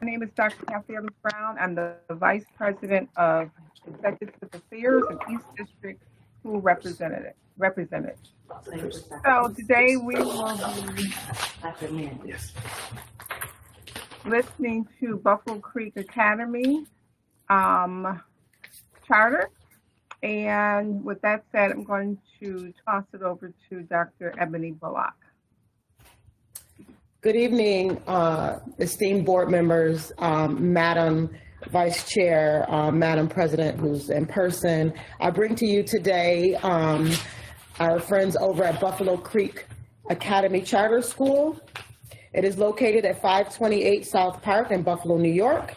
name is Dr. Kathy Evans Brown. I'm the Vice President of Executive Affairs and East District School Representative. So today we will be listening to Buffalo Creek Academy charter. And with that said, I'm going to toss it over to Dr. Ebony Bullock. Good evening, esteemed board members, Madam Vice Chair, Madam President, who's in person. I bring to you today our friends over at Buffalo Creek Academy Charter School. It is located at 528 South Park in Buffalo, New York.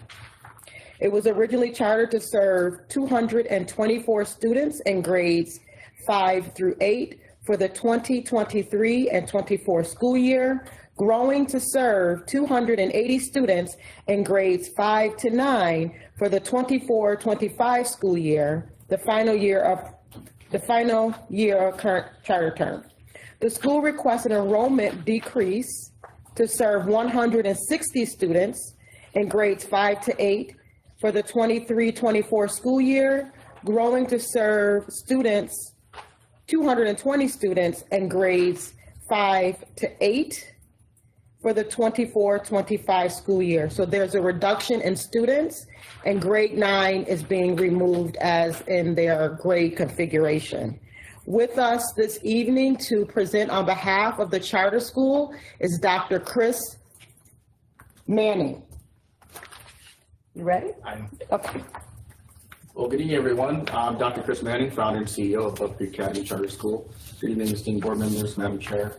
It was originally chartered to serve 224 students in grades 5 through 8 for the 2023 and 24 school year, growing to serve 280 students in grades 5 to 9 for the 24-25 school year, the final year of current charter term. The school requests an enrollment decrease to serve 160 students in grades 5 to 8 for the 23-24 school year, growing to serve 220 students in grades 5 to 8 for the 24-25 school year. So there's a reduction in students, and grade 9 is being removed as in their grade configuration. With us this evening to present on behalf of the charter school is Dr. Chris Manning. You ready? I am. Okay. Well, good evening, everyone. I'm Dr. Chris Manning, founder and CEO of Buffalo Creek Academy Charter School. Good evening, esteemed board members, Madam Chair.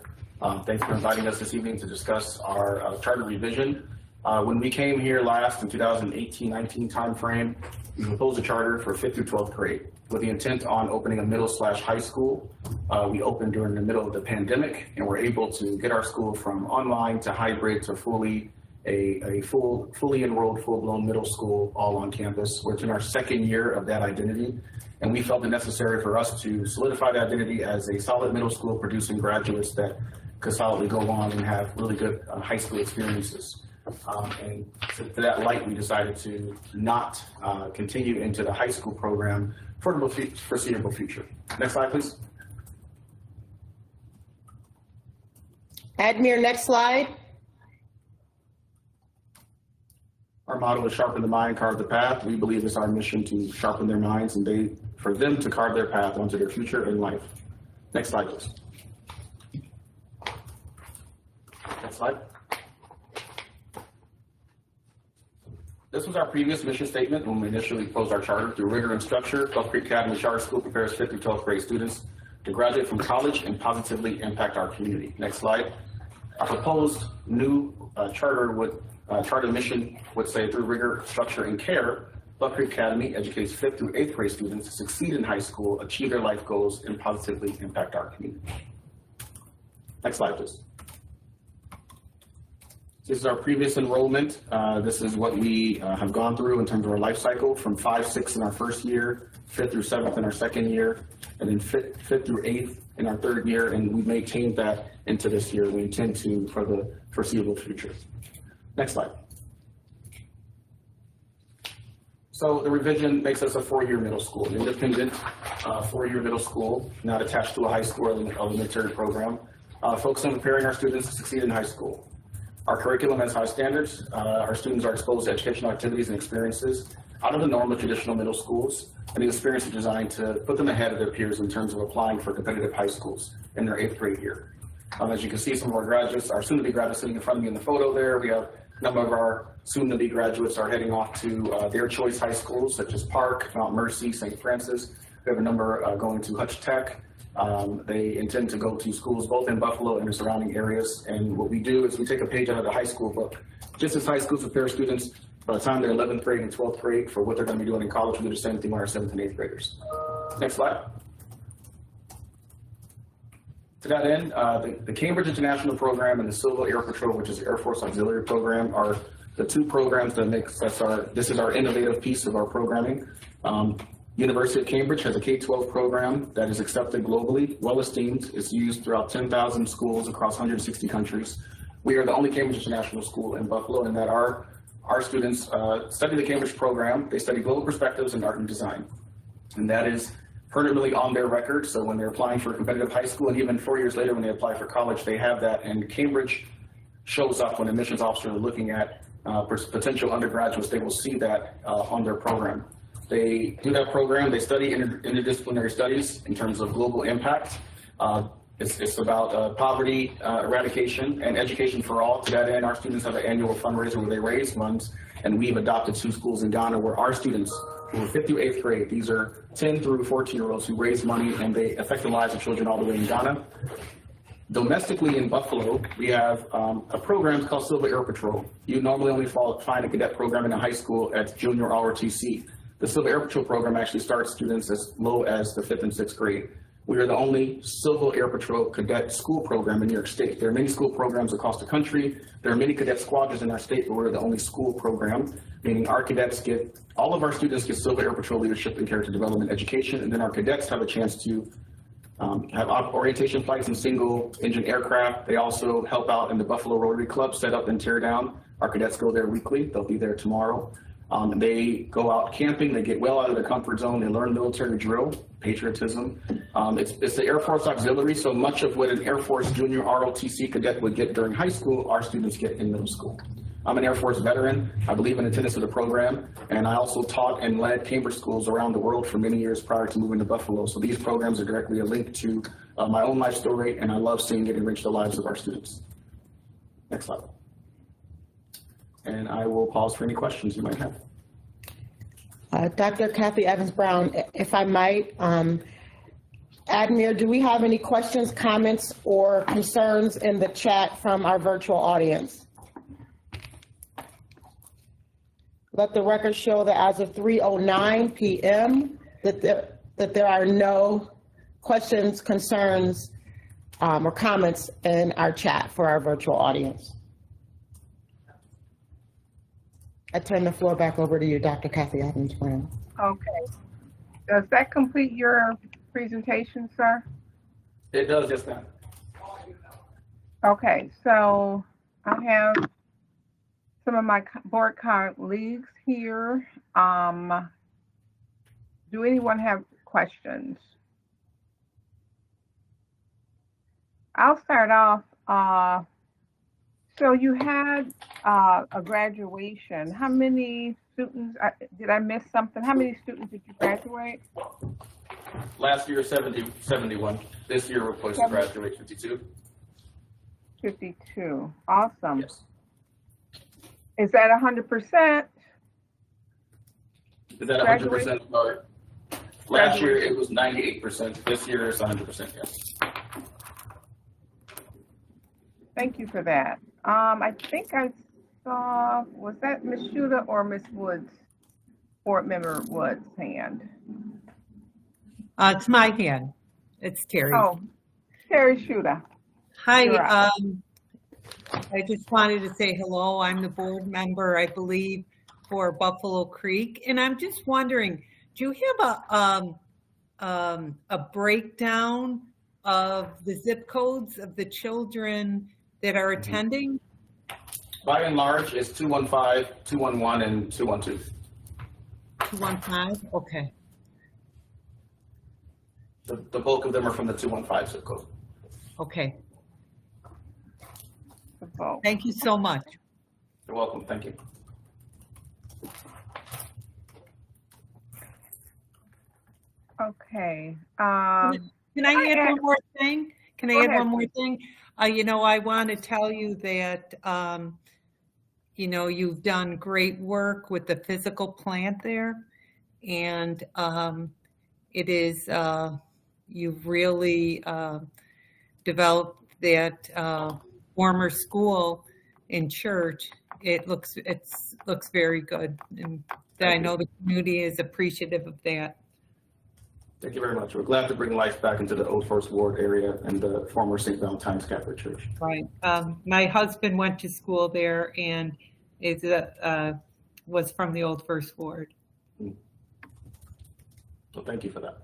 Thanks for inviting us this evening to discuss our charter revision. When we came here last in 2018-19 timeframe, we proposed a charter for 5th through 12th grade with the intent on opening a middle/high school. We opened during the middle of the pandemic, and we're able to get our school from online to hybrid to fully enrolled, full-blown middle school all on campus. We're in our second year of that identity, and we felt it necessary for us to solidify that identity as a solid middle school producing graduates that could solidly go on and have really good high school experiences. And to that light, we decided to not continue into the high school program for the foreseeable future. Next slide, please. Admir, next slide. Our motto is sharpen the mind, carve the path. We believe it's our mission to sharpen their minds and for them to carve their path onto their future in life. Next slide, please. Next slide. This was our previous mission statement when we initially proposed our charter. Through rigor and structure, Buffalo Creek Academy Charter School prepares 5th through 12th grade students to graduate from college and positively impact our community. Next slide. Our proposed new charter mission would say, through rigor, structure, and care, Buffalo Creek Academy educates 5th through 8th grade students to succeed in high school, achieve their life goals, and positively impact our community. Next slide, please. This is our previous enrollment. This is what we have gone through in terms of our life cycle from 5-6 in our first year, 5th through 7th in our second year, and then 5th through 8th in our third year, and we maintained that into this year. We intend to for the foreseeable future. Next slide. So the revision makes us a 4-year middle school, an independent 4-year middle school, not attached to a high school or elementary program, focused on preparing our students to succeed in high school. Our curriculum has high standards. Our students are exposed to educational activities and experiences out of the norm of traditional middle schools, and the experience is designed to put them ahead of their peers in terms of applying for competitive high schools in their 8th grade year. As you can see, some of our graduates, our soon-to-be graduates sitting in front of me in the photo there. We have a number of our soon-to-be graduates are heading off to their choice high schools, such as Park, Mount Mercy, St. Francis. We have a number going to Hutch Tech. They intend to go to schools both in Buffalo and the surrounding areas. And what we do is we take a page out of the high school book. Just as high schools prepare students by the time they're 11th grade and 12th grade for what they're going to be doing in college, we do the same thing with our 7th and 8th graders. Next slide. To that end, the Cambridge International Program and the Civil Air Patrol, which is the Air Force Auxiliary Program, are the two programs that this is our innovative piece of our programming. University of Cambridge has a K-12 program that is accepted globally, well esteemed. It's used throughout 10,000 schools across 160 countries. We are the only Cambridge International school in Buffalo, and that our our students study the Cambridge program. They study global perspectives in art and design. And that is permanently on their record. So when they're applying for a competitive high school, and even 4 years later when they apply for college, they have that. And Cambridge shows up when admissions officers are looking at potential undergraduates. They will see that on their program. They do that program. They study interdisciplinary studies in terms of global impact. It's about poverty eradication and education for all. To that end, our students have an annual fundraiser where they raise funds, and we've adopted 2 schools in Ghana where our students, who are 5th through 8th grade, these are 10 through 14-year-olds who raise money and they affect the lives of children all the way in Ghana. Domestically in Buffalo, we have a program called Silver Air Patrol. You normally only find a cadet program in a high school at junior ROTC. The Silver Air Patrol program actually starts students as low as the 5th and 6th grade. We are the only Civil Air Patrol cadet school program in New York State. There are many school programs across the country. There are many cadet squadrons in our state, but we're the only school program, meaning our cadets all of our students get Civil Air Patrol leadership and character development education, and then our cadets have a chance to have orientation flights in single engine aircraft. They also help out in the Buffalo Rotary Club, set up and tear down. Our cadets go there weekly. They'll be there tomorrow. They go out camping, they get well out of their comfort zone, they learn military drill, patriotism. It's the Air Force Auxiliary, so much of what an Air Force junior ROTC cadet would get during high school, our students get in middle school. I'm an Air Force veteran. I believe in the tenets of the program, and I also taught and led Cambridge schools around the world for many years prior to moving to Buffalo. So these programs are directly a link to my own life story, and I love seeing it enrich the lives of our students. Next slide. And I will pause for any questions you might have. Dr. Kathy Evans-Brown, if I might, Admir, do we have any questions, comments, or concerns in the chat from our virtual audience? Let the record show that as of 3:09 p.m. that there are no questions, concerns, or comments in our chat for our virtual audience. I turn the floor back over to you, Dr. Kathy Evans-Brown. Okay. Does that complete your presentation, sir? It does, yes, ma'am. Okay, so I have some of my board colleagues here. Do anyone have questions? I'll start off. So you had a graduation. How many students, did I miss something? How many students did you graduate? Last year, 71. This year, we're supposed to graduate 52. 52, awesome. Yes. Is that 100%? Is that 100%? Last year, it was 98%. This year, it's 100%, yes. Thank you for that. I think I saw, was that Ms. Shuda or Ms. Woods, Board Member Woods' hand? It's my hand. It's Terry. Oh, Terry Shuda. Hi. I just wanted to say hello. I'm the board member, I believe, for Buffalo Creek, and I'm just wondering, do you have a breakdown of the zip codes of the children that are attending? By and large, it's 215, 211, and 212. 215? Okay. The bulk of them are from the 215 zip code. Okay. Oh. Thank you so much. You're welcome. Thank you. Okay. Can I add one more thing? Can I Go add ahead. one more thing? I want to tell you that, you've done great work with the physical plant there. And it is, you've really developed that former school in church. It looks very good. And I know the community is appreciative of that. Thank you very much. We're glad to bring life back into the Old First Ward area and the former St. Valentine's Catholic Church. Right. My husband went to school there and was from the Old First Ward. So thank you for that.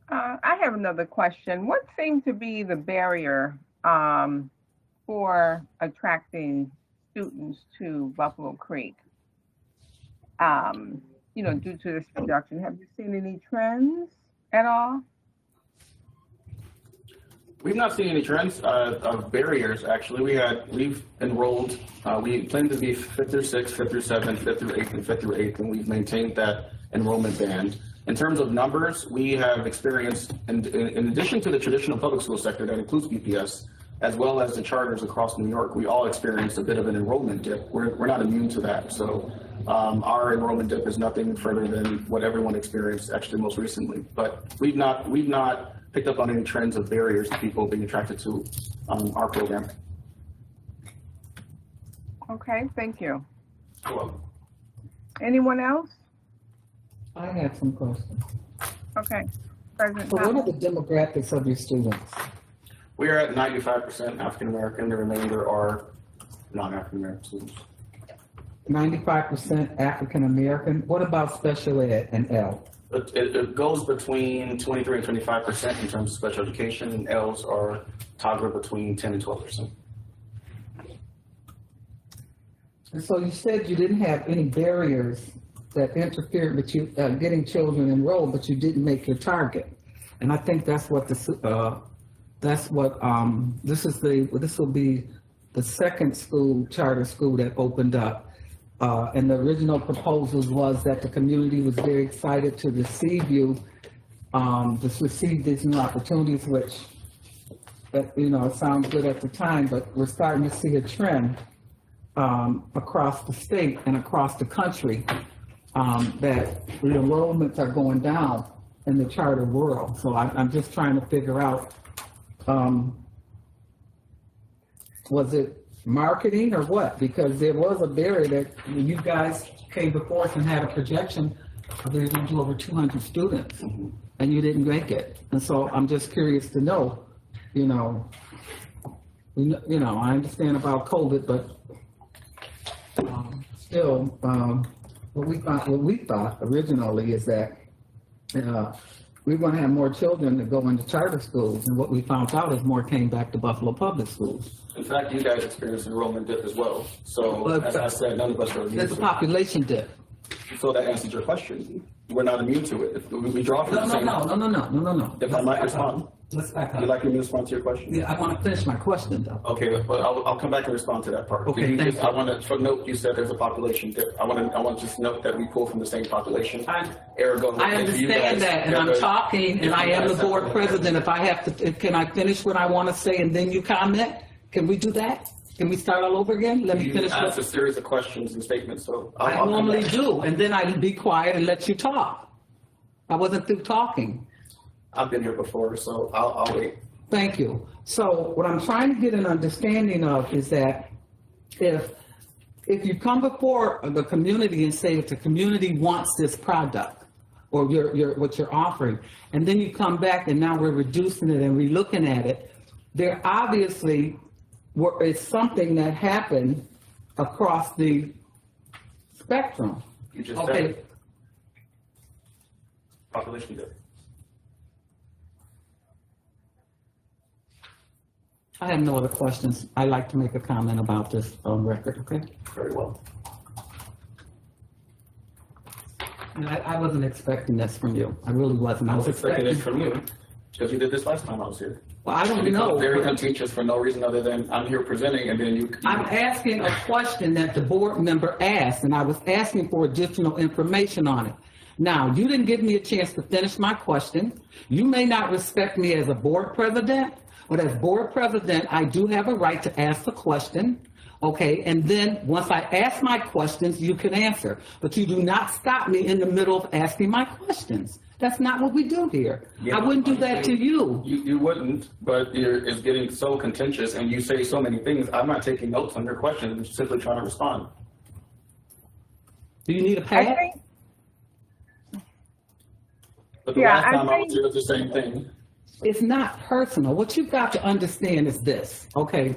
I have another question. What seemed to be the barrier for attracting students to Buffalo Creek, due to this reduction. Have you seen any trends at all? We've not seen any trends of barriers, actually. We've enrolled, we plan to be 5th through 6th, 5th through 7th, 5th through 8th, and 5th through 8th, and we've maintained that enrollment band. In terms of numbers, we have experienced, in addition to the traditional public school sector that includes BPS, as well as the charters across New York, we all experienced a bit of an enrollment dip. We're not immune to that. So our enrollment dip is nothing further than what everyone experienced actually most recently. But we've not picked up on any trends of barriers to people being attracted to our program. Okay, thank you. You're welcome. Anyone else? I have some questions. Okay. President So what Thomas. are the demographics of your students? We are at 95% African American. The remainder are non-African American students. 95% African American. What about special ed and L? It goes between 23 and 25% in terms of special education, and L's are toggle between 10 and 12%. And so you said you didn't have any barriers that interfered with you getting children enrolled, but you didn't make your target. And I think this will be the second charter school that opened up. And the original proposals was that the community was very excited to receive you, to receive these new opportunities, which, it sounds good at the time, but we're starting to see a trend across the state and across the country that the enrollments are going down in the charter world. So I'm just trying to figure out, was it marketing or what? Because there was a barrier that when you guys came before us and had a projection of they were going to do over 200 students, and you didn't make it. And so I'm just curious to know, I understand about COVID, but still, what we thought originally is that we're going to have more children that go into charter schools, and what we found out is more came back to Buffalo Public Schools. In fact, you guys experienced enrollment dip as well. So as I said, none of us are immune There's a to population dip. it. So that answers your question. We're not immune to it. If we draw from the same. No. If I might respond. Let's back You'd up. like me to respond to your question? Yeah, I want to finish my question though. Okay, but I'll come back and respond to that part. Okay, You thank just- you. I want to note you said there's a population dip. I want to just note that we pull from the same population. Ergo, I if you understand guys that, and have I'm a- talking, and if I you am the guys have board a- president. If I have to, can I finish what I want to say and then you comment? Can we do that? Can we start all over again? Let me You finish. asked a What series of questions and statements, so I I'll come normally back. do, and then I be quiet and let you talk. I wasn't through talking. I've been here before, so I'll wait. Thank you. So what I'm trying to get an understanding of is that if you come before the community and say that the community wants this product or what you're offering, and then you come back and now we're reducing it and relooking at it, there obviously it's something that happened across the spectrum. You just Okay. said it. Population dip. I have no other questions. I'd like to make a comment about this on record, okay? Very well. And I wasn't expecting this from you. I really wasn't. I was expecting it from you, because you did this last time I was here. Well, I don't You become know. very but contentious for no reason other than I'm here presenting and then you. I'm asking a question that the board member asked, and I was asking for additional information on it. Now, you didn't give me a chance to finish my question. You may not respect me as a board president, but as board president, I do have a right to ask the question, okay? And then, once I ask my questions, you can answer. But you do not stop me in the middle of asking my questions. That's not what we do here. Yeah, I wouldn't do that to you. You wouldn't, but it's getting so contentious and you say so many things. I'm not taking notes on your question. I'm simply trying to respond. Do you need a I pad? think, But the Yeah, last I time I was think- here, it was the same thing. It's not personal. What you've got to understand is this, okay?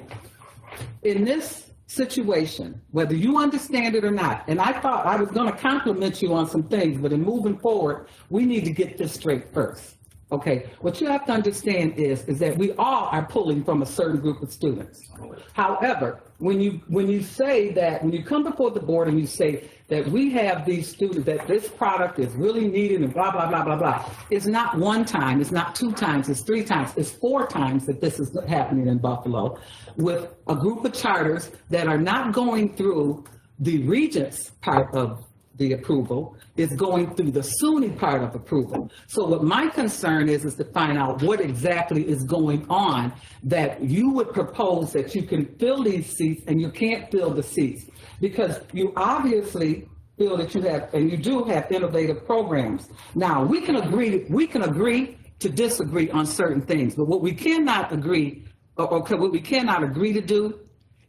In this situation, whether you understand it or not, and I thought I was going to compliment you on some things, but in moving forward, we need to get this straight first. Okay, what you have to understand is that we all are pulling from a certain group of students. However, when you say that, when you come before the board and you say that we have these students, that this product is really needed and blah, blah, blah, blah, blah, it's not one time, it's not 2 times, it's 3 times, it's 4 times that this is happening in Buffalo with a group of charters that are not going through the Regents part of the approval, is going through the SUNY part of approval. So what my concern is to find out what exactly is going on that you would propose that you can fill these seats and you can't fill the seats. Because you obviously feel that you have, and you do have innovative programs. Now, we can agree to disagree on certain things, but what we cannot agree, or what we cannot agree to do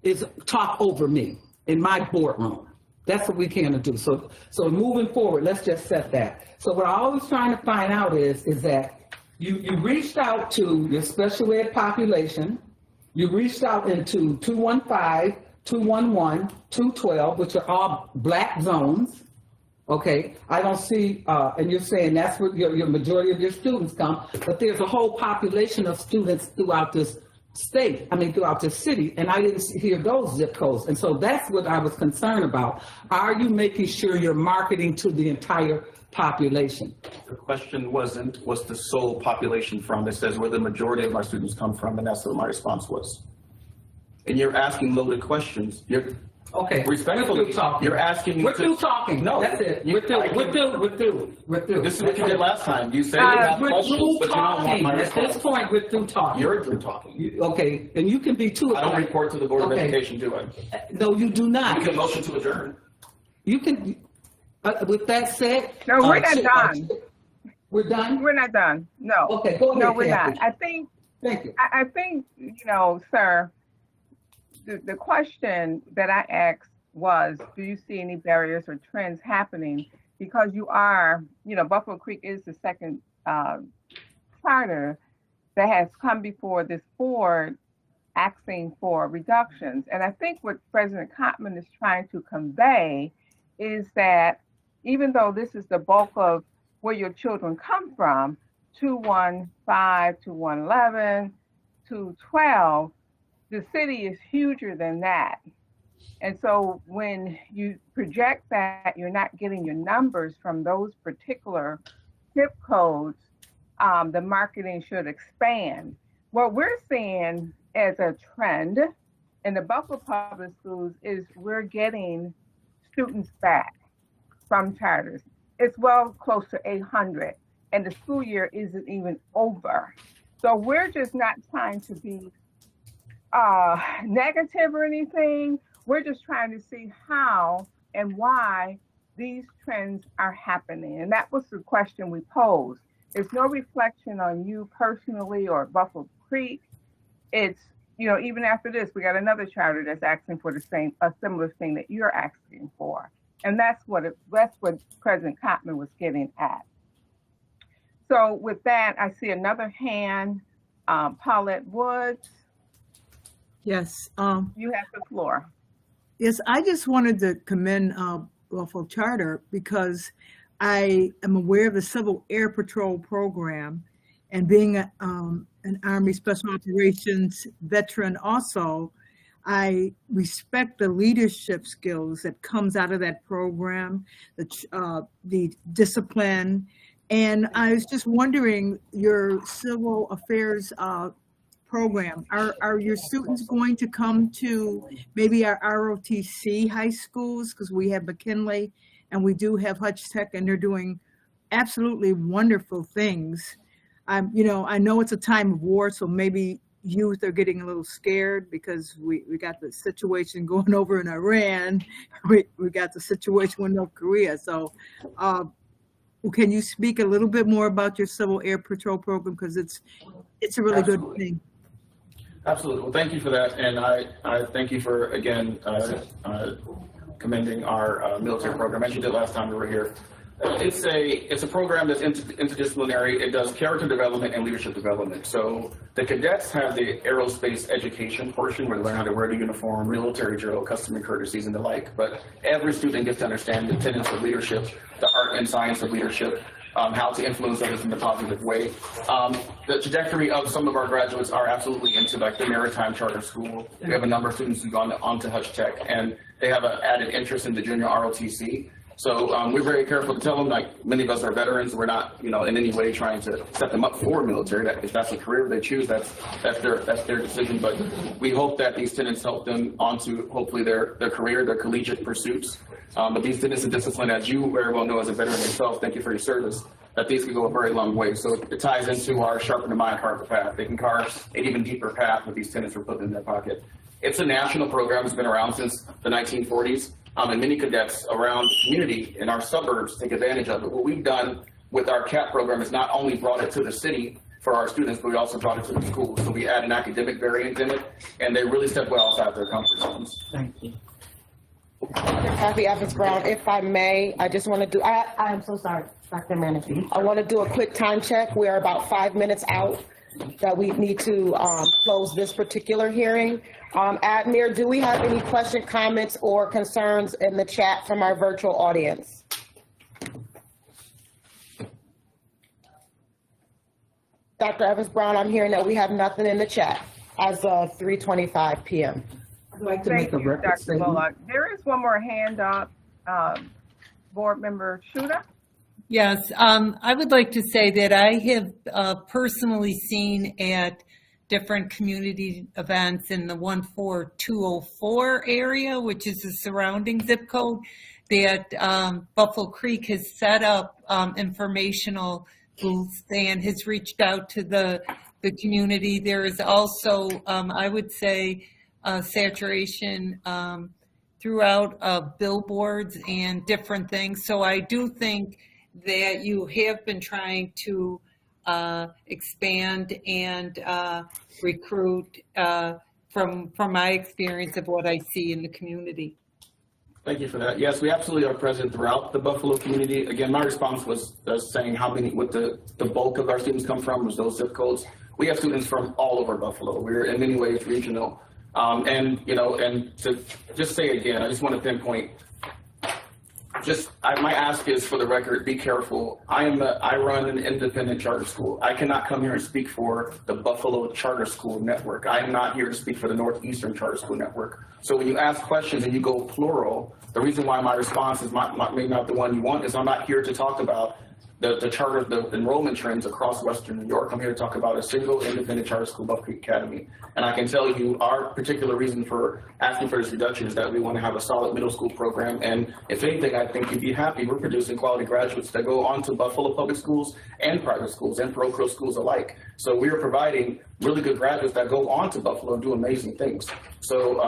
is talk over me in my boardroom. That's what we can't do. So moving forward, let's just set that. So what I'm always trying to find out is that you reached out to your special ed population, you reached out into 215, 211, 212, which are all black zones. Okay, I don't see, and you're saying that's where your majority of your students come, but there's a whole population of students throughout this state, throughout the city, and I didn't hear those zip codes. And so that's what I was concerned about. Are you making sure you're marketing to the entire population? The question wasn't, what's the sole population from? It says where the majority of our students come from, and that's what my response was. And you're asking loaded questions. Okay. Respectfully, we're talking. You're asking. We're through talking. No. That's it. We're through. This is what you did last time. You say you have questions, but you don't want my response. At this point, we're through talking. You're through talking. Okay, and you can be too. I don't report to the Board of Okay. Education, do I? No, you do not. You can motion to adjourn. You can, with that said. No, we're not done. We're done? We're not done. No. Okay, go ahead. No, we're Kathy. not. I think, Thank you. I think, sir, the question that I asked was, do you see any barriers or trends happening? Because you are, Buffalo Creek is the second charter that has come before this board asking for reductions. And I think what President Kottman is trying to convey is that even though this is the bulk of where your children come from, 215, 211, 212, the city is huger than that. And so when you project that you're not getting your numbers from those particular zip codes, the marketing should expand. What we're seeing as a trend in the Buffalo Public Schools is we're getting students back from charters. It's well close to 800, and the school year isn't even over. So we're just not trying to be negative or anything. We're just trying to see how and why these trends are happening. And that was the question we posed. There's no reflection on you personally or Buffalo Creek. It's, even after this, we got another charter that's asking for a similar thing that you're asking for. And that's what President Kottman was getting at. So with that, I see another hand, Paulette Woods. Yes. You have the floor. Yes, I just wanted to commend Buffalo Charter because I am aware of the Civil Air Patrol program, and being an Army Special Operations veteran also, I respect the leadership skills that comes out of that program, the discipline. And I was just wondering, your civil affairs program, are your students going to come to maybe our ROTC high schools? Because we have McKinley and we do have Hutch Tech, and they're doing absolutely wonderful things. I know it's a time of war, so maybe youth are getting a little scared because we got the situation going over in Iran. We got the situation with North Korea. So can you speak a little bit more about your Civil Air Patrol program? Because it's a really good thing. Absolutely. Well, thank you for that. And I thank you for, again, commending our military program, as you did last time we were here. It's a program that's interdisciplinary. It does character development and leadership development. So the cadets have the aerospace education portion where they learn how to wear the uniform, military drill, customary courtesies, and the like. But every student gets to understand the tenets of leadership, the art and science of leadership, how to influence others in a positive way. The trajectory of some of our graduates are absolutely into like the maritime charter school. We have a number of students who've gone on to Hutch Tech, and they have an added interest in the junior ROTC. So we're very careful to tell them, like, many of us are veterans. We're not, in any way trying to set them up for military. That if that's a career they choose, that's their decision. But we hope that these tenants help them onto hopefully their career, their collegiate pursuits. But these tenets of discipline, as you very well know as a veteran yourself, thank you for your service, that these can go a very long way. So it ties into our sharpen the mind, carve the path. They can carve an even deeper path with these tenets we're putting in their pocket. It's a national program. It's been around since the 1940s. And many cadets around the community in our suburbs take advantage of it. What we've done with our CAP program is not only brought it to the city for our students, but we also brought it to the schools. So we add an academic variant in it, and they really step well outside their comfort zones. Thank you. Kathy Evans-Brown, if I may, I just want to do, I am so sorry, Dr. Manager. I want to do a quick time check. We are about 5 minutes out that we need to close this particular hearing. Admir, do we have any questions, comments, or concerns in the chat from our virtual audience? Dr. Evans-Brown, I'm hearing that we have nothing in the chat as of 3:25 p.m. I'd like to Thank make a you, record Dr. statement. Bullock. There is one more hand up. Board Member Shuda. Yes, I would like to say that I have personally seen at different community events in the 14204 area, which is the surrounding zip code, that Buffalo Creek has set up informational booths and has reached out to the community. There is also, I would say, saturation throughout billboards and different things. So I do think that you have been trying to expand and recruit from my experience of what I see in the community. Thank you for that. Yes, we absolutely are present throughout the Buffalo community. Again, my response was saying what the bulk of our students come from was those zip codes. We have students from all over Buffalo. We're in many ways regional. And to just say again, I just want to pinpoint, my ask is, for the record, be careful. I run an independent charter school. I cannot come here and speak for the Buffalo Charter School Network. I am not here to speak for the Northeastern Charter School Network. So when you ask questions and you go plural, the reason why my response is maybe not the one you want is I'm not here to talk about the enrollment trends across Western New York. I'm here to talk about a single independent charter school, Buffalo Creek Academy. And I can tell you our particular reason for asking for this reduction is that we want to have a solid middle school program. And if anything, I think you'd be happy. We're producing quality graduates that go on to Buffalo public schools and private schools and parochial schools alike. So we are providing really good graduates that go on to Buffalo and do amazing things. So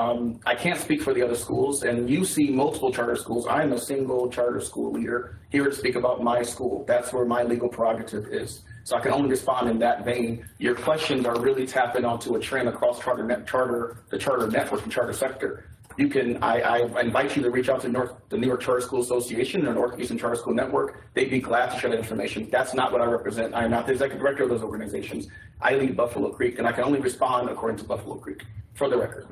I can't speak for the other schools, and you see multiple charter schools. I am a single charter school leader here to speak about my school. That's where my legal prerogative is. So I can only respond in that vein. Your questions are really tapping onto a trend across the charter network and charter sector. You can, I invite you to reach out to the New York Charter School Association or Northeastern Charter School Network. They'd be glad to share that information. That's not what I represent. I am not the executive director of those organizations. I lead Buffalo Creek, and I can only respond according to Buffalo Creek, for the record.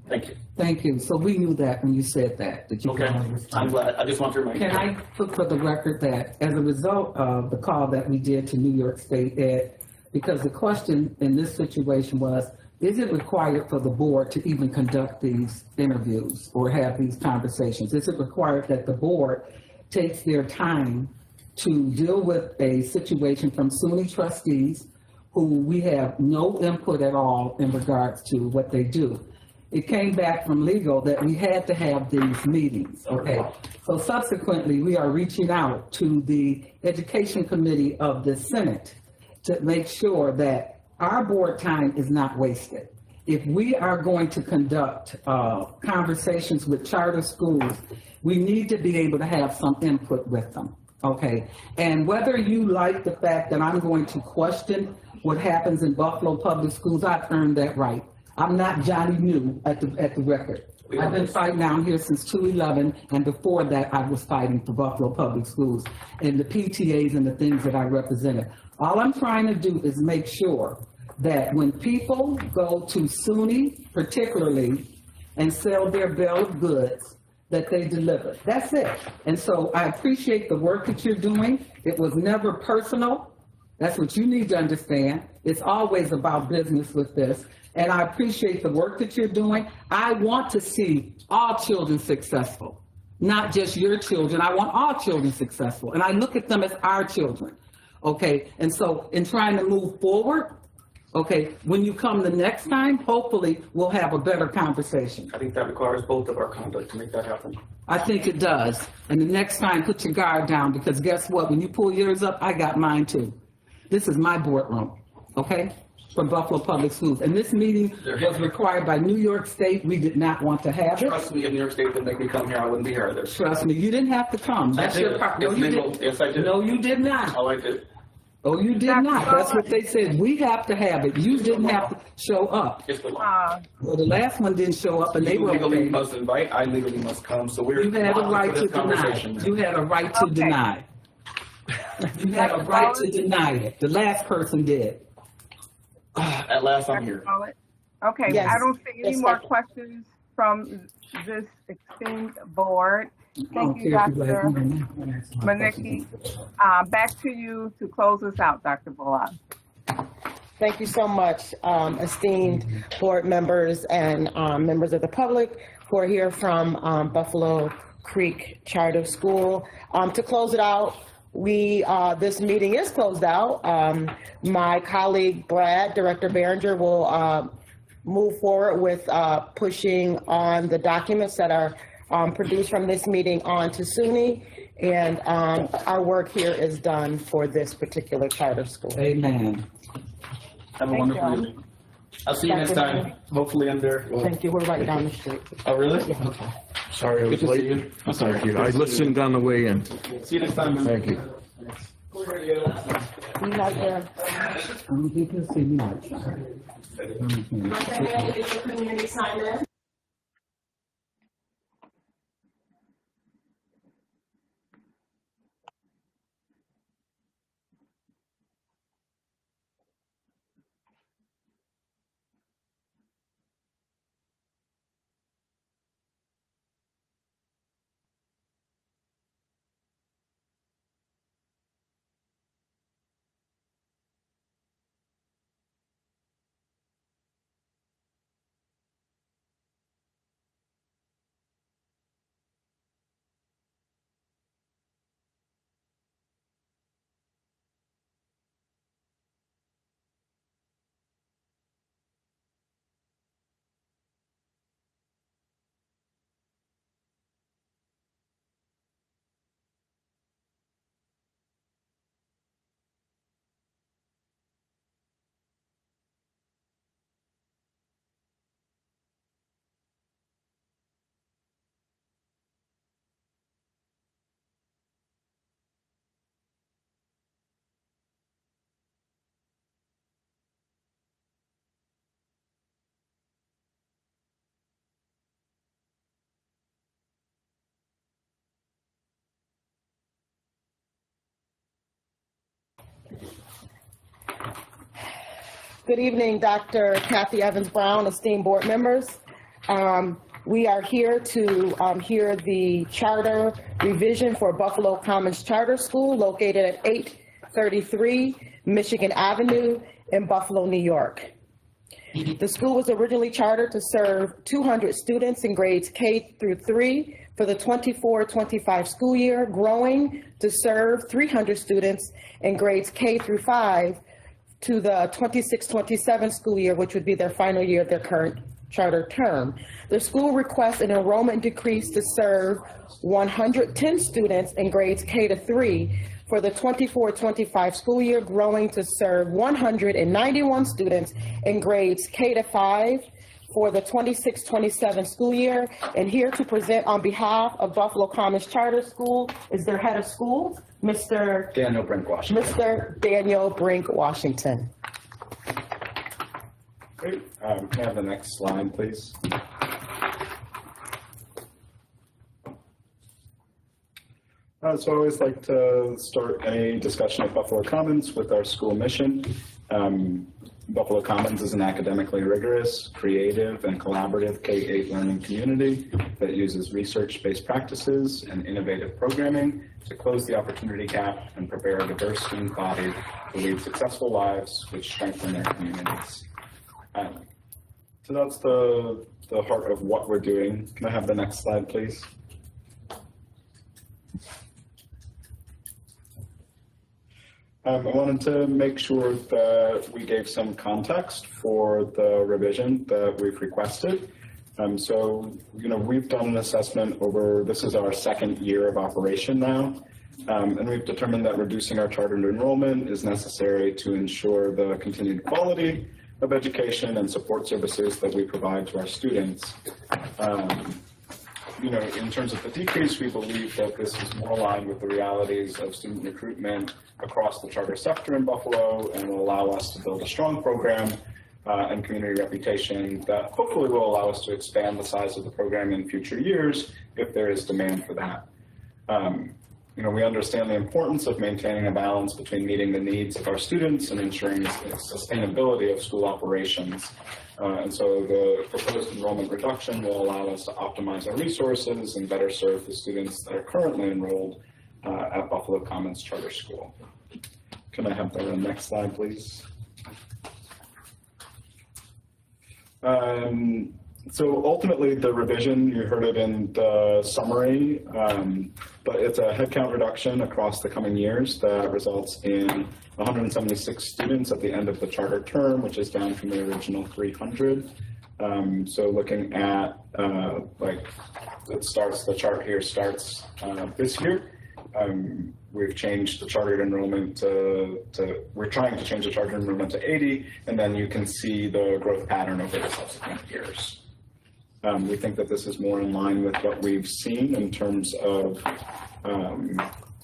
Thank you. Thank you. So we knew that when you said that you Okay, can only respond. I'm glad. I just want to remind you. Can I put for the record that as a result of the call that we did to New York State Ed, because the question in this situation was, is it required for the board to even conduct these interviews or have these conversations? Is it required that the board takes their time to deal with a situation from SUNY trustees who we have no input at all in regards to what they do? It came back from legal that we had to have these meetings, okay? So subsequently, we are reaching out to the Education Committee of the Senate to make sure that our board time is not wasted. If we are going to conduct conversations with charter schools, we need to be able to have some input with them, okay? And whether you like the fact that I'm going to question what happens in Buffalo Public Schools, I've earned that right. I'm not Johnny New at the record. I've been fighting down here since 2011, and before that, I was fighting for Buffalo Public Schools and the PTAs and the things that I represented. All I'm trying to do is make sure that when people go to SUNY particularly and sell their bill of goods, that they delivered. That's it. And so I appreciate the work that you're doing. It was never personal. That's what you need to understand. It's always about business with this. And I appreciate the work that you're doing. I want to see all children successful, not just your children. I want all children successful. And I look at them as our children. Okay. And so in trying to move forward, okay, when you come the next time, hopefully we'll have a better conversation. I think that requires both of our conduct to make that happen. I think it does. And the next time, put your guard down, because guess what? When you pull yours up, I got mine too. This is my boardroom, okay, from Buffalo Public Schools. And this meeting was required by New York State. We did not want to have it. Trust me, if New York State didn't make me come here, I wouldn't be here either. Trust me, you didn't have to come. That's your part. No, you didn't. Yes, I did. No, you did not. Oh, I did. Oh, you did not. That's what they said. We have to have it. You didn't have to show up. It's the law. Well, the last one didn't show up, and they You were legally okay. must invite, I legally must come, so we're. You had a right to deny. You had a right to deny. You had a right to deny it. The last person did. At last, I'm here. Okay, Yes. I don't see any Yes, more Dr. questions from this esteemed board. Thank don't you, care if you like Dr. me or not. Manicki. Back to you to close us out, Dr. Bullock. Thank you so much, esteemed board members and members of the public who are here from Buffalo Creek Charter School. To close it out, this meeting is closed out. My colleague Brad, Director Behringer, will move forward with pushing on the documents that are produced from this meeting on to SUNY, and our work here is done for this particular charter school. Amen. Have a Thank wonderful you. evening. I'll see you next time, hopefully under. Thank you. We're right down the street. Oh, really? Okay. Sorry I was Good to see late. you. I'm sorry. Thank you. I listened on the way in. See you next time. man. Thank you. You have your, You can see me much. get your community sign in. Good evening, Dr. Kathy Evans-Brown, esteemed board members. We are here to hear the charter revision for Buffalo Commons Charter School located at 833 Michigan Avenue in Buffalo, New York. The school was originally chartered to serve 200 students in grades K through 3 for the 24-25 school year, growing to serve 300 students in grades K through 5 to the 26-27 school year, which would be their final year of their current charter term. The school requests an enrollment decrease to serve 110 students in grades K to 3 for the 24-25 school year, growing to serve 191 students in grades K to 5 for the 26-27 school year. And here to present on behalf of Buffalo Commons Charter School is their head of schools, Mr. Daniel Brink, Washington. Mr. Daniel Brink, Washington. Great. Can I have the next slide, please? So I always like to start any discussion of Buffalo Commons with our school mission. Buffalo Commons is an academically rigorous, creative, and collaborative K-8 learning community that uses research-based practices and innovative programming to close the opportunity gap and prepare a diverse student body to lead successful lives which strengthen their communities. So that's the heart of what we're doing. Can I have the next slide, please? I wanted to make sure that we gave some context for the revision that we've requested. So, we've done an assessment over, this is our second year of operation now, and we've determined that reducing our chartered enrollment is necessary to ensure the continued quality of education and support services that we provide to our students. In terms of the decrease, we believe that this is more aligned with the realities of student recruitment across the charter sector in Buffalo and will allow us to build a strong program and community reputation that hopefully will allow us to expand the size of the program in future years if there is demand for that. We understand the importance of maintaining a balance between meeting the needs of our students and ensuring the sustainability of school operations. And so the proposed enrollment reduction will allow us to optimize our resources and better serve the students that are currently enrolled at Buffalo Commons Charter School. Can I have the next slide, please? So ultimately, the revision, you heard it in the summary, but it's a headcount reduction across the coming years that results in 176 students at the end of the charter term, which is down from the original 300. So looking at, the chart here starts this year. We've changed the chartered enrollment we're trying to change the chartered enrollment to 80, and then you can see the growth pattern over the subsequent years. We think that this is more in line with what we've seen in terms of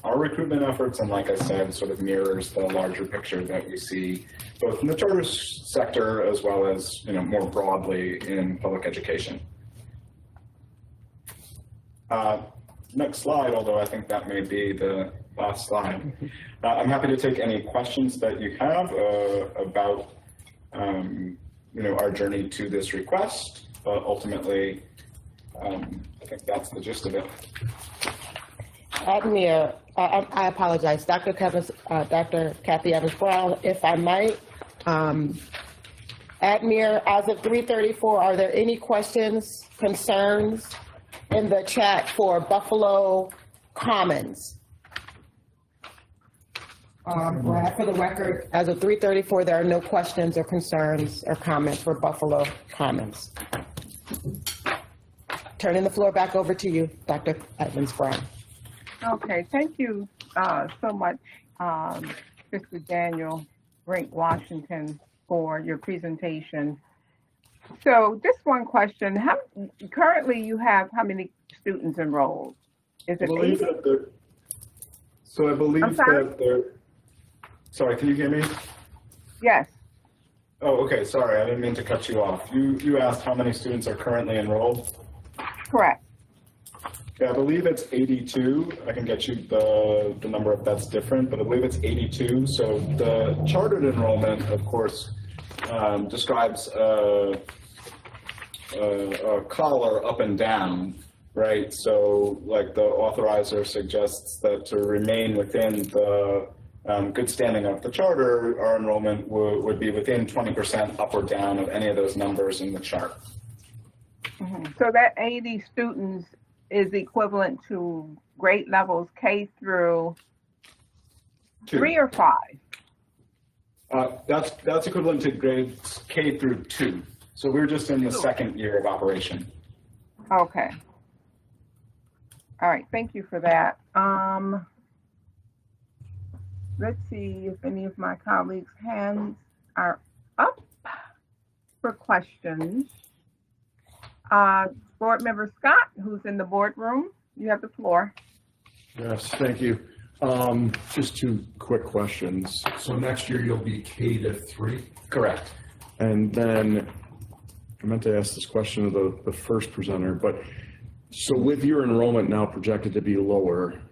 our recruitment efforts, and like I said, sort of mirrors the larger picture that we see both in the charter sector as well as more broadly in public education. Next slide, although I think that may be the last slide. I'm happy to take any questions that you have about our journey to this request. But ultimately, I think that's the gist of it. Admir, I apologize, Dr. Kathy Evans-Brown, if I might. Admir, as of 3:34, are there any questions, concerns in the chat for Buffalo Commons? For the record, as of 3:34, there are no questions or concerns or comments for Buffalo Commons. Turning the floor back over to you, Dr. Evans-Brown. Okay, thank you so much, Mr. Daniel Brink Washington, for your presentation. So just one question. Currently you have how many students enrolled? Is it 80? I believe that there, sorry, can you hear me? Yes. Oh, okay, sorry, I didn't mean to cut you off. You asked how many students are currently enrolled? Correct. Yeah, I believe it's 82. I can get you the number if that's different, but I believe it's 82. So the chartered enrollment, of course, describes a collar up and down, right? So like the authorizer suggests that to remain within the good standing of the charter, our enrollment would be within 20% up or down of any of those numbers in the chart. Mm-hmm. So that 80 students is equivalent to grade levels K through 3 or 5? That's equivalent to grades K through 2. So we're just in the second year of operation. Okay. All right, thank you for that. Let's see if any of my colleagues' hands are up for questions. Board Member Scott, who's in the boardroom, you have the floor. Yes, thank you. Just 2 quick questions. So next year you'll be K to 3? Correct. And then I meant to ask this question of the first presenter, but so with your enrollment now projected to be lower,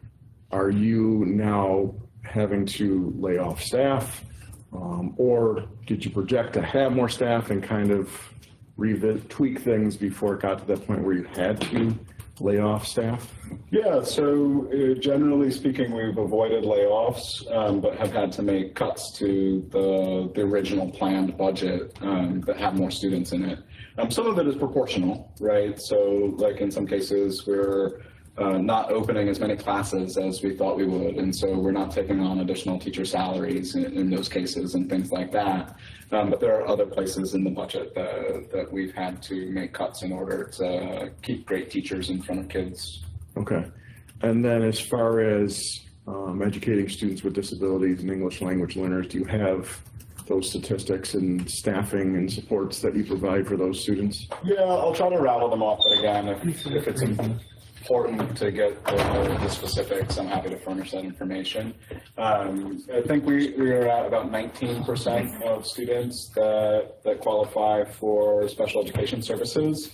are you now having to lay off staff, Or did you project to have more staff and kind of tweak things before it got to that point where you had to lay off staff? Yeah, so generally speaking, we've avoided layoffs, but have had to make cuts to the original planned budget that have more students in it. Some of it is proportional, right? So like in some cases, we're not opening as many classes as we thought we would, and so we're not taking on additional teacher salaries in those cases and things like that. But there are other places in the budget that we've had to make cuts in order to keep great teachers in front of kids. Okay. And then as far as educating students with disabilities and English language learners, do you have those statistics and staffing and supports that you provide for those students? Yeah, I'll try to rattle them off, but again, if it's important to get the specifics, I'm happy to furnish that information. I think we are at about 19% of students that qualify for special education services.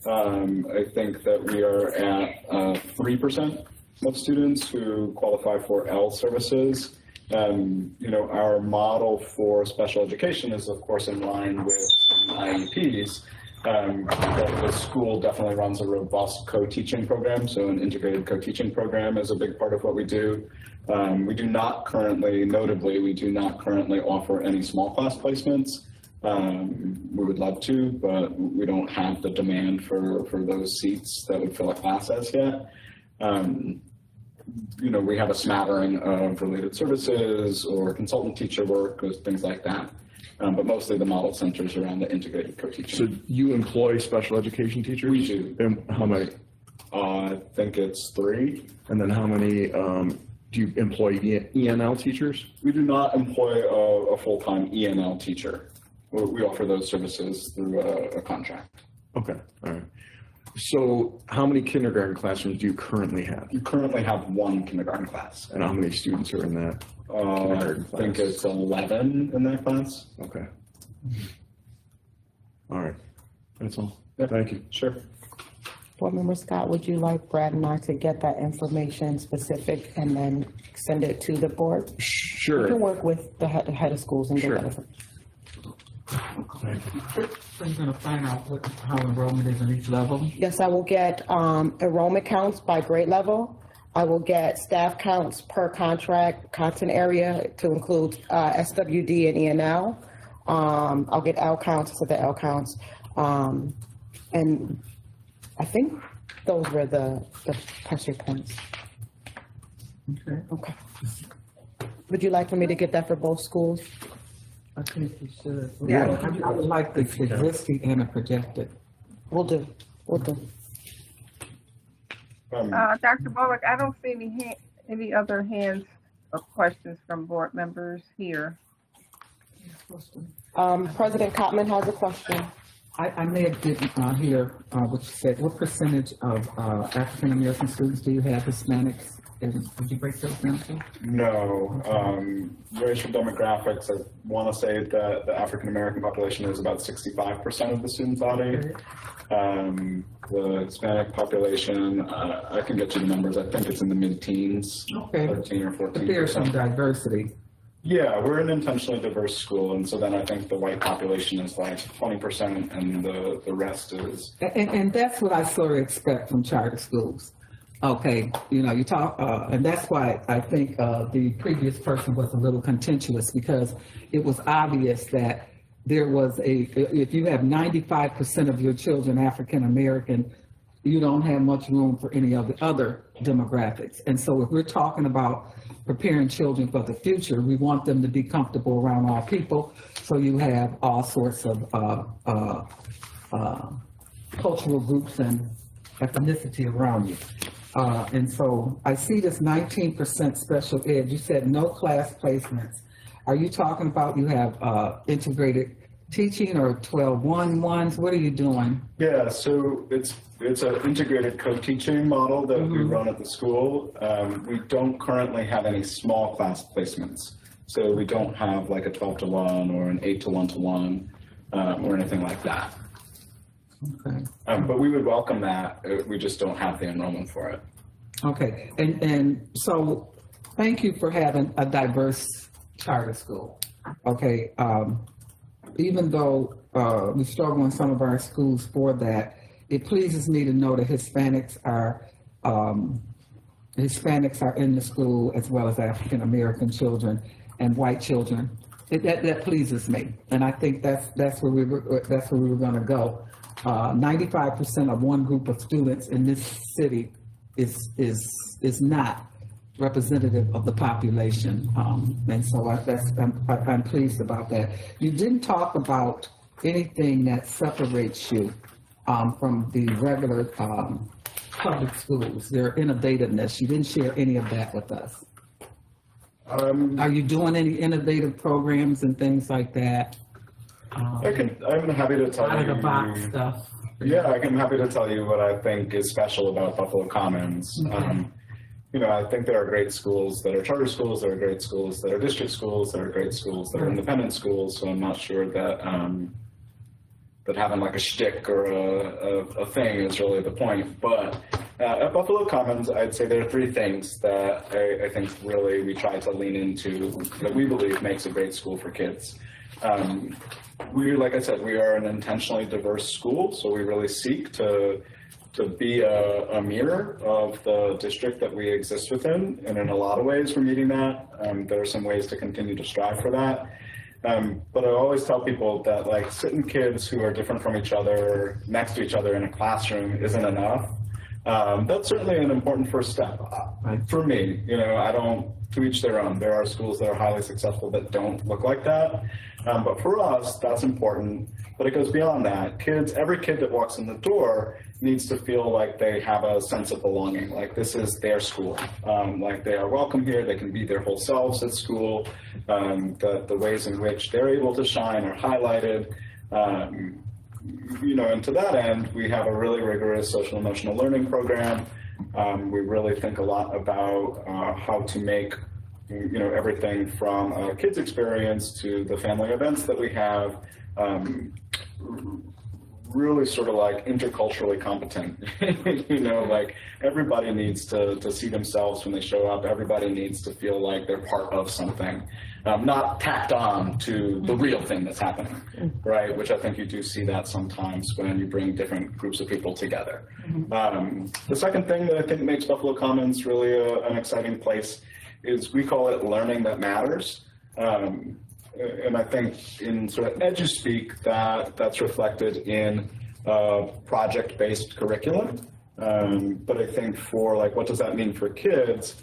I think that we are at 3% of students who qualify for L services. You know, our model for special education is, of course, in line with IEPs. But the school definitely runs a robust co-teaching program, so an integrated co-teaching program is a big part of what we do. We do not currently, notably, we do not currently offer any small class placements. We would love to, but we don't have the demand for those seats that would fill a class as yet. You know, we have a smattering of related services or consultant teacher work, or things like that. But mostly the model centers around the integrated co-teaching. So you employ special education teachers? We do. And how many? I think it's 3. And then how many do you employ ENL teachers? We do not employ a full-time ENL teacher. We offer those services through a contract. Okay, all right. So how many kindergarten classrooms do you currently have? You currently have 1 kindergarten class. And how many students are in that? I think it's 11 in that class. Okay. All right. That's all. Yeah. Thank you. Sure. Board Member Scott, would you like Brad and I to get that information specific and then send it to the board? We Sure. can work with the head of schools and Sure. get that. So you're gonna find out how enrollment is in each level? Yes, I will get enrollment counts by grade level. I will get staff counts per contract, content area to include SWD and ENL. I'll get L counts, so the L counts. And I think those were the pressure points. Okay. Okay. Would you like for me to get that for both schools? I think you should. Yeah. I would like the existing and the projected. We'll do. Dr. Bullock, I don't see any other hands or questions from board members here. President Cotman has a question. I may have didn't hear what you said. What percentage of African American students do you have, Hispanics? And did you break those down too? No. Racial demographics, I want to say that the African American population is about 65% of the student body. The Hispanic population, I can get you the numbers. I think it's in the mid-teens, Okay. 13 or 14%. But there's some diversity. Yeah, we're an intentionally diverse school, and so then I think the white population is like 20%, and the rest is. And that's what I sort of expect from charter schools. Okay, you know, you talk, and that's why I think the previous person was a little contentious, because it was obvious that there was if you have 95% of your children African American, you don't have much room for any of the other demographics. And so if we're talking about preparing children for the future, we want them to be comfortable around all people. So you have all sorts of cultural groups and ethnicity around you. And so I see this 19% special ed. You said no class placements. Are you talking about you have integrated teaching or 12-1-1s? What are you doing? Yeah, so it's an integrated co-teaching model that we run at the school. We don't currently have any small class placements. So we don't have like a 12-to-1 or an 8-to-1-to-1 or anything like that. Okay. But we would welcome that. We just don't have the enrollment for it. Okay, and so thank you for having a diverse charter school. Okay, even though we struggle in some of our schools for that, it pleases me to know that Hispanics are in the school as well as African American children and white children. That pleases me, and I think that's where we were going to go. 95% of one group of students in this city is not representative of the population, and so I'm pleased about that. You didn't talk about anything that separates you from the regular public schools, their innovativeness. You didn't share any of that with us. Are you doing any innovative programs and things like that? I'm happy to tell you. Out of the box stuff. Yeah, I'm happy to tell you what I think is special about Buffalo Commons. You know, I think there are great schools that are charter schools, there are great schools that are district schools, there are great schools that are independent schools, so I'm not sure that that having like a shtick or a thing is really the point. But at Buffalo Commons, I'd say there are three things that I think really we try to lean into that we believe makes a great school for kids. Like I said, we are an intentionally diverse school, so we really seek to be a mirror of the district that we exist within, and in a lot of ways we're meeting that. There are some ways to continue to strive for that. But I always tell people that like sitting kids who are different from each other next to each other in a classroom isn't enough. That's certainly an important first step. For me, you know, I don't, to each their own. There are schools that are highly successful that don't look like that. But for us, that's important. But it goes beyond that. Every kid that walks in the door needs to feel like they have a sense of belonging, like this is their school, like they are welcome here, they can be their whole selves at school, the ways in which they're able to shine are highlighted. You know, and to that end, we have a really rigorous social emotional learning program. We really think a lot about how to make, you know, everything from a kids experience to the family events that we have, really sort of like interculturally competent. You know, like everybody needs to see themselves when they show up. Everybody needs to feel like they're part of something, not tacked on to the real thing that's happening, right? Which I think you do see that sometimes when you bring different groups of people together. The second thing that I think makes Buffalo Commons really an exciting place is we call it learning that matters. And I think in sort of edu-speak that's reflected in project-based curriculum. But I think for like, what does that mean for kids?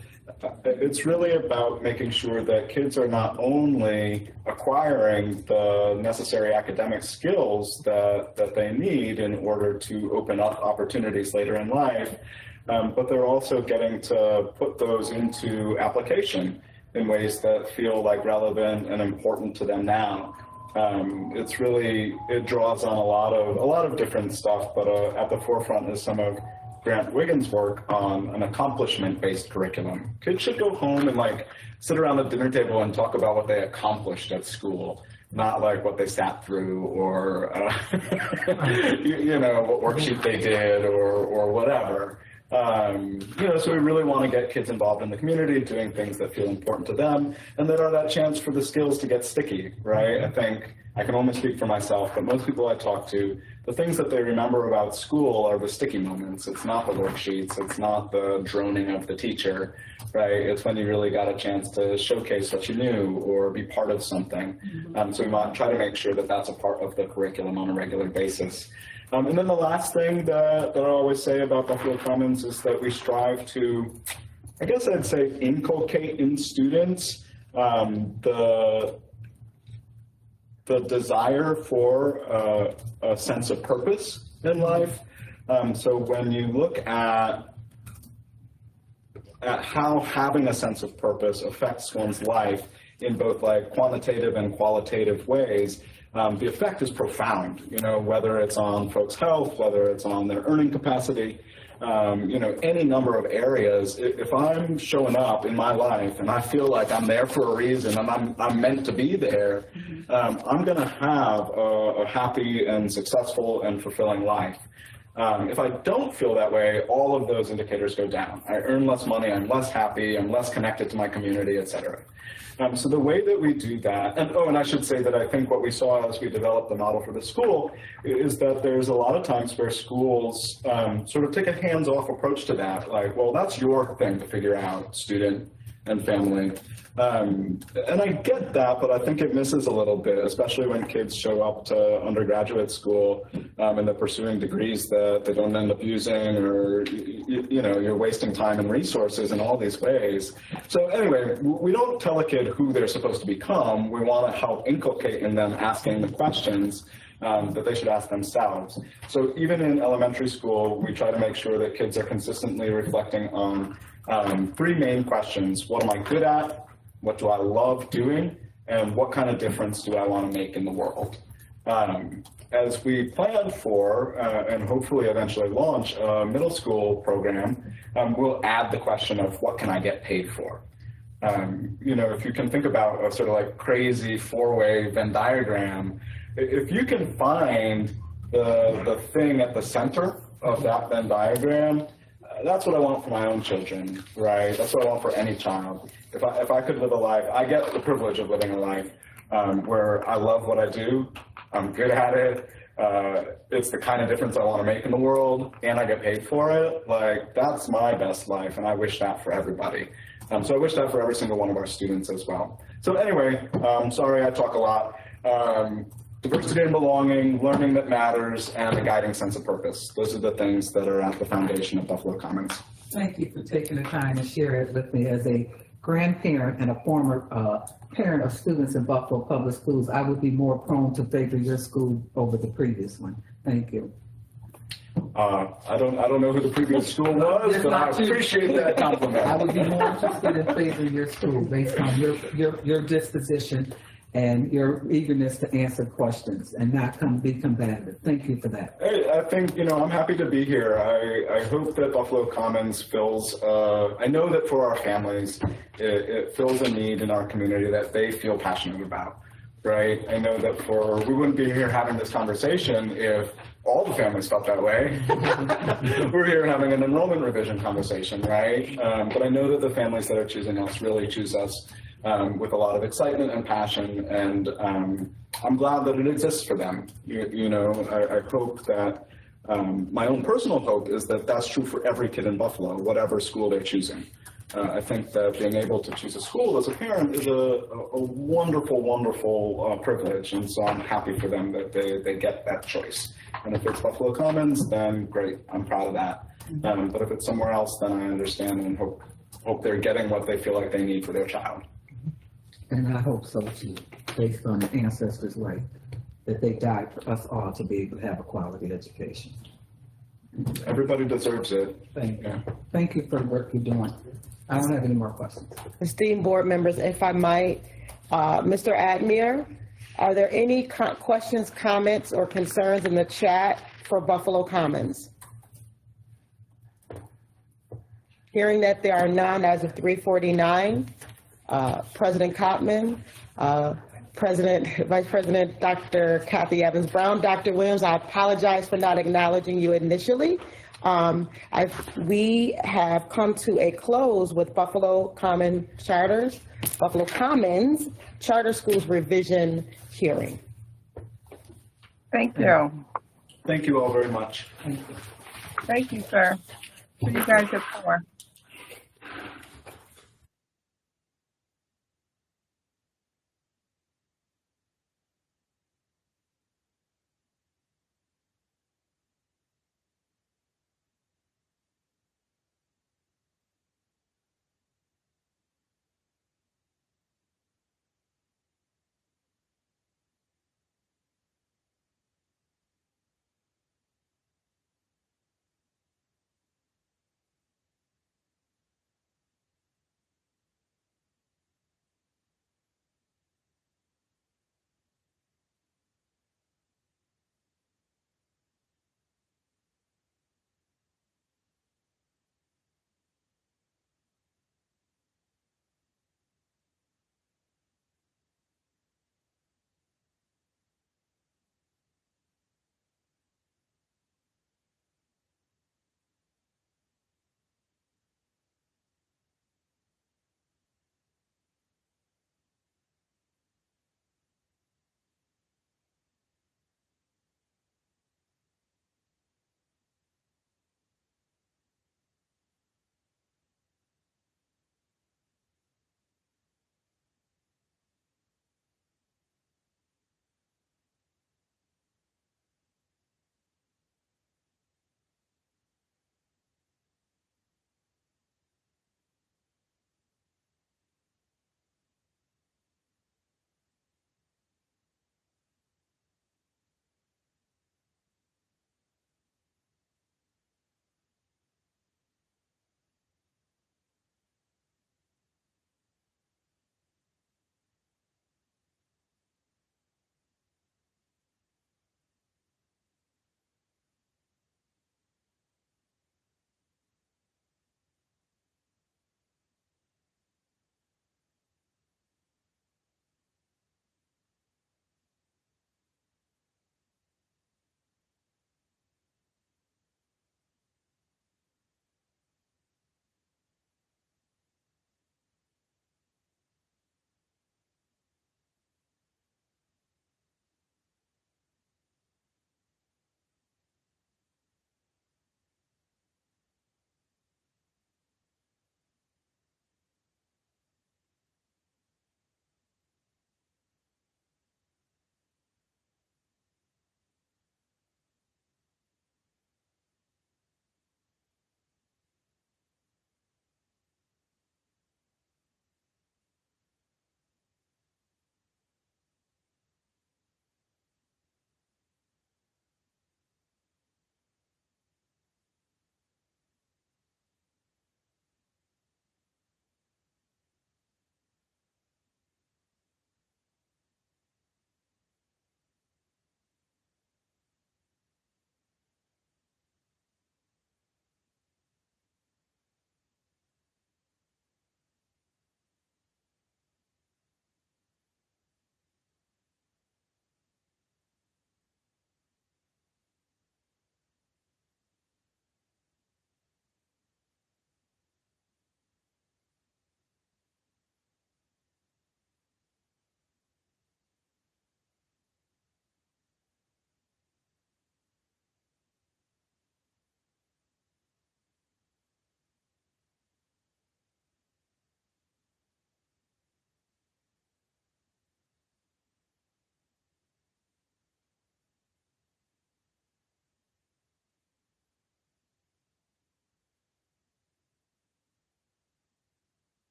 It's really about making sure that kids are not only acquiring the necessary academic skills that they need in order to open up opportunities later in life, but they're also getting to put those into application in ways that feel like relevant and important to them now. It draws on a lot of different stuff, but at the forefront is some of Grant Wiggins' work on an accomplishment-based curriculum. Kids should go home and like sit around the dinner table and talk about what they accomplished at school, not like what they sat through or you know, what worksheet they did or whatever. You know, so we really want to get kids involved in the community, doing things that feel important to them, and that are that chance for the skills to get sticky, right? I think I can only speak for myself, but most people I talk to, the things that they remember about school are the sticky moments. It's not the worksheets, it's not the droning of the teacher, right? It's when you really got a chance to showcase what you knew or be part of something. So we want to try to make sure that that's a part of the curriculum on a regular basis. And then the last thing that I always say about Buffalo Commons is that we strive to, I guess I'd say, inculcate in students the desire for a sense of purpose in life. So when you look at how having a sense of purpose affects one's life in both like quantitative and qualitative ways, the effect is profound, you know, whether it's on folks' health, whether it's on their earning capacity, you know, any number of areas. If I'm showing up in my life and I feel like I'm there for a reason and I'm meant to be there, I'm going to have a happy and successful and fulfilling life. If I don't feel that way, all of those indicators go down. I earn less money, I'm less happy, I'm less connected to my community, et cetera. So the way that we do that, and I should say that I think what we saw as we developed the model for the school is that there's a lot of times where schools sort of take a hands-off approach to that, like, well, that's your thing to figure out, student and family. And I get that, but I think it misses a little bit, especially when kids show up to undergraduate school and they're pursuing degrees that they don't end up using, or you're wasting time and resources in all these ways. So anyway, we don't tell a kid who they're supposed to become. We want to help inculcate in them asking the questions that they should ask themselves. So even in elementary school, we try to make sure that kids are consistently reflecting on three main questions. What am I good at? What do I love doing? And what kind of difference do I want to make in the world? As we plan for, and hopefully eventually launch, a middle school program, we'll add the question of what can I get paid for? If you can think about a sort of like crazy four-way Venn diagram, if you can find the thing at the center of that Venn diagram, that's what I want for my own children, right? That's what I want for any child. If I could live a life, I get the privilege of living a life where I love what I do, I'm good at it, it's the kind of difference I want to make in the world, and I get paid for it. Like, that's my best life, and I wish that for everybody. So I wish that for every single one of our students as well. So anyway, sorry I talk a lot. Diversity and belonging, learning that matters, and a guiding sense of purpose. Those are the things that are at the foundation of Buffalo Commons. Thank you for taking the time to share it with me. As a grandparent and a former parent of students in Buffalo Public Schools, I would be more prone to favor your school over the previous one. Thank you. I don't know who the previous school was, but I appreciate that compliment. I would be more interested in favoring your school based on your disposition and your eagerness to answer questions and not be combative. Thank you for that. Hey, I think, I'm happy to be here. I hope that Buffalo Commons fills, I know that for our families, it fills a need in our community that they feel passionate about, right? I know that we wouldn't be here having this conversation if all the families felt that way. We're here having an enrollment revision conversation, right? But I know that the families that are choosing us really choose us with a lot of excitement and passion, and I'm glad that it exists for them. I hope that, my own personal hope is that that's true for every kid in Buffalo, whatever school they're choosing. I think that being able to choose a school as a parent is a wonderful, wonderful privilege, and so I'm happy for them that they get that choice. And if it's Buffalo Commons, then great, I'm proud of that. But if it's somewhere else, then I understand and hope they're getting what they feel like they need for their child. And I hope so too, based on the ancestors' right, that they died for us all to be able to have a quality education. Everybody deserves it. Thank you. Thank you for the work you're doing. I don't have any more questions. Esteemed board members, if I might, Mr. Admir, are there any questions, comments, or concerns in the chat for Buffalo Commons? Hearing that there are none as of 3:49, President Cotman, Vice President Dr. Kathy Evans Brown, Dr. Williams, I apologize for not acknowledging you initially. We have come to a close with Buffalo Commons Charter Schools Revision hearing. Thank you. Thank you all very much. Thank you, sir. See you guys at 4.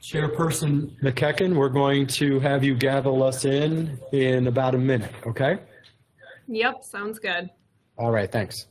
Chairperson McKecken, we're going to have you gavel us in about a minute, okay? Yep, sounds good. All right, thanks.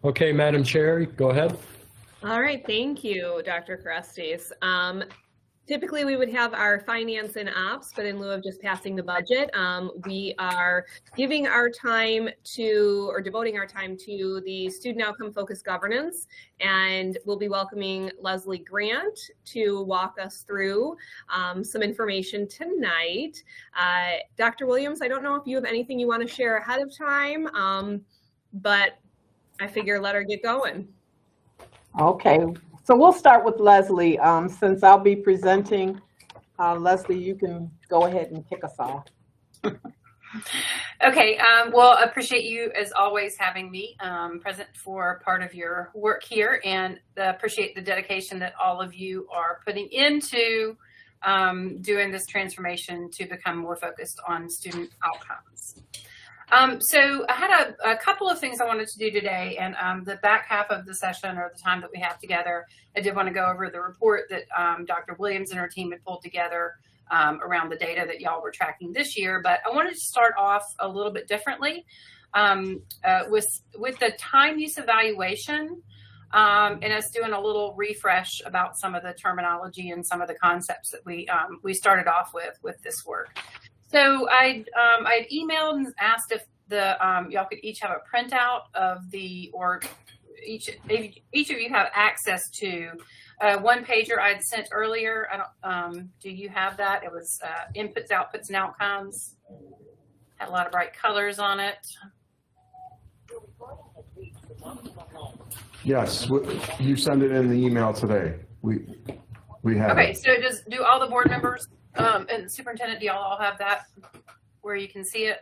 Okay, Madam Chair, go ahead. All right, thank you, Dr. Carestis. Typically, we would have our finance and ops, but in lieu of just passing the budget, we are giving our time to, or devoting our time to, the student outcome focused governance, and we'll be welcoming Leslie Grant to walk us through some information tonight. Dr. Williams, I don't know if you have anything you want to share ahead of time, but I figure let her get going. Okay, so we'll start with Leslie. Since I'll be presenting, Leslie, you can go ahead and kick us off. Okay, well, appreciate you as always having me present for part of your work here, and appreciate the dedication that all of you are putting into doing this transformation to become more focused on student outcomes. So I had a couple of things I wanted to do today, and the back half of the session, or the time that we have together, I did want to go over the report that Dr. Williams and her team had pulled together around the data that y'all were tracking this year. But I wanted to start off a little bit differently with the time use evaluation, and us doing a little refresh about some of the terminology and some of the concepts that we started off with this work. So I'd emailed and asked if y'all could each have a printout of or each of you have access to one pager I'd sent earlier. Do you have that? It was inputs, outputs, and outcomes. Had a lot of bright colors on it. Yes, you send it in the email today. We have Okay, it. so do all the board members and the superintendent, do y'all all have that where you can see it?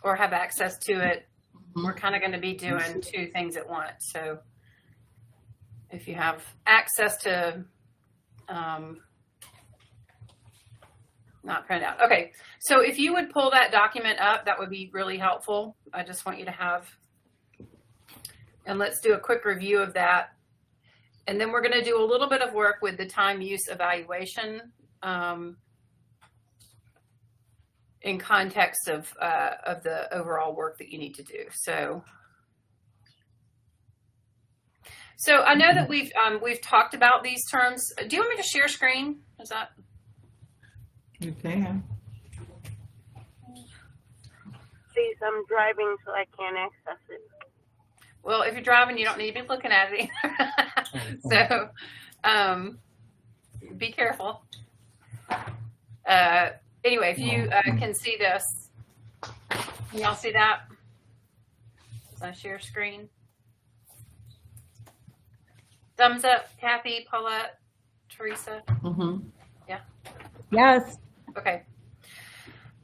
Or have access to it? We're kind of going to be doing two things at once. So if you have access to not print out. Okay, so if you would pull that document up, that would be really helpful. I just want you to have, and let's do a quick review of that. And then we're going to do a little bit of work with the time use evaluation in context of the overall work that you need to do. So I know that we've talked about these terms. Do you want me to share screen? Is that? You can. Please, I'm driving, so I can't access it. Well, if you're driving, you don't need to be looking at it either. So be careful. Anyway, if you can see this, can y'all see that? Is that share screen? Thumbs up, Kathy, Paulette, Teresa. Mm-hmm. Yeah. Yes. Okay.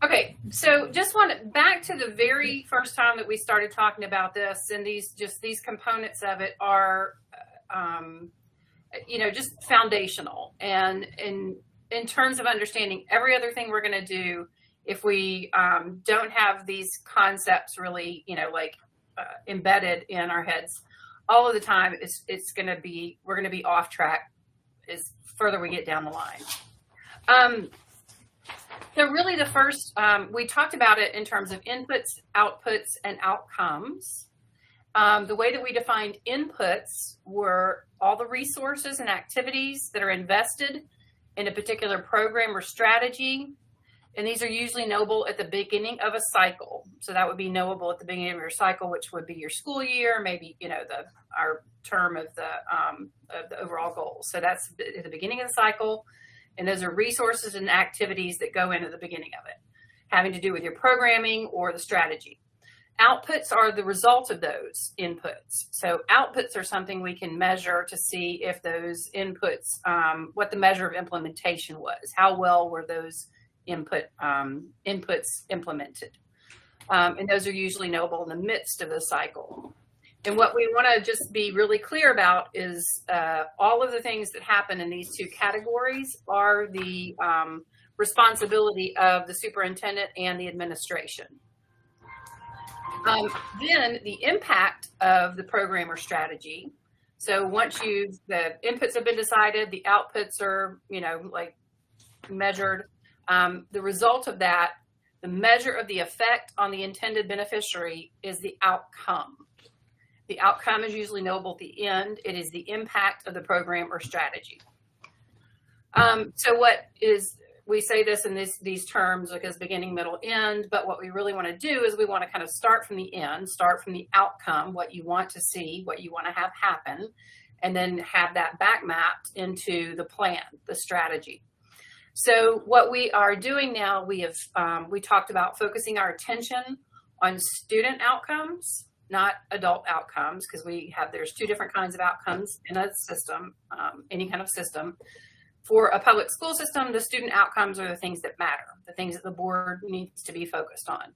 Okay, so just back to the very first time that we started talking about this, and these components of it are, just foundational. And in terms of understanding every other thing we're going to do, if we don't have these concepts really, embedded in our heads all of the time, we're going to be off track as further we get down the line. So really the first, we talked about it in terms of inputs, outputs, and outcomes. The way that we defined inputs were all the resources and activities that are invested in a particular program or strategy And these are usually knowable at the beginning of a cycle. So that would be knowable at the beginning of your cycle, which would be your school year, maybe, you know, our term of the overall goals. So that's at the beginning of the cycle. And those are resources and activities that go in at the beginning of it, having to do with your programming or the strategy. Outputs are the result of those inputs. So outputs are something we can measure to see if those inputs, what the measure of implementation was, how well were those inputs implemented. And those are usually knowable in the midst of the cycle. And what we want to just be really clear about is all of the things that happen in these two categories are the responsibility of the superintendent and the administration. Then the impact of the program or strategy. So once the inputs have been decided, the outputs are, you know, like measured. The result of that, the measure of the effect on the intended beneficiary is the outcome. The outcome is usually knowable at the end. It is the impact of the program or strategy. So what is, we say this in these terms because beginning, middle, end, but what we really want to do is we want to kind of start from the end, start from the outcome, what you want to see, what you want to have happen, and then have that back mapped into the plan, the strategy. So what we are doing now, we talked about focusing our attention on student outcomes, not adult outcomes, because there's two different kinds of outcomes in a system, any kind of system. For a public school system, the student outcomes are the things that matter, the things that the board needs to be focused on.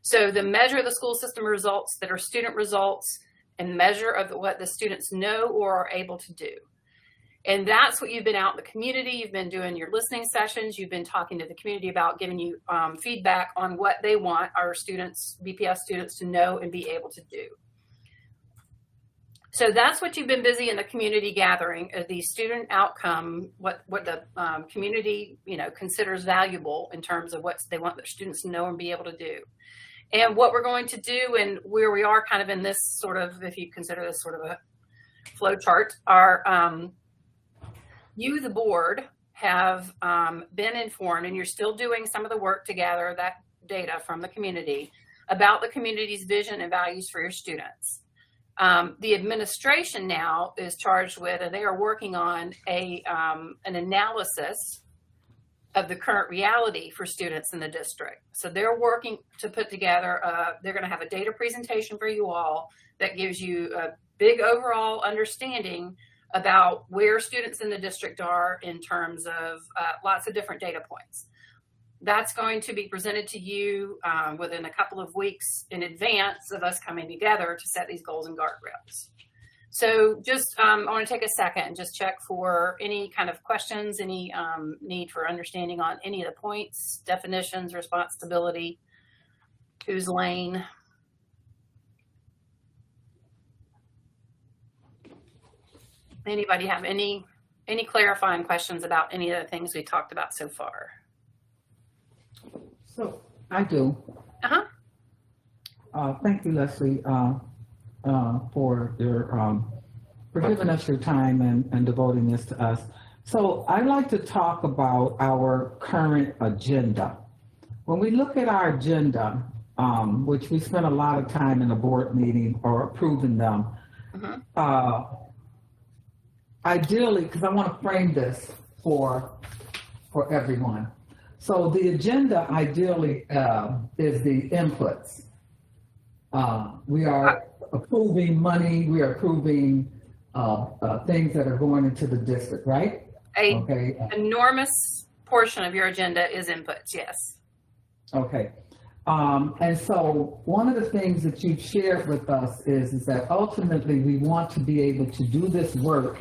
So the measure of the school system results that are student results and measure of what the students know or are able to do. And that's what you've been out in the community. You've been doing your listening sessions. You've been talking to the community about giving you feedback on what they want our students, BPS students, to know and be able to do. So that's what you've been busy in the community gathering, the student outcome, what the community, you know, considers valuable in terms of what they want their students to know and be able to do. And what we're going to do, and where we are kind of in this sort of, if you consider this sort of a flow chart, are you, the board, have been informed, and you're still doing some of the work to gather that data from the community about the community's vision and values for your students. The administration now is charged with, and they are working on an analysis of the current reality for students in the district. So they're working to put together, they're going to have a data presentation for you all that gives you a big overall understanding about where students in the district are in terms of lots of different data points. That's going to be presented to you within a couple of weeks in advance of us coming together to set these goals and guardrails. So just, I want to take a second and just check for any kind of questions, any need for understanding on any of the points, definitions, responsibility, whose lane. Anybody have any clarifying questions about any of the things we talked about so far? So I do. Thank you, Leslie, for giving us your time and devoting this to us. So I'd like to talk about our current agenda. When we look at our agenda, which we spent a lot of time in a board meeting or approving them, ideally, because I want to frame this for everyone. So the agenda ideally is the inputs. We are approving money, we are approving things that are going into the district, right? Okay. Enormous portion of your agenda is inputs, yes. Okay. And so one of the things that you've shared with us is that ultimately we want to be able to do this work,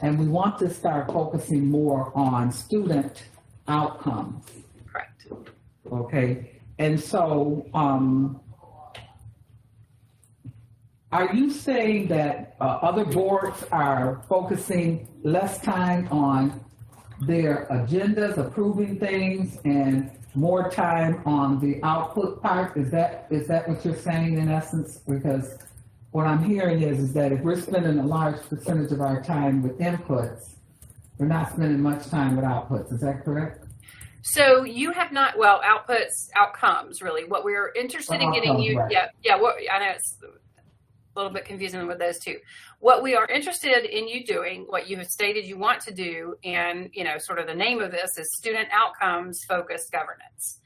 and we want to start focusing more on student outcomes. Correct. Okay. And so are you saying that other boards are focusing less time on their agendas, approving things, and more time on the output part? Is that what you're saying in essence? Because what I'm hearing is that if we're spending a large percentage of our time with inputs, we're not spending much time with outputs. Is that correct? So you have not, well, outcomes, really. What we're interested in getting you, Right. what I know it's a little bit confusing with those two. What we are interested in you doing, what you have stated you want to do, and sort of the name of this is student outcomes focused governance.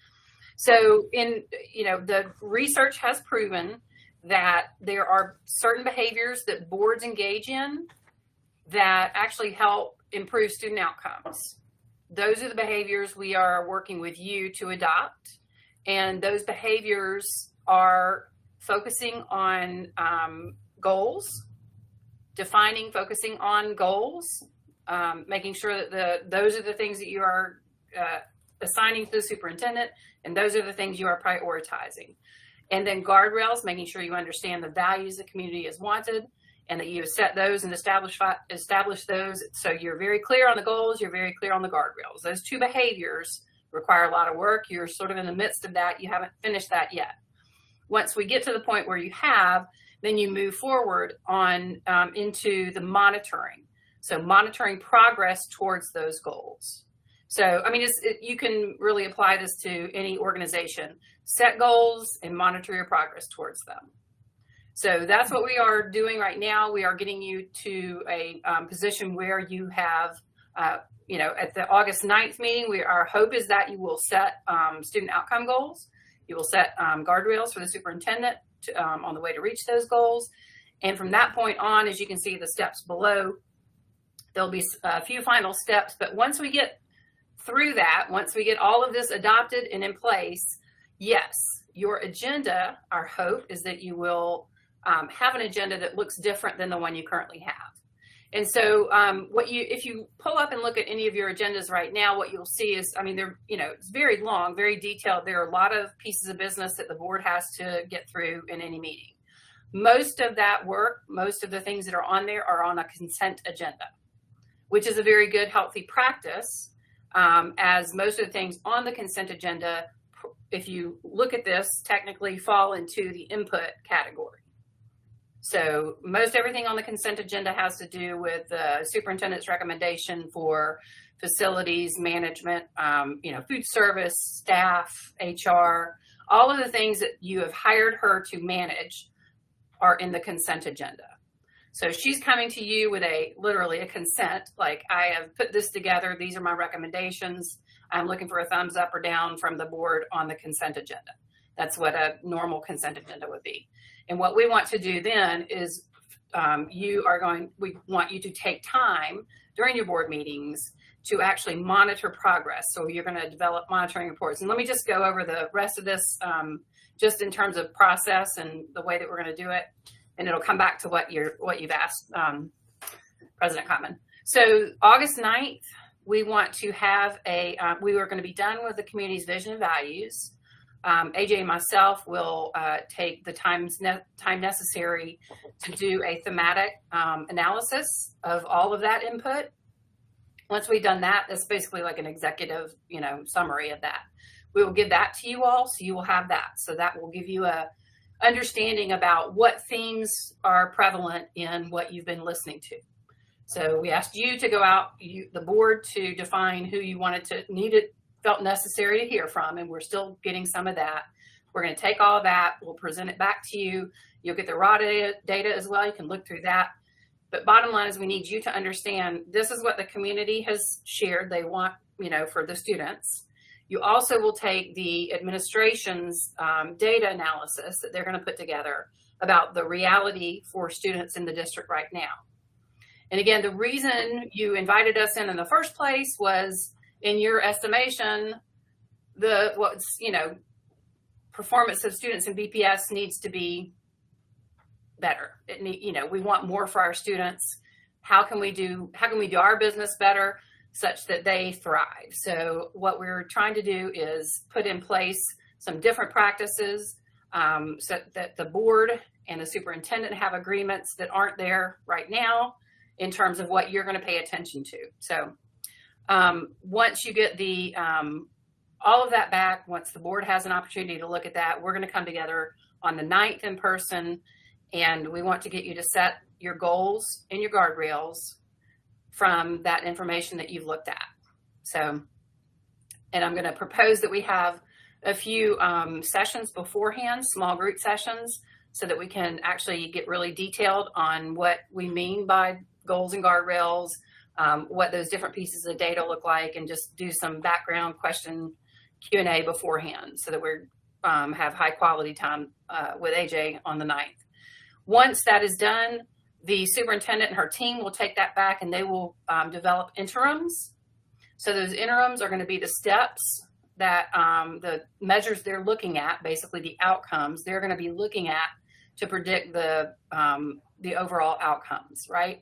So the research has proven that there are certain behaviors that boards engage in that actually help improve student outcomes. Those are the behaviors we are working with you to adopt. And those behaviors are focusing on goals, focusing on goals, making sure that those are the things that you are assigning to the superintendent, and those are the things you are prioritizing. And then guardrails, making sure you understand the values the community has wanted, and that you set those and establish those. So you're very clear on the goals, you're very clear on the guardrails. Those two behaviors require a lot of work. You're sort of in the midst of that. You haven't finished that yet. Once we get to the point where you have, then you move forward on into the monitoring. So monitoring progress towards those goals. So, I mean, you can really apply this to any organization. Set goals and monitor your progress towards them. So that's what we are doing right now. We are getting you to a position where you have, at the August 9th meeting, our hope is that you will set student outcome goals. You will set guardrails for the superintendent on the way to reach those goals. And from that point on, as you can see the steps below, there'll be a few final steps. But once we get through that, once we get all of this adopted and in place, yes, your agenda, our hope is that you will have an agenda that looks different than the one you currently have. And so if you pull up and look at any of your agendas right now, what you'll see is, I mean, it's very long, very detailed. There are a lot of pieces of business that the board has to get through in any meeting. Most of that work, most of the things that are on there are on a consent agenda, which is a very good, healthy practice, as most of the things on the consent agenda, if you look at this, technically fall into the input category. So most everything on the consent agenda has to do with the superintendent's recommendation for facilities management, food service, staff, HR, all of the things that you have hired her to manage are in the consent agenda. So she's coming to you with literally a consent, like, I have put this together. These are my recommendations. I'm looking for a thumbs up or down from the board on the consent agenda. That's what a normal consent agenda would be. And what we want to do then is we want you to take time during your board meetings to actually monitor progress. So you're going to develop monitoring reports. And let me just go over the rest of this just in terms of process and the way that we're going to do it. And it'll come back to what you've asked, President Common. So August 9th, we want to have we are going to be done with the community's vision and values. AJ and myself will take the time necessary to do a thematic analysis of all of that input. Once we've done that, that's basically like an executive, summary of that. We will give that to you all, so you will have that. So that will give you a understanding about what themes are prevalent in what you've been listening to. So we asked you to go out, the board, to define who you felt necessary to hear from, and we're still getting some of that. We're going to take all of that, we'll present it back to you. You'll get the raw data as well. You can look through that. But bottom line is, we need you to understand this is what the community has shared they want, for the students. You also will take the administration's data analysis that they're going to put together about the reality for students in the district right now. And again, the reason you invited us in the first place was, in your estimation, performance of students in BPS needs to be better. We want more for our students. How can we do our business better such that they thrive? So what we're trying to do is put in place some different practices so that the board and the superintendent have agreements that aren't there right now in terms of what you're going to pay attention to. So once you get all of that back, once the board has an opportunity to look at that, we're going to come together on the 9th in person, and we want to get you to set your goals and your guardrails from that information that you've looked at. So And I'm going to propose that we have a few sessions beforehand, small group sessions, so that we can actually get really detailed on what we mean by goals and guardrails, what those different pieces of data look like, and just do some background question Q&A beforehand so that we have high quality time with AJ on the 9th. Once that is done, the superintendent and her team will take that back and they will develop interims. So those interims are going to be the steps that the measures they're looking at, basically the outcomes they're going to be looking at to predict the overall outcomes, right?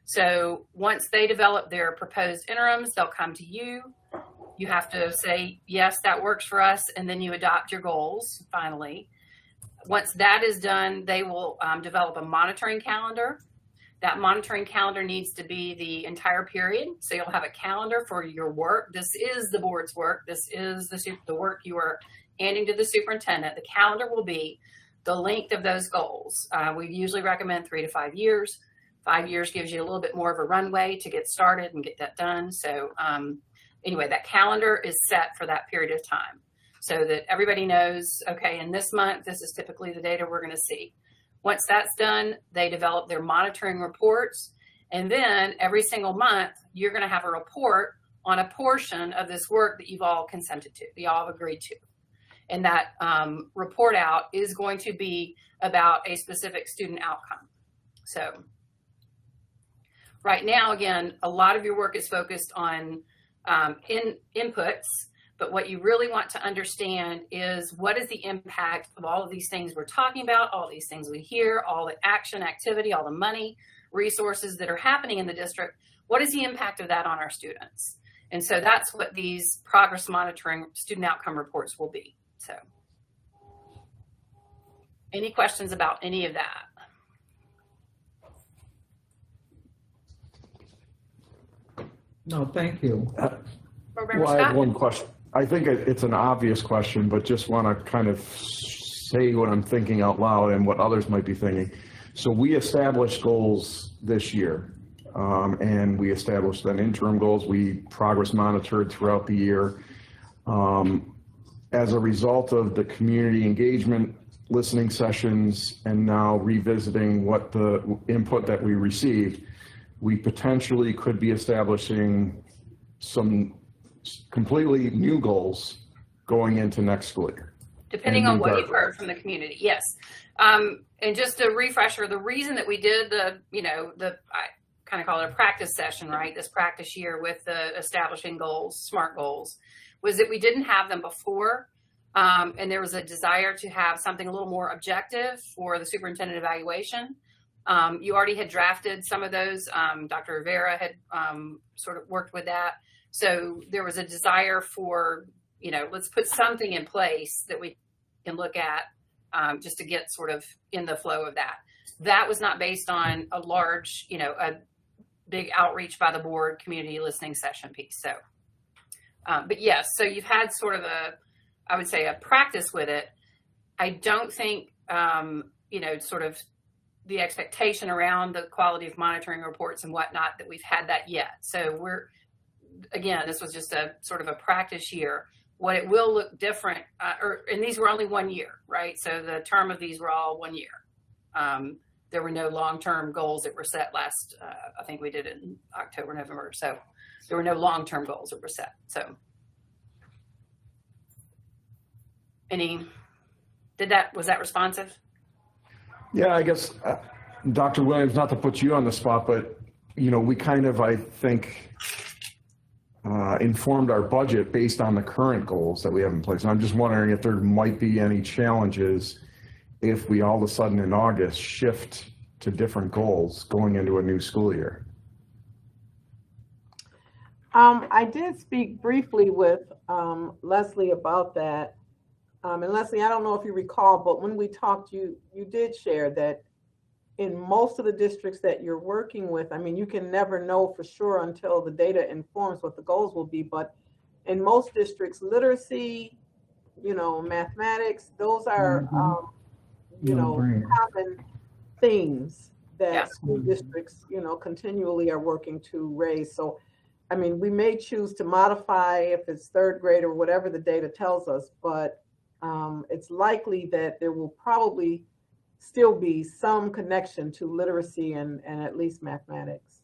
So once they develop their proposed interims, they'll come to you. You have to say, yes, that works for us, and then you adopt your goals finally. Once that is done, they will develop a monitoring calendar. That monitoring calendar needs to be the entire period. So you'll have a calendar for your work. This is the board's work. This is the work you are handing to the superintendent. The calendar will be the length of those goals. We usually recommend 3 to 5 years. 5 years gives you a little bit more of a runway to get started and get that done. So anyway, that calendar is set for that period of time so that everybody knows, okay, in this month, this is typically the data we're going to see. Once that's done, they develop their monitoring reports. And then every single month, you're going to have a report on a portion of this work that you've all consented to, that you all have agreed to. And that report out is going to be about a specific student outcome. So right now, again, a lot of your work is focused on inputs, but what you really want to understand is what is the impact of all of these things we're talking about, all these things we hear, all the action, activity, all the money, resources that are happening in the district. What is the impact of that on our students? And so that's what these progress monitoring student outcome reports will be. So any questions about any of that? No, thank you. Well, I have one question. I think it's an obvious question, but just want to kind of say what I'm thinking out loud and what others might be thinking. So we established goals this year, and we established then interim goals. We progress monitored throughout the year. As a result of the community engagement listening sessions and now revisiting what the input that we received, we potentially could be establishing some completely new goals going into next school year. Depending on what you've heard from the community, yes. And just a refresher, the reason that we did I kind of call it a practice session, right? This practice year with the establishing goals, SMART goals, was that we didn't have them before. And there was a desire to have something a little more objective for the superintendent evaluation. You already had drafted some of those. Dr. Rivera had sort of worked with that. So there was a desire for, let's put something in place that we can look at just to get sort of in the flow of that. That was not based on a large, a big outreach by the board community listening session piece. So, but yes, so you've had sort of I would say a practice with it. I don't think, sort of the expectation around the quality of monitoring reports and whatnot that we've had that yet. So again, this was just a sort of a practice year. What it will look different, and these were only 1 year, right? So the term of these were all 1 year. There were no long-term goals that were set last, I think we did it in October, November. So there were no long-term goals that were set. So was that responsive? Yeah, I guess, Dr. Williams, not to put you on the spot, but, we kind of, I think, informed our budget based on the current goals that we have in place. And I'm just wondering if there might be any challenges if we all of a sudden in August shift to different goals going into a new school year. I did speak briefly with Leslie about that. And Leslie, I don't know if you recall, but when we talked, you did share that in most of the districts that you're working with, I mean, you can never know for sure until the data informs what the goals will be, but in most districts, literacy, mathematics, those are, common themes that school districts, continually are working to raise. So I mean, we may choose to modify if it's third grade or whatever the data tells us, but it's likely that there will probably still be some connection to literacy and at least mathematics.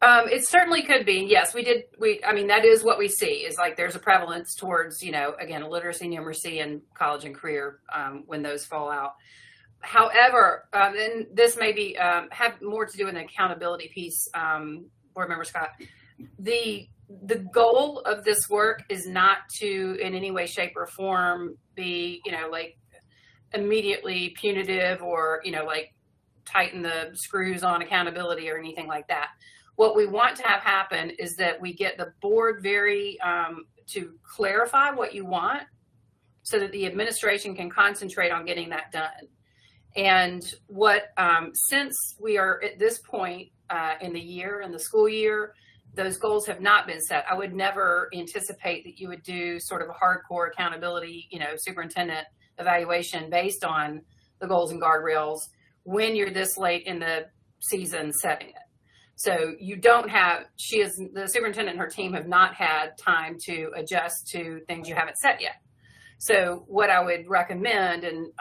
It certainly could be. Yes, I mean, that is what we see is like there's a prevalence towards, again, literacy, numeracy, and college and career when those fall out. However, and this may be have more to do with an accountability piece, Board Member Scott. The goal of this work is not to in any way, shape, or form be, like immediately punitive or, like tighten the screws on accountability or anything like that. What we want to have happen is that we get the board very to clarify what you want so that the administration can concentrate on getting that done. And what, since we are at this point in the school year, those goals have not been set. I would never anticipate that you would do sort of a hardcore accountability, superintendent evaluation based on the goals and guardrails when you're this late in the season setting it. So you don't have, the superintendent and her team have not had time to adjust to things you haven't set yet. So what I would recommend, and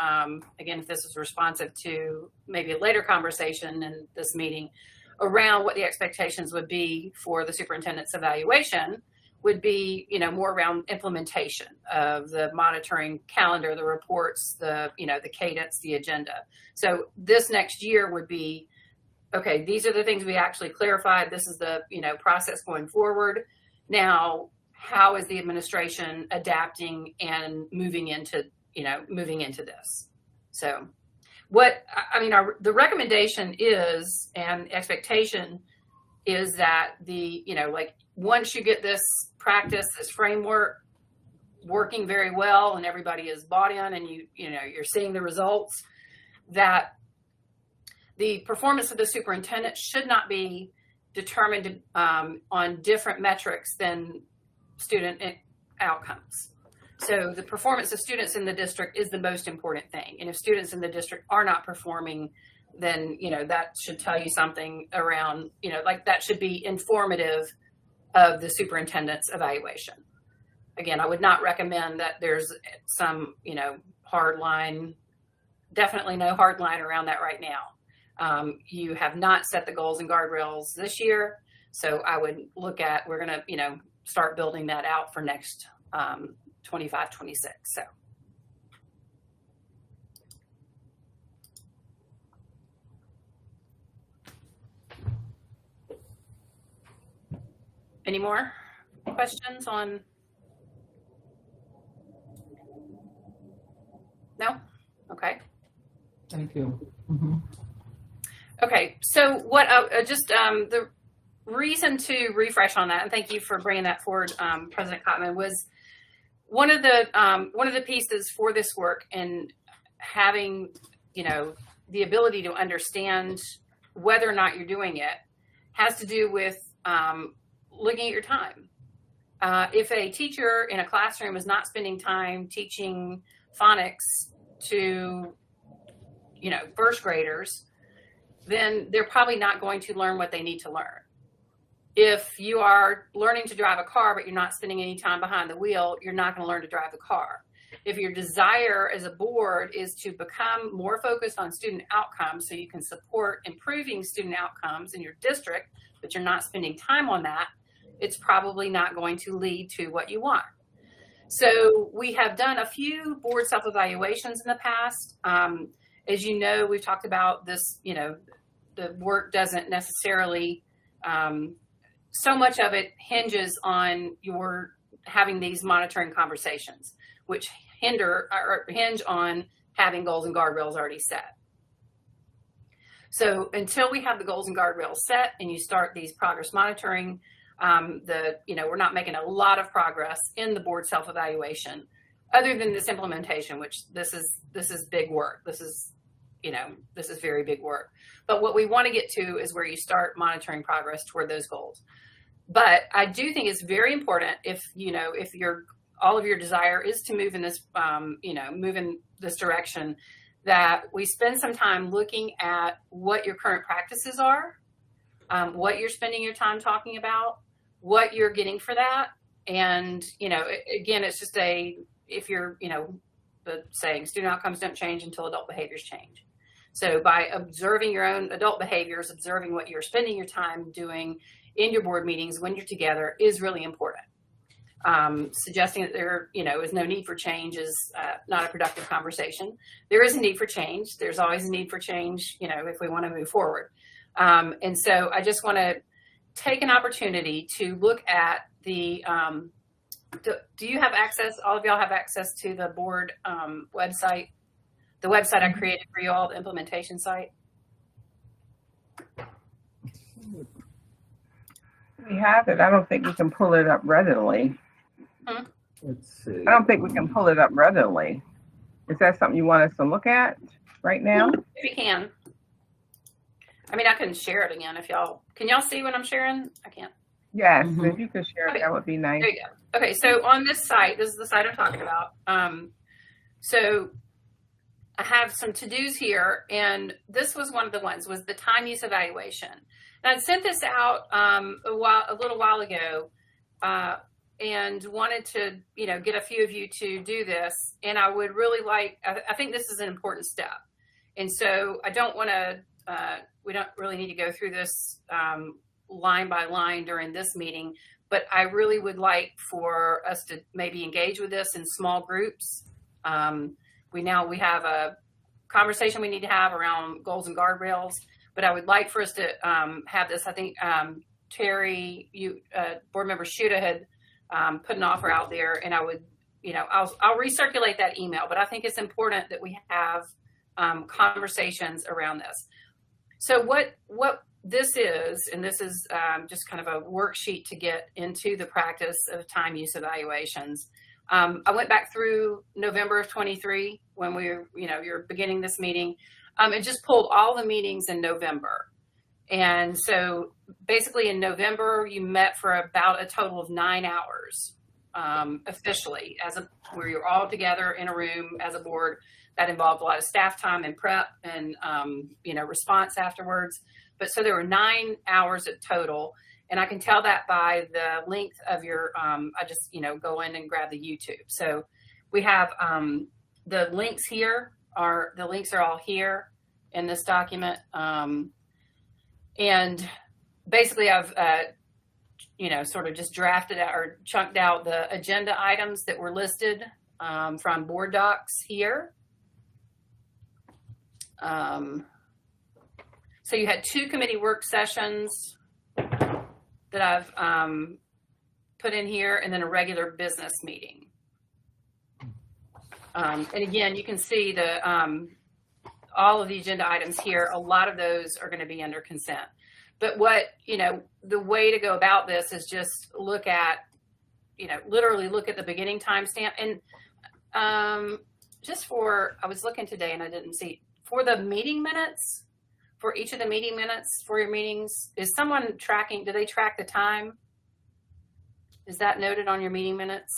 again, if this is responsive to maybe a later conversation in this meeting around what the expectations would be for the superintendent's evaluation, would be, more around implementation of the monitoring calendar, the reports, the cadence, the agenda. So this next year would be, okay, these are the things we actually clarified. This is the, process going forward. Now, how is the administration adapting and moving into this? So the recommendation is, and expectation is that once you get this practice, this framework working very well and everybody is bought in and you're seeing the results, that the performance of the superintendent should not be determined on different metrics than student outcomes. So the performance of students in the district is the most important thing. And if students in the district are not performing, then, that should tell you something around, that should be informative of the superintendent's evaluation. Again, I would not recommend that there's some, hard line, definitely no hard line around that right now. You have not set the goals and guardrails this year. So I would look at, we're going to, start building that out for next 25, 26. So. Any more questions on? No? Okay. Thank you. Okay, so what the reason to refresh on that, and thank you for bringing that forward, President Kottman, was one of the pieces for this work and having the ability to understand whether or not you're doing it has to do with looking at your time. If a teacher in a classroom is not spending time teaching phonics to first graders, then they're probably not going to learn what they need to learn. If you are learning to drive a car, but you're not spending any time behind the wheel, you're not going to learn to drive the car. If your desire as a board is to become more focused on student outcomes so you can support improving student outcomes in your district, but you're not spending time on that, it's probably not going to lead to what you want. So we have done a few board self-evaluations in the past. As you know, we've talked about this, the work doesn't necessarily, so much of it hinges on your having these monitoring conversations, which hinge on having goals and guardrails already set. So until we have the goals and guardrails set and you start these progress monitoring, we're not making a lot of progress in the board self-evaluation other than this implementation, which this is big work. This is very big work. But what we want to get to is where you start monitoring progress toward those goals. But I do think it's very important if all of your desire is to move in this, move in this direction, that we spend some time looking at what your current practices are what you're spending your time talking about, what you're getting for that. And, again, it's just if you're, the saying, student outcomes don't change until adult behaviors change. So by observing your own adult behaviors, observing what you're spending your time doing in your board meetings when you're together is really important. Suggesting that there, is no need for change is not a productive conversation. There is a need for change. There's always a need for change, if we want to move forward. And so I just want to take an opportunity to look at the, do you have access, all of y'all have access to the board website? The website I created for you all, the implementation site? We have it. I don't think we can pull it up readily. Let's see. I don't think we can pull it up readily. Is that something you want us to look at right now? If you can. I mean, I can share it again if y'all, can y'all see what I'm sharing? I can't. Yes, if you could share it, that would be nice. There you go. Okay, so on this site, this is the site I'm talking about. So I have some to-dos here, and this was one of the ones, was the time use evaluation. And I sent this out a little while ago and wanted to, get a few of you to do this. And I would really like, I think this is an important step. And so I don't want to, we don't really need to go through this line by line during this meeting, but I really would like for us to maybe engage with this in small groups. We have a conversation we need to have around goals and guardrails, but I would like for us to have this. I think Terry, board member Shuta had put an offer out there, and I would, I'll recirculate that email, but I think it's important that we have conversations around this. So what this is, and this is just kind of a worksheet to get into the practice of time use evaluations. I went back through November of 23 when we were, you're beginning this meeting. It just pulled all the meetings in November. And so basically in November, you met for about a total of 9 hours officially where you're all together in a room as a board. That involved a lot of staff time and prep and, response afterwards. But so there were 9 hours at total. And I can tell that by the length of your, I just, go in and grab the YouTube. So we have the links here the links are all here in this document. And basically I've, sort of just drafted out or chunked out the agenda items that were listed from board docs here. So you had 2 committee work sessions that I've put in here, and then a regular business meeting. And again, you can see all of the agenda items here. A lot of those are going to be under consent. But the way to go about this is just look at, literally look at the beginning timestamp. And I was looking today and I didn't see, for the meeting minutes, for each of the meeting minutes for your meetings, is someone tracking, do they track the time? Is that noted on your meeting minutes?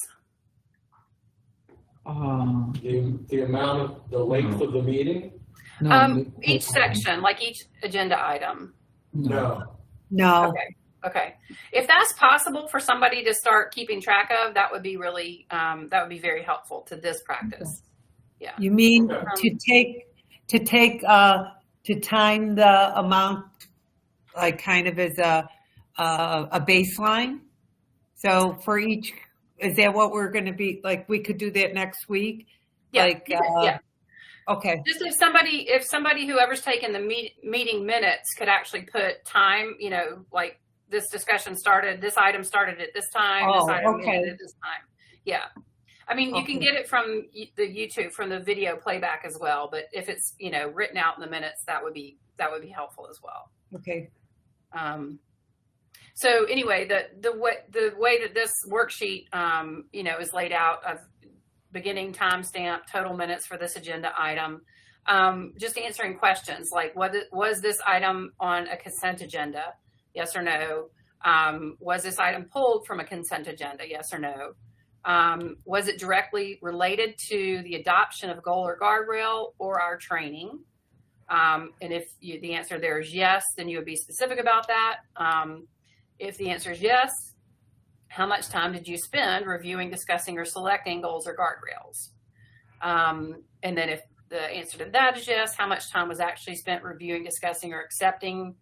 The amount of, the length of the meeting? No, Each section, like each agenda item. No. No. Okay. If that's possible for somebody to start keeping track of, that would be really, that would be very helpful to this practice. Yeah. You mean to time the amount, like kind of as a baseline? So for each, is that what we're going to be, like, we could do that next week? Yeah. Like, yeah. Okay. Just if somebody, whoever's taken the meeting minutes could actually put time, like this discussion started, this item started at this time, this item ended at this time. Yeah. I mean, you can get it from the YouTube, from the video playback as well, but if it's, written out in the minutes, that would be helpful as well. Okay. So anyway, the way that this worksheet, is laid out of beginning timestamp, total minutes for this agenda item, just answering questions like, was this item on a consent agenda? Yes or no? Was this item pulled from a consent agenda? Yes or no? Was it directly related to the adoption of goal or guardrail or our training? And if the answer there is yes, then you would be specific about that. If the answer is yes, how much time did you spend reviewing, discussing, or selecting goals or guardrails? And then if the answer to that is yes, how much time was actually spent reviewing, discussing, or accepting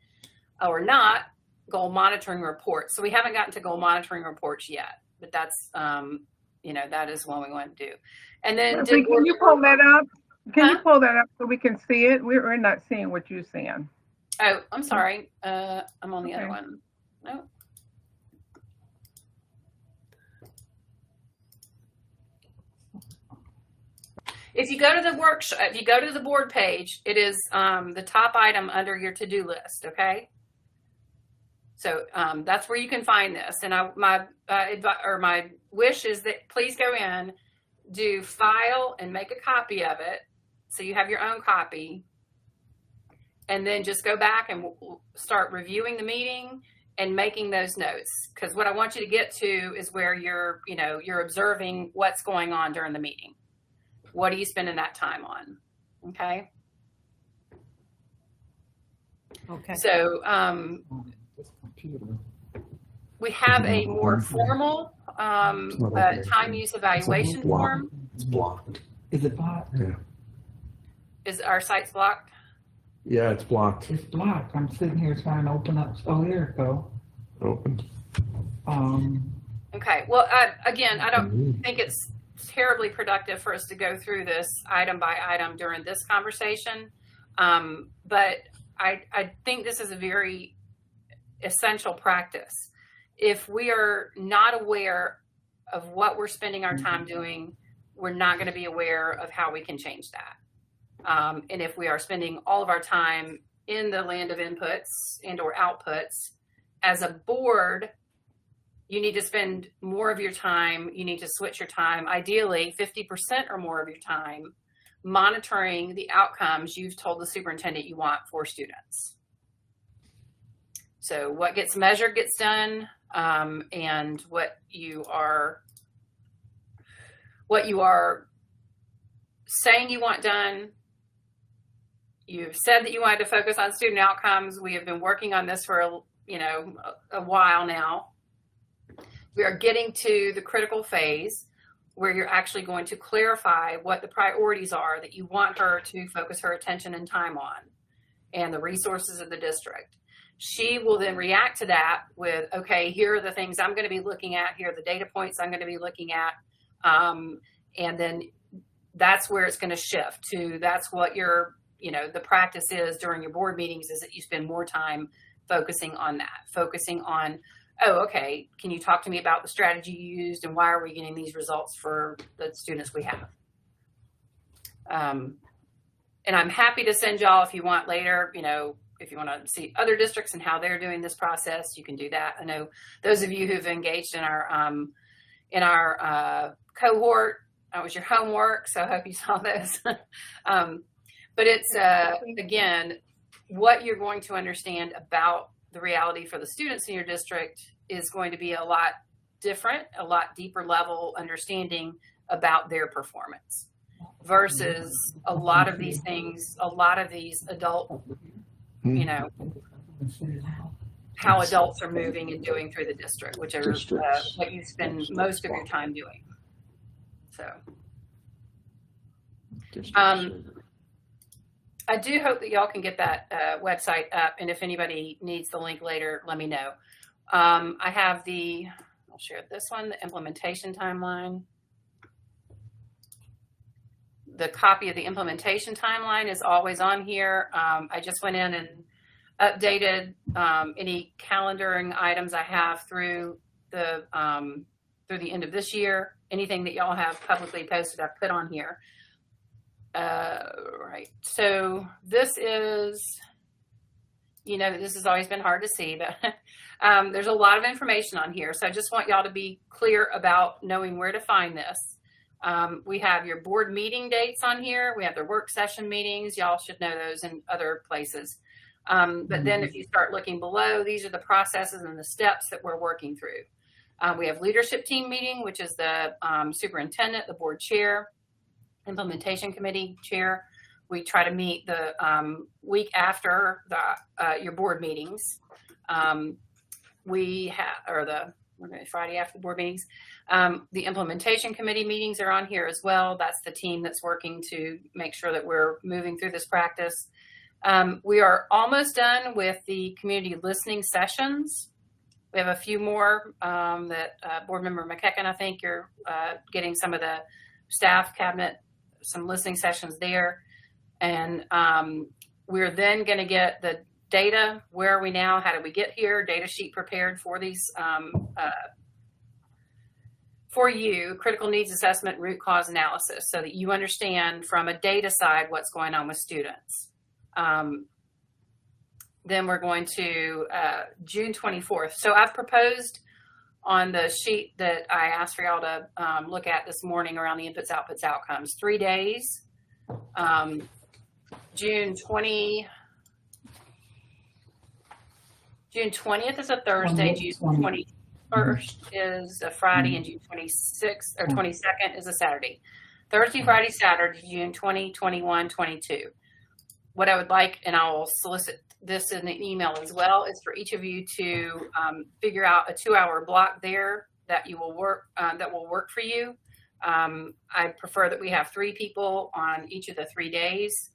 or not goal monitoring reports? So we haven't gotten to goal monitoring reports yet, but that's, that is one we want to do. And then Can you pull that up? Can you pull that up so we can see it? We're not seeing what you're seeing. Oh, I'm sorry. I'm on the other one. No. If you go to the workshop, if you go to the board page, it is the top item under your to-do list. Okay. So that's where you can find this. And my wish is that please go in, do file, and make a copy of it, so you have your own copy. And then just go back and start reviewing the meeting and making those notes. Because what I want you to get to is where you're observing what's going on during the meeting. What are you spending that time on? Okay. Okay. So we have a more formal time use evaluation form. It's blocked. Is it blocked? Yeah. Is our site's blocked? Yeah, it's blocked. It's blocked. I'm sitting here trying to open up. Oh, here it go. Opened. Okay. Well, again, I don't think it's terribly productive for us to go through this item by item during this conversation. But I think this is a very essential practice. If we are not aware of what we're spending our time doing, we're not going to be aware of how we can change that. And if we are spending all of our time in the land of inputs and or outputs, as a board, you need to spend more of your time. You need to switch your time, ideally 50% or more of your time, monitoring the outcomes you've told the superintendent you want for students. So what gets measured gets done, and what you are saying you want done. You've said that you wanted to focus on student outcomes. We have been working on this for a while now. We are getting to the critical phase where you're actually going to clarify what the priorities are that you want her to focus her attention and time on, and the resources of the district. She will then react to that with, okay, here are the things I'm going to be looking at. Here are the data points I'm going to be looking at. And then that's where it's going to shift to, that's what your, the practice is during your board meetings, is that you spend more time focusing on that, focusing on, oh, okay, can you talk to me about the strategy you used and why are we getting these results for the students we have? And I'm happy to send y'all, if you want later, if you want to see other districts and how they're doing this process, you can do that. I know those of you who've engaged in our cohort, that was your homework, so I hope you saw those. But it's, again, what you're going to understand about the reality for the students in your district is going to be a lot different, a lot deeper level understanding about their performance versus a lot of these things, a lot of these adult, how adults are moving and doing through the district, which are what you spend most of your time doing. So, I do hope that y'all can get that website up, and if anybody needs the link later, let me know. I have I'll share this one, the implementation timeline. The copy of the implementation timeline is always on here. I just went in and updated any calendaring items I have through the end of this year. Anything that y'all have publicly posted, I've put on here. Right. So this is, this has always been hard to see, but there's a lot of information on here. So I just want y'all to be clear about knowing where to find this. We have your board meeting dates on here. We have their work session meetings. Y'all should know those in other places. But then if you start looking below, these are the processes and the steps that we're working through. We have leadership team meeting, which is the superintendent, the board chair, implementation committee chair. we try to meet the week after your board meetings. We have, or Friday after the board meetings. The implementation committee meetings are on here as well. That's the team that's working to make sure that we're moving through this practice. We are almost done with the community listening sessions. We have a few more that Board Member McKecken, I think you're getting some of the staff cabinet, some listening sessions there. And we're then going to get the data. Where are we now? How did we get here? Data sheet prepared for these, for you, critical needs assessment, root cause analysis, so that you understand from a data side what's going on with students. Then we're going to June 24th. So I've proposed on the sheet that I asked for y'all to look at this morning around the inputs, outputs, outcomes, 3 days. June 20th is a Thursday. June 21st is a Friday, and June 26th or 22nd is a Saturday. Thursday, Friday, Saturday, June 20, 21, 22. What I would like, and I will solicit this in an email as well, is for each of you to figure out a 2-hour block there that you will work, that will work for you. I prefer that we have 3 people on each of the 3 days,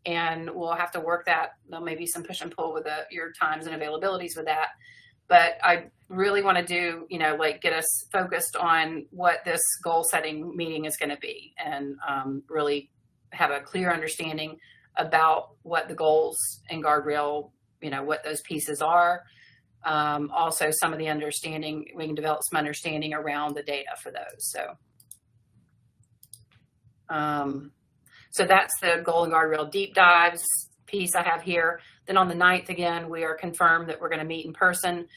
and we'll have to work that. There may be some push and pull with your times and availabilities with that. But I really want to do, like get us focused on what this goal setting meeting is going to be, and really have a clear understanding about what the goals and guardrail, what those pieces are. Also some of the understanding, we can develop some understanding around the data for those. So that's the goal and guardrail deep dives piece I have here. Then on the 9th, again, we are confirmed that we're going to meet in person.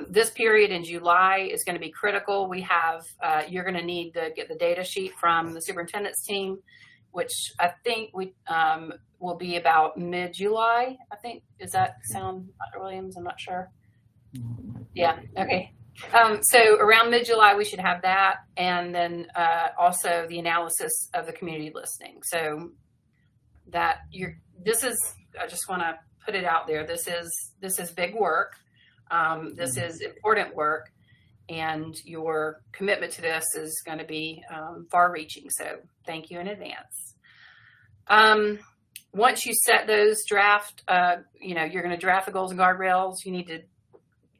This period in July is going to be critical. We have, you're going to need to get the data sheet from the superintendent's team, which I think we will be about mid-July, I think. Does that sound, Dr. Williams? I'm not sure. Yeah, okay. So around mid-July, we should have that. And then also the analysis of the community listening. So that this is, I just want to put it out there. This is big work. This is important work. And your commitment to this is going to be far-reaching. So thank you in advance. Once you set those draft, you're going to draft the goals and guardrails. You need to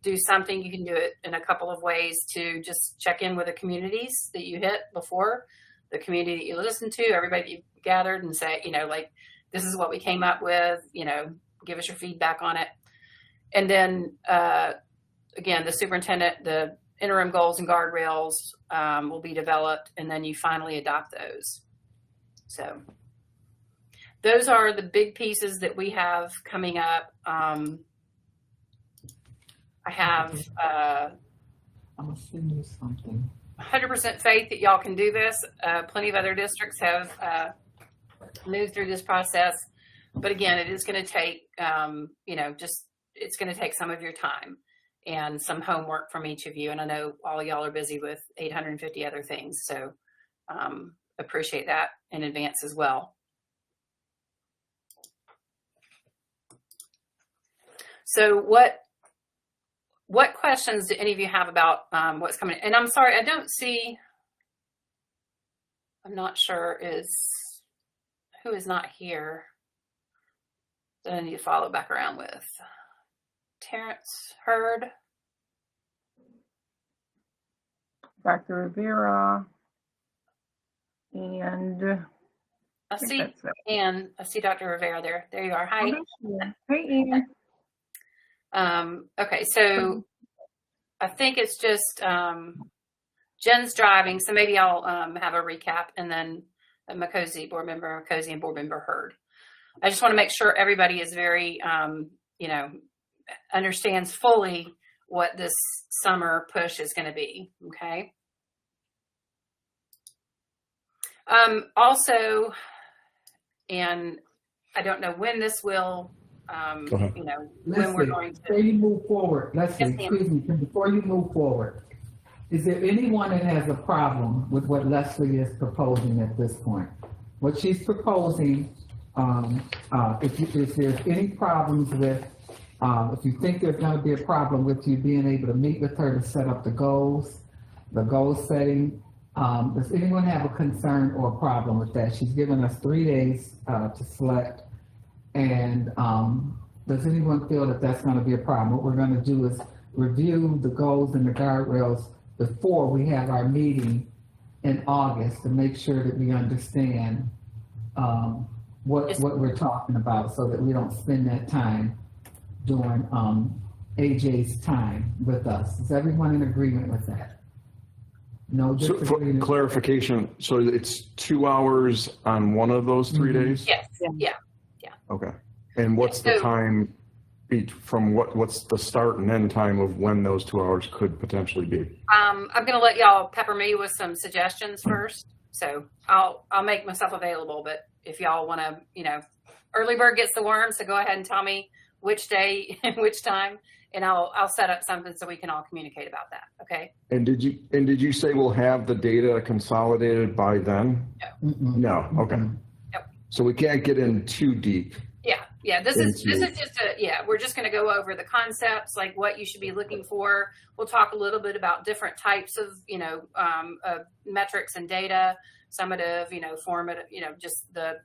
do something. You can do it in a couple of ways to just check in with the communities that you hit before, the community that you listened to, everybody you gathered, and say, this is what we came up with, give us your feedback on it. And then, again, the superintendent, the interim goals and guardrails will be developed, and then you finally adopt those. So those are the big pieces that we have coming up. I have I'm gonna send you something. 100% faith that y'all can do this. Plenty of other districts have moved through this process, but again, it is going to take, it's going to take some of your time and some homework from each of you. And I know all y'all are busy with 850 other things. So appreciate that in advance as well. So what questions do any of you have about what's coming? And I'm sorry, I don't see, I'm not sure who is not here that I need to follow back around with. Terrence Hurd. Dr. Rivera. And I see Ann. I see Dr. Rivera there. There you are. Hi. Hey, Ann. Okay, so I think it's just Jen's driving, so maybe I'll have a recap, and then Board Member Makosi and Board Member Hurd. I just want to make sure everybody is very, understands fully what this summer push is going to be. Okay. Also, and I don't know when this will, when we're going to. Before you move forward, Leslie, Yes, excuse me, before you move forward, is there anyone that has a problem with what Leslie is proposing at this point? What she's proposing If there's any problems with, if you think there's gonna be a problem with you being able to meet with her to set up the goal setting, does anyone have a concern or a problem with that? She's given us 3 days, to select. And, does anyone feel that that's gonna be a problem? What we're gonna do is review the goals and the guardrails before we have our meeting in August to make sure that we understand, what we're talking about, so that we don't spend that time during, AJ's time with us. Is everyone in agreement with that? No So for disagreement? clarification, so it's 2 hours on one of those 3 days? Yes, yeah. Okay. And what's the So- time from what's the start and end time of when those 2 hours could potentially be? I'm gonna let y'all pepper me with some suggestions first. So I'll make myself available, but if y'all wanna, early bird gets the worm, so go ahead and tell me which day and which time, and I'll set up something so we can all communicate about that, okay? And did you say we'll have the data consolidated by then? No, okay. Yep. So we can't get in too deep. Yeah, this is just we're just gonna go over the concepts, like what you should be looking for. We'll talk a little bit about different types of, metrics and data, summative, formative, just the,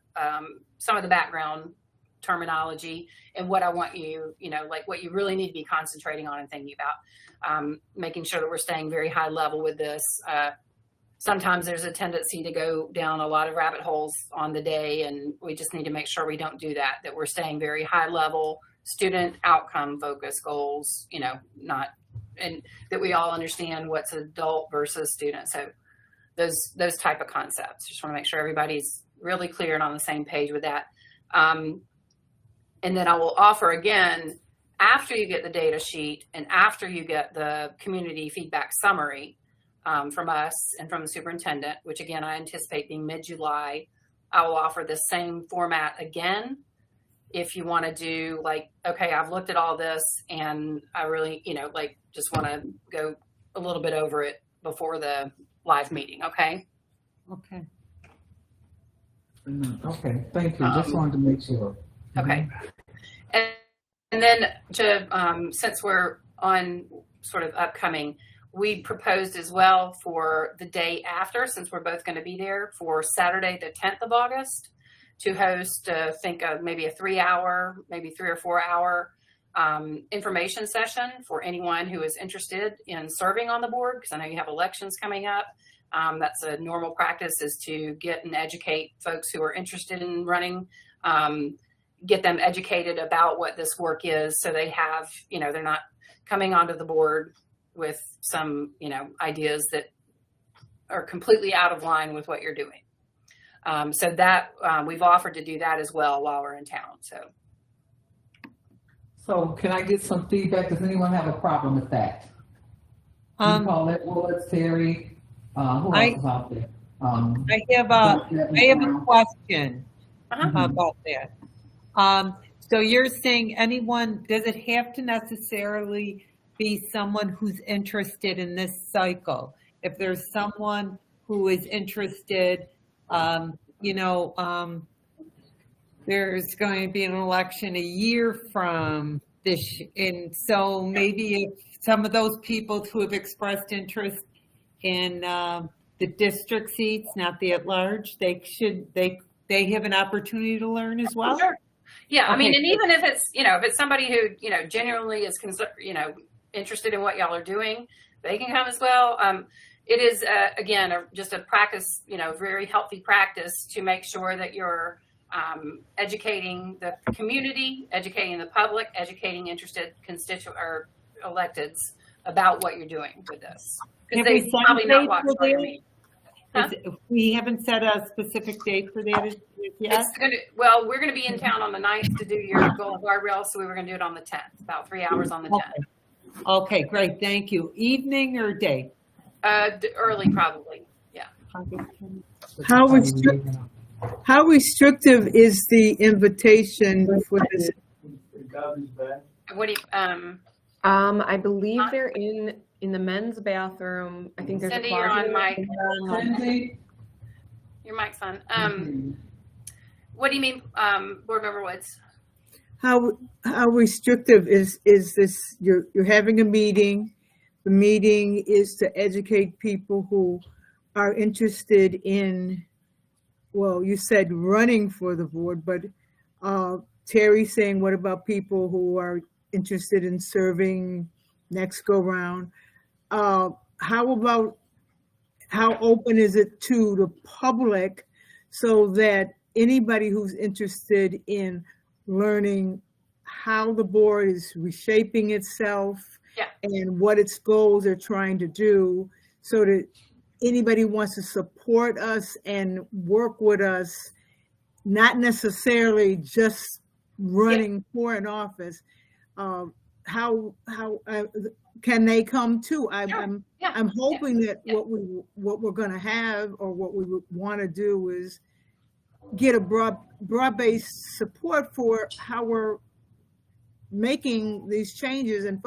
some of the background terminology and what I want you, like what you really need to be concentrating on and thinking about, making sure that we're staying very high level with this. Sometimes there's a tendency to go down a lot of rabbit holes on the day, and we just need to make sure we don't do that, that we're staying very high level, student outcome focused goals, and that we all understand what's adult versus student. So those type of concepts. Just want to make sure everybody's really clear and on the same page with that. And then I will offer again, after you get the data sheet and after you get the community feedback summary, from us and from the superintendent, which again, I anticipate being mid-July, I will offer the same format again. If you want to do like, okay, I've looked at all this and I really, just want to go a little bit over it before the live meeting. Okay. Okay. Okay, thank you. Just wanted to make sure. Okay. And then since we're on sort of upcoming, we proposed as well for the day after, since we're both going to be there, for Saturday, the 10th of August, to host, maybe a 3-hour, maybe 3 or 4 hour information session for anyone who is interested in serving on the board, because I know you have elections coming up. That's a normal practice, is to get and educate folks who are interested in running, get them educated about what this work is, so they have, they're not coming onto the board with some, ideas that are completely out of line with what you're doing. So that we've offered to do that as well while we're in town. So can I get some feedback? Does anyone have a problem with that? Paulette Woods, Terry, who else is out there? I have a question about that. So you're saying anyone, does it have to necessarily be someone who's interested in this cycle? If there's someone who is interested, there's going to be an election a year from this, and so maybe if some of those people who have expressed interest in the district seats, not the at-large, they have an opportunity to learn as well? Sure. Yeah, Okay. I mean, and even if it's, if it's somebody who, genuinely is interested in what y'all are doing, they can come as well. It is, again, just a practice, very healthy practice to make sure that you're educating the community, educating the public, educating interested or electeds about what you're doing with this. Because they probably not watch all your meetings. Huh? We haven't set a specific date for that yet? We're going to be in town on the 9th to do your goal and guardrail, so we were going to do it on the 10th, about 3 hours on the 10th. Okay, great, thank you. Evening or day? Early, probably, yeah. How restrictive is the invitation for this? What do you, I believe they're in the men's bathroom. I think there's Cindy, a you're closet. on mic. Cindy? Your mic's on. What do you mean, Board Member Woods? How restrictive is this? You're having a meeting. The meeting is to educate people who are interested in, well, you said running for the board, but Terry's saying, what about people who are interested in serving next go round? How open is it to the public so that anybody who's interested in learning how the board is reshaping itself and what its goals are trying to do, so that anybody who wants to support us and work with us, not necessarily just running for an office, how can they come too? I'm hoping that what we're going to have, or what we want to do, is get a broad-based support for how we're making these changes and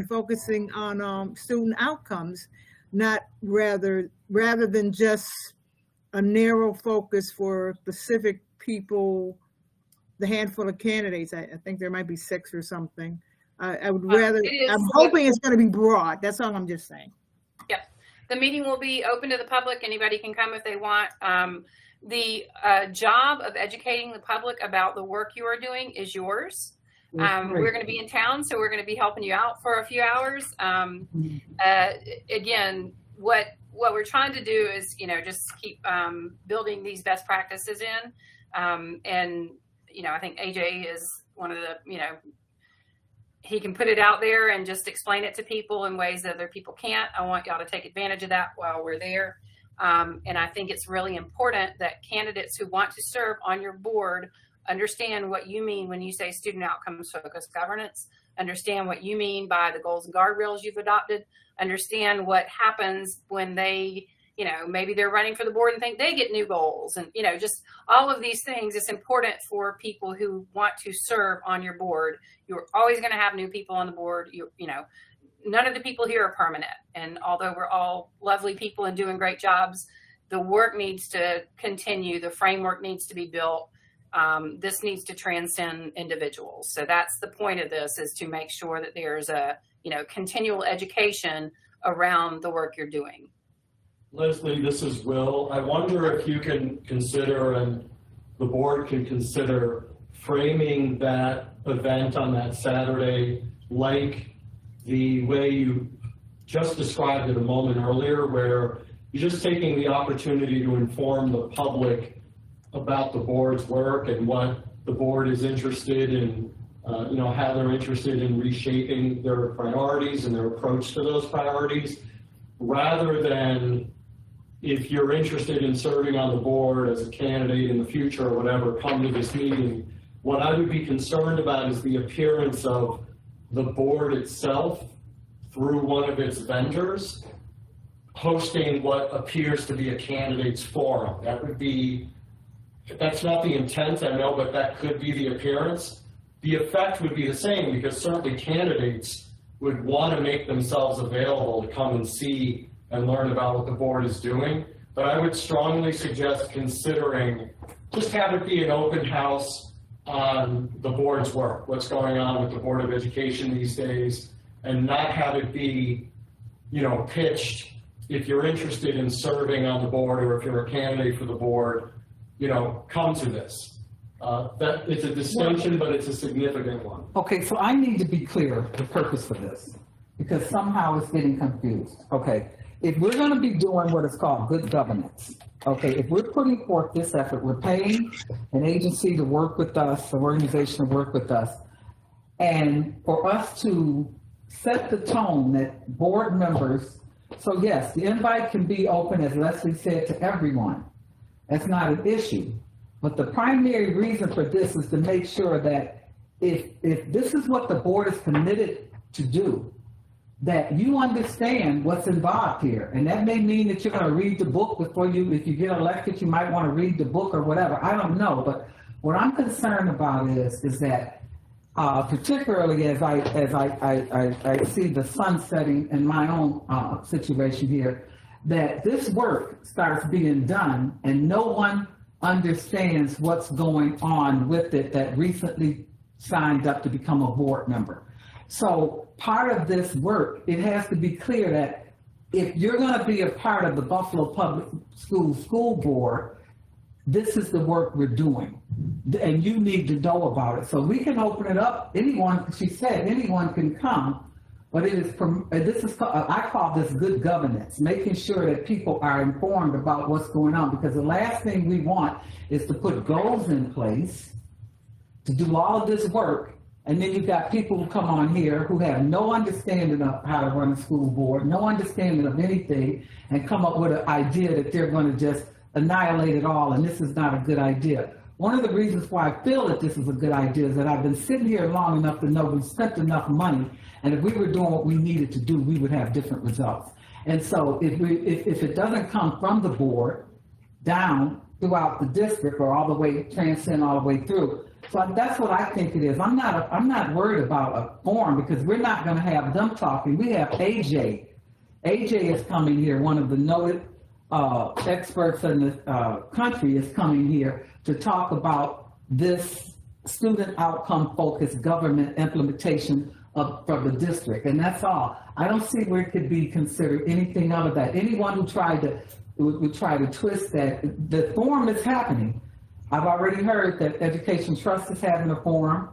focusing on student outcomes, not rather than just a narrow focus for specific people, the handful of candidates. I think there might be 6 or something. I would rather, I'm hoping it's going to be broad. That's all I'm just saying. Yep. The meeting will be open to the public. Anybody can come if they want. The job of educating the public about the work you are doing is yours. We're going to be in town, so we're going to be helping you out for a few hours. Again, what we're trying to do is, just keep building these best practices in. And, I think AJ is one of the, he can put it out there and just explain it to people in ways that other people can't. I want y'all to take advantage of that while we're there. And I think it's really important that candidates who want to serve on your board understand what you mean when you say student outcomes focused governance, understand what you mean by the goals and guardrails you've adopted, understand what happens when they, maybe they're running for the board and think they get new goals, and, just all of these things. It's important for people who want to serve on your board. You're always going to have new people on the board. None of the people here are permanent. And although we're all lovely people and doing great jobs, the work needs to continue. The framework needs to be built. This needs to transcend individuals. So that's the point of this, is to make sure that there's a, continual education around the work you're doing. Leslie, this is Will. I wonder if you can consider, and the board can consider, framing that event on that Saturday like the way you just described it a moment earlier, where you're just taking the opportunity to inform the public about the board's work and what the board is interested in, how they're interested in reshaping their priorities and their approach to those priorities, rather than, if you're interested in serving on the board as a candidate in the future or whatever, come to this meeting. What I would be concerned about is the appearance of the board itself, through one of its vendors, hosting what appears to be a candidates forum. That's not the intent, I know, but that could be the appearance. The effect would be the same, because certainly candidates would want to make themselves available to come and see and learn about what the board is doing. But I would strongly suggest considering, just have it be an open house on the board's work, what's going on with the Board of Education these days, and not have it be, pitched, if you're interested in serving on the board, or if you're a candidate for the board, come to this. That it's a distinction, but it's a significant one. Okay, so I need to be clear the purpose of this, because somehow it's getting confused. Okay, if we're going to be doing what is called good governance, okay, if we're putting forth this effort, we're paying an agency to work with us, an organization to work with us, and for us to set the tone that board members, so yes, the invite can be open, as Leslie said, to everyone. That's not an issue. But the primary reason for this is to make sure that if this is what the board is committed to do, that you understand what's involved here. And that may mean that you're going to read the book before if you get elected, you might want to read the book or whatever. I don't know. But what I'm concerned about is that particularly as I see the sun setting in my own situation here, that this work starts being done and no one understands what's going on with it that recently signed up to become a board member. So part of this work, it has to be clear that if you're going to be a part of the Buffalo Public Schools School Board, this is the work we're doing, and you need to know about it. So we can open it up. Anyone, she said, anyone can come, but it is, I call this good governance, making sure that people are informed about what's going on, because the last thing we want is to put goals in place to do all of this work, and then you've got people who come on here who have no understanding of how to run a school board, no understanding of anything, and come up with an idea that they're going to just annihilate it all, and this is not a good idea. One of the reasons why I feel that this is a good idea is that I've been sitting here long enough to know we've spent enough money, and if we were doing what we needed to do, we would have different results. And so if it doesn't come from the board down throughout the district or all the way, transcend all the way through, so that's what I think it is. I'm not worried about a forum, because we're not going to have them talking. We have AJ. AJ is coming here, one of the noted experts in the country is coming here to talk about this student outcome focused government implementation from the district, and that's all. I don't see where it could be considered anything other than that. Anyone who would try to twist that, the forum is happening. I've already heard that Education Trust is having a forum.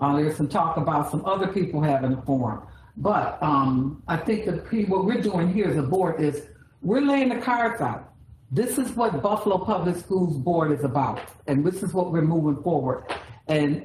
There's some talk about some other people having a forum, but I think that what we're doing here as a board is we're laying the cards out. This is what Buffalo Public Schools Board is about, and this is what we're moving forward. And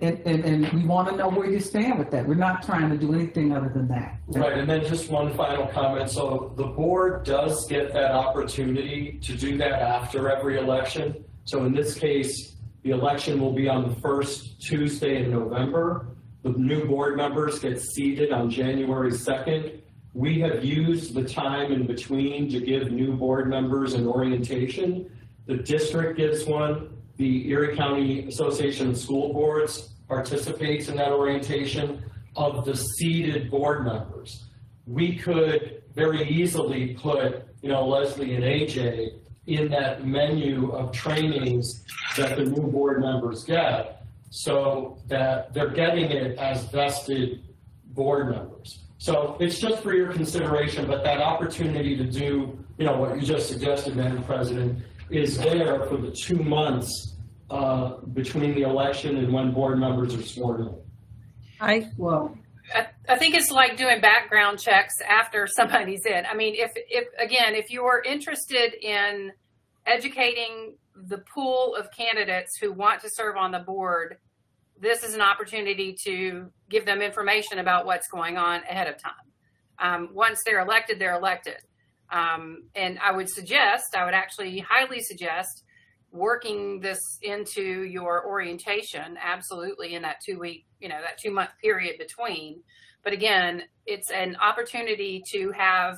we want to know where you stand with that. We're not trying to do anything other than that. Right, and then just one final comment. So the board does get that opportunity to do that after every election. So in this case, the election will be on the first Tuesday in November. The new board members get seated on January 2nd. We have used the time in between to give new board members an orientation. The district gives one. The Erie County Association of School Boards participates in that orientation of the seated board members. We could very easily put, Leslie and AJ in that menu of trainings that the new board members get, so that they're getting it as vested board members. So it's just for your consideration, but that opportunity to do, what you just suggested, Madam President, is there for the 2 months between the election and when board members are sworn in. I think it's like doing background checks after somebody's in. I mean, if you're interested in educating the pool of candidates who want to serve on the board, this is an opportunity to give them information about what's going on ahead of time. Once they're elected, they're elected. And I would actually highly suggest working this into your orientation, absolutely, in that 2 week, that 2 month period between. But again, it's an opportunity to have,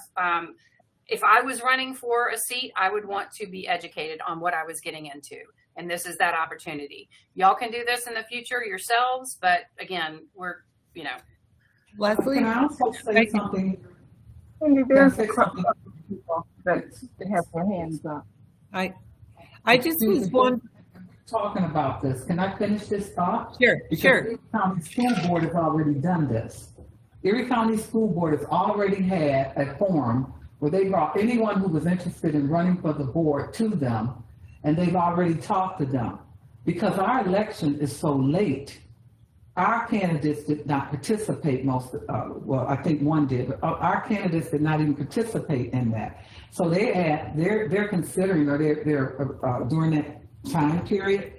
if I was running for a seat, I would want to be educated on what I was getting into. And this is that opportunity. Y'all can do this in the future yourselves, but again, we're, Leslie? Can I also say something? There's a couple of people that have their hands up. I just was wondering. Talking about this. Can I finish this thought? Sure, because sure. Erie County School Board has already done this. Erie County School Board has already had a forum where they brought anyone who was interested in running for the board to them, and they've already talked to them. Because our election is so late, our candidates did not participate I think one did, but our candidates did not even participate in that. So they're considering, or they're during that time period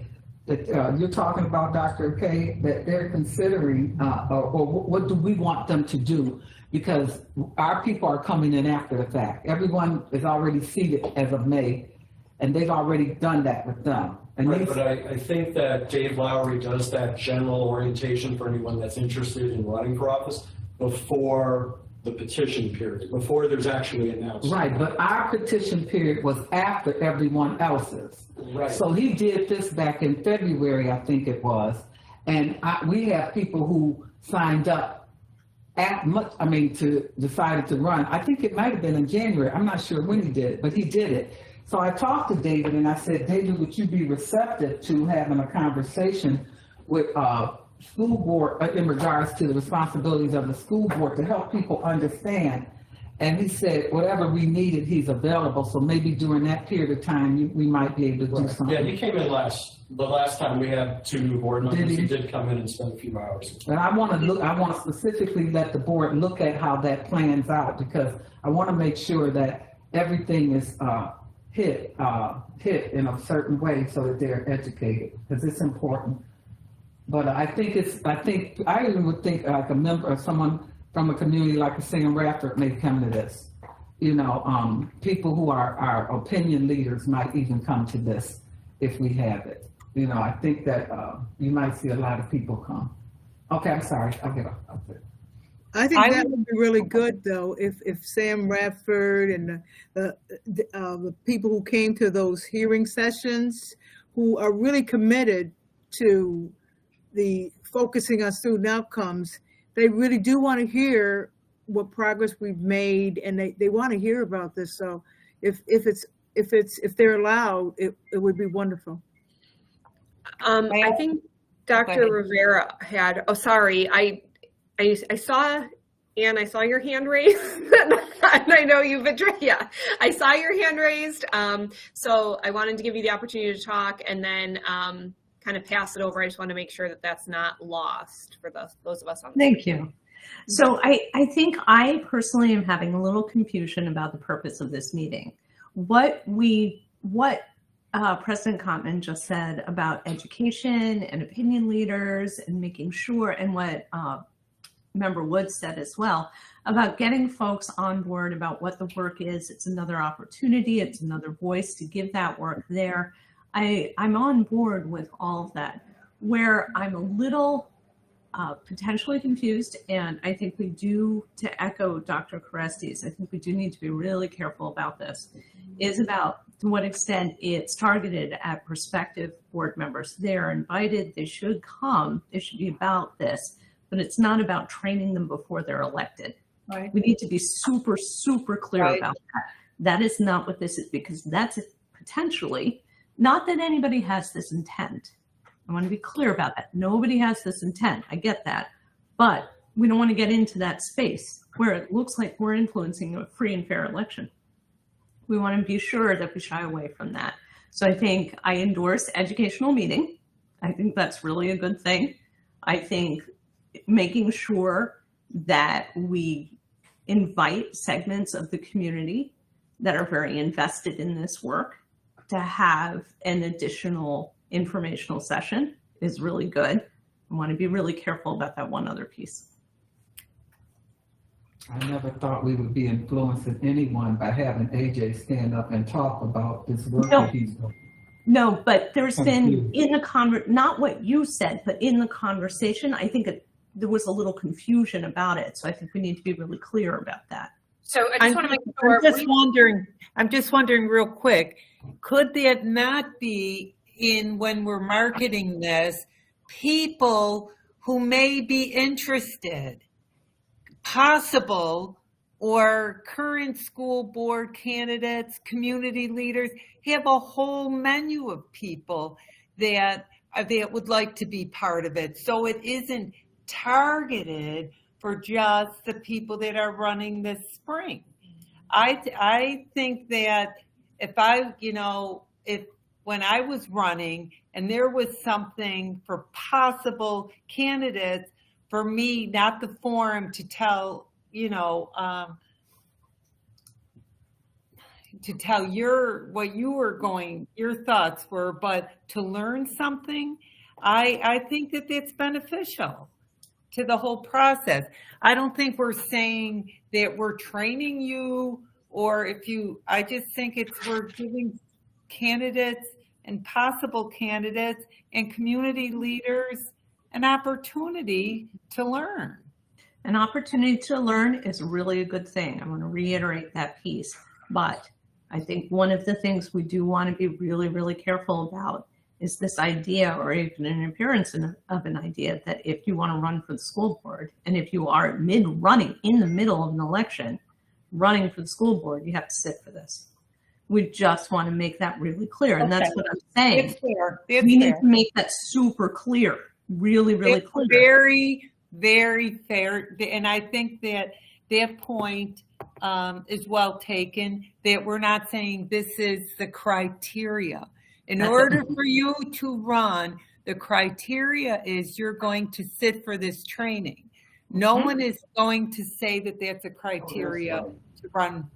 that you're talking about, Dr. K, that they're considering, or what do we want them to do? Because our people are coming in after the fact. Everyone is already seated as of May, and they've already done that with them. And right, but I think that Dave Lowry does that general orientation for anyone that's interested in running for office before the petition period, before there's actually an announcement. Right, but our petition period was after everyone else's. Right. So he did this back in February, I think it was, and we have people who signed up decided to run. I think it might have been in January. I'm not sure when he did it, but he did it. So I talked to David and I said, David, would you be receptive to having a conversation with school board in regards to the responsibilities of the school board to help people understand? And he said, whatever we needed, he's available. So maybe during that period of time, we might be able to do something. Yeah, he came in the last time we had 2 new board members. He did come in and spend a few hours. And I want to specifically let the board look at how that plans out, because I want to make sure that everything is hit in a certain way so that they're educated, because it's important. But I even would think like a member or someone from a community like Sam Radford may come to this. You know, people who are our opinion leaders might even come to this if we have it. You know, I think that you might see a lot of people come. Okay, I'm sorry, I'll get off it. I think that would be really good, though, if Sam Radford and the people who came to those hearing sessions, who are really committed to the focusing on student outcomes, they really do want to hear what progress we've made, and they want to hear about this. So if they're allowed, it would be wonderful. I think Dr. Rivera had, oh, sorry, I saw, Anne, I saw your hand raised, and I know you've addressed, yeah, I saw your hand raised. So I wanted to give you the opportunity to talk and then kind of pass it over. I just want to make sure that that's not lost for those of us on the Thank you. So I think I personally am having a little confusion about the purpose of this meeting. What President Kottman just said about education and opinion leaders and making sure, and what Member Woods said as well, about getting folks on board about what the work is. It's another opportunity, it's another voice to give that work there. I'm on board with all of that. Where I'm a little potentially confused, and I think we do, to echo Dr. Carestis, I think we do need to be really careful about this, is about to what extent it's targeted at prospective board members. They're invited, they should come, it should be about this, but it's not about training them before they're elected. Right. We need to be super, super clear about that. That is not what this is, because that's potentially, not that anybody has this intent. I want to be clear about that. Nobody has this intent. I get that. But we don't want to get into that space where it looks like we're influencing a free and fair election. We want to be sure that we shy away from that. So I think I endorse educational meeting. I think that's really a good thing. I think making sure that we invite segments of the community that are very invested in this work to have an additional informational session is really good. I want to be really careful about that one other piece. I never thought we would be influencing anyone by having AJ stand up and talk about this work that he's doing. No, but there's been in the not what you said, but in the conversation, I think there was a little confusion about it. So I think we need to be really clear about that. So I just want to make sure. I'm just wondering real quick, could that not be in, when we're marketing this, people who may be interested, possible or current school board candidates, community leaders, have a whole menu of people that would like to be part of it. So it isn't targeted for just the people that are running this spring. I think that when I was running and there was something for possible candidates, for me, not the forum to tell, to tell your thoughts were, but to learn something, I think that it's beneficial to the whole process. I don't think we're saying that we're training you, or I just think we're giving candidates and possible candidates and community leaders an opportunity to learn. An opportunity to learn is really a good thing. I want to reiterate that piece. But I think one of the things we do want to be really, really careful about is this idea, or even an appearance of an idea, that if you want to run for the school board, and if you are mid-running, in the middle of an election, running for the school board, you have to sit for this. We just want to make that really clear. And that's Okay. what I'm saying. It's fair. We It's need fair. to make that super clear, really, really It's clear. very, very fair. And I think that that point is well taken, that we're not saying this is the criteria. In order for you to run, the criteria is you're going to sit for this training. No one is going to say that that's a criteria to run.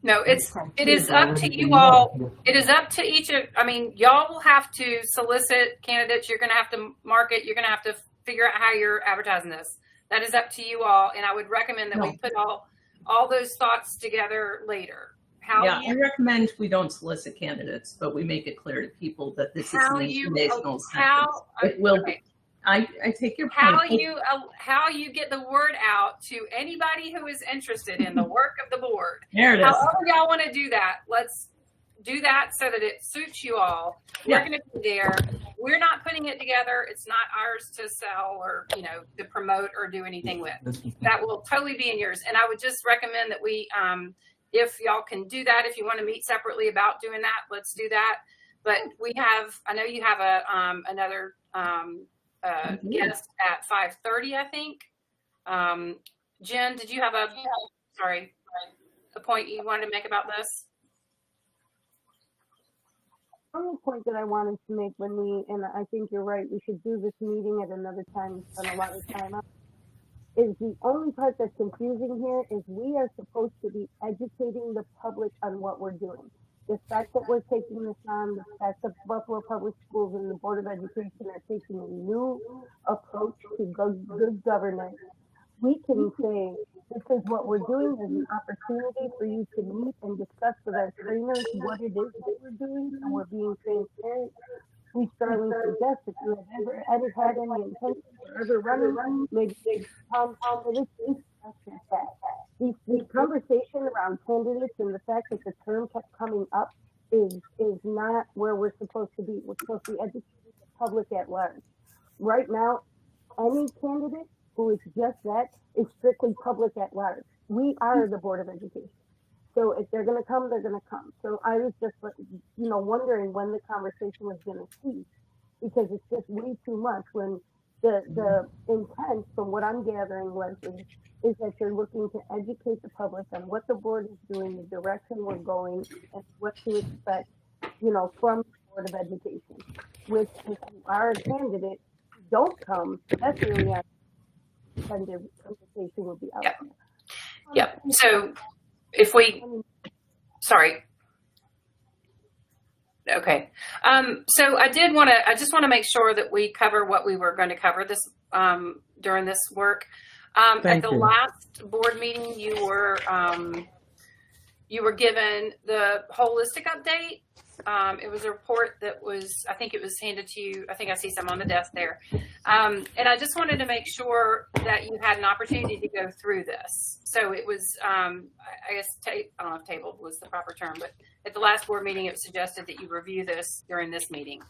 No, it is up to you all. It is up to each of, I mean, y'all will have to solicit candidates. You're going to have to market. You're going to have to figure out how you're advertising this. That is up to you all. And I would recommend that we put all those thoughts together later. I recommend we don't solicit candidates, but we make it clear to people that this is an informational session. It will be. I take your point. How you get the word out to anybody who is interested in the work of the board. There it is. However y'all want to do that, let's do that so that it suits you all. We're going to be there. We're not putting it together. It's not ours to sell or, to promote or do anything with. That will totally be in yours. And I would just recommend that we, if y'all can do that, if you want to meet separately about doing that, let's do that. But I know you have another guest at 5:30, I think. Jen, did you have a point you wanted to make about this? The only point that I wanted to make and I think you're right, we should do this meeting at another time and spend a lot of time on, is the only part that's confusing here is we are supposed to be educating the public on what we're doing. The fact that we're taking this on, the fact that Buffalo Public Schools and the Board of Education are taking a new approach to good governance, we can say, this is what we're doing. There's an opportunity for you to meet and discuss with our trainers what it is that we're doing, and we're being transparent. We strongly suggest if you have ever had any intention or ever running, maybe come to this discussion that. The conversation around candidates and the fact that the term kept coming up is not where we're supposed to be. We're supposed to be educating the public at large. Right now, any candidate who is just that is strictly public at large. We are the Board of Education. So if they're going to come, they're going to come. So I was just, wondering when the conversation was going to cease, because it's just way too much when the intent, from what I'm gathering, Leslie, is that you're looking to educate the public on what the board is doing, the direction we're going, and what to expect, from the Board of Education. Which, if you are a candidate, don't come, that's really our invitation would be out there. Yep. So if sorry. Okay. So I just want to make sure that we cover what we were going to cover this during this work. At the last board meeting, you were given the holistic update. It was a report that I think it was handed to you. I think I see some on the desk there. And I just wanted to make sure that you had an opportunity to go through this. So it was, I guess, I don't know if tabled was the proper term, but at the last board meeting, it was suggested that you review this during this meeting.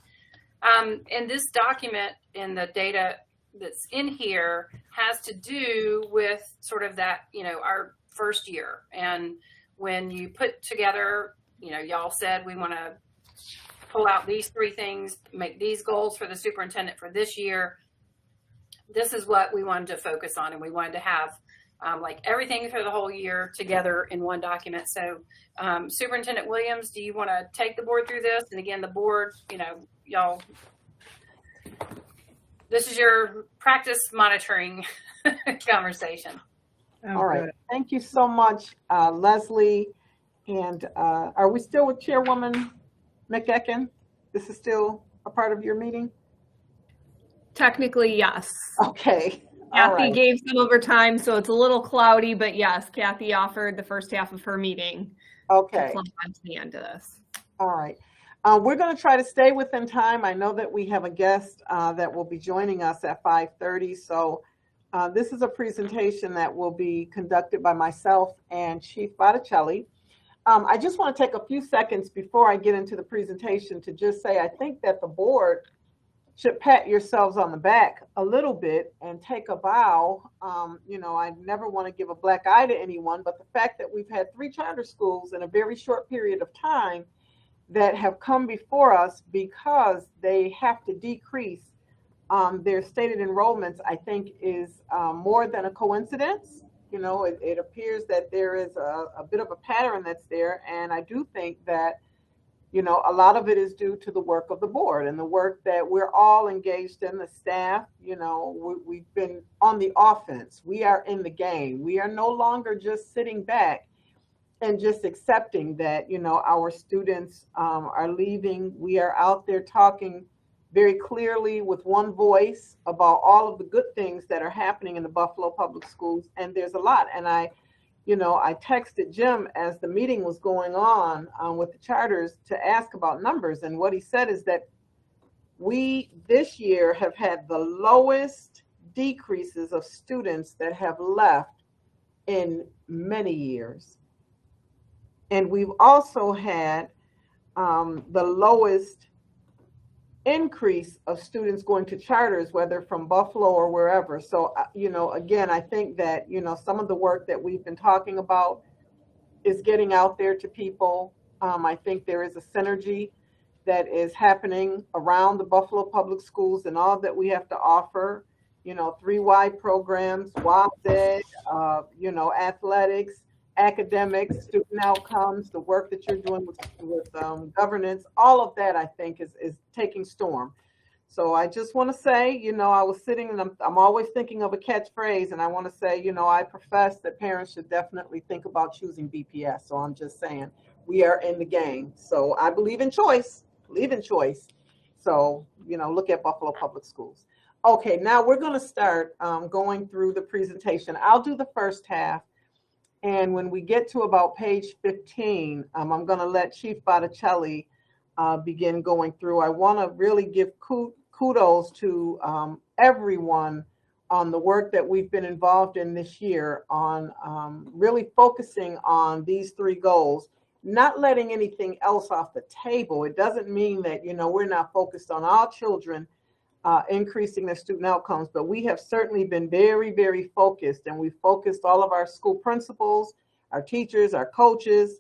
And this document and the data that's in here has to do with sort of that, our first year. And when you put together, y'all said we want to pull out these 3 things, make these goals for the superintendent for this year. This is what we wanted to focus on, and we wanted to have everything for the whole year together in one document. So Superintendent Williams, do you want to take the board through this? And again, the board, y'all, this is your practice monitoring conversation. All right. Thank you so much, Leslie. And are we still with Chairwoman McEachen? This is still a part of your meeting? Technically, yes. Okay. Kathy gave some overtime, so it's a little cloudy, but yes, Kathy offered the first half of her meeting. Okay. To clump on to the end of this. All right. We're going to try to stay within time. I know that we have a guest that will be joining us at 5:30. So this is a presentation that will be conducted by myself and Chief Botticelli. I just want to take a few seconds before I get into the presentation to just say I think that the board should pat yourselves on the back a little bit and take a bow. I never want to give a black eye to anyone, but the fact that we've had 3 charter schools in a very short period of time that have come before us because they have to decrease their stated enrollments, I think is more than a coincidence. It appears that there is a bit of a pattern that's there. And I do think that, a lot of it is due to the work of the board and the work that we're all engaged in, the staff. We've been on the offense. We are in the game. We are no longer just sitting back and just accepting that, our students are leaving. We are out there talking very clearly with one voice about all of the good things that are happening in the Buffalo Public Schools. And there's a lot. And I texted Jim as the meeting was going on with the charters to ask about numbers. And what he said is that we this year have had the lowest decreases of students that have left in many years. And we've also had the lowest increase of students going to charters, whether from Buffalo or wherever. So, again, I think that, some of the work that we've been talking about is getting out there to people. I think there is a synergy that is happening around the Buffalo Public Schools and all that we have to offer, 3Y programs, WASD, athletics, academics, student outcomes, the work that you're doing with governance, all of that I think is taking storm. So I just want to say, I was sitting and I'm always thinking of a catchphrase, and I want to say, I profess that parents should definitely think about choosing BPS. So I'm just saying we are in the game. So I believe in choice. So, look at Buffalo Public Schools. Okay, now we're going to start going through the presentation. I'll do the first half. And when we get to about page 15, I'm going to let Chief Botticelli begin going through. I want to really give kudos to everyone on the work that we've been involved in this year on really focusing on these 3 goals, not letting anything else off the table. It doesn't mean that, we're not focused on our children increasing their student outcomes, but we have certainly been very, very focused, and we've focused all of our school principals, our teachers, our coaches,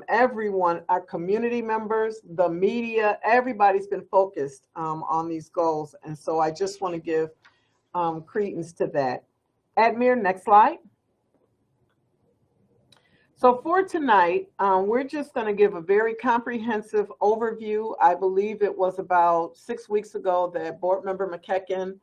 everyone, our community members, the media, everybody's been focused on these goals. And so I just want to give credence to that. Admir, next slide. So for tonight, we're just going to give a very comprehensive overview. I believe it was about 6 weeks ago that Board Member McKecken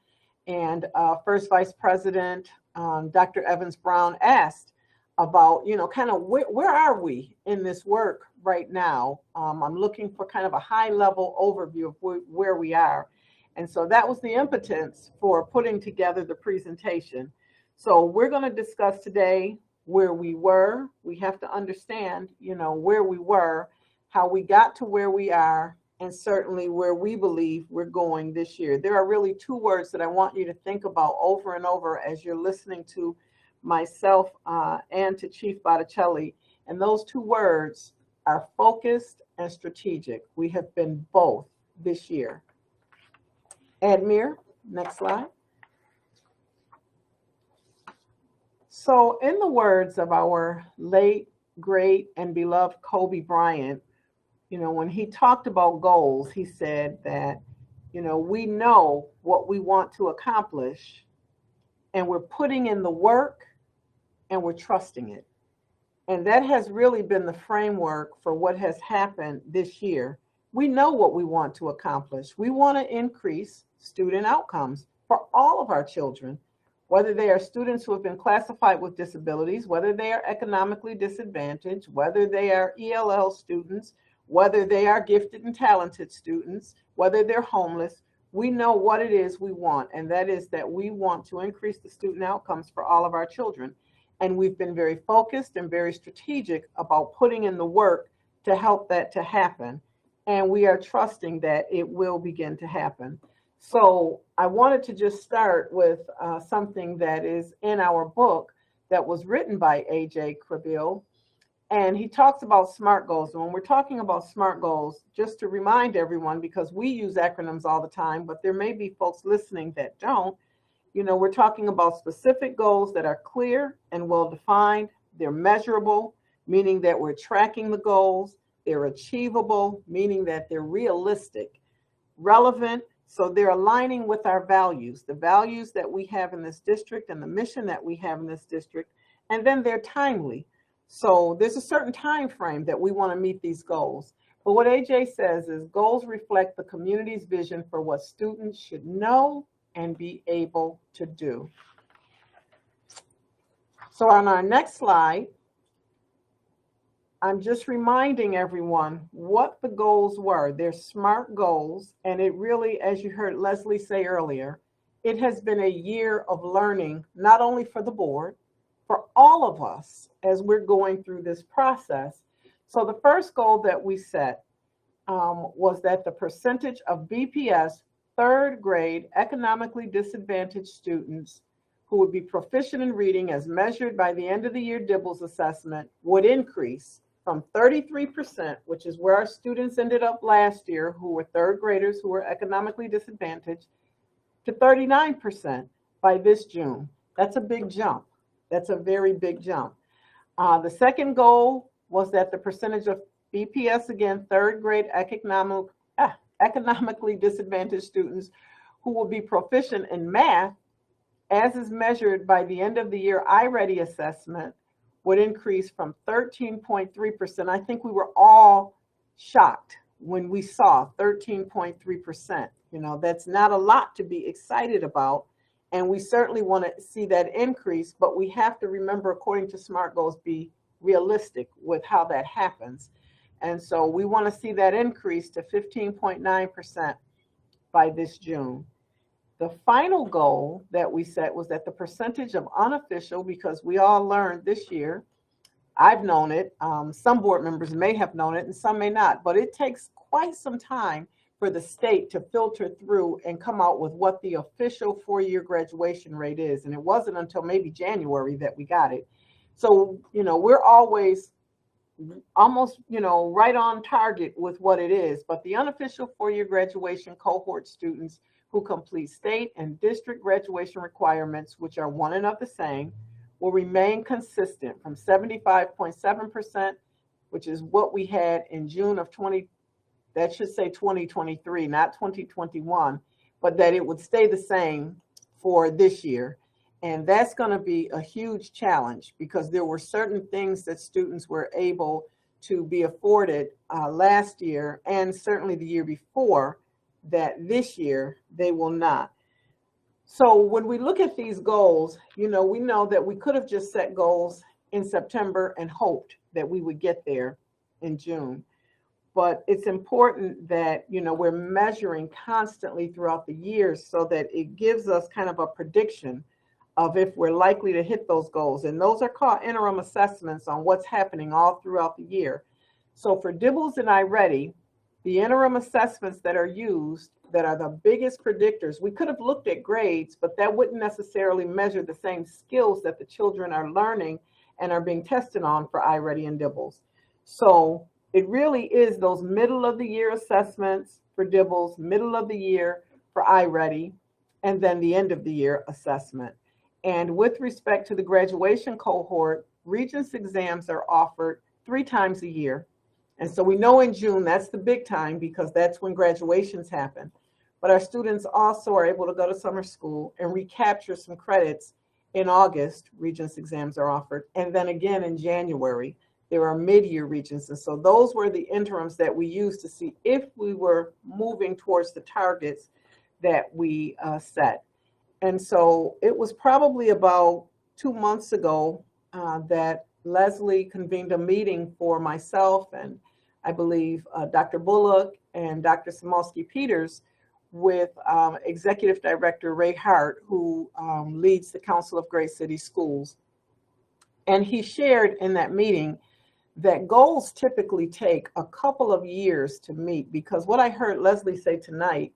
and First Vice President Dr. Evans Brown asked about, kind of where are we in this work right now? I'm looking for kind of a high-level overview of where we are. And so that was the impetus for putting together the presentation. So we're going to discuss today where we were. We have to understand, where we were, how we got to where we are, and certainly where we believe we're going this year. There are really 2 words that I want you to think about over and over as you're listening to myself and to Chief Botticelli. And those 2 words are focused and strategic. We have been both this year. Admir, next slide. So in the words of our late, great, and beloved Kobe Bryant, when he talked about goals, he said that, we know what we want to accomplish, and we're putting in the work, and we're trusting it. And that has really been the framework for what has happened this year. We know what we want to accomplish. We want to increase student outcomes for all of our children, whether they are students who have been classified with disabilities, whether they are economically disadvantaged, whether they are ELL students, whether they are gifted and talented students, whether they're homeless. We know what it is we want, and that is that we want to increase the student outcomes for all of our children. And we've been very focused and very strategic about putting in the work to help that to happen. And we are trusting that it will begin to happen. So I wanted to just start with something that is in our book that was written by A.J. Crabille. And he talks about SMART goals. And when we're talking about SMART goals, just to remind everyone, because we use acronyms all the time, but there may be folks listening that don't, you know, we're talking about specific goals that are clear and well-defined. They're measurable, meaning that we're tracking the goals. They're achievable, meaning that they're realistic. Relevant, so they're aligning with our values, the values that we have in this district and the mission that we have in this district. And then they're timely. So there's a certain time frame that we want to meet these goals. But what AJ says is goals reflect the community's vision for what students should know and be able to do. So on our next slide, I'm just reminding everyone what the goals were. They're SMART goals, and it really, as you heard Leslie say earlier, it has been a year of learning, not only for the board, for all of us as we're going through this process. So the first goal that we set was that the percentage of BPS third grade economically disadvantaged students who would be proficient in reading as measured by the end of the year DIBELS assessment would increase from 33%, which is where our students ended up last year, who were third graders who were economically disadvantaged, to 39% by this June. That's a big jump. That's a very big jump. The second goal was that the percentage of BPS, again, third grade economically disadvantaged students who will be proficient in math, as is measured by the end of the year iReady assessment, would increase from 13.3%. I think we were all shocked when we saw 13.3%. You know, that's not a lot to be excited about. And we certainly want to see that increase, but we have to remember, according to SMART goals, be realistic with how that happens. And so we want to see that increase to 15.9% by this June. The final goal that we set was that the percentage of unofficial, because we all learned this year, I've known it, some board members may have known it and some may not, but it takes quite some time for the state to filter through and come out with what the official four-year graduation rate is. And it wasn't until maybe January that we got it. So, you know, we're always almost, you know, right on target with what it is. But the unofficial four-year graduation cohort students who complete state and district graduation requirements, which are one and of the same, will remain consistent from 75.7%, which is what we had in June of 2023, not 2021, but that it would stay the same for this year. And that's going to be a huge challenge because there were certain things that students were able to be afforded last year and certainly the year before that this year they will not. So when we look at these goals, you know, we know that we could have just set goals in September and hoped that we would get there in June. But it's important that, you know, we're measuring constantly throughout the years so that it gives us kind of a prediction of if we're likely to hit those goals. And those are called interim assessments on what's happening all throughout the year. So for DIBELS and iReady, the interim assessments that are used that are the biggest predictors, we could have looked at grades, but that wouldn't necessarily measure the same skills that the children are learning and are being tested on for iReady and DIBELS. So it really is those middle of the year assessments for DIBELS, middle of the year for iReady, and then the end of the year assessment. And with respect to the graduation cohort, Regents exams are offered 3 times a year. And so we know in June, that's the big time because that's when graduations happen. But our students also are able to go to summer school and recapture some credits in August. Regents exams are offered. And then again in January, there are mid-year Regents. And so those were the interims that we used to see if we were moving towards the targets that we set. And so it was probably about 2 months ago that Leslie convened a meeting for myself and I believe Dr. Bullock and Dr. Samolsky-Peters with Executive Director Ray Hart, who leads the Council of Great City Schools. And he shared in that meeting that goals typically take a couple of years to meet, because what I heard Leslie say tonight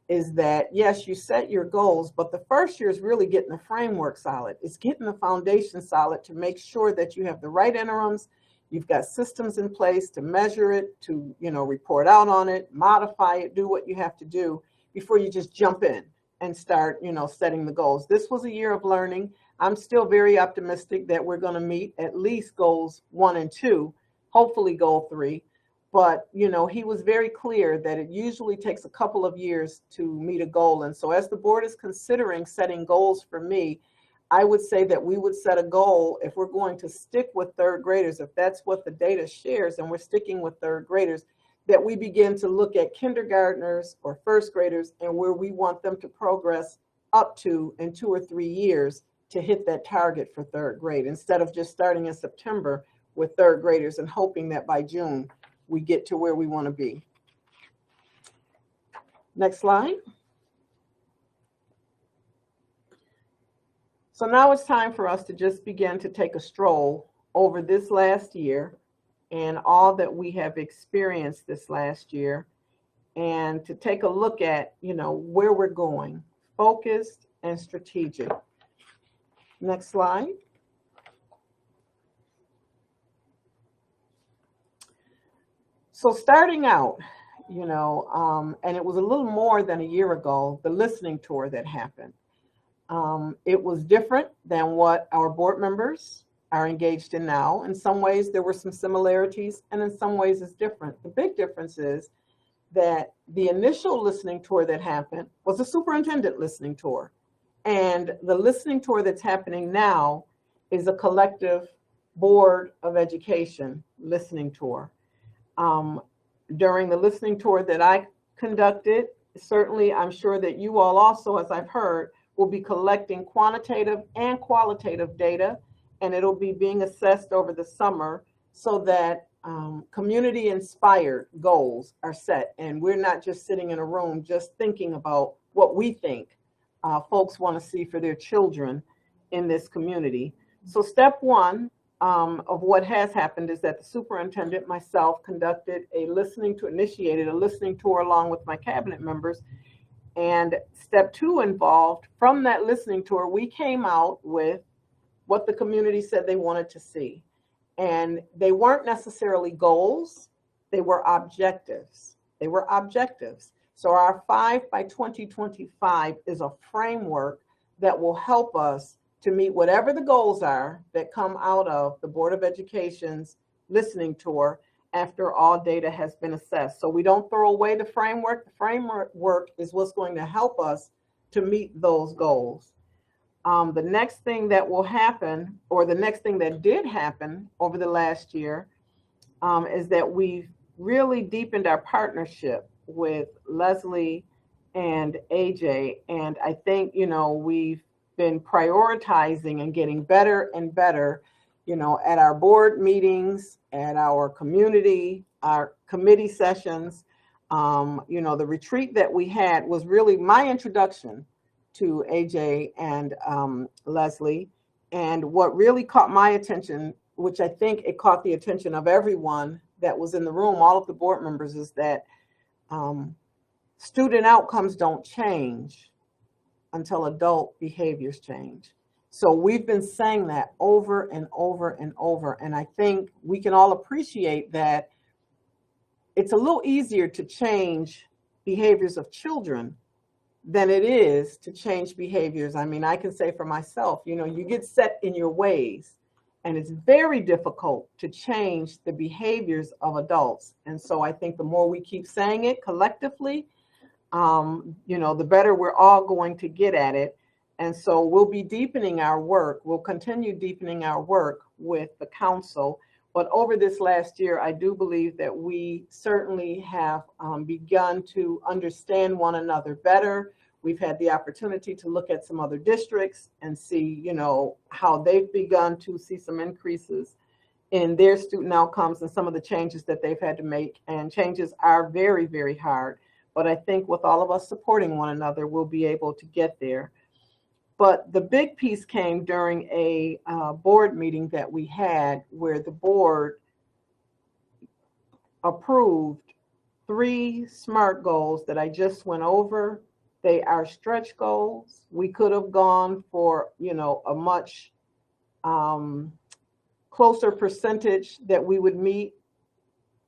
is that, yes, you set your goals, but the first year is really getting the framework solid. It's getting the foundation solid to make sure that you have the right interims, You've got systems in place to measure it, to, report out on it, modify it, do what you have to do before you just jump in and start, setting the goals. This was a year of learning. I'm still very optimistic that we're going to meet at least goals 1 and 2, hopefully goal 3. But, he was very clear that it usually takes a couple of years to meet a goal. And so as the board is considering setting goals for me, I would say that we would set a goal if we're going to stick with 3rd graders, if that's what the data shares and we're sticking with 3rd graders, that we begin to look at kindergartners or 1st graders and where we want them to progress up to in 2 or 3 years to hit that target for 3rd grade, instead of just starting in September with 3rd graders and hoping that by June we get to where we want to be. Next slide. So now it's time for us to just begin to take a stroll over this last year and all that we have experienced this last year, and to take a look at, where we're going, focused and strategic. Next slide. So starting out, and it was a little more than a year ago, the listening tour that happened. It was different than what our board members are engaged in now. In some ways, there were some similarities, and in some ways it's different. The big difference is that the initial listening tour that happened was a superintendent listening tour. And the listening tour that's happening now is a collective Board of Education listening tour. During the listening tour that I conducted, certainly I'm sure that you all also, as I've heard, will be collecting quantitative and qualitative data, and it'll be being assessed over the summer so that community-inspired goals are set. And we're not just sitting in a room just thinking about what we think folks want to see for their children in this community. So step 1 of what has happened is that the superintendent, myself, initiated a listening tour along with my cabinet members. And step 2 involved, from that listening tour, we came out with what the community said they wanted to see. And they weren't necessarily goals, they were objectives. They were objectives. So our 5 by 2025 is a framework that will help us to meet whatever the goals are that come out of the Board of Education's listening tour after all data has been assessed. So we don't throw away the framework. The framework is what's going to help us to meet those goals. The next thing that will happen, or the next thing that did happen over the last year, is that we've really deepened our partnership with Leslie and AJ. And I think, we've been prioritizing and getting better and better, at our board meetings, at our community, our committee sessions. The retreat that we had was really my introduction to AJ and Leslie. And what really caught my attention, which I think it caught the attention of everyone that was in the room, all of the board members, is that student outcomes don't change until adult behaviors change. So we've been saying that over and over and over. And I think we can all appreciate that it's a little easier to change behaviors of children than it is to change behaviors. I mean, I can say for myself, you get set in your ways, and it's very difficult to change the behaviors of adults. And so I think the more we keep saying it collectively, the better we're all going to get at it. And so we'll be deepening our work. We'll continue deepening our work with the council. But over this last year, I do believe that we certainly have begun to understand one another better. We've had the opportunity to look at some other districts and see, how they've begun to see some increases in their student outcomes and some of the changes that they've had to make. And changes are very, very hard. But I think with all of us supporting one another, we'll be able to get there. But the big piece came during a board meeting that we had, where the board approved 3 SMART goals that I just went over. They are stretch goals. We could have gone for, a much closer percentage that we would meet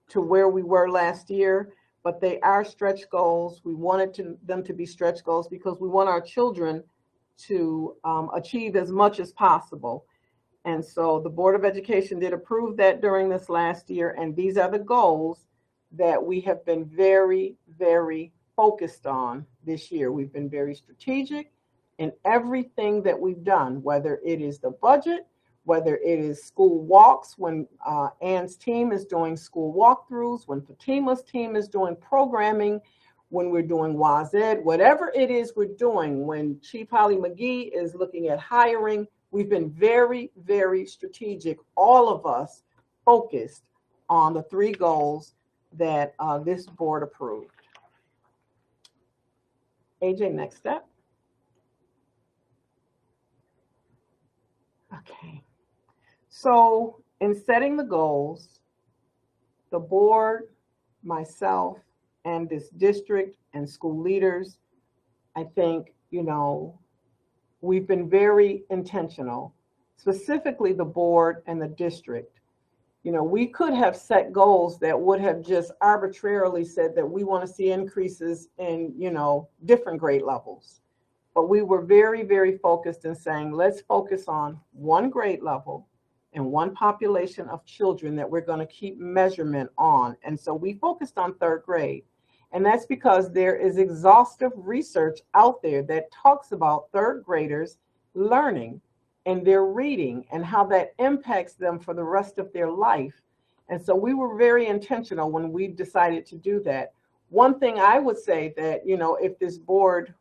to where we were last year, but they are stretch goals. We wanted them to be stretch goals because we want our children to achieve as much as possible. And so the Board of Education did approve that during this last year, and these are the goals that we have been very, very focused on this year. We've been very strategic in everything that we've done, whether it is the budget, whether it is school walks, when Ann's team is doing school walkthroughs, when Fatima's team is doing programming, when we're doing WASED, whatever it is we're doing, when Chief Holly McGee is looking at hiring, we've been very, very strategic, all of us focused on the 3 goals that this board approved. AJ, next step. Okay. So in setting the goals, the board, myself, and this district and school leaders, I think, we've been very intentional, specifically the board and the district. We could have set goals that would have just arbitrarily said that we want to see increases in, different grade levels. But we were very, very focused in saying, let's focus on one grade level and one population of children that we're going to keep measurement on. And so we focused on 3rd grade. And that's because there is exhaustive research out there that talks about 3rd graders learning and their reading and how that impacts them for the rest of their life. And so we were very intentional when we decided to do that. One thing I would say that, if this board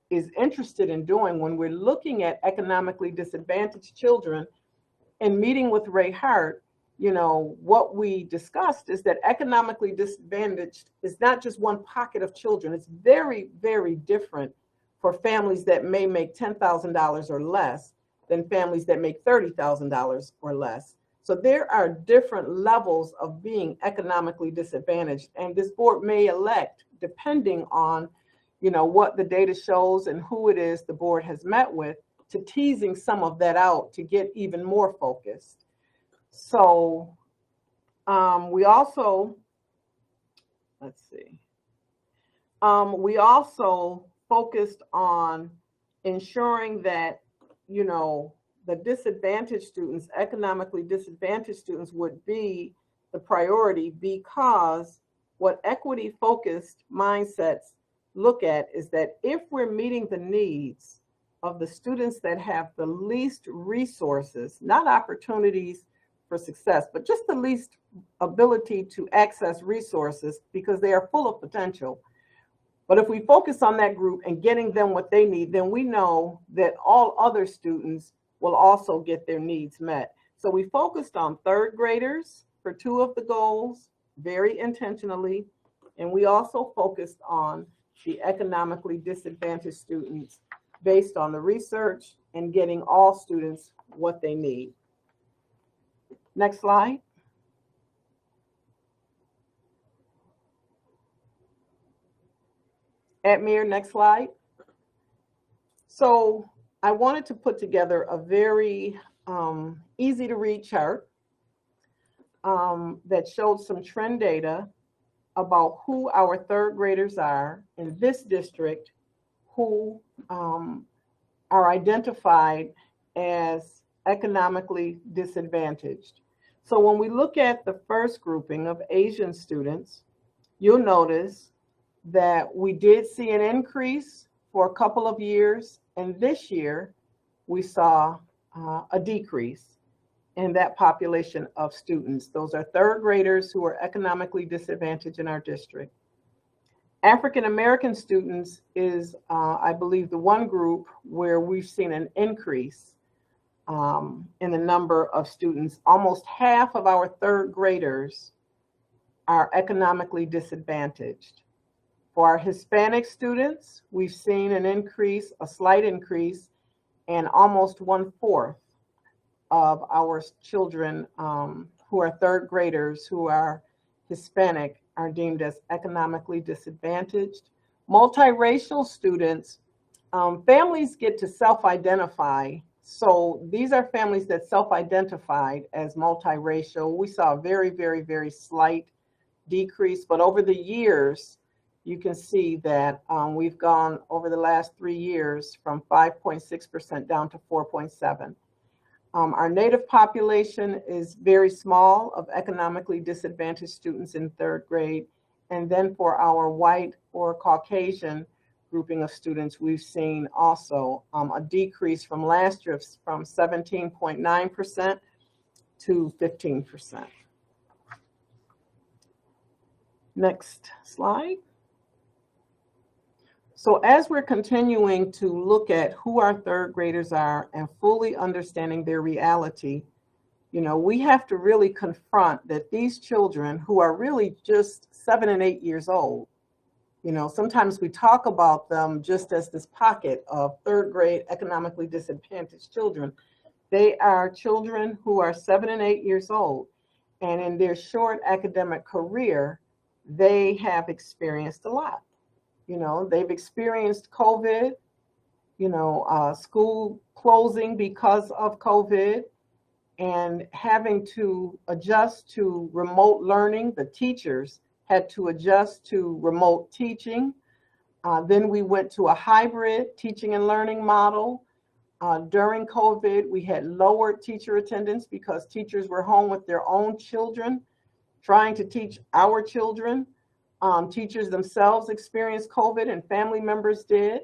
is interested in doing when we're looking at economically disadvantaged children and meeting with Ray Hart, what we discussed is that economically disadvantaged is not just one pocket of children. It's very, very different for families that may make $10,000 or less than families that make $30,000 or less. So there are different levels of being economically disadvantaged, and this board may elect, depending on what the data shows and who it is the board has met with, to teasing some of that out to get even more focused. So we also, we also focused on ensuring that, the disadvantaged students, economically disadvantaged students, would be the priority, because what equity-focused mindsets look at is that if we're meeting the needs of the students that have the least resources, not opportunities for success, but just the least ability to access resources because they are full of potential. But if we focus on that group and getting them what they need, then we know that all other students will also get their needs met. So we focused on 3rd graders for 2 of the goals, very intentionally. And we also focused on the economically disadvantaged students based on the research and getting all students what they need. Next slide. Admir, next slide. So I wanted to put together a very easy to read chart that showed some trend data about who our 3rd graders are in this district, who are identified as economically disadvantaged. So when we look at the first grouping of Asian students, you'll notice that we did see an increase for a couple of years, and this year we saw a decrease in that population of students. Those are 3rd graders who are economically disadvantaged in our district. African American students is, I believe, the one group where we've seen an increase in the number of students. Almost half of our 3rd graders are economically disadvantaged. For our Hispanic students, we've seen an increase, a slight increase, and almost 1/4 of our children who are 3rd graders who are Hispanic are deemed as economically disadvantaged. Multiracial students, families get to self-identify So these are families that self-identified as multiracial. We saw a very, very, very slight decrease, but over the years, you can see that we've gone over the last 3 years from 5.6% down to 4.7. Our Native population is very small of economically disadvantaged students in 3rd grade. And then for our white or Caucasian grouping of students, we've seen also a decrease from last year from 17.9% to 15%. Next slide. So as we're continuing to look at who our 3rd graders are and fully understanding their reality, you know, we have to really confront that these children who are really just 7 and 8 years old, you know, sometimes we talk about them just as this pocket of 3rd grade economically disadvantaged children. They are children who are 7 and 8 years old, and in their short academic career, they have experienced a lot. You know, they've experienced COVID, you know, school closing because of COVID, and having to adjust to remote learning. The teachers had to adjust to remote teaching. Then we went to a hybrid teaching and learning model. During COVID, we had lowered teacher attendance because teachers were home with their own children, trying to teach our children. Teachers themselves experienced COVID and family members did.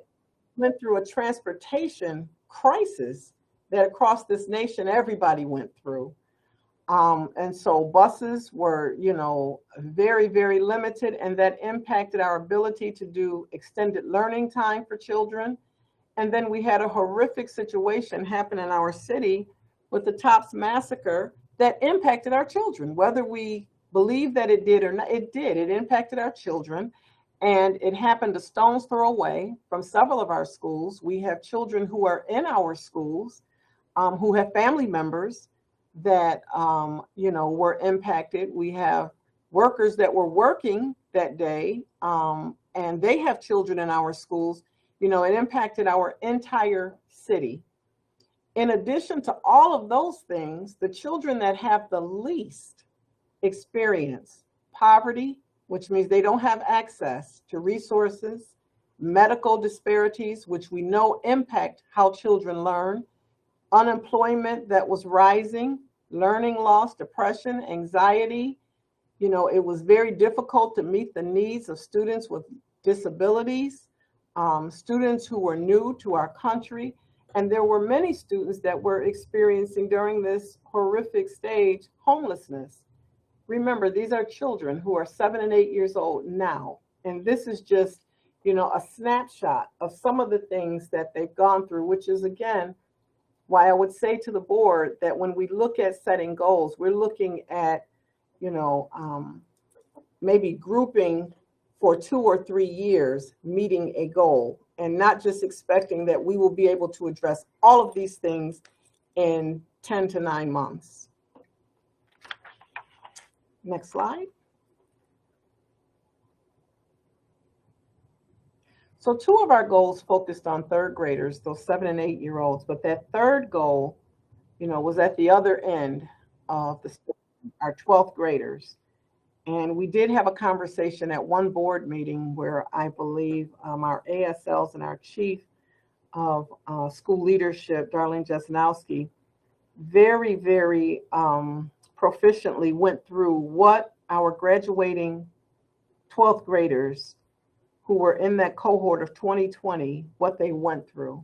Went through a transportation crisis that across this nation, everybody went through. And so buses were, you know, very, very limited, and that impacted our ability to do extended learning time for children. And then we had a horrific situation happen in our city with the Tops massacre that impacted our children, whether we believe that it did or not. It did. It impacted our children, and it happened a stone's throw away from several of our schools. We have children who are in our schools who have family members that you know, were impacted. We have workers that were working that day, and they have children in our schools. You know, it impacted our entire city. In addition to all of those things, the children that have the least experience poverty, which means they don't have access to resources, medical disparities, which we know impact how children learn, unemployment that was rising, learning loss, depression, anxiety. You know, it was very difficult to meet the needs of students with disabilities, students who were new to our country. And there were many students that were experiencing during this horrific stage homelessness. Remember, these are children who are 7 and 8 years old now. And this is just, you know, a snapshot of some of the things that they've gone through, which is, again, why I would say to the board that when we look at setting goals, we're looking at, you know, maybe grouping for 2 or 3 years, meeting a goal, and not just expecting that we will be able to address all of these things in 10 to 9 months. Next slide. So 2 of our goals focused on 3rd graders, those 7 and 8 year olds, but that 3rd goal, you know, was at the other end of our 12th graders. And we did have a conversation at one board meeting where I believe our ASLs and our chief of school leadership, Darlene Jesnowski, very, very proficiently went through what our graduating 12th graders who were in that cohort of 2020, what they went through.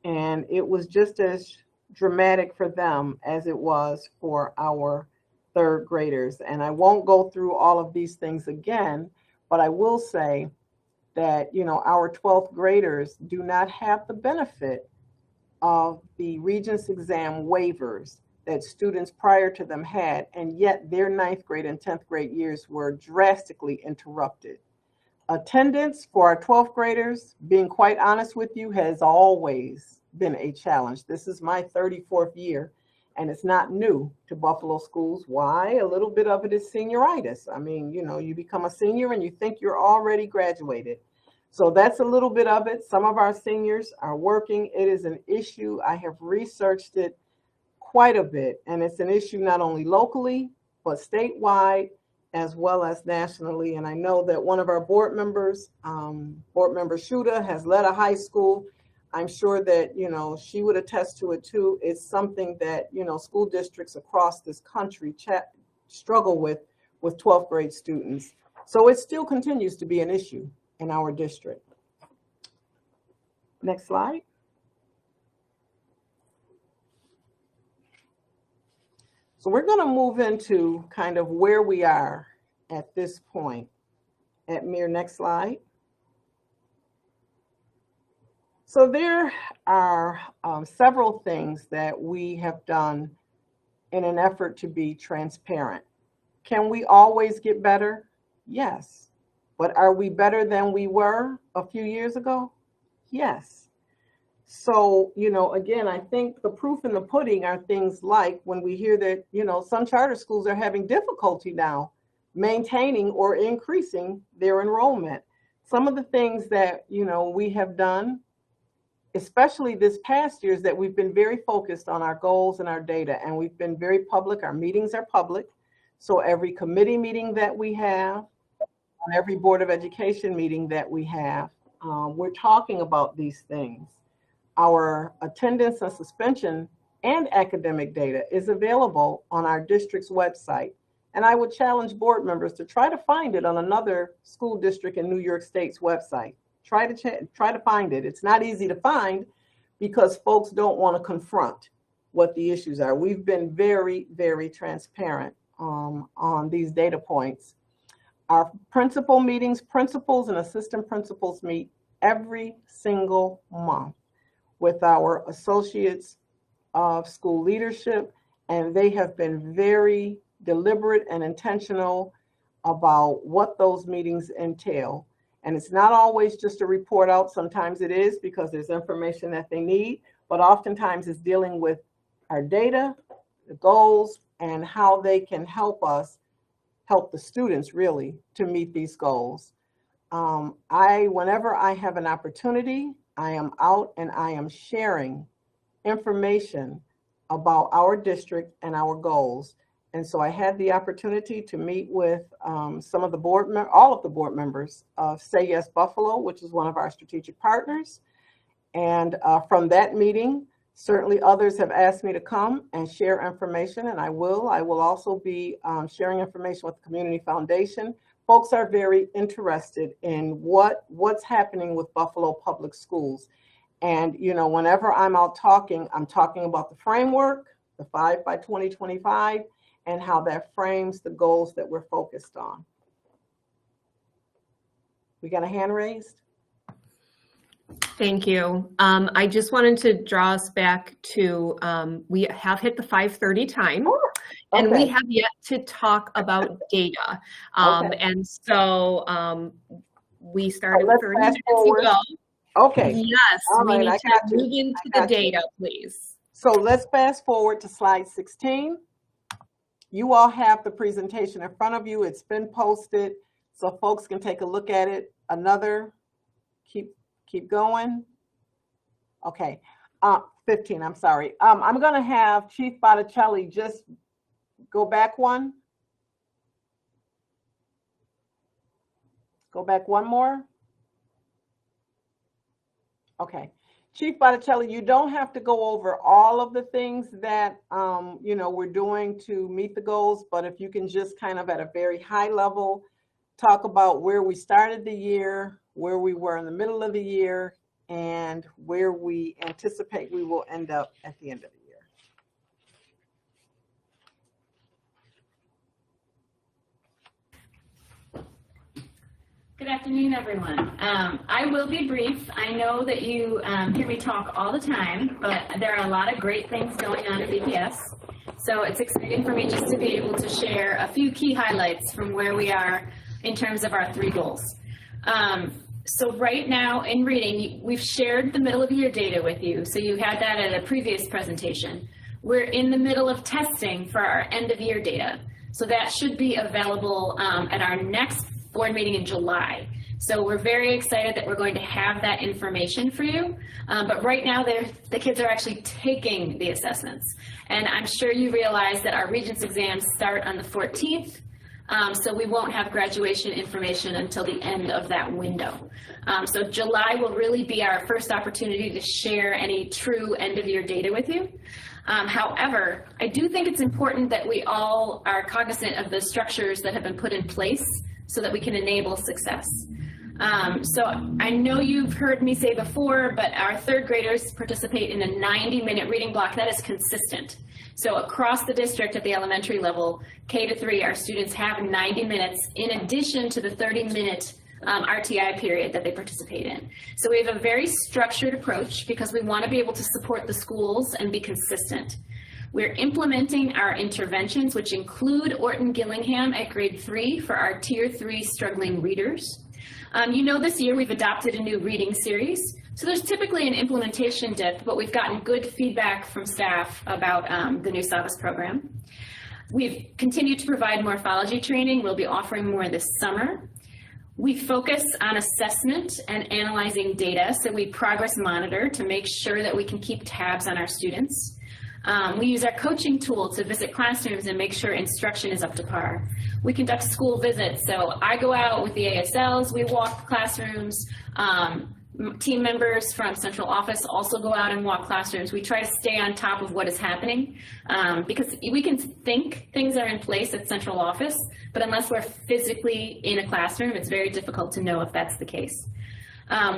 And it was just as dramatic for them as it was for our 3rd graders. And I won't go through all of these things again, but I will say that, you know, our 12th graders do not have the benefit of the Regents exam waivers that students prior to them had, and yet their 9th grade and 10th grade years were drastically interrupted. Attendance for our 12th graders, being quite honest with you, has always been a challenge. This is my 34th year, and it's not new to Buffalo schools. Why? A little bit of it is senioritis. I mean, you know, you become a senior and you think you're already graduated. So that's a little bit of it. Some of our seniors are working. It is an issue. I have researched it quite a bit, and it's an issue not only locally, but statewide, as well as nationally. And I know that one of our board members, Board Member Shuda, has led a high school. I'm sure that, you know, she would attest to it too. It's something that, you know, school districts across this country struggle with 12th grade students. So it still continues to be an issue in our district. Next slide. So we're going to move into kind of where we are at this point. Mir, next slide. So there are several things that we have done in an effort to be transparent. Can we always get better? Yes. But are we better than we were a few years ago? Yes. So, you know, again, I think the proof in the pudding are things like when we hear that, you know, some charter schools are having difficulty now maintaining or increasing their enrollment. Some of the things that, you know, we have done, especially this past year, is that we've been very focused on our goals and our data, and we've been very public. Our meetings are public. So every committee meeting that we have, on every Board of Education meeting that we have, we're talking about these things. Our attendance and suspension and academic data is available on our district's website. And I would challenge board members to try to find it on another school district in New York State's website. Try to find it. It's not easy to find because folks don't want to confront what the issues are. We've been very, very transparent on these data points. Our principal meetings, principals and assistant principals meet every single month with our associates of school leadership, and they have been very deliberate and intentional about what those entails entail. And it's not always just a report out. Sometimes it is because there's information that they need, but oftentimes it's dealing with our data, the goals, and how they can help us help the students really to meet these goals. Whenever I have an opportunity, I am out and I am sharing information about our district and our goals. And so I had the opportunity to meet with all of the board members of Say Yes Buffalo, which is one of our strategic partners. And from that meeting, certainly others have asked me to come and share information, and I will. I will also be sharing information with the Community Foundation. Folks are very interested in what's happening with Buffalo Public Schools. And, you know, whenever I'm out talking, I'm talking about the framework, the 5 by 2025, and how that frames the goals that we're focused on. We got a hand raised? Thank you. I just wanted to draw us back to, we have hit the 5:30 time, and we have yet to talk about data. And so we started 30 minutes ago. Okay. Yes, we need to move into the data, please. So let's fast forward to slide 16. You all have the presentation in front of you. It's been posted, so folks can take a look at it. Keep going. Okay, 15, I'm sorry. I'm gonna have Chief Botticelli just go back one. Go back one more. Okay. Chief Botticelli, you don't have to go over all of the things that you know, we're doing to meet the goals, but if you can just kind of at a very high level talk about where we started the year, where we were in the middle of the year, and where we anticipate we will end up at the end of the year. Good afternoon, everyone. I will be brief. I know that you hear me talk all the time, but there are a lot of great things going on at BPS. So it's exciting for me just to be able to share a few key highlights from where we are in terms of our 3 goals. So right now in reading, we've shared the middle of the year data with you. So you had that at a previous presentation. We're in the middle of testing for our end of year data. So that should be available at our next board meeting in July. So we're very excited that we're going to have that information for you. But right now, the kids are actually taking the assessments. And I'm sure you realize that our Regents exams start on the 14th. So we won't have graduation information until the end of that window. So July will really be our first opportunity to share any true end-of-year data with you. However, I do think it's important that we all are cognizant of the structures that have been put in place so that we can enable success. So I know you've heard me say before, but our third graders participate in a 90-minute reading block that is consistent. So across the district at the elementary level, K to 3, our students have 90 minutes in addition to the 30-minute RTI period that they participate in. So we have a very structured approach because we want to be able to support the schools and be consistent. We're implementing our interventions, which include Orton Gillingham at grade 3 for our Tier 3 struggling readers. You know, this year we've adopted a new reading series. So there's typically an implementation dip, but we've gotten good feedback from staff about the new SAVAS program. We've continued to provide morphology training. We'll be offering more this summer. We focus on assessment and analyzing data, so we progress monitor to make sure that we can keep tabs on our students. We use our coaching tool to visit classrooms and make sure instruction is up to par. We conduct school visits, so I go out with the ASLs, we walk classrooms. Team members from central office also go out and walk classrooms. We try to stay on top of what is happening because we can think things are in place at central office, but unless we're physically in a classroom, it's very difficult to know if that's the case.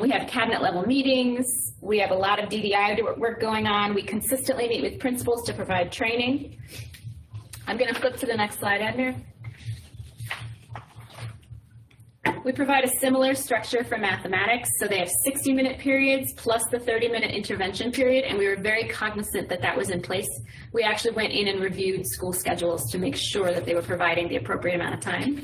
We have cabinet level meetings. We have a lot of DDI work going on. We consistently meet with principals to provide training. I'm going to flip to the next slide, Edna. We provide a similar structure for mathematics. So they have 60-minute periods plus the 30-minute intervention period, and we were very cognizant that that was in place. We actually went in and reviewed school schedules to make sure that they were providing the appropriate amount of time.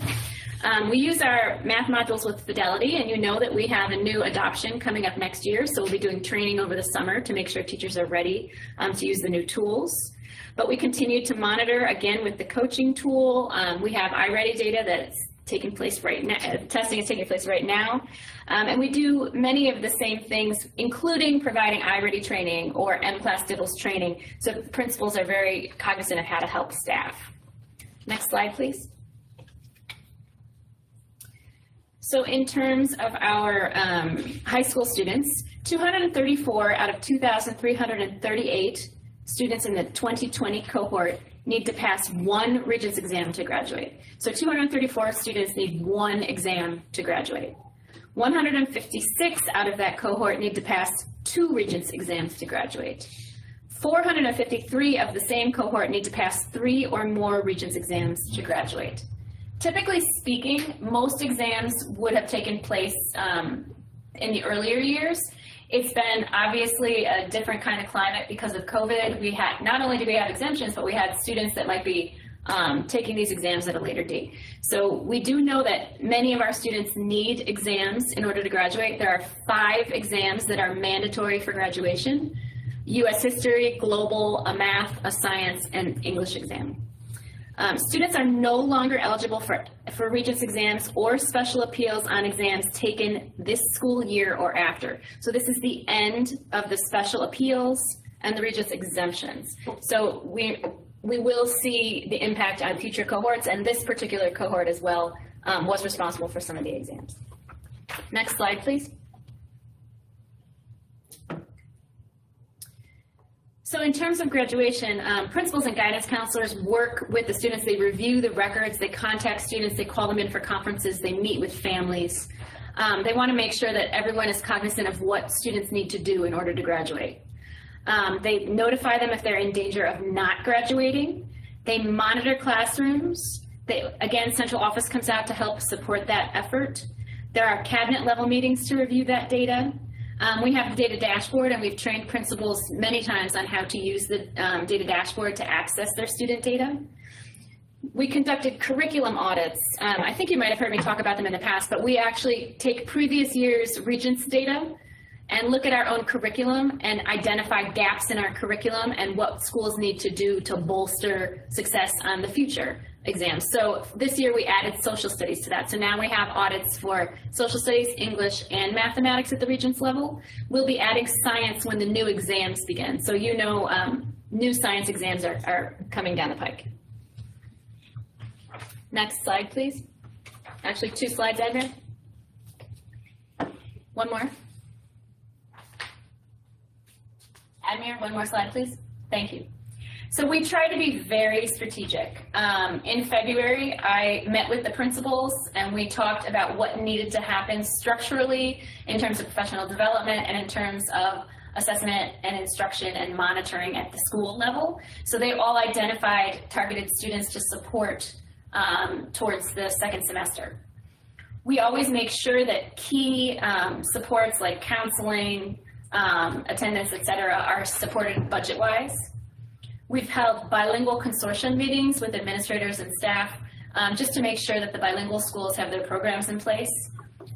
We use our math modules with fidelity, and you know that we have a new adoption coming up next year, so we'll be doing training over the summer to make sure teachers are ready to use the new tools. But we continue to monitor, again, with the coaching tool. We have iReady data that's taking place right now, testing is taking place right now. And we do many of the same things, including providing iReady training or M-Class DIVLS training, so the principals are very cognizant of how to help staff. Next slide, please. So in terms of our high school students, 234 out of 2,338 students in the 2020 cohort need to pass one Regents exam to graduate. So 234 students need one exam to graduate. 156 out of that cohort need to pass 2 Regents exams to graduate. 453 of the same cohort need to pass 3 or more Regents exams to graduate. Typically speaking, most exams would have taken place in the earlier years. It's been obviously a different kind of climate because of COVID. We had, not only did we have exemptions, but we had students that might be taking these exams at a later date. So we do know that many of our students need exams in order to graduate. There are 5 exams that are mandatory for graduation: US History, Global, a Math, a Science, and English exam. Students are no longer eligible for Regents exams or special appeals on exams taken this school year or after. So this is the end of the special appeals and the Regents exemptions. So we will see the impact on future cohorts, and this particular cohort as well was responsible for some of the exams. Next slide, please. So in terms of graduation, principals and guidance counselors work with the students. They review the records, they contact students, they call them in for conferences, they meet with families. They want to make sure that everyone is cognizant of what students need to do in order to graduate. They notify them if they're in danger of not graduating. They monitor classrooms. Again, central office comes out to help support that effort. There are cabinet level meetings to review that data. We have the data dashboard, and we've trained principals many times on how to use the data dashboard to access their student data. We conducted curriculum audits. I think you might have heard me talk about them in the past, but we actually take previous year's Regents data and look at our own curriculum and identify gaps in our curriculum and what schools need to do to bolster success on the future. exams. So this year we added social studies to that. So now we have audits for social studies, English, and mathematics at the Regents level. We'll be adding science when the new exams begin. So you know, new science exams are coming down the pike. Next slide, please. Actually, 2 slides, Edna. One more. Admir, one more slide, please. Thank you. So we try to be very strategic. In February, I met with the principals and we talked about what needed to happen structurally in terms of professional development and in terms of assessment and instruction and monitoring at the school level. So they all identified targeted students to support towards the second semester. We always make sure that key supports like counseling, attendance, etc., are supported budget-wise. We've held bilingual consortium meetings with administrators and staff just to make sure that the bilingual schools have their programs in place.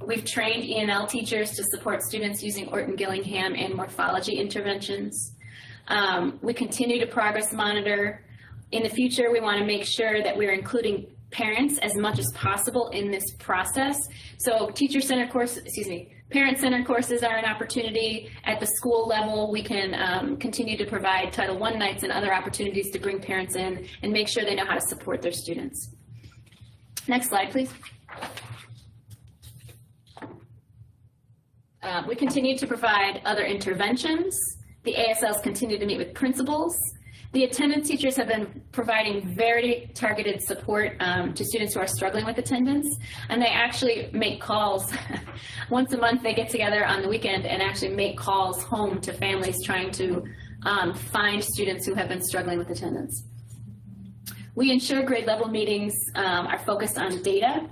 We've trained ENL teachers to support students using Orton-Gillingham and morphology interventions. We continue to progress monitor. In the future, we want to make sure that we're including parents as much as possible in this process. So teacher-centered courses, parent-centered courses are an opportunity. At the school level, we can continue to provide Title I nights and other opportunities to bring parents in and make sure they know how to support their students. Next slide, please. We continue to provide other interventions. The ASLs continue to meet with principals. The attendance teachers have been providing very targeted support to students who are struggling with attendance, and they actually make calls. Once a month they get together on the weekend and actually make calls home to families trying to find students who have been struggling with attendance. We ensure grade level meetings are focused on data.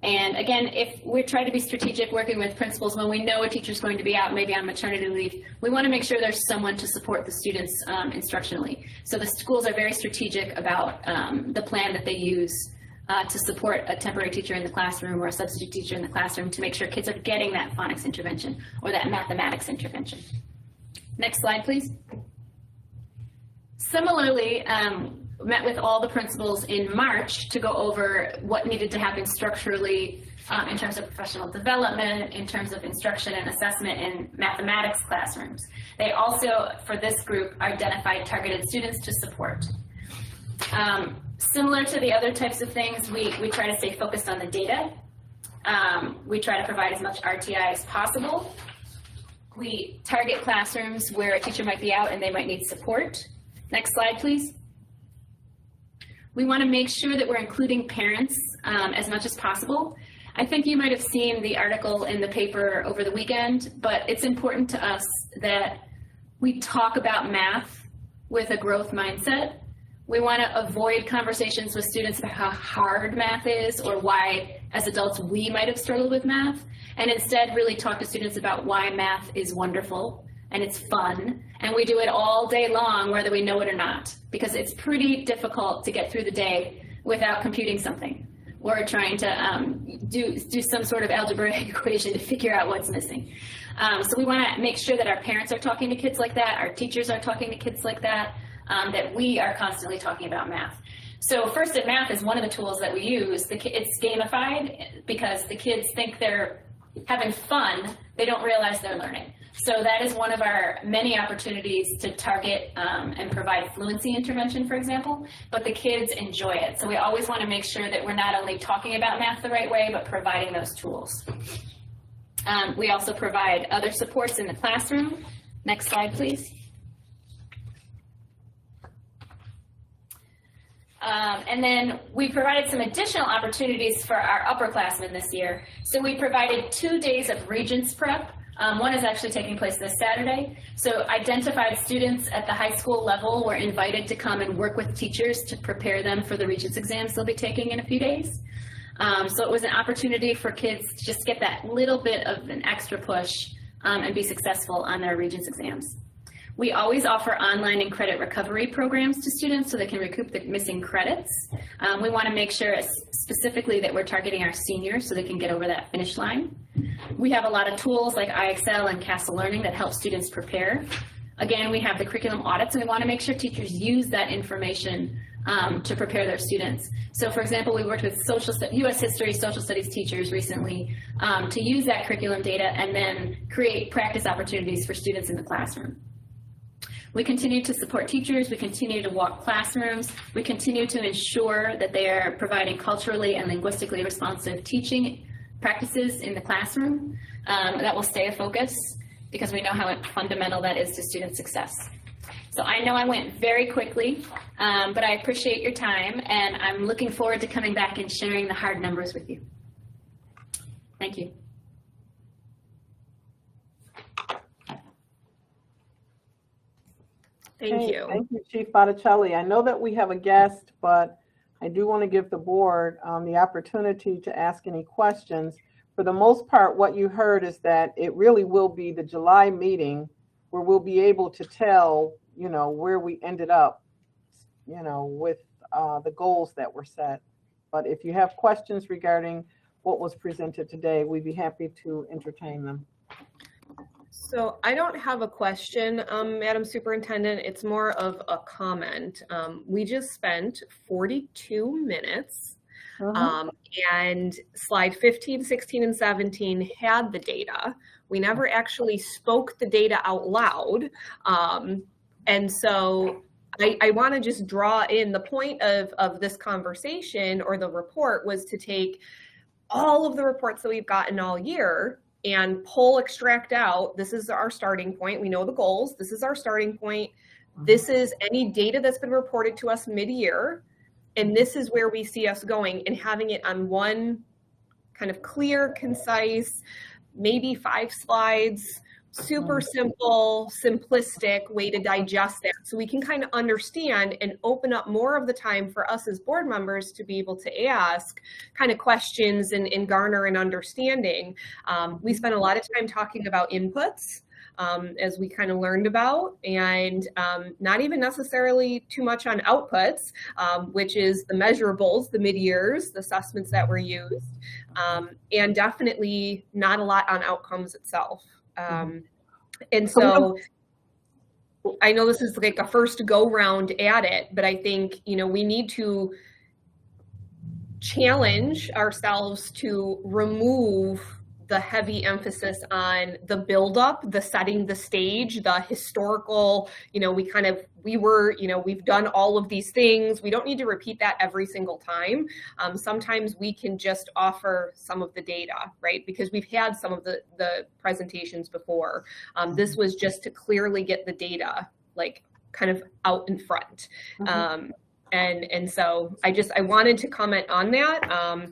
And again, if we're trying to be strategic working with principals, when we know a teacher's going to be out, maybe on maternity leave, we want to make sure there's someone to support the students instructionally. So the schools are very strategic about the plan that they use to support a temporary teacher in the classroom or a substitute teacher in the classroom to make sure kids are getting that phonics intervention or that mathematics intervention. Next slide, please. Similarly, met with all the principals in March to go over what needed to happen structurally in terms of professional development, in terms of instruction and assessment in mathematics classrooms. They also, for this group, identified targeted students to support. Similar to the other types of things, we try to stay focused on the data. We try to provide as much RTI as possible. We target classrooms where a teacher might be out and they might need support. Next slide, please. We want to make sure that we're including parents as much as possible. I think you might have seen the article in the paper over the weekend, but it's important to us that we talk about math with a growth mindset. We want to avoid conversations with students about how hard math is or why, as adults, we might have struggled with math, and instead really talk to students about why math is wonderful and it's fun, and we do it all day long whether we know it or not, because it's pretty difficult to get through the day without computing something or trying to do some sort of algebraic equation to figure out what's missing. So we want to make sure that our parents are talking to kids like that, our teachers are talking to kids like that, that we are constantly talking about math. So First in Math is one of the tools that we use. It's gamified because the kids think they're having fun, they don't realize they're learning. So that is one of our many opportunities to target and provide fluency intervention, for example, but the kids enjoy it. So we always want to make sure that we're not only talking about math the right way, but providing those tools. We also provide other supports in the classroom. Next slide, please. And then we provided some additional opportunities for our upperclassmen this year. So we provided 2 days of Regents prep. One is actually taking place this Saturday. So identified students at the high school level were invited to come and work with teachers to prepare them for the Regents exams they'll be taking in a few days. So it was an opportunity for kids to just get that little bit of an extra push and be successful on their Regents exams. We always offer online and credit recovery programs to students so they can recoup the missing credits. We want to make sure specifically that we're targeting our seniors so they can get over that finish line. We have a lot of tools like IXL and Castle Learning that help students prepare. Again, we have the curriculum audits, and we want to make sure teachers use that information to prepare their students. So for example, we worked with U.S. history, social studies teachers recently to use that curriculum data and then create practice opportunities for students in the classroom. We continue to support teachers, we continue to walk classrooms, we continue to ensure that they are providing culturally and linguistically responsive teaching practices in the classroom. That will stay a focus because we know how fundamental that is to student success. So I know I went very quickly, but I appreciate your time, and I'm looking forward to coming back and sharing the hard numbers with you. Thank you. Thank you. Thank you, Chief Botticelli. I know that we have a guest, but I do want to give the board the opportunity to ask any questions. For the most part, what you heard is that it really will be the July meeting where we'll be able to tell, you know, where we ended up, you know, with the goals that were set. But if you have questions regarding what was presented today, we'd be happy to entertain them. So I don't have a question, Madam Superintendent. It's more of a comment. We just spent 42 minutes and slide 15, 16, and 17 had the data. We never actually spoke the data out loud. And so I want to just draw in the point of this conversation or the report was to take all of the reports that we've gotten all year and extract out, this is our starting point. We know the goals. This is our starting point. This is any data that's been reported to us mid-year. And this is where we see us going, and having it on one kind of clear, concise, maybe 5 slides, super simple, simplistic way to digest that. So we can kind of understand and open up more of the time for us as board members to be able to ask kind of questions and garner an understanding. We spent a lot of time talking about inputs, as we kind of learned about, and not even necessarily too much on outputs, which is the measurables, the mid-years, the assessments that were used, and definitely not a lot on outcomes itself. And so I know this is like a first go round at it, but I think, you know, we need to challenge ourselves to remove the heavy emphasis on the buildup, the setting the stage, the historical, you know, we've done all of these things. We don't need to repeat that every single time. Sometimes we can just offer some of the data, right? Because we've had some of the presentations before. This was just to clearly get the data, like kind of out in front. And so I wanted to comment on that.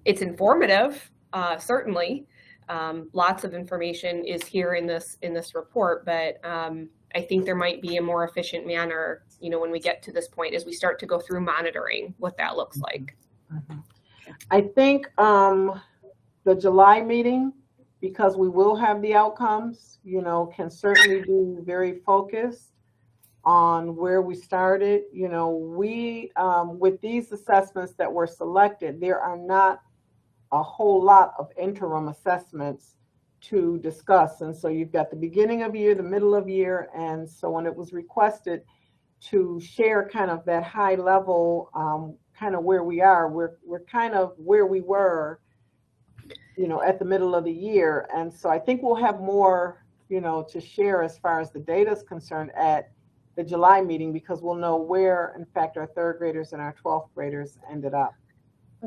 It's informative. Certainly, lots of information is here in this report, but I think there might be a more efficient manner, you know, when we get to this point as we start to go through monitoring what that looks like. I think the July meeting, because we will have the outcomes, you know, can certainly be very focused on where we started. You know, we, with these assessments that were selected, there are not a whole lot of interim assessments to discuss. And so you've got the beginning of year, the middle of year. And so when it was requested to share kind of that high level, kind of where we are, we're kind of where we were, you know, at the middle of the year. And so I think we'll have more, you know, to share as far as the data is concerned at the July meeting, because we'll know where, in fact, our 3rd graders and our 12th graders ended up.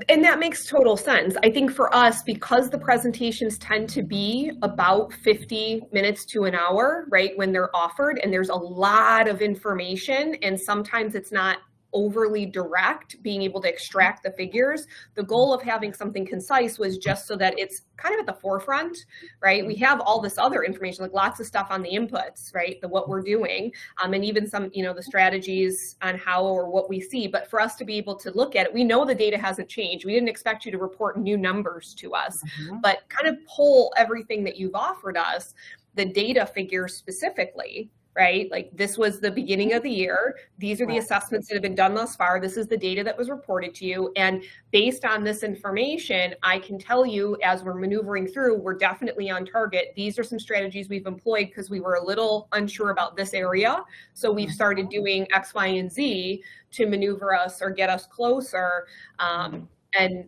And that makes total sense. I think for us, because the presentations tend to be about 50 minutes to an hour, right, when they're offered, and there's a lot of information, and sometimes it's not overly direct, being able to extract the figures. The goal of having something concise was just so that it's kind of at the forefront, right? We have all this other information, like lots of stuff on the inputs, right? What we're doing, and even some, you know, the strategies on how or what we see. But for us to be able to look at it, we know the data hasn't changed. We didn't expect you to report new numbers to us, but kind of pull everything that you've offered us, the data figures specifically, right? Like this was the beginning of the year. These are the assessments that have been done thus far. This is the data that was reported to you. And based on this information, I can tell you as we're maneuvering through, we're definitely on target. These are some strategies we've employed because we were a little unsure about this area. So we've started doing X, Y, and Z to maneuver us or get us closer. And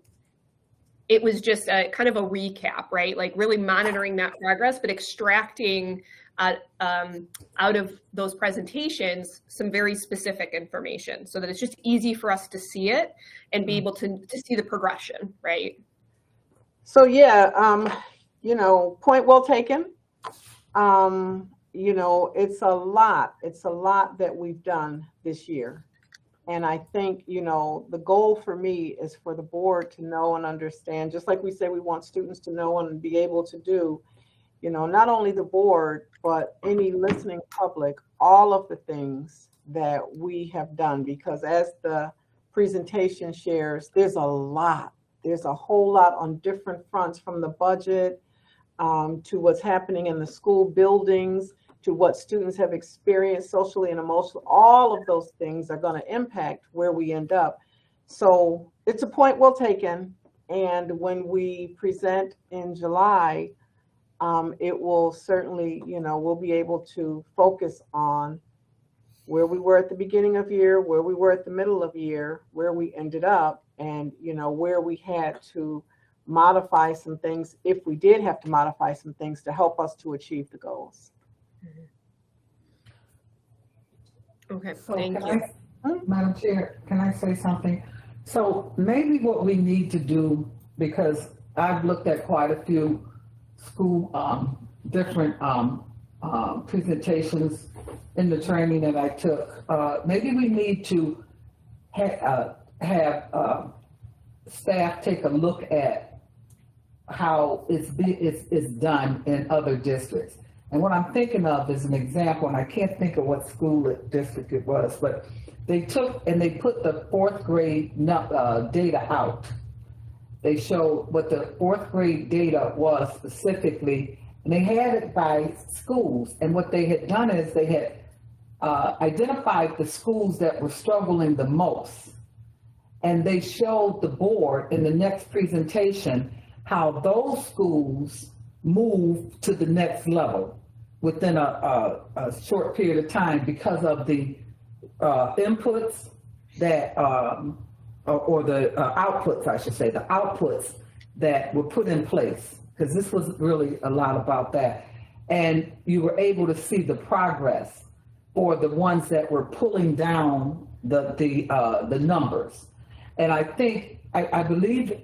it was just a kind of a recap, right? Like really monitoring that progress, but extracting out of those presentations some very specific information so that it's just easy for us to see it and be able to see the progression, right? So yeah, you know, point well taken. You know, it's a lot that we've done this year. And I think, you know, the goal for me is for the board to know and understand, just like we say we want students to know and be able to do, you know, not only the board, but any listening public, all of the things that we have done. Because as the presentation shares, there's a lot. There's a whole lot on different fronts, from the budget to what's happening in the school buildings, to what students have experienced socially and emotionally. All of those things are going to impact where we end up. So it's a point well taken. And when we present in July, it will certainly, you know, we'll be able to focus on where we were at the beginning of year, where we were at the middle of year, where we ended up, and, you know, where we had to modify some things, if we did have to modify some things to help us to achieve the goals. Okay, So thank can you. Madam Chair, can I say something? So maybe what we need to do, because I've looked at quite a few school, different presentations in the training that I took, maybe we need to have staff take a look at how it's done in other districts. And what I'm thinking of is an example, and I can't think of what school district it was, but they took and they put the fourth grade data out. They showed what the fourth grade data was specifically, and they had it by schools. And what they had done is they had identified the schools that were struggling the most. And they showed the board in the next presentation how those schools moved to the next level within a short period of time because of the inputs that, or the outputs, I should say, the outputs that were put in place, because this was really a lot about that. And you were able to see the progress for the ones that were pulling down the numbers. And I think, I believe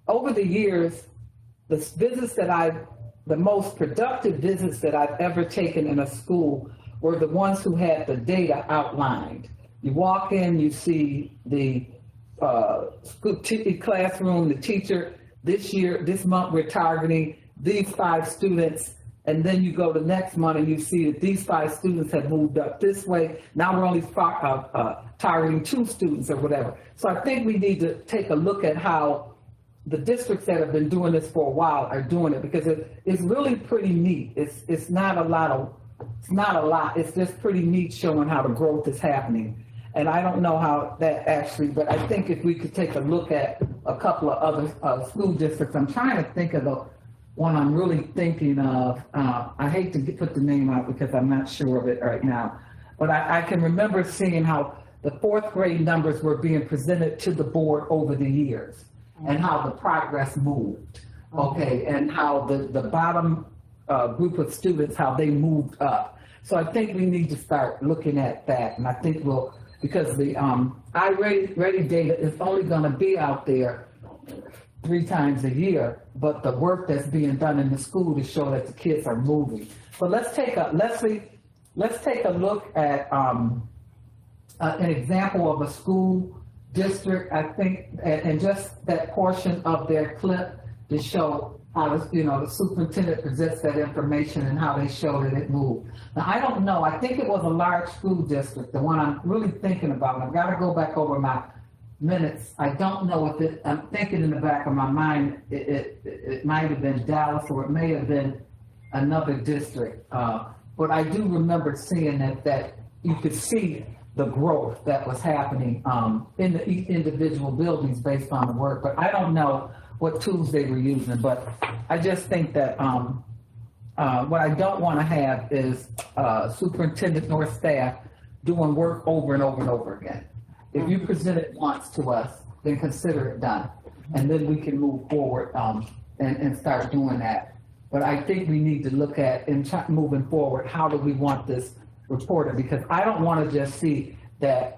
over the years, the visits that the most productive visits that I've ever taken in a school were the ones who had the data outlined. You walk in, you see the classroom, the teacher. This month we're targeting these 5 students, and then you go to next month and you see that these 5 students have moved up this way. Now we're only targeting 2 students or whatever. So I think we need to take a look at how the districts that have been doing this for a while are doing it, because it's really pretty neat. It's not a lot. It's just pretty neat showing how the growth is happening. And I don't know how that actually, but I think if we could take a look at a couple of other school districts. I'm trying to think of the one I'm really thinking of. I hate to put the name out because I'm not sure of it right now, but I can remember seeing how the fourth grade numbers were being presented to the board over the years, and how the progress moved, okay, and how the bottom group of students, how they moved up. So I think we need to start looking at that, and I think because the iReady data is only gonna be out there 3 times a year, but the work that's being done in the school to show that the kids are moving. So let's take a look at an example of a school district, I think, and just that portion of their clip to show how the superintendent presents that information and how they show that it moved. Now, I don't know, I think it was a large school district, the one I'm really thinking about. I've got to go back over my minutes. I don't know if I'm thinking in the back of my mind, it might have been Dallas, or it may have been another district. But I do remember seeing that you could see the growth that was happening in the individual buildings based on the work. But I don't know what tools they were using, but I just think that what I don't want to have is superintendent nor staff doing work over and over and over again. If you present it once to us, then consider it done. And then we can move forward and start doing that. But I think we need to look at, moving forward, how do we want this reported? Because I don't want to just see that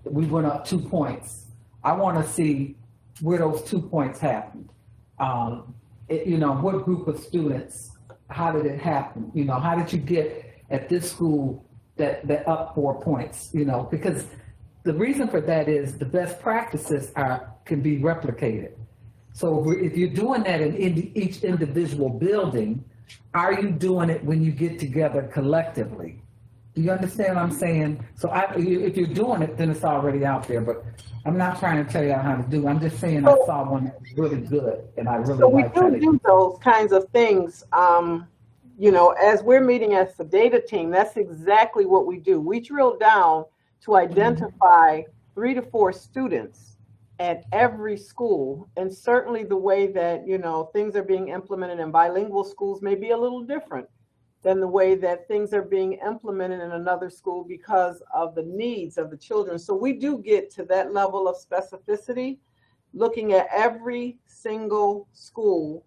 we went up 2 points. I want to see where those 2 points happened. What group of students, how did it happen? How did you get at this school that up 4 points? Because the reason for that is the best practices can be replicated. So if you're doing that in each individual building, are you doing it when you get together collectively? Do you understand what I'm saying? So if you're doing it, then it's already out there, but I'm not trying to tell you how to do it. I'm just saying I saw one that was really good and I really liked it. So we do those kinds of things. As we're meeting as the data team, that's exactly what we do. We drill down to identify 3 to 4 students at every school, and certainly the way that things are being implemented in bilingual schools may be a little different than the way that things are being implemented in another school because of the needs of the children. So we do get to that level of specificity, looking at every single school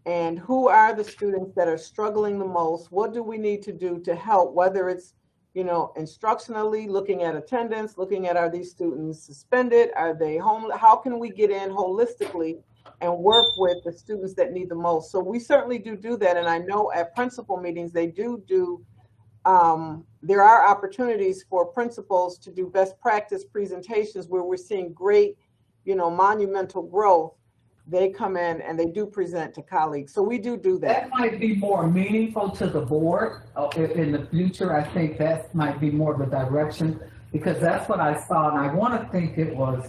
and who are the students that are struggling the most. What do we need to do to help, whether it's instructionally, looking at attendance, looking at, are these students suspended? Are they home? How can we get in holistically and work with the students that need the most? So we certainly do that. And I know at principal meetings, they do, there are opportunities for principals to do best practice presentations where we're seeing great, monumental growth. They come in and they do present to colleagues. So we do that. That might be more meaningful to the board in the future. I think that might be more of a direction, because that's what I saw. And I want to think it was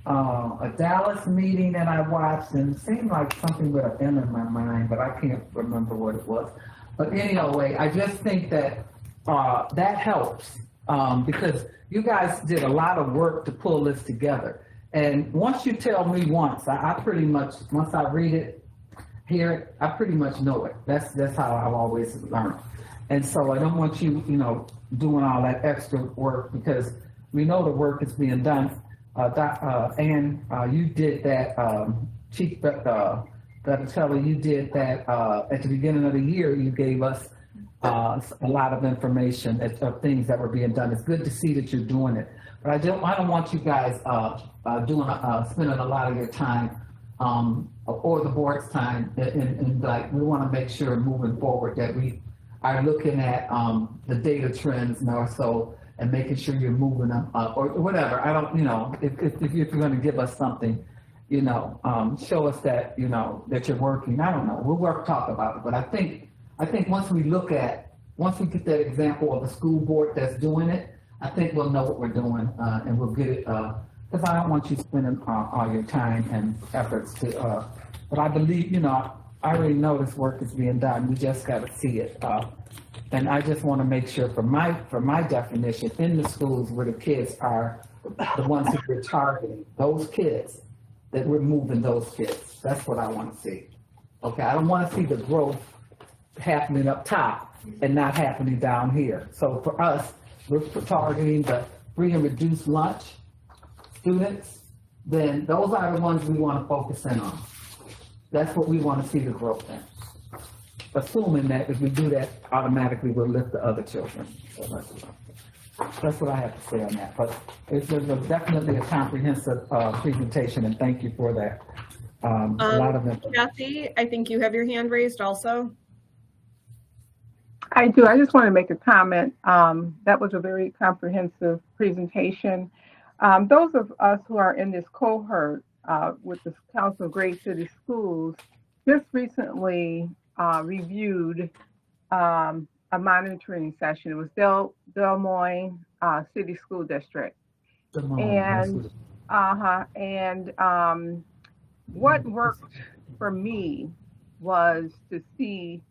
a Dallas meeting that I watched, and it seemed like something with an M in my mind, but I can't remember what it was. But anyway, I just think that that helps because you guys did a lot of work to pull this together. And once you tell me once, I pretty much, once I read it, hear it, I pretty much know it. That's how I've always learned. And so I don't want you, doing all that extra work, because we know the work is being done. And you did that, Chief Bettelli, you did that at the beginning of the year. You gave us a lot of information of things that were being done. It's good to see that you're doing it. But I don't want you guys spending a lot of your time or the board's time, and like, we want to make sure moving forward that we are looking at the data trends more so, and making sure you're moving them up or whatever. I don't, if you're going to give us something, show us that, that you're working. I don't know. We'll talk about it. But I think once we get that example of a school board that's doing it, I think we'll know what we're doing, and we'll get it, because I don't want you spending all your time and efforts to, but I believe, I already know this work is being done. We just got to see it. And I just want to make sure, for my definition, in the schools where the kids are the ones who we're targeting, those kids, that we're moving those kids. That's what I want to see. Okay, I don't want to see the growth happening up top and not happening down here. So for us, we're targeting the free and reduced lunch students, then those are the ones we want to focus in on. That's what we want to see the growth in. Assuming that if we do that, automatically we'll lift the other children. So that's what I have to say on that. But it's definitely a comprehensive presentation, and thank you for that. A lot of them. Kathy, I think you have your hand raised also. I do. I just want to make a comment. That was a very comprehensive presentation. Those of us who are in this cohort with the Council of Great City Schools just recently reviewed a monitoring session. It was Des Moines City School District. And what worked for me was to see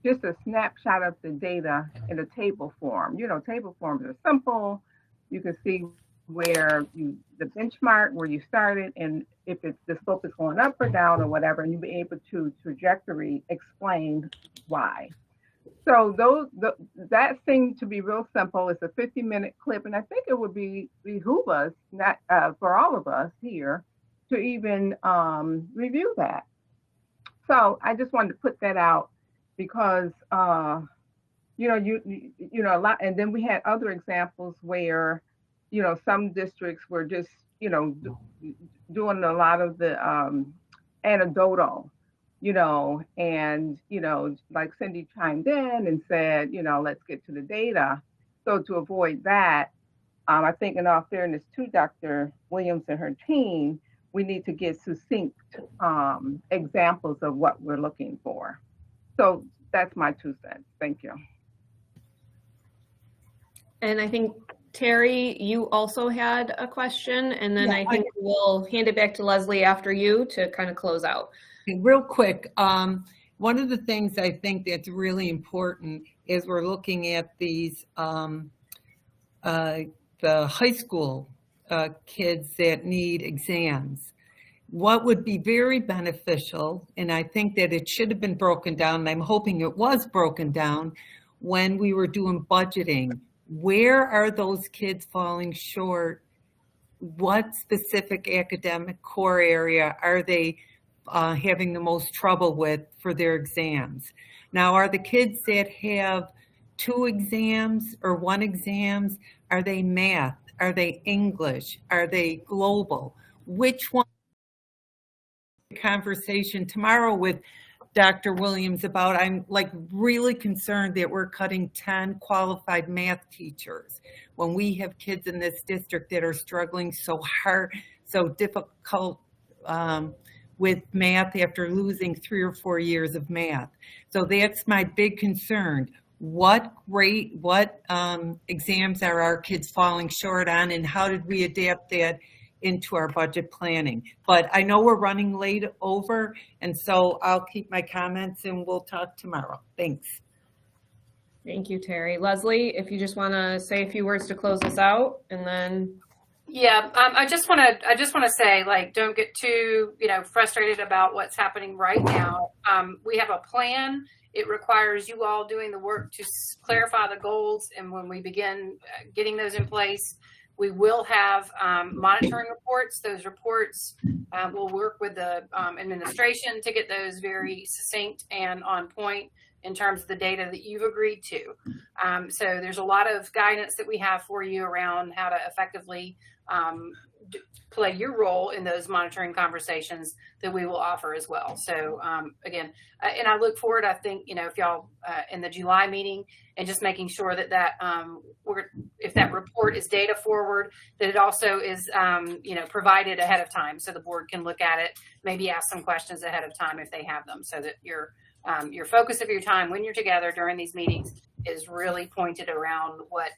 just a snapshot of the data in a table form. You know, table forms are simple. You can see where the benchmark, where you started, and if it's the slope is going up or down or whatever, and you'll be able to trajectory explain why. So that seemed to be real simple. It's a 50-minute clip, and I think it would behoove us, not for all of us here, to even review that. So I just wanted to put that out because you know a lot, and then we had other examples where some districts were just doing a lot of the anecdotal, and like Cindy chimed in and said, let's get to the data. So to avoid that, I think in all fairness to Dr. Williams and her team, we need to get succinct examples of what we're looking for. So that's my 2 cents. Thank you. And I think, Terry, you also had a question, and then I think we'll hand it back to Leslie after you to kind of close out. Okay, real quick, one of the things I think that's really important is we're looking at these, the high school kids that need exams. What would be very beneficial, and I think that it should have been broken down, and I'm hoping it was broken down when we were doing budgeting. Where are those kids falling short? What specific academic core area are they having the most trouble with for their exams? Now, are the kids that have 2 exams or 1 exams, are they math? Are they English? Are they global? Which one? Conversation tomorrow with Dr. Williams about, I'm like really concerned that we're cutting 10 qualified math teachers when we have kids in this district that are struggling so hard, so difficult with math after losing 3 or 4 years of math. So that's my big concern. What exams are our kids falling short on, and how did we adapt that into our budget planning? But I know we're running late over, and so I'll keep my comments and we'll talk tomorrow. Thanks. Thank you, Terry. Leslie, if you just want to say a few words to close us out, and then. Yeah, I just want to say, like, don't get too, frustrated about what's happening right now. We have a plan. It requires you all doing the work to clarify the goals, and when we begin getting those in place, we will have monitoring reports. Those reports will work with the administration to get those very succinct and on point in terms of the data that you've agreed to. So there's a lot of guidance that we have for you around how to effectively play your role in those monitoring conversations that we will offer as well. So again, and I look forward, I think, if y'all in the July meeting, and just making sure that if that report is data forward, that it also is, provided ahead of time so the board can look at it, maybe ask some questions ahead of time if they have them, so that your focus of your time when you're together during these meetings is really pointed around what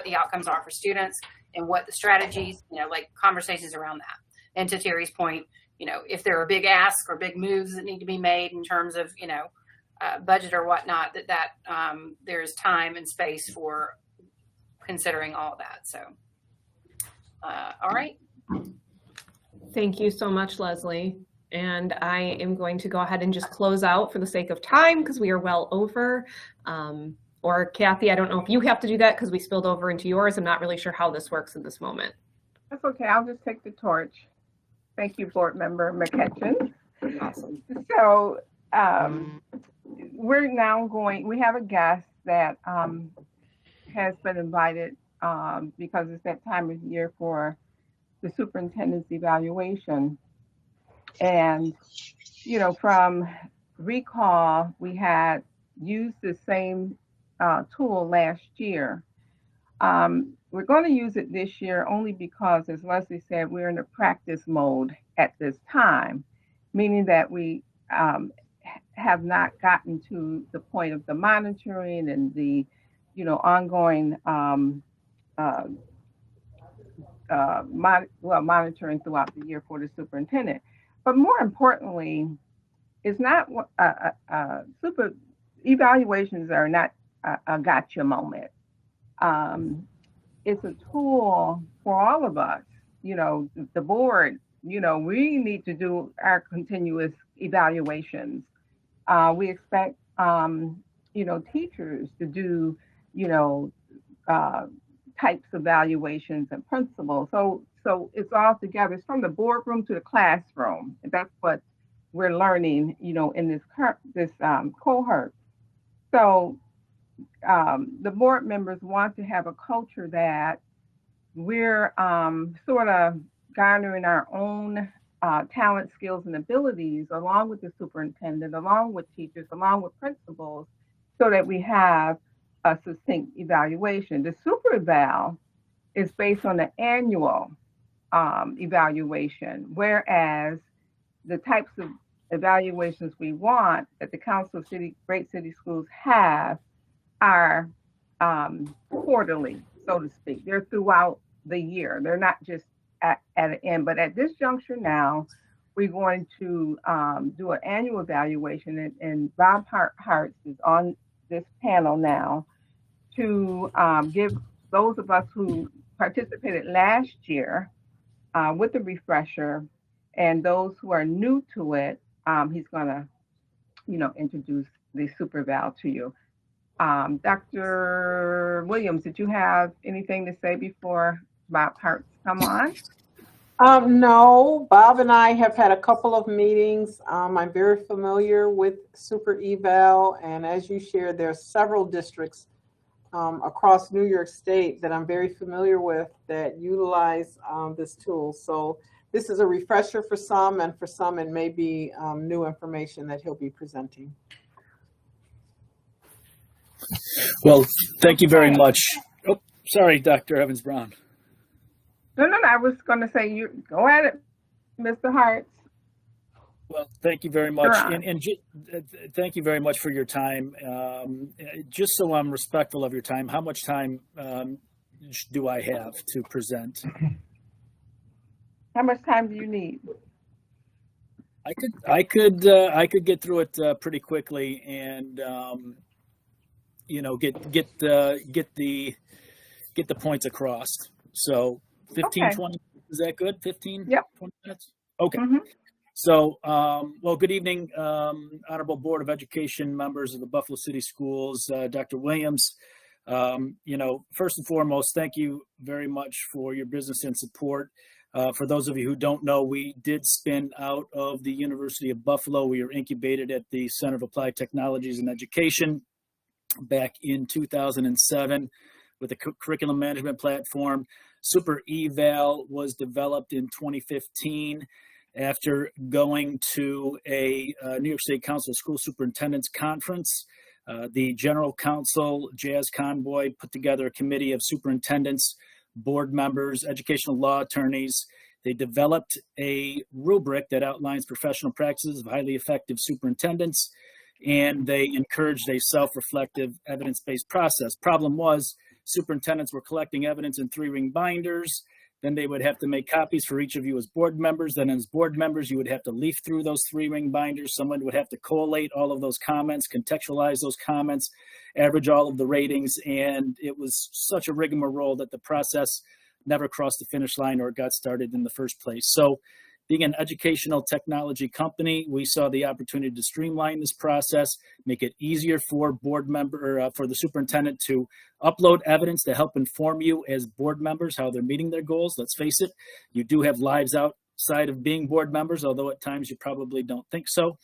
the outcomes are for students and what the strategies, like conversations around that. And to Terry's point, if there are big asks or big moves that need to be made in terms of, budget or whatnot, that there's time and space for considering all of that. So, all right. Thank you so much, Leslie. And I am going to go ahead and just close out for the sake of time because we are well over. Or Kathy, I don't know if you have to do that because we spilled over into yours. I'm not really sure how this works at this moment. That's okay. I'll just take the torch. Thank you, Board Member McCutcheon. Awesome. So we're now we have a guest that has been invited because it's that time of year for the superintendent's evaluation. And, from recall, we had used the same tool last year. We're going to use it this year only because, as Leslie said, we're in a practice mode at this time, meaning that we have not gotten to the point of the monitoring and the, ongoing monitoring throughout the year for the superintendent. But more importantly, it's not evaluations are not a gotcha moment. It's a tool for all of us. The board, we need to do our continuous evaluations. We expect, teachers to do, you know, uh, types of evaluations and principles. So it's all together. It's from the boardroom to the classroom. And that's what we're learning, in this cohort. So the board members want to have a culture that we're sort of garnering our own talent, skills, and abilities along with the superintendent, along with teachers, along with principals, so that we have a succinct evaluation. The super eval is based on the annual evaluation, whereas the types of evaluations we want that the Council of Great City Schools have are quarterly, so to speak. They're throughout the year. They're not just at an end. But at this juncture now, we're going to do an annual evaluation, and Bob Hartz is on this panel now to give those of us who participated last year with the refresher, and those who are new to it, he's going to, introduce the super eval to you. Dr. Williams, did you have anything to say before Bob Hartz come on? No, Bob and I have had a couple of meetings. I'm very familiar with super eval, and as you shared, there are several districts across New York State that I'm very familiar with that utilize this tool. So this is a refresher for some, and for some it may be new information that he'll be presenting. Well, thank you very much. Oh, sorry, Dr. Evans-Brown. No, I was going to say, you go at it, Mr. Hartz. Well, thank you very much. Sure. And thank you very much for your time. Just so I'm respectful of your time, how much time do I have to present? How much time do you need? I could get through it pretty quickly, and get the points across. So 15, Okay. 20, is that good? 15, Yep. 20 minutes? Okay. Mm-hmm. So, well, good evening, Honorable Board of Education members of the Buffalo City Schools, Dr. Williams. First and foremost, thank you very much for your business and support. For those of you who don't know, we did spin out of the University of Buffalo. We were incubated at the Center of Applied Technologies and Education back in 2007 with a curriculum management platform. Super eval was developed in 2015 after going to a New York State Council of School Superintendents Conference. The General Counsel, Jazz Convoy, put together a committee of superintendents, board members, educational law attorneys. They developed a rubric that outlines professional practices of highly effective superintendents, and they encouraged a self-reflective, evidence-based process. Problem was, superintendents were collecting evidence in 3-ring binders. Then they would have to make copies for each of you as board members. Then as board members, you would have to leaf through those 3-ring binders. Someone would have to collate all of those comments, contextualize those comments, average all of the ratings. And it was such a rigmarole that the process never crossed the finish line or got started in the first place. So being an educational technology company, we saw the opportunity to streamline this process, make it easier for for the superintendent to upload evidence to help inform you as board members how they're meeting their goals. Let's face it, you do have lives outside of being board members, although at times you probably don't think so.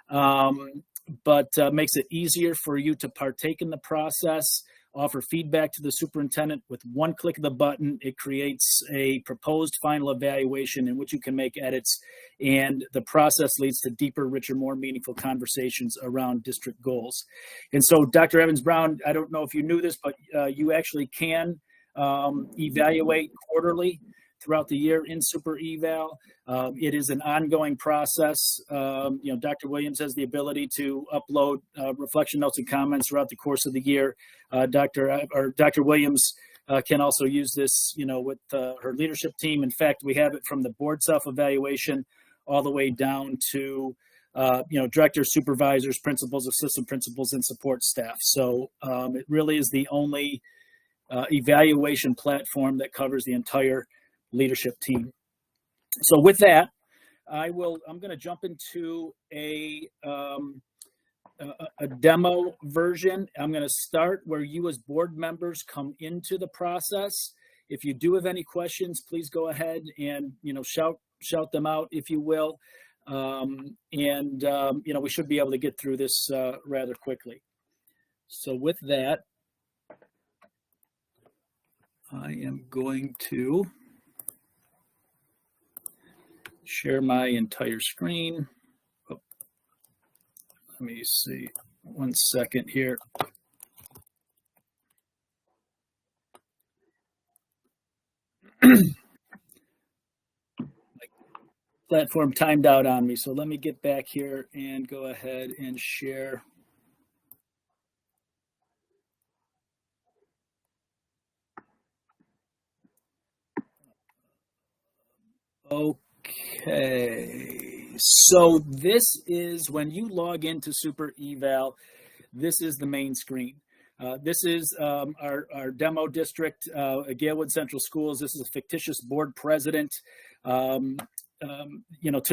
But makes it easier for you to partake in the process, offer feedback to the superintendent. With one click of the button, it creates a proposed final evaluation in which you can make edits, and the process leads to deeper, richer, more meaningful conversations around district goals. And so, Dr. Evans-Brown, I don't know if you knew this, but you actually can evaluate quarterly throughout the year in super eval. It is an ongoing process. Dr. Williams has the ability to upload reflection notes and comments throughout the course of the year. Dr. Williams can also use this, with her leadership team. In fact, we have it from the board self-evaluation all the way down to directors, supervisors, principals, assistant principals, and support staff. So it really is the only evaluation platform that covers the entire leadership team. So with that, I'm going to jump into a demo version. I'm going to start where you as board members come into the process. If you do have any questions, please go ahead and shout them out, if you will. We should be able to get through this rather quickly. So with that, I am going to share my entire screen. Oh, let me see, 1 second here. Platform timed out on me, so let me get back here and go ahead and share. Okay, so this is when you log into Super Eval, this is the main screen. This is our demo district, Galewood Central Schools. This is a fictitious board president. To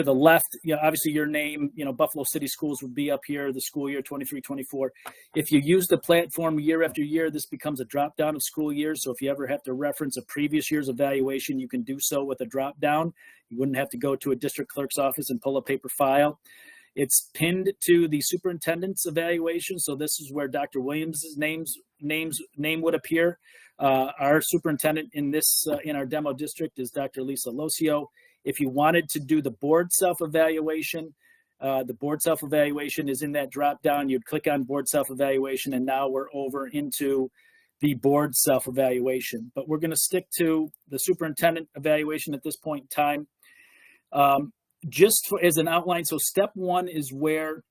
the left, obviously your name, Buffalo City Schools would be up here, the school year 23-24. If you use the platform year after year, this becomes a drop down of school years. So if you ever have to reference a previous year's evaluation, you can do so with a drop down. You wouldn't have to go to a district clerk's office and pull a paper file. It's pinned to the superintendent's evaluation. So this is where Dr. Williams' name would appear. Our superintendent in our demo district is Dr. Lisa Locio. If you wanted to do the board self-evaluation, the board self-evaluation is in that drop-down. You'd click on board self-evaluation, and now we're over into the board self-evaluation. But we're going to stick to the superintendent evaluation at this point in time. As an outline, so step one is where,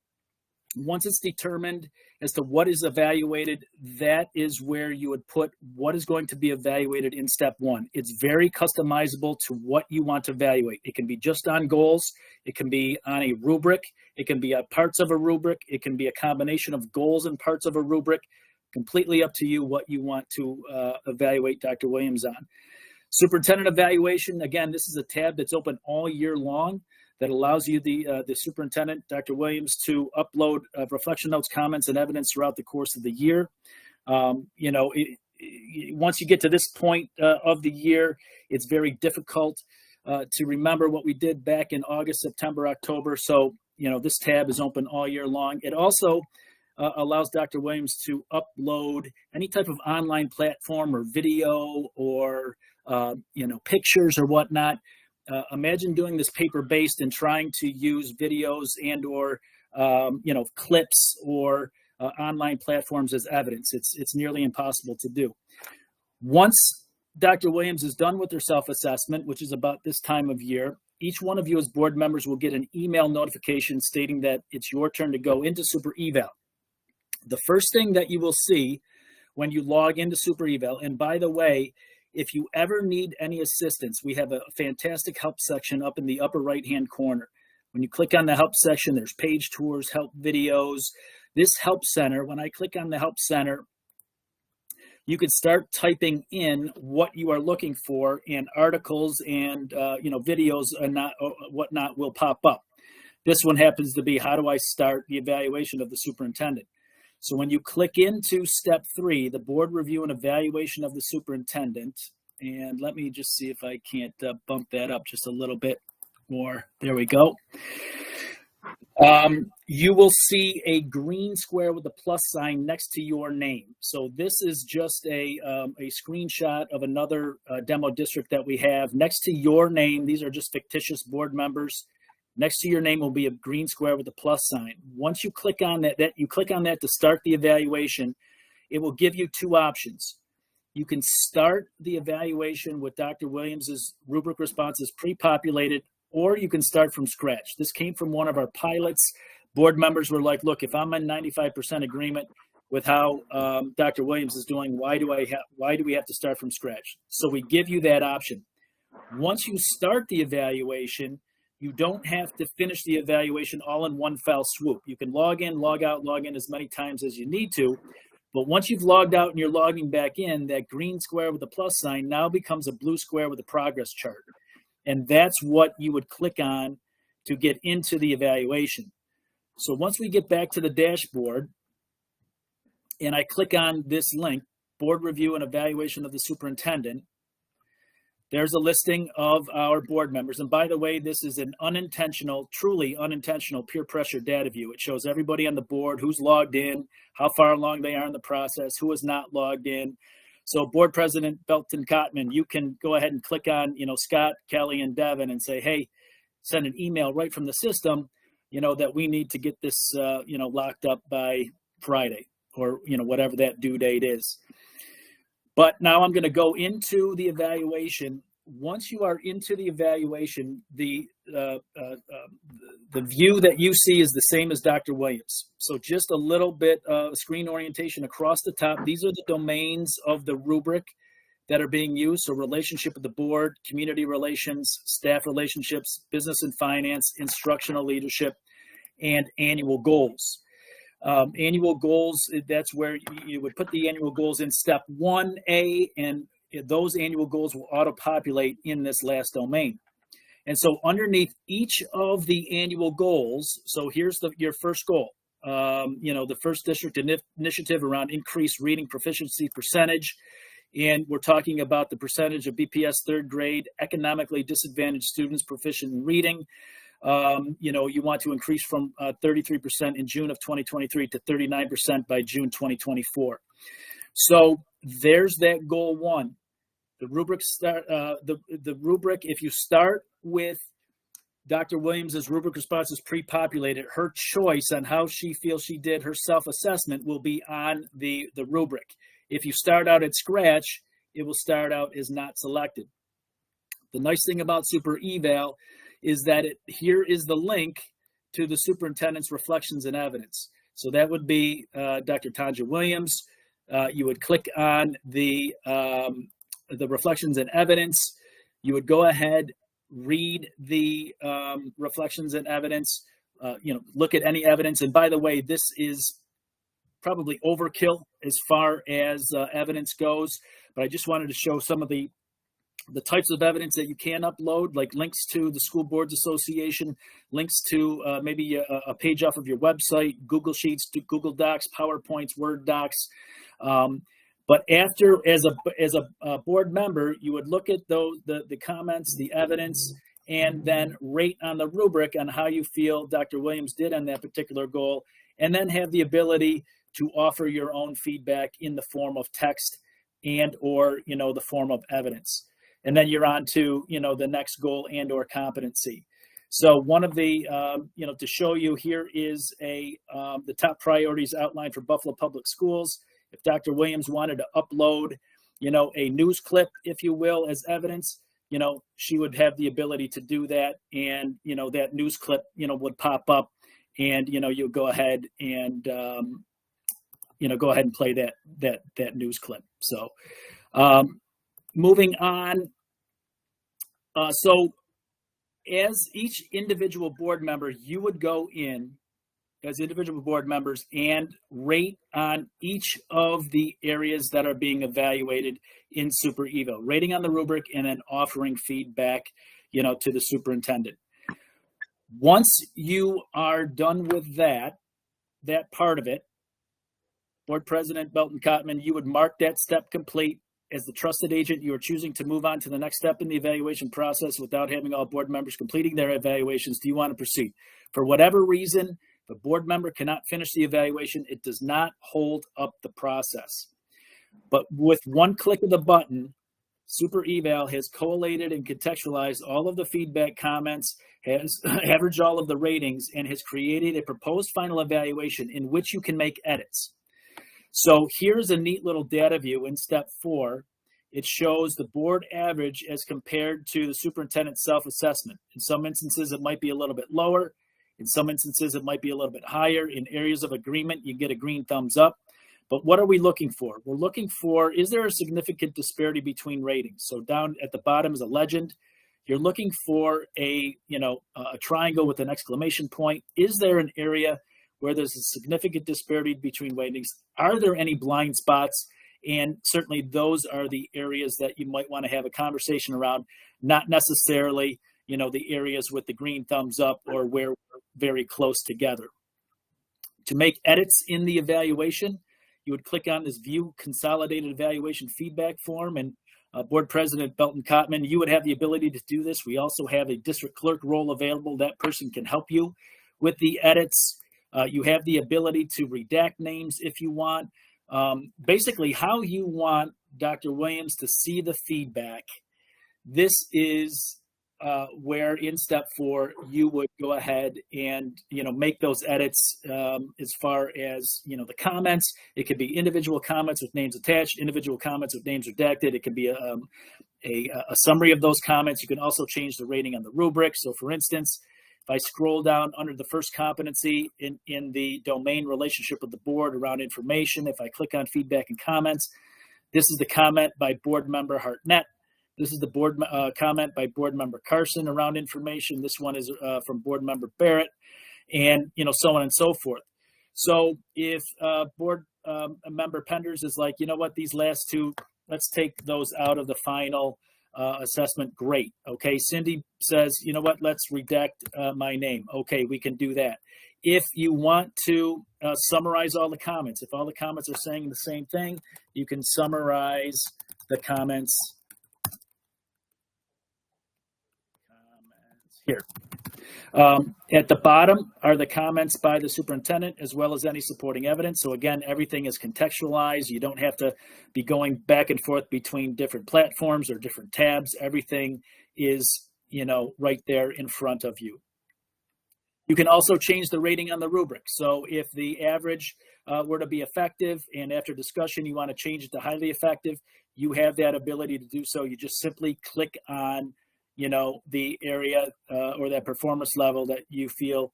once it's determined as to what is evaluated, that is where you would put what is going to be evaluated in step one. It's very customizable to what you want to evaluate. It can be just on goals. It can be on a rubric. It can be parts of a rubric. It can be a combination of goals and parts of a rubric. Completely up to you what you want to evaluate Dr. Williams on. Superintendent evaluation, again, this is a tab that's open all year long that allows you, the superintendent, Dr. Williams, to upload reflection notes, comments, and evidence throughout the course of the year. Once you get to this point of the year, it's very difficult to remember what we did back in August, September, October. So, this tab is open all year long. It also allows Dr. Williams to upload any type of online platform or video or, pictures or whatnot. Imagine doing this paper-based and trying to use videos and or, clips or online platforms as evidence. It's nearly impossible to do. Once Dr. Williams is done with their self-assessment, which is about this time of year, each one of you as board members will get an email notification stating that it's your turn to go into Super Eval. The first thing that you will see when you log into Super Eval, and by the way, if you ever need any assistance, we have a fantastic help section up in the upper right-hand corner. When you click on the help section, there's page tours, help videos. This help center, when I click on the help center, you can start typing in what you are looking for, and articles and videos and whatnot will pop up. This one happens to be, how do I start the evaluation of the superintendent? So when you click into step 3, the board review and evaluation of the superintendent, and let me just see if I can't bump that up just a little bit more. There we go. You will see a green square with a plus sign next to your name. So this is just a screenshot of another demo district that we have. Next to your name, these are just fictitious board members. Next to your name will be a green square with a plus sign. Once you click on that, you click on that to start the evaluation, it will give you 2 options. You can start the evaluation with Dr. Williams's rubric responses pre-populated, or you can start from scratch. This came from one of our pilots. Board members were like, look, if I'm in 95% agreement with how Dr. Williams is doing, why do we have to start from scratch? So we give you that option. Once you start the evaluation, You don't have to finish the evaluation all in one fell swoop. You can log in, log out, log in as many times as you need to. But once you've logged out and you're logging back in, that green square with the plus sign now becomes a blue square with a progress chart. And that's what you would click on to get into the evaluation. So once we get back to the dashboard and I click on this link, board review and evaluation of the superintendent, there's a listing of our board members. And by the way, this is an unintentional, truly unintentional peer pressure data view. It shows everybody on the board, who's logged in, how far along they are in the process, who is not logged in. So Board President Belton Cotman, you can go ahead and click on, Scott, Kelly, and Devin and say, hey, send an email right from the system, that we need to get this, locked up by Friday or, whatever that due date is. But now I'm going to go into the evaluation. Once you are into the evaluation, the view that you see is the same as Dr. Williams. So just a little bit of screen orientation across the top. These are the domains of the rubric that are being used. So relationship with the board, community relations, staff relationships, business and finance, instructional leadership, and annual goals. Annual goals, that's where you would put the annual goals in step 1A, and those annual goals will auto-populate in this last domain. And so underneath each of the annual goals, so here's your first goal, the first district initiative around increased reading proficiency percentage. And we're talking about the percentage of BPS third grade economically disadvantaged students proficient in reading. You want to increase from 33% in June of 2023 to 39% by June 2024. So there's that goal one. The rubric the rubric, if you start with Dr. Williams's rubric responses pre-populated, her choice on how she feels she did her self-assessment will be on the rubric. If you start out at scratch, it will start out as not selected. The nice thing about Super Eval is that here is the link to the superintendent's reflections and evidence. So that would be Dr. Tanja Williams. You would click on the reflections and evidence. You would go ahead, read the reflections and evidence, look at any evidence. And by the way, this is probably overkill as far as evidence goes, but I just wanted to show some of the types of evidence that you can upload, like links to the School Boards Association, links to maybe a page off of your website, Google Sheets, Google Docs, PowerPoints, Word docs. But after, as a board member, you would look at the comments, the evidence, and then rate on the rubric on how you feel Dr. Williams did on that particular goal, and then have the ability to offer your own feedback in the form of text and or the form of evidence. And then you're on to the next goal and or competency. So one of the to show you here is the top priorities outlined for Buffalo Public Schools. If Dr. Williams wanted to upload a news clip, if you will, as evidence, she would have the ability to do that, and that news clip would pop up, and you'll go ahead and play that news clip. So moving on. So as each individual board member, you would go in as individual board members and rate on each of the areas that are being evaluated in Super Evo, rating on the rubric and then offering feedback, to the superintendent. Once you are done with that part of it, Board President Belton Cotman, you would mark that step complete. As the trusted agent, you are choosing to move on to the next step in the evaluation process without having all board members completing their evaluations. Do you want to proceed? For whatever reason, the board member cannot finish the evaluation. It does not hold up the process. But with one click of the button, Super Eval has collated and contextualized all of the feedback comments, has averaged all of the ratings, and has created a proposed final evaluation in which you can make edits. So here's a neat little data view in step 4. It shows the board average as compared to the superintendent's self-assessment. In some instances, it might be a little bit lower. In some instances, it might be a little bit higher. In areas of agreement, you get a green thumbs up. But what are we looking for? We're looking for, is there a significant disparity between ratings? So down at the bottom is a legend. you're looking for a triangle with an exclamation point. Is there an area where there's a significant disparity between weightings? Are there any blind spots? And certainly those are the areas that you might want to have a conversation around, not necessarily, the areas with the green thumbs up or where we're very close together. To make edits in the evaluation, you would click on this View Consolidated Evaluation Feedback form, and Board President Belton Cotman, you would have the ability to do this. We also have a district clerk role available. That person can help you with the edits. You have the ability to redact names if you want. Basically, how you want Dr. Williams to see the feedback. This is where in step 4 you would go ahead and make those edits as far as the comments. It could be individual comments with names attached, individual comments with names redacted. It can be a summary of those comments. You can also change the rating on the rubric. So for instance, if I scroll down under the first competency in the domain relationship with the board around information, if I click on feedback and comments, this is the comment by board member Hartnett. This is the board comment by board member Carson around information. This one is from board member Barrett, and so on and so forth. So if board member Penders is like, these last two, let's take those out of the final assessment. Great. Okay. Cindy says, let's redact my name. Okay, we can do that. If you want to summarize all the comments, if all the comments are saying the same thing, you can summarize the comments here. At the bottom are the comments by the superintendent as well as any supporting evidence. So again, everything is contextualized. You don't have to be going back and forth between different platforms or different tabs. Everything is, right there in front of you. You can also change the rating on the rubric. So if the average were to be effective and after discussion you want to change it to highly effective, you have that ability to do so. You just simply click on the area or that performance level that you feel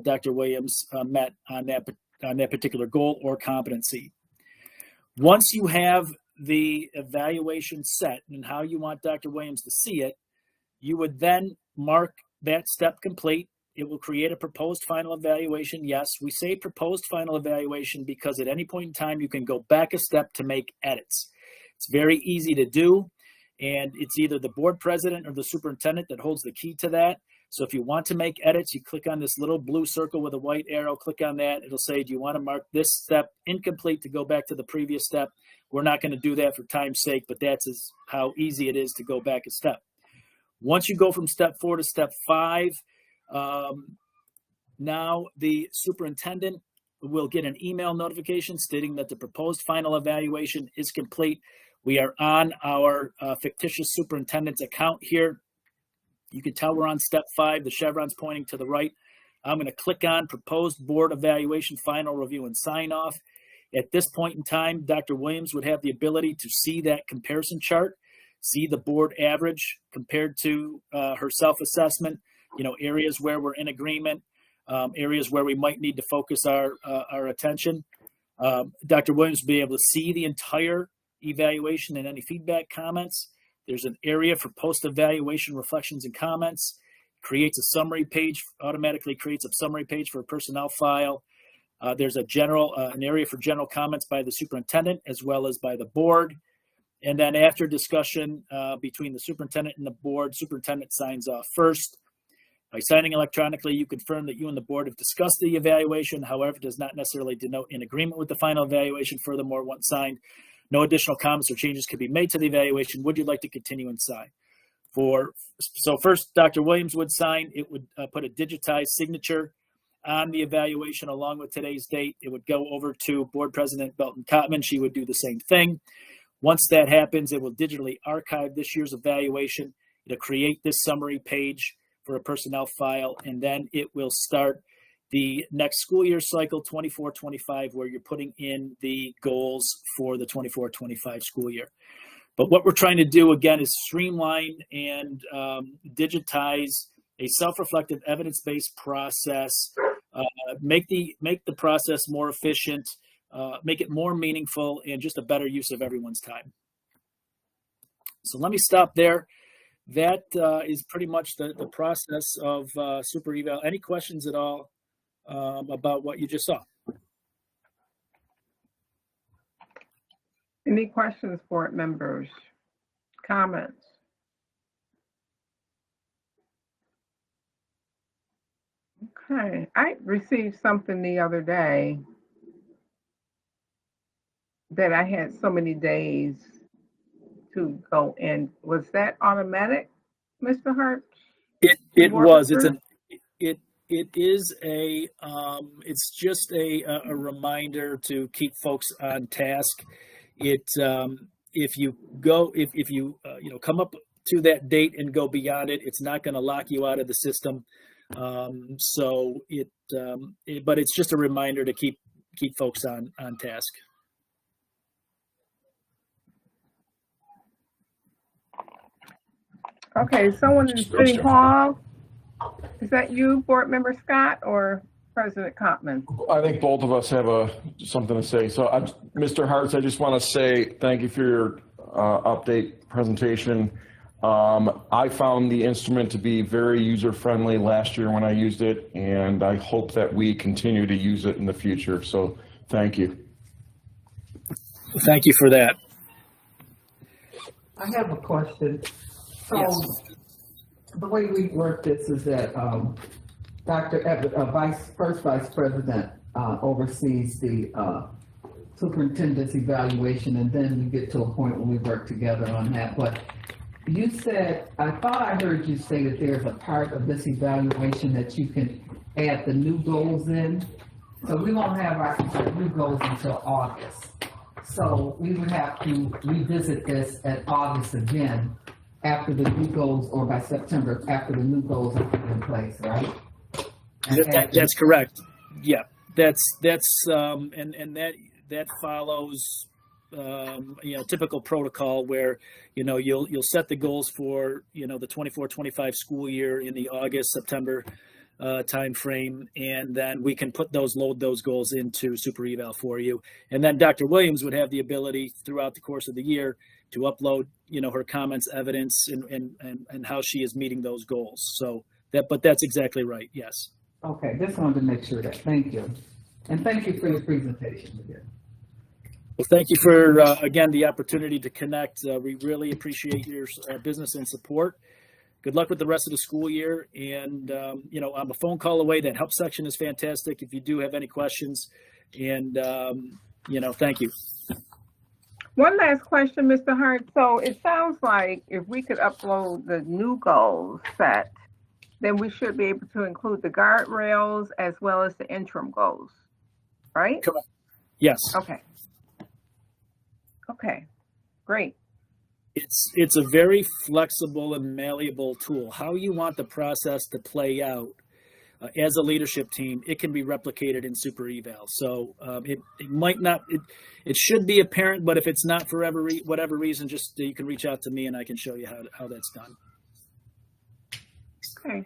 Dr. Williams met on that particular goal or competency. Once you have the evaluation set and how you want Dr. Williams to see it, you would then mark that step complete. It will create a proposed final evaluation. Yes, we say proposed final evaluation because at any point in time, you can go back a step to make edits. It's very easy to do. And it's either the board president or the superintendent that holds the key to that. So if you want to make edits, you click on this little blue circle with a white arrow, click on that. It'll say, do you want to mark this step incomplete to go back to the previous step? We're not going to do that for time's sake, but that's how easy it is to go back a step. Once you go from step 4 to step 5, now the superintendent will get an email notification stating that the proposed final evaluation is complete. We are on our fictitious superintendent's account here. You can tell we're on step 5. The chevron's pointing to the right. I'm going to click on proposed board evaluation, final review, and sign off. At this point in time, Dr. Williams would have the ability to see that comparison chart, see the board average compared to her self-assessment, areas where we're in agreement, areas where we might need to focus our attention. Dr. Williams will be able to see the entire evaluation and any feedback comments. There's an area for post-evaluation reflections and comments. Creates a summary page, automatically creates a summary page for a personnel file. There's an area for general comments by the superintendent as well as by the board. And then after discussion between the superintendent and the board, superintendent signs off first. By signing electronically, you confirm that you and the board have discussed the evaluation. However, it does not necessarily denote in agreement with the final evaluation. Furthermore, once signed, no additional comments or changes could be made to the evaluation. Would you like to continue and sign? So first, Dr. Williams would sign. It would put a digitized signature on the evaluation along with today's date. It would go over to Board President Belton Cotman. She would do the same thing. Once that happens, it will digitally archive this year's evaluation. It'll create this summary page for a personnel file, and then it will start the next school year cycle, 24-25, where you're putting in the goals for the 24-25 school year. But what we're trying to do, again, is streamline and digitize a self-reflective, evidence-based process, make the process more efficient, make it more meaningful, and just a better use of everyone's time. So let me stop there. that is pretty much the process of super eval. Any questions at all about what you just saw? Any questions, board members? Comments? Okay, I received something the other day that I had so many days to go in. Was that automatic, Mr. Hart? It was. It is a it's just a reminder to keep folks on task. If you come up to that date and go beyond it, it's not going to lock you out of the system. But it's just a reminder to keep folks on task. Okay, someone in City Hall. Is that you, Board Member Scott, or President Cotman? I think both of us have something to say. So, Mr. Hartz, I just want to say thank you for your update presentation. I found the instrument to be very user-friendly last year when I used it, and I hope that we continue to use it in the future. So, thank you. Thank you for that. I have a question. So, yes. The way we work this is that Dr. Evans, First Vice President, oversees the superintendent's evaluation, and then we get to a point when we work together on that. But you said, I thought I heard you say that there's a part of this evaluation that you can add the new goals in. So we won't have our new goals until August. So we would have to revisit this at August again after the new goals, or by September after the new goals are put in place, right? That's correct. Yeah, that's and that follows typical protocol where you'll set the goals for the 24-25 school year in the August-September time frame, and then we can load those goals into super eval for you, and then Dr. Williams would have the ability throughout the course of the year to upload her comments, evidence, and how she is meeting those goals. So but that's exactly right. Yes. Okay, just wanted to make sure that. Thank you, and thank you for your presentation again. Well, thank you for again the opportunity to connect. We really appreciate your business and support. Good luck with the rest of the school year, and I'm a phone call away. That help section is fantastic if you do have any questions, and thank you. One last question, Mr. Hart. So it sounds like if we could upload the new goals set, then we should be able to include the guardrails as well as the interim goals, right? Correct. Yes. Okay. Okay, great. It's a very flexible and malleable tool. How you want the process to play out as a leadership team, it can be replicated in super eval. So it might not, it should be apparent, but if it's not for whatever reason, just you can reach out to me and I can show you how that's done. Okay,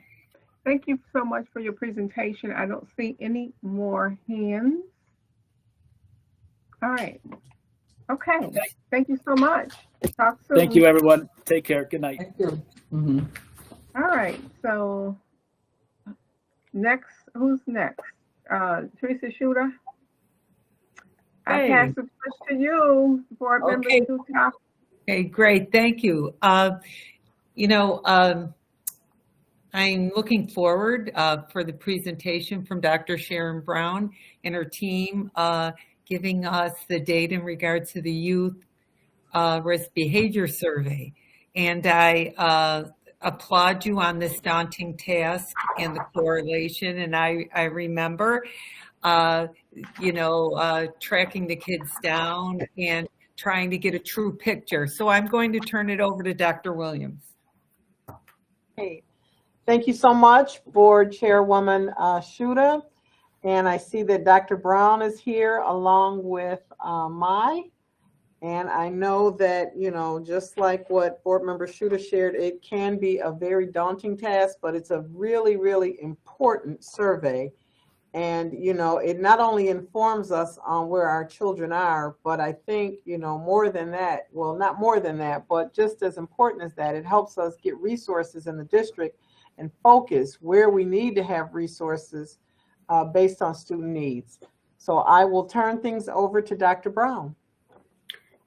thank you so much for your presentation. I don't see any more hands. All right. Okay. Thank you so much. Talk soon. Thank you, everyone. Take care. Good night. Thank you. Mm-hmm. All right. So next, who's next? Teresa Shooter. I pass the push to you, board member Sutton. Okay, great. Thank you. I'm looking forward for the presentation from Dr. Sharon Brown and her team, giving us the data in regards to the youth risk behavior survey. And I applaud you on this daunting task and the correlation. And I remember, tracking the kids down and trying to get a true picture. So I'm going to turn it over to Dr. Williams. Hey, thank you so much, Board Chairwoman Shuda. And I see that Dr. Brown is here along with Mai. And I know that, just like what Board Member Shuda shared, it can be a very daunting task, but it's a really, really important survey. And, you know, it not only informs us on where our children are, but I think, you know, more than that, well, not more than that, but just as important as that, it helps us get resources in the district and focus where we need to have resources based on student needs. So I will turn things over to Dr. Brown.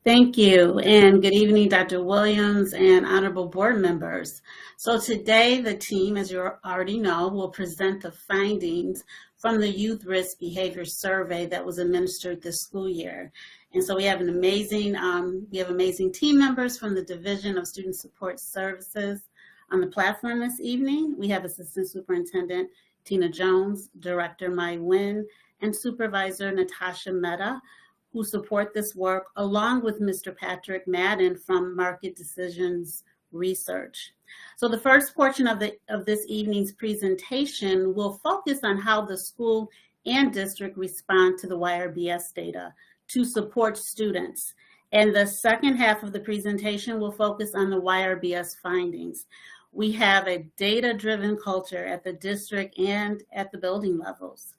Thank you, and good evening, Dr. Williams and honorable board members. So today the team, as you already know, will present the findings from the Youth Risk Behavior Survey that was administered this school year. And so we have amazing team members from the Division of Student Support Services on the platform this evening. We have Assistant Superintendent Tina Jones, Director Mai Nguyen, and Supervisor Natasha Mehta, who support this work, along with Mr. Patrick Madden from Market Decisions Research. So the first portion of this evening's presentation will focus on how the school and district respond to the YRBS data to support students. And the second half of the presentation will focus on the YRBS findings. We have a data-driven culture at the district and at the building levels.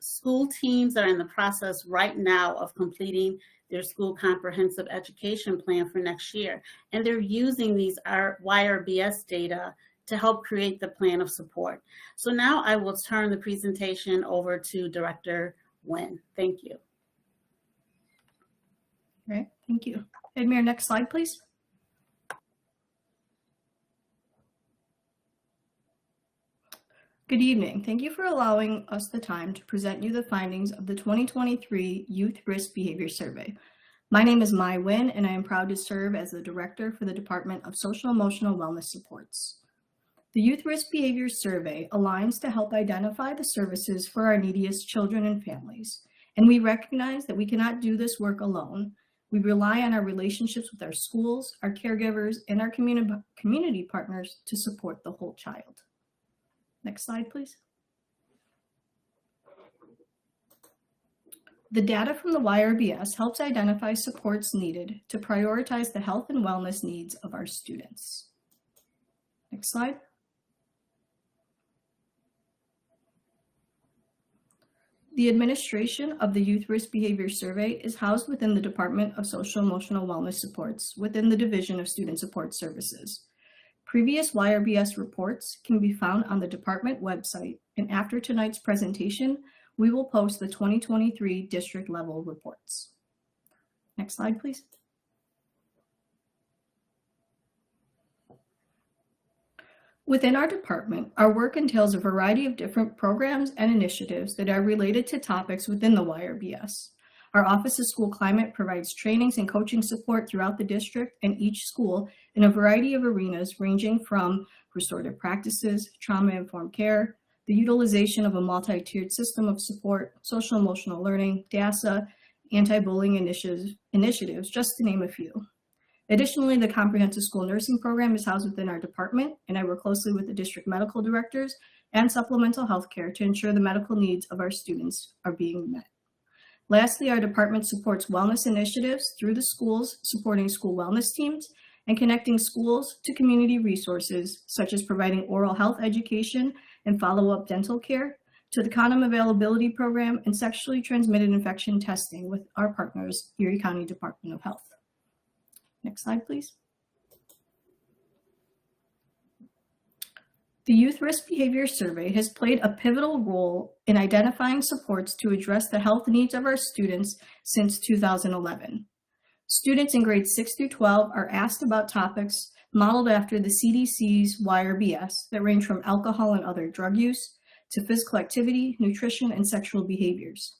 School teams are in the process right now of completing their school comprehensive education plan for next year, and they're using these YRBS data to help create the plan of support. So now I will turn the presentation over to Director Nguyen. Thank you. All right, thank you. Admir, next slide, please. Good evening. Thank you for allowing us the time to present you the findings of the 2023 Youth Risk Behavior Survey. My name is Mai Nguyen, and I am proud to serve as the Director for the Department of Social Emotional Wellness Supports. The Youth Risk Behavior Survey aligns to help identify the services for our neediest children and families, and we recognize that we cannot do this work alone. We rely on our relationships with our schools, our caregivers, and our community partners to support the whole child. Next slide, please. The data from the YRBS helps identify supports needed to prioritize the health and wellness needs of our students. Next slide. The administration of the Youth Risk Behavior Survey is housed within the Department of Social Emotional Wellness Supports within the Division of Student Support Services. Previous YRBS reports can be found on the department website, and after tonight's presentation, we will post the 2023 district level reports. Next slide, please. Within our department, our work entails a variety of different programs and initiatives that are related to topics within the YRBS. Our Office of School Climate provides trainings and coaching support throughout the district and each school in a variety of arenas ranging from restorative practices, trauma-informed care, the utilization of a multi-tiered system of support, social emotional learning, DASA, anti-bullying initiatives, just to name a few. Additionally, the Comprehensive School Nursing Program is housed within our department, and I work closely with the district medical directors and supplemental health care to ensure the medical needs of our students are being met. Lastly, our department supports wellness initiatives through the schools, supporting school wellness teams and connecting schools to community resources, such as providing oral health education and follow-up dental care, to the condom availability program and sexually transmitted infection testing with our partners, Erie County Department of Health. Next slide, please. The Youth Risk Behavior Survey has played a pivotal role in identifying supports to address the health needs of our students since 2011. Students in grades 6 through 12 are asked about topics modeled after the CDC's YRBS that range from alcohol and other drug use to physical activity, nutrition, and sexual behaviors.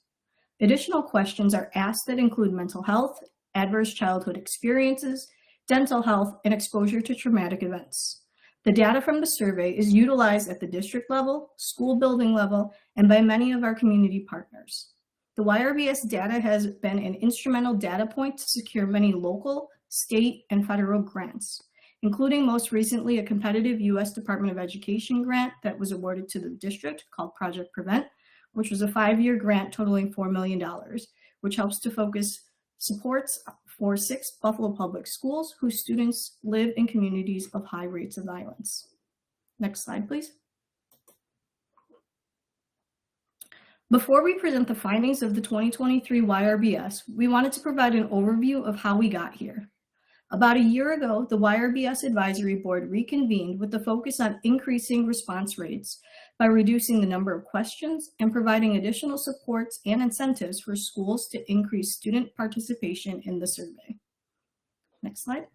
Additional questions are asked that include mental health, adverse childhood experiences, dental health, and exposure to traumatic events. The data from the survey is utilized at the district level, school building level, and by many of our community partners. The YRBS data has been an instrumental data point to secure many local, state, and federal grants, including most recently a competitive U.S. Department of Education grant that was awarded to the district called Project Prevent, which was a 5-year grant totaling $4 million, which helps to focus supports for 6 Buffalo public schools whose students live in communities of high rates of violence. Next slide, please. Before we present the findings of the 2023 YRBS, we wanted to provide an overview of how we got here. About a year ago, the YRBS Advisory Board reconvened with the focus on increasing response rates by reducing the number of questions and providing additional supports and incentives for schools to increase student participation in the survey. Next slide.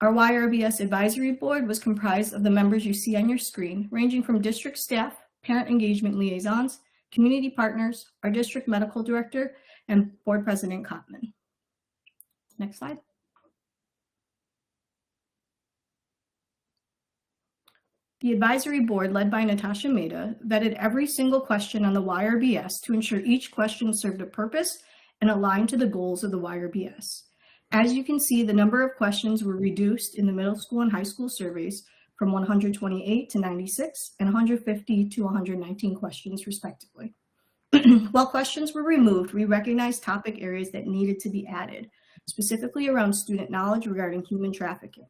Our YRBS Advisory Board was comprised of the members you see on your screen, ranging from district staff, parent engagement liaisons, community partners, our district medical director, and Board President Kottman. Next slide. The advisory board, led by Natasha Mehta, vetted every single question on the YRBS to ensure each question served a purpose and aligned to the goals of the YRBS. As you can see, the number of questions were reduced in the middle school and high school surveys from 128 to 96 and 150 to 119 questions, respectively. While questions were removed, we recognized topic areas that needed to be added, specifically around student knowledge regarding human trafficking,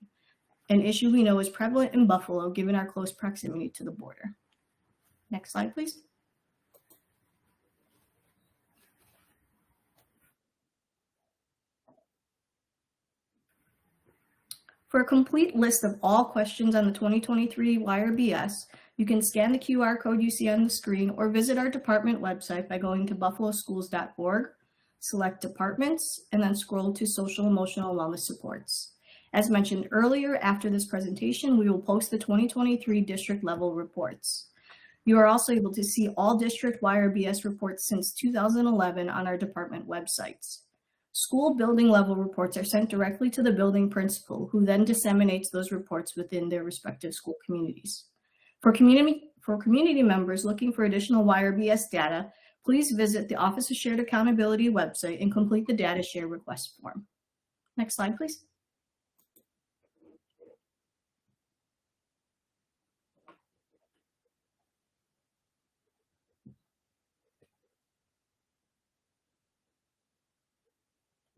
an issue we know is prevalent in Buffalo given our close proximity to the border. Next slide, please. For a complete list of all questions on the 2023 YRBS, you can scan the QR code you see on the screen or visit our department website by going to buffaloschools.org, select departments, and then scroll to social emotional wellness supports. As mentioned earlier, after this presentation, we will post the 2023 district level reports. You are also able to see all district YRBS reports since 2011 on our department websites. School building level reports are sent directly to the building principal, who then disseminates those reports within their respective school communities. For community members looking for additional YRBS data, please visit the Office of Shared Accountability website and complete the data share request form. Next slide, please.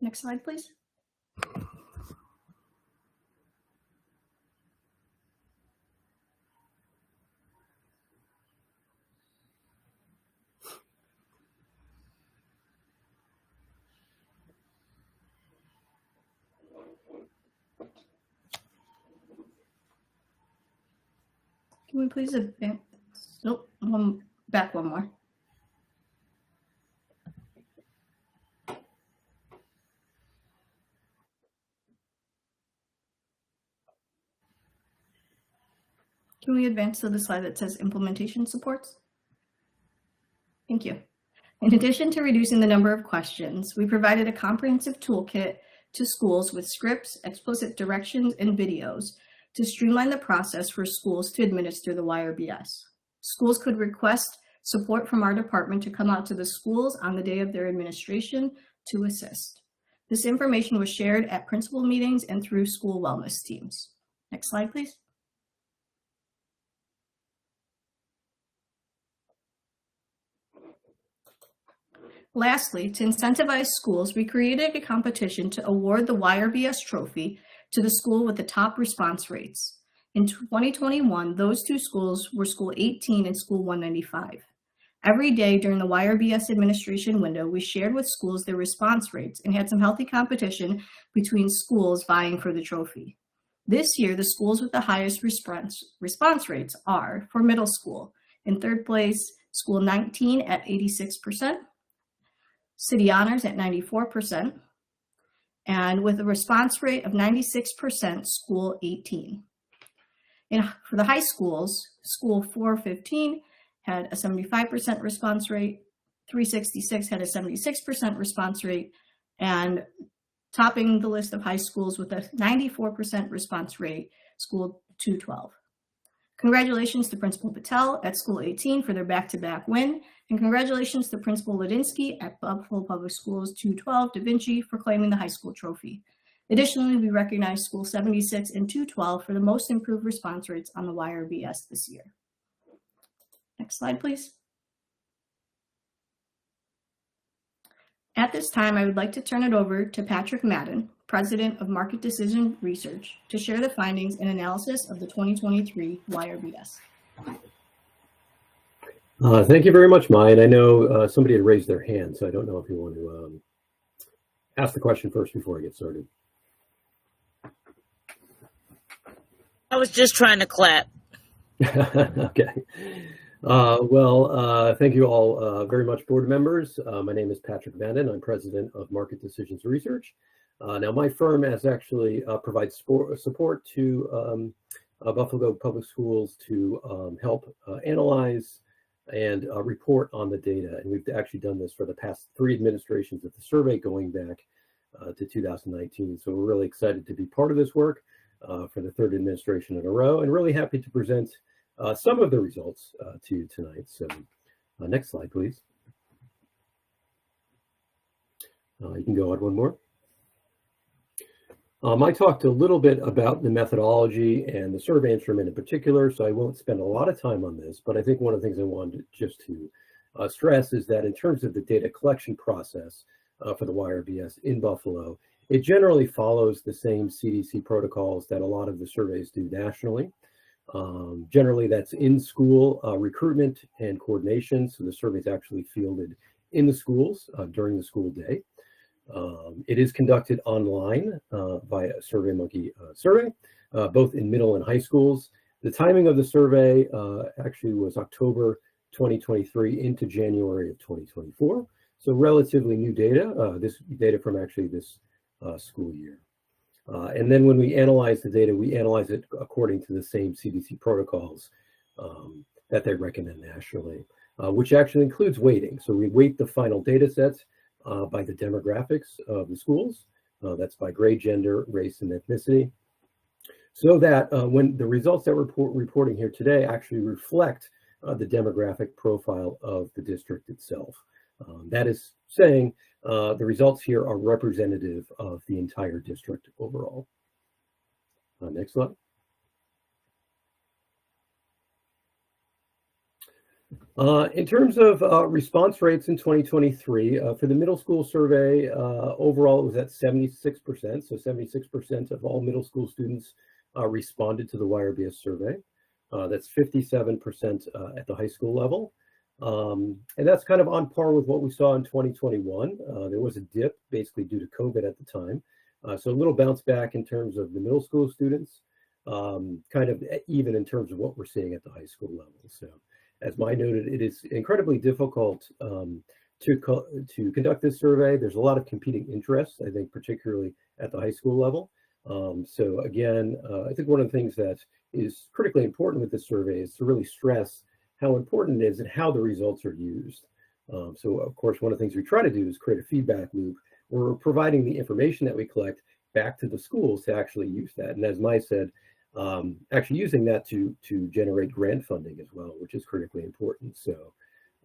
Next slide, please. Can we please advance? Nope, back one more. Can we advance to the slide that says implementation supports? Thank you. In addition to reducing the number of questions, we provided a comprehensive toolkit to schools with scripts, explicit directions, and videos to streamline the process for schools to administer the YRBS. Schools could request support from our department to come out to the schools on the day of their administration to assist. This information was shared at principal meetings and through school wellness teams. Next slide, please. Lastly, to incentivize schools, we created a competition to award the YRBS trophy to the school with the top response rates. In 2021, those two schools were School 18 and School 195. Every day during the YRBS administration window, we shared with schools their response rates and had some healthy competition between schools vying for the trophy. This year, the schools with the highest response rates are, for middle school, in third place, School 19 at 86%, City Honors at 94%, and with a response rate of 96%, School 18. For the high schools, School 415 had a 75% response rate, 366 had a 76% response rate, and topping the list of high schools with a 94% response rate, School 212. Congratulations to Principal Patel at School 18 for their back-to-back win, and congratulations to Principal Ladinsky at Buffalo Public Schools 212 Da Vinci for claiming the high school trophy. Additionally, we recognize School 76 and 212 for the most improved response rates on the YRBS this year. Next slide, please. At this time, I would like to turn it over to Patrick Madden, President of Market Decision Research, to share the findings and analysis of the 2023 YRBS. Thank you very much, Maya. And I know somebody had raised their hand, so I don't know if you want to ask the question first before I get started. I was just trying to clap. Okay. Thank you all very much, board members. My name is Patrick Vanden. I'm president of Market Decisions Research. Now, my firm has actually provides support to Buffalo Public Schools to help analyze and report on the data. And we've actually done this for the past 3 administrations of the survey going back to 2019. So we're really excited to be part of this work for the 3rd administration in a row, and really happy to present some of the results to you tonight. So next slide, please. You can go on one more. I talked a little bit about the methodology and the survey instrument in particular, so I won't spend a lot of time on this, but I think one of the things I wanted just to stress is that in terms of the data collection process for the YRBS in Buffalo, it generally follows the same CDC protocols that a lot of the surveys do nationally. Generally, that's in-school recruitment and coordination, so the survey is actually fielded in the schools during the school day. It is conducted online via SurveyMonkey survey, both in middle and high schools. The timing of the survey actually was October 2023 into January of 2024. So relatively new data, this data from actually this school year. And then when we analyze the data, we analyze it according to the same CDC protocols that they recommend nationally, which actually includes weighting. So we weight the final data sets by the demographics of the schools. That's by grade, gender, race, and ethnicity. So that when the results that we're reporting here today actually reflect the demographic profile of the district itself. That is saying the results here are representative of the entire district overall. Next slide. In terms of response rates in 2023, for the middle school survey, overall it was at 76%. So 76% of all middle school students responded to the YRBS survey. That's 57% at the high school level. And that's kind of on par with what we saw in 2021. There was a dip basically due to COVID at the time. So a little bounce back in terms of the middle school students, kind of even in terms of what we're seeing at the high school level. So as Maya noted, it is incredibly difficult to conduct this survey. There's a lot of competing interests, I think, particularly at the high school level. So again, I think one of the things that is critically important with this survey is to really stress how important it is and how the results are used. So of course, one of the things we try to do is create a feedback loop. We're providing the information that we collect back to the schools to actually use that. And as Maya said, actually using that to generate grant funding as well, which is critically important. So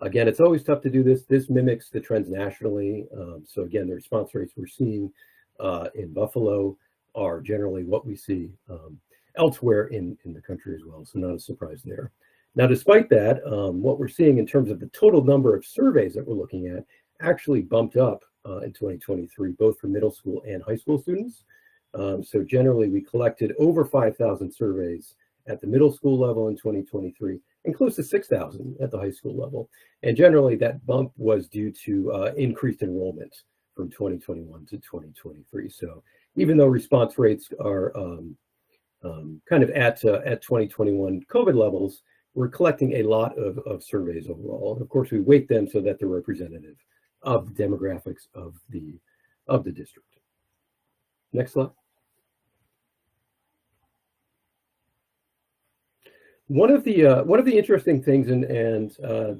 again, it's always tough to do this. This mimics the trends nationally. So again, the response rates we're seeing in Buffalo are generally what we see elsewhere in the country as well. So not a surprise there. Now, despite that, what we're seeing in terms of the total number of surveys that we're looking at actually bumped up in 2023, both for middle school and high school students. So generally, we collected over 5,000 surveys at the middle school level in 2023, and close to 6,000 at the high school level. And generally, that bump was due to increased enrollment from 2021 to 2023. So even though response rates are kind of at 2021 COVID levels, we're collecting a lot of surveys overall. And of course, we weight them so that they're representative of the demographics of the district. Next slide. One of the interesting things and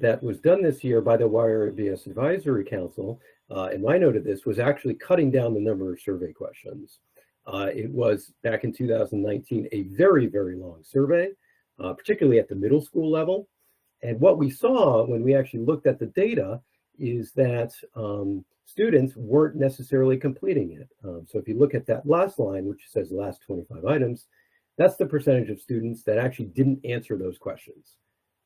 that was done this year by the YRBS Advisory Council, and I noted this, was actually cutting down the number of survey questions. It was back in 2019 a very, very long survey, particularly at the middle school level. And what we saw when we actually looked at the data is that students weren't necessarily completing it. So if you look at that last line, which says the last 25 items, that's the percentage of students that actually didn't answer those questions,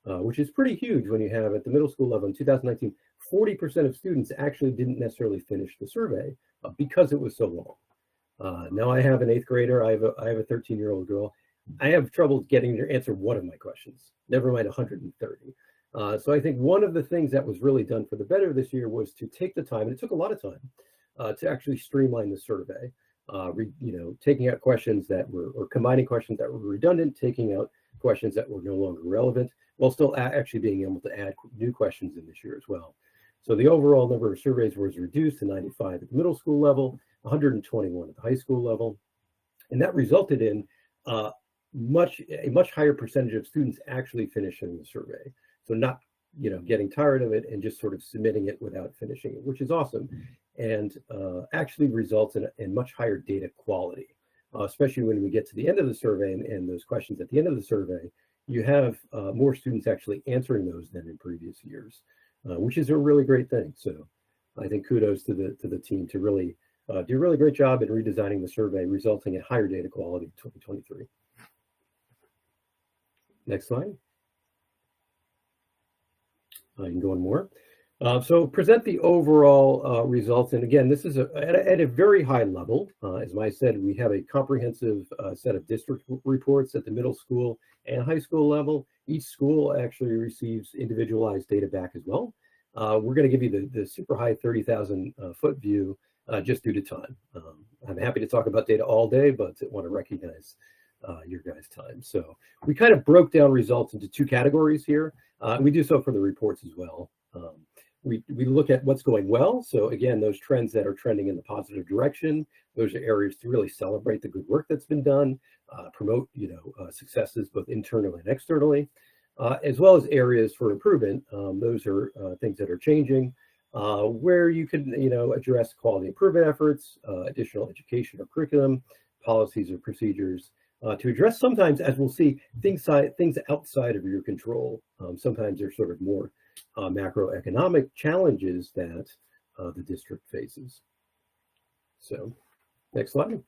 which is pretty huge when you have at the middle school level in 2019, 40% of students actually didn't necessarily finish the survey because it was so long. Now I have an 8th grader, I have a 13-year-old girl. I have trouble getting her to answer one of my questions, never mind 130. So I think one of the things that was really done for the better this year was to take the time, and it took a lot of time, to actually streamline the survey. Taking out questions that were, or combining questions that were redundant, taking out questions that were no longer relevant, while still actually being able to add new questions in this year as well. So the overall number of surveys was reduced to 95 at the middle school level, 121 at the high school level. And that resulted in a much higher percentage of students actually finishing the survey. So not, getting tired of it and just sort of submitting it without finishing it, which is awesome. And actually results in much higher data quality, especially when we get to the end of the survey and those questions at the end of the survey, you have more students actually answering those than in previous years, which is a really great thing. So I think kudos to the team to really do a really great job in redesigning the survey, resulting in higher data quality in 2023. Next slide. You can go on more. So present the overall results. And again, this is at a very high level. As Maya said, we have a comprehensive set of district reports at the middle school and high school level. Each school actually receives individualized data back as well. We're going to give you the super high 30,000 foot view just due to time. I'm happy to talk about data all day, but I want to recognize your guys' time. So we kind of broke down results into two categories here. We do so for the reports as well. We look at what's going well. So again, those trends that are trending in the positive direction, those are areas to really celebrate the good work that's been done, promote successes both internally and externally, as well as areas for improvement. Those are things that are changing, where you can address quality improvement efforts, additional education or curriculum, policies or procedures, to address sometimes, as we'll see, things outside of your control. Sometimes they're sort of more macroeconomic challenges that the district faces. So, next slide.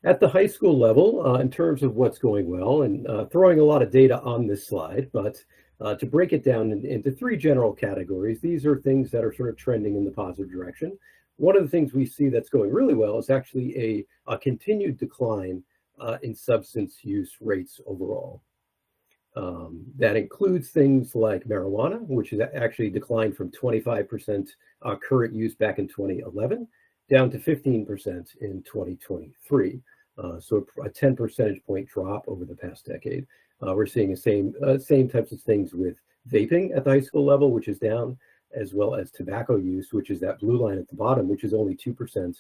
At the high school level, in terms of what's going well, and throwing a lot of data on this slide, but to break it down into three general categories, these are things that are sort of trending in the positive direction. One of the things we see that's going really well is actually a continued decline in substance use rates overall. That includes things like marijuana, which has actually declined from 25% current use back in 2011 down to 15% in 2023. So a 10 percentage point drop over the past decade. We're seeing the same types of things with vaping at the high school level, which is down, as well as tobacco use, which is that blue line at the bottom, which is only 2%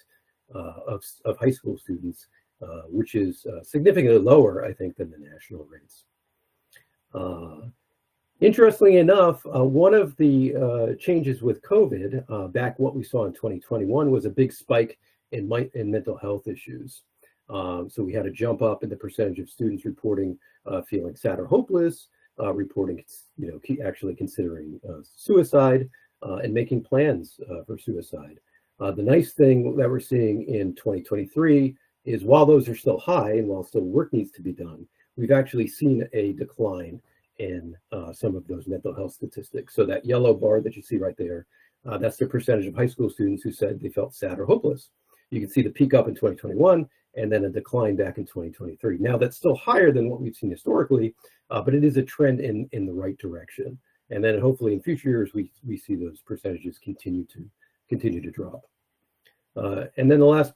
of high school students, which is significantly lower, I think, than the national rates. Interestingly enough, one of the changes with COVID, back what we saw in 2021 was a big spike in mental health issues. So we had a jump up in the percentage of students reporting feeling sad or hopeless, reporting, actually considering suicide and making plans for suicide. The nice thing that we're seeing in 2023 is while those are still high and while still work needs to be done, we've actually seen a decline in some of those mental health statistics. So that yellow bar that you see right there, that's the percentage of high school students who said they felt sad or hopeless. You can see the peak up in 2021 and then a decline back in 2023. Now that's still higher than what we've seen historically, but it is a trend in the right direction. And then hopefully in future years, we see those percentages continue to drop. And then the last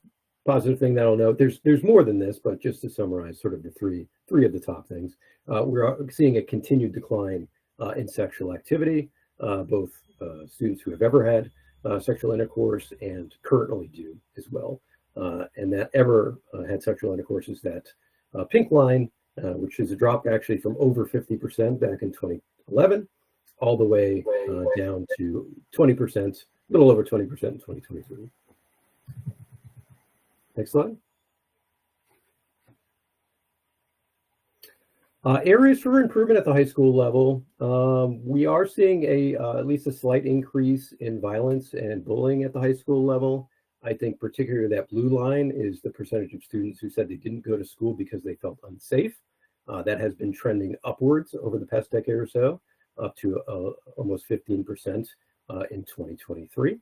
positive thing that I'll note, there's more than this, but just to summarize sort of the three of the top things, we're seeing a continued decline in sexual activity, both students who have ever had sexual intercourse and currently do as well. And that ever had sexual intercourse is that pink line, which is a drop actually from over 50% back in 2011, all the way down to 20%, a little over 20% in 2023. Next slide. Areas for improvement at the high school level. We are seeing at least a slight increase in violence and bullying at the high school level. I think particularly that blue line is the percentage of students who said they didn't go to school because they felt unsafe. That has been trending upwards over the past decade or so, up to almost 15% in 2023.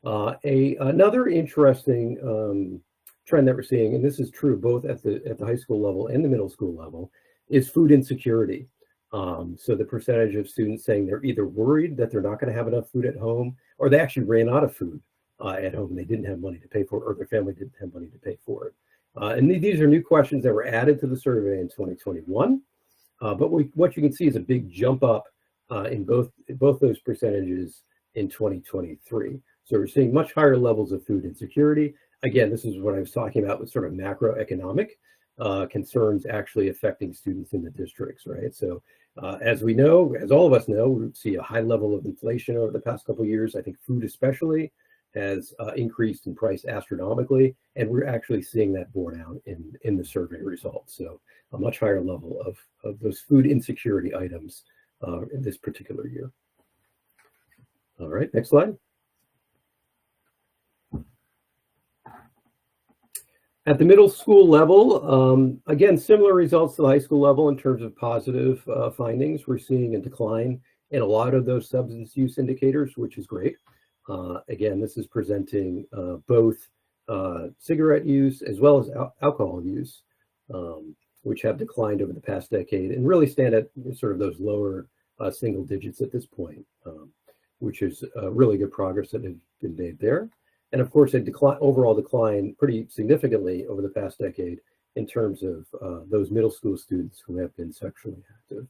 Another interesting trend that we're seeing, and this is true both at the high school level and the middle school level, is food insecurity. So the percentage of students saying they're either worried that they're not going to have enough food at home, or they actually ran out of food at home. They didn't have money to pay for it, or their family didn't have money to pay for it. And these are new questions that were added to the survey in 2021. But what you can see is a big jump up in both those percentages in 2023. So we're seeing much higher levels of food insecurity. Again, this is what I was talking about with sort of macroeconomic concerns actually affecting students in the districts, right? So as we know, as all of us know, we see a high level of inflation over the past couple of years. I think food especially has increased in price astronomically, and we're actually seeing that borne out in the survey results. So a much higher level of those food insecurity items in this particular year. All right, next slide. At the middle school level, again, similar results to the high school level in terms of positive findings. We're seeing a decline in a lot of those substance use indicators, which is great. Again, this is presenting both cigarette use as well as alcohol use, which have declined over the past decade and really stand at sort of those lower single digits at this point, which is really good progress that has been made there. And of course, a overall decline pretty significantly over the past decade in terms of those middle school students who have been sexually active.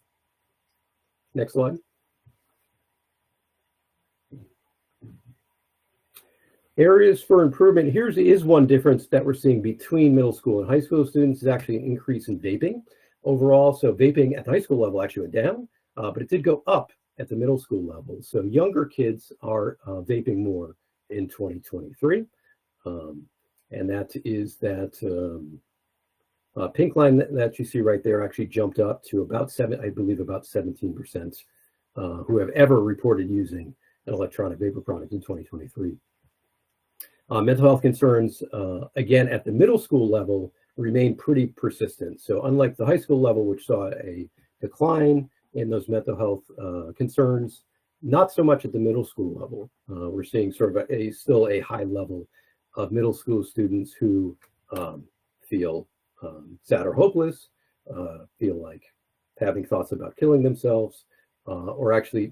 Next slide. Areas for improvement. Here's one difference that we're seeing between middle school and high school students is actually an increase in vaping overall. So vaping at the high school level actually went down, but it did go up at the middle school level. So younger kids are vaping more in 2023. And that is that pink line that you see right there actually jumped up to about I believe about 17% who have ever reported using an electronic vapor product in 2023. Mental health concerns, again, at the middle school level remain pretty persistent. So unlike the high school level, which saw a decline in those mental health concerns, not so much at the middle school level. We're seeing sort of still a high level of middle school students who feel sad or hopeless, feel like having thoughts about killing themselves, or actually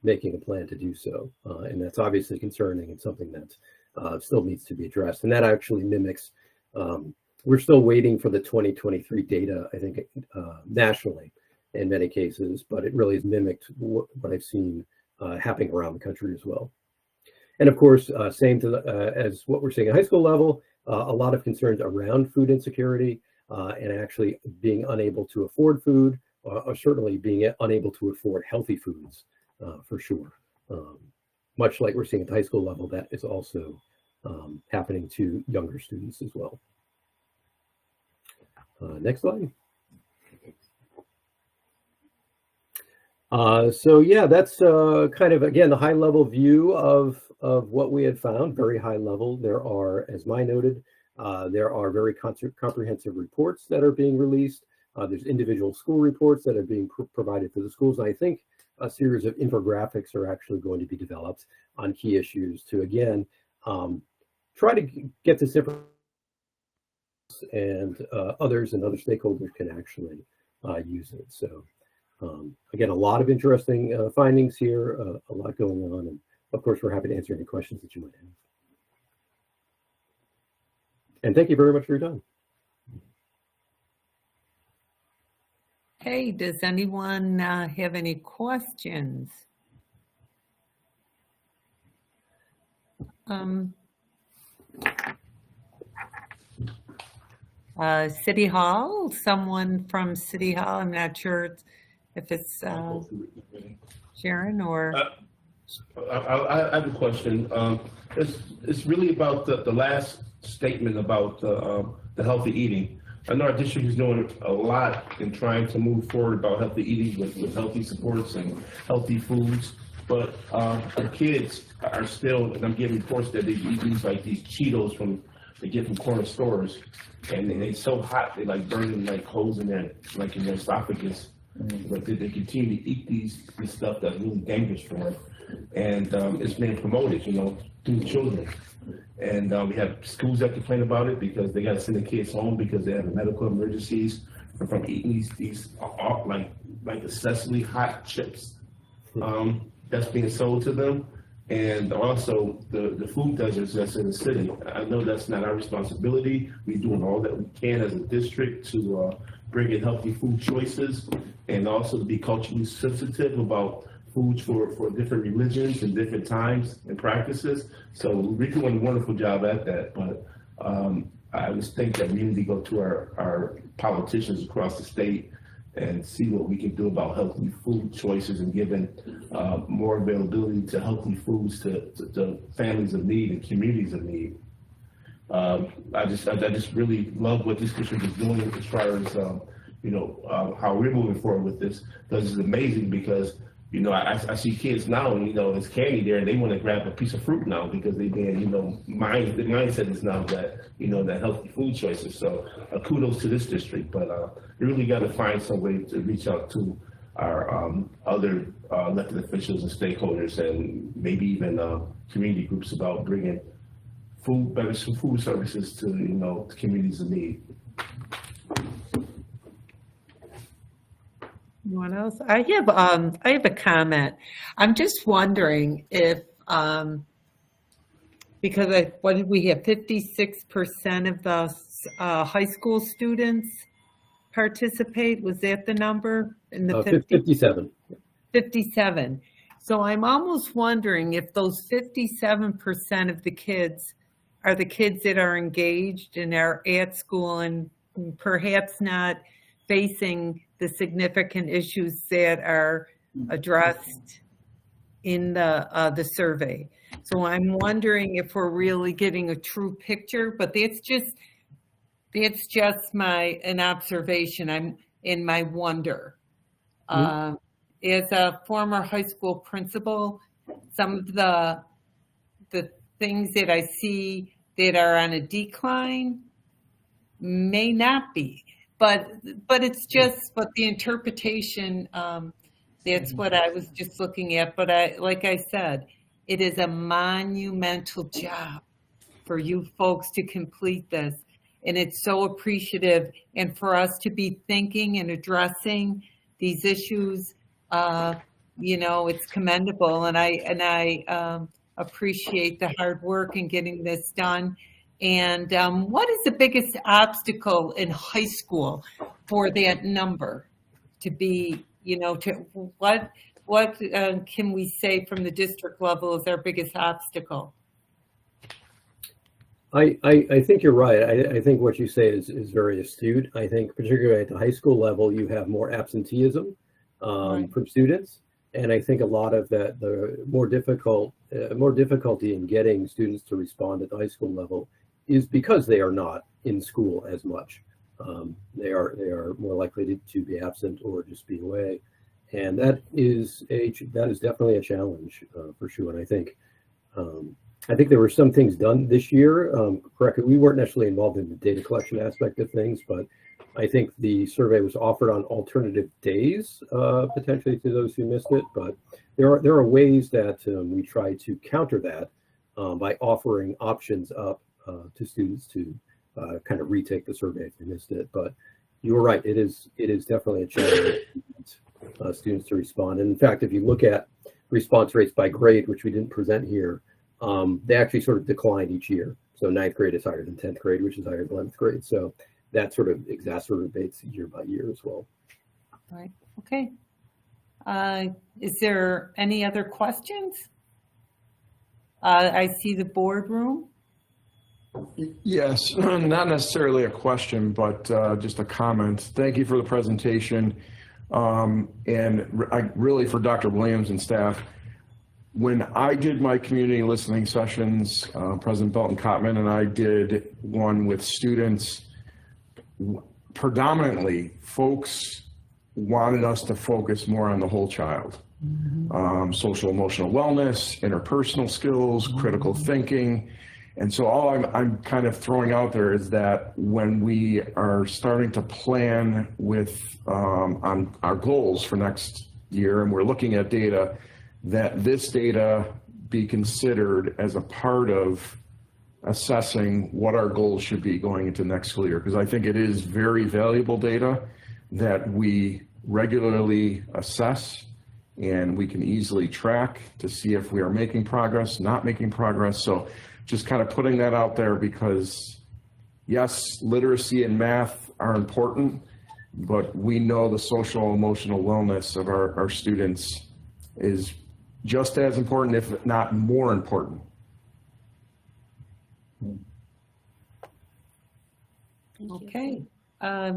making a plan to do so. And that's obviously concerning and something that still needs to be addressed. And that actually mimics, we're still waiting for the 2023 data, I think, nationally in many cases, but it really has mimicked what I've seen happening around the country as well. And of course, same as what we're seeing at high school level, a lot of concerns around food insecurity and actually being unable to afford food, or certainly being unable to afford healthy foods for sure. Much like we're seeing at the high school level, that is also happening to younger students as well. Next slide. So yeah, that's kind of, again, the high level view of what we had found, very high level. There are, as Mai noted, there are very comprehensive reports that are being released. There's individual school reports that are being provided to the schools. And I think a series of infographics are actually going to be developed on key issues to, again, try to get this information and others and other stakeholders can actually use it. So again, a lot of interesting findings here, a lot going on. And of course, we're happy to answer any questions that you might have. And thank you very much for your time. Hey, does anyone have any questions? City Hall, someone from City Hall, I'm not sure if it's Sharon or... I have a question. It's really about the last statement about the healthy eating. I know our district is doing a lot in trying to move forward about healthy eating with healthy supports and healthy foods, but our kids are still, and I'm getting reports that they eat these Cheetos they get from corner stores, and they're so hot they like burning like holes in their esophagus, but they continue to eat this stuff that's really dangerous for them, and it's being promoted, through children. And we have schools that complain about it because they got to send the kids home because they have medical emergencies from eating these like excessively hot chips that's being sold to them, and also the food deserts that's in the city. I know that's not our responsibility. We're doing all that we can as a district to bring in healthy food choices, and also to be culturally sensitive about foods for different religions and different times and practices. So we're doing a wonderful job at that, but I just think that we need to go to our politicians across the state and see what we can do about healthy food choices and giving more availability to healthy foods to families of need and communities of need. I just really love what this district is doing as far as how we're moving forward with this, because it's amazing. Because I see kids now, and there's candy there, and they want to grab a piece of fruit now because they being, the mindset is now that that healthy food choices. So kudos to this district, but we really got to find some way to reach out to our other elected officials and stakeholders, and maybe even community groups about bringing better food services to to communities in need. Anyone else? I have a comment. I'm just wondering if because what did we have? 56% of the high school students participate. Was that the number in the 57? 57. So I'm almost wondering if those 57% of the kids are the kids that are engaged and are at school and perhaps not facing the significant issues that are addressed in the survey. So I'm wondering if we're really getting a true picture, but that's just an observation. I'm in my wonder. As a former high school principal, some of the things that I see that are on a decline may not be, but it's just, but the interpretation, that's what I was just looking at. But like I said, it is a monumental job for you folks to complete this. And it's so appreciative. And for us to be thinking and addressing these issues, it's commendable. And I appreciate the hard work in getting this done. And what is the biggest obstacle in high school for that number to be, what can we say from the district level is our biggest obstacle? I think you're right. I think what you say is very astute. I think particularly at the high school level, you have more absenteeism from students. And I think a lot of that, the more difficulty in getting students to respond at the high school level is because they are not in school as much. They are more likely to be absent or just be away. And that is definitely a challenge for sure. And I think there were some things done this year. Correctly, we weren't necessarily involved in the data collection aspect of things, but I think the survey was offered on alternative days, potentially to those who missed it. But there are ways that we try to counter that by offering options up to students to kind of retake the survey if they missed it. But you were right; it is definitely a challenge for students to respond. And in fact, if you look at response rates by grade, which we didn't present here, they actually sort of decline each year. So 9th grade is higher than 10th grade, which is higher than 11th grade. So that sort of exacerbates year by year as well. All right. Okay. Is there any other questions? I see the boardroom. Yes, not necessarily a question, but just a comment. Thank you for the presentation. And really for Dr. Williams and staff, when I did my community listening sessions, President Belton Cotman and I did one with students, predominantly folks wanted us to focus more on the whole child. Social emotional wellness, interpersonal skills, critical thinking. And so all I'm kind of throwing out there is that when we are starting to plan with on our goals for next year, and we're looking at data, that this data be considered as a part of assessing what our goals should be going into next school year, because I think it is very valuable data. that we regularly assess and we can easily track to see if we are making progress, not making progress. So just kind of putting that out there, because yes, literacy and math are important, but we know the social emotional wellness of our students is just as important, if not more important. Okay. I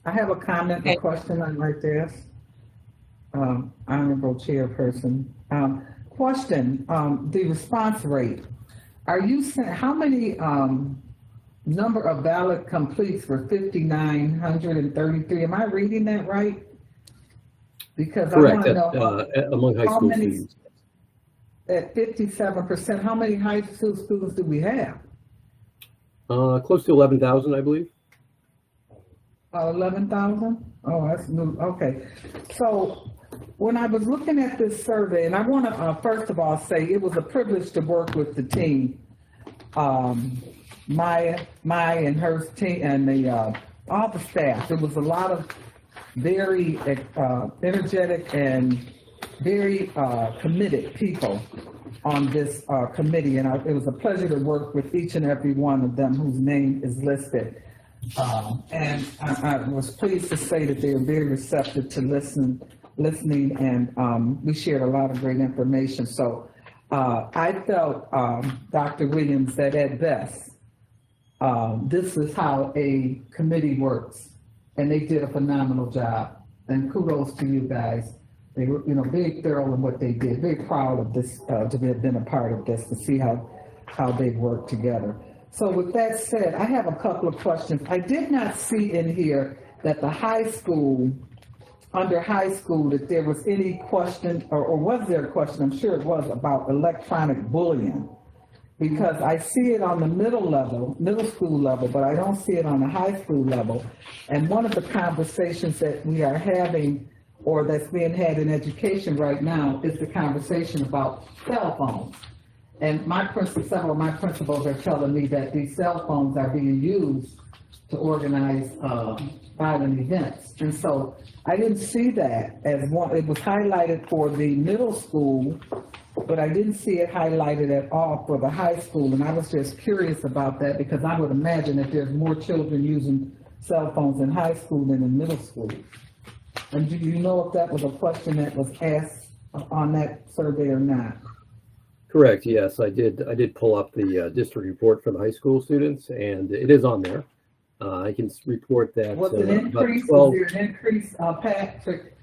have a comment, a question I'd like to ask. Honorable Chairperson. Question, the response rate. Are you saying, how many number of ballot completes for 5,933? Am I reading that right? Because correct, I want to know among high school students. At 57%, how many high school students do we have? Close to 11,000, I believe. 11,000? Oh, that's new. Okay. So when I was looking at this survey, and I want to first of all say it was a privilege to work with the team, Maya and her team, and all the staff. There was a lot of very energetic and very committed people on this committee, and it was a pleasure to work with each and every one of them whose name is listed. And I was pleased to say that they were very receptive to listening, and we shared a lot of great information. So I felt, Dr. Williams, that at best, this is how a committee works, and they did a phenomenal job. And kudos to you guys. They were, very thorough in what they did. Very proud of this, to have been a part of this, to see how they work together. So with that said, I have a couple of questions. I did not see in here that the high school, under high school, that there was any question, or was there a question, I'm sure it was, about electronic bullying. Because I see it on the middle school level, but I don't see it on the high school level. And one of the conversations that we are having, or that's being had in education right now, is the conversation about cell phones. And several of my principals are telling me that these cell phones are being used to organize violent events. And so I didn't see that as one. It was highlighted for the middle school, but I didn't see it highlighted at all for the high school. And I was just curious about that, because I would imagine that there's more children using cell phones in high school than in middle school. And do you know if that was a question that was asked on that survey or not? Correct. Yes, I did pull up the district report for the high school students, and it is on there. I can report that. Was it increase? Was there an increase, Patrick?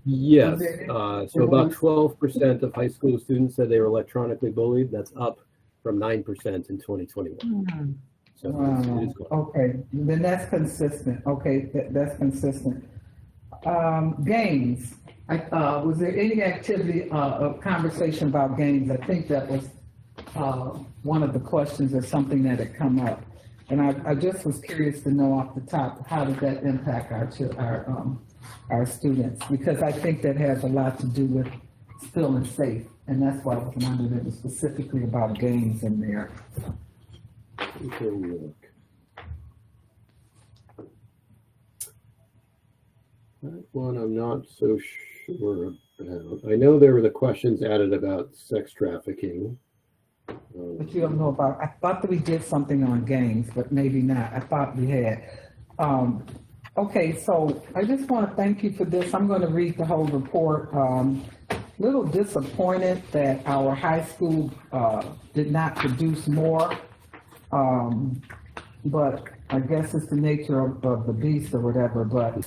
Yes. So about 12% of high school students said they were electronically bullied. That's up from 9% in 2021. So wow. it is going. Okay, then that's consistent. Okay, that's consistent. Games. Was there any activity, conversation about games? I think that was one of the questions, or something that had come up. And I just was curious to know off the top, how did that impact our students? Because I think that has a lot to do with feeling safe. And that's why I was wondering if it was specifically about games in there. That one I'm not so sure about. I know there were the questions added about sex trafficking. But you don't know about, I thought that we did something on games, but maybe not. I thought we had. Okay, so I just want to thank you for this. I'm going to read the whole report. Little disappointed that our high school did not produce more, but I guess it's the nature of the beast or whatever, but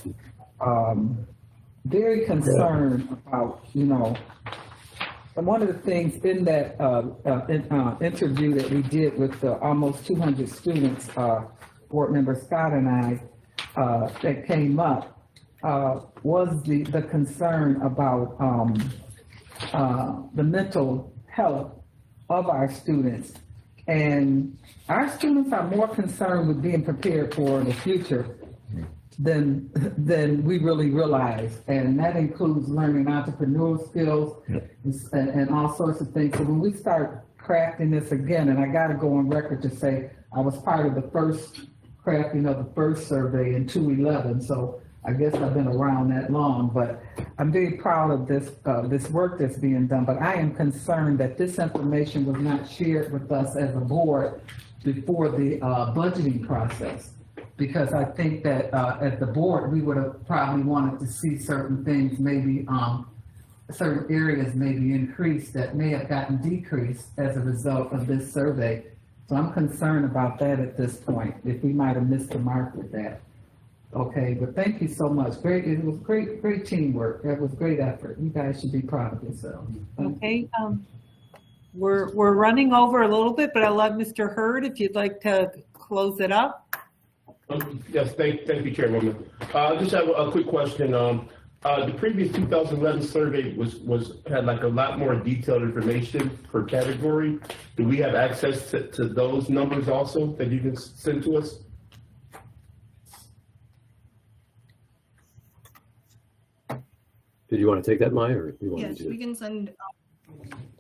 very concerned about, and one of the things in that interview that we did with almost 200 students, board member Scott and I, that came up, was the concern about the mental health of our students. And our students are more concerned with being prepared for the future than we really realize. And that includes learning entrepreneurial skills and all sorts of things. So when we start crafting this again, and I got to go on record to say I was part of the first crafting of the first survey in 2011, so I guess I've been around that long, but I'm very proud of this work that's being done, but I am concerned that this information was not shared with us as a board before the budgeting process. Because I think that at the board, we would have probably wanted to see certain things, maybe certain areas maybe increased that may have gotten decreased as a result of this survey. So I'm concerned about that at this point, if we might have missed the mark with that. Okay, but thank you so much. Great, it was great teamwork. That was great effort. You guys should be proud of yourselves. Okay, we're running over a little bit, but I'll let Mr. Hurd, if you'd like to close it up. Yes, thank you, Chairwoman. I just have a quick question. The previous 2011 survey had like a lot more detailed information per category. Do we have access to those numbers also that you can send to us? Did you want to take that, Maya, or you want Yes, me to? we can send,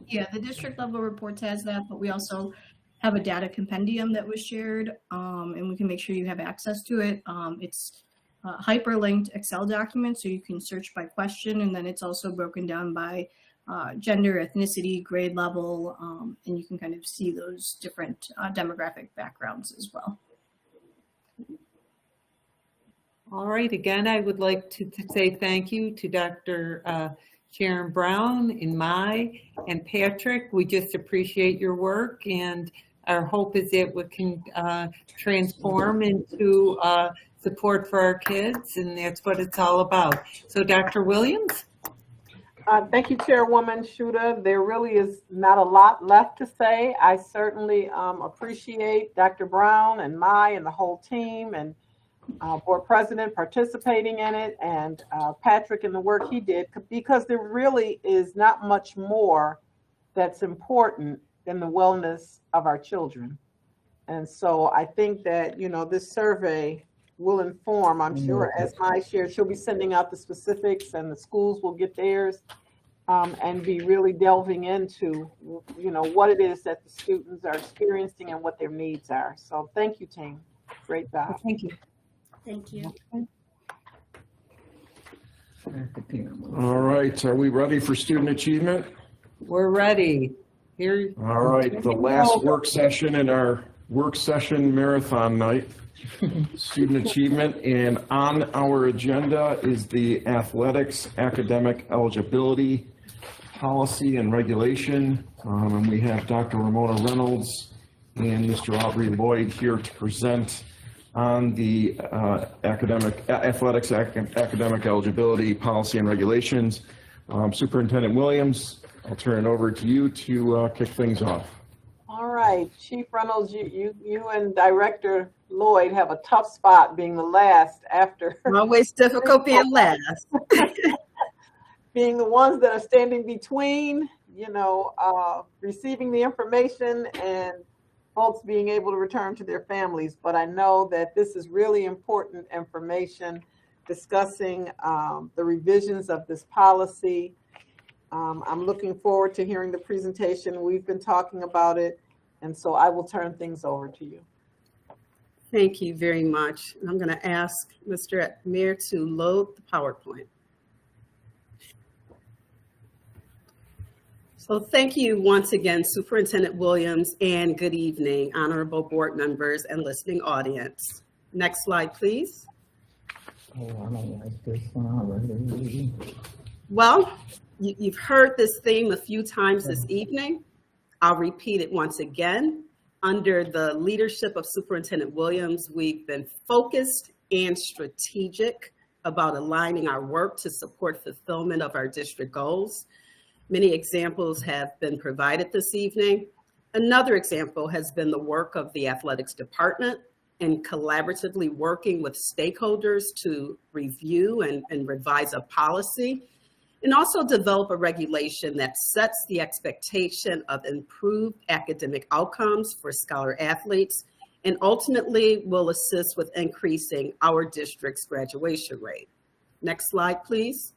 yeah, the district level reports has that, but we also have a data compendium that was shared, and we can make sure you have access to it. It's a hyperlinked Excel document, so you can search by question, and then it's also broken down by gender, ethnicity, grade level, and you can kind of see those different demographic backgrounds as well. All right, again, I would like to say thank you to Dr. Sharon Brown and Mai and Patrick. We just appreciate your work, and our hope is that we can transform into support for our kids, and that's what it's all about. So Dr. Williams? Thank you, Chairwoman Shuda. There really is not a lot left to say. I certainly appreciate Dr. Brown and Mai and the whole team, and board president participating in it, and Patrick and the work he did, because there really is not much more that's important than the wellness of our children. And so I think that, you know, this survey will inform, I'm sure, as Mai shared, she'll be sending out the specifics and the schools will get theirs, and be really delving into, you know, what it is that the students are experiencing and what their needs are. So thank you, team. Great job. Thank you. Thank you. All right, are we ready for student achievement? We're ready. Here. All right, the last work session in our work session marathon night, student achievement, and on our agenda is the athletics academic eligibility policy and regulation. And we have Dr. Ramona Reynolds and Mr. Aubrey Lloyd here to present on the athletics academic eligibility policy and regulations. Superintendent Williams, I'll turn it over to you to kick things off. All right, Chief Reynolds, you and Director Lloyd have a tough spot being the last after. Always difficult being last. Being the ones that are standing between, you know, receiving the information and folks being able to return to their families. But I know that this is really important information discussing the revisions of this policy. I'm looking forward to hearing the presentation. We've been talking about it, and so I will turn things over to you. Thank you very much. I'm going to ask Mr. Mayor to load the PowerPoint. So thank you once again, Superintendent Williams, and good evening, honorable board members and listening audience. Next slide, please. Oh, I don't like this one already. Well, you've heard this theme a few times this evening. I'll repeat it once again. Under the leadership of Superintendent Williams, we've been focused and strategic about aligning our work to support fulfillment of our district goals. Many examples have been provided this evening. Another example has been the work of the athletics department in collaboratively working with stakeholders to review and revise a policy, and also develop a regulation that sets the expectation of improved academic outcomes for scholar athletes, and ultimately will assist with increasing our district's graduation rate. Next slide, please.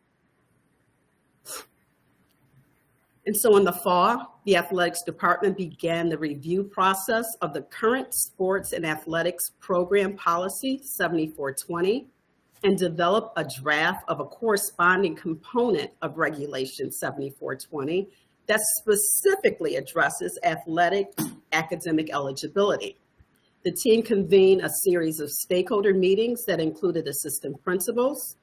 And so in the fall, the athletics department began the review process of the current sports and athletics program policy 7420 and developed a draft of a corresponding component of regulation 7420 that specifically addresses athletic academic eligibility. The team convened a series of stakeholder meetings that included assistant principals,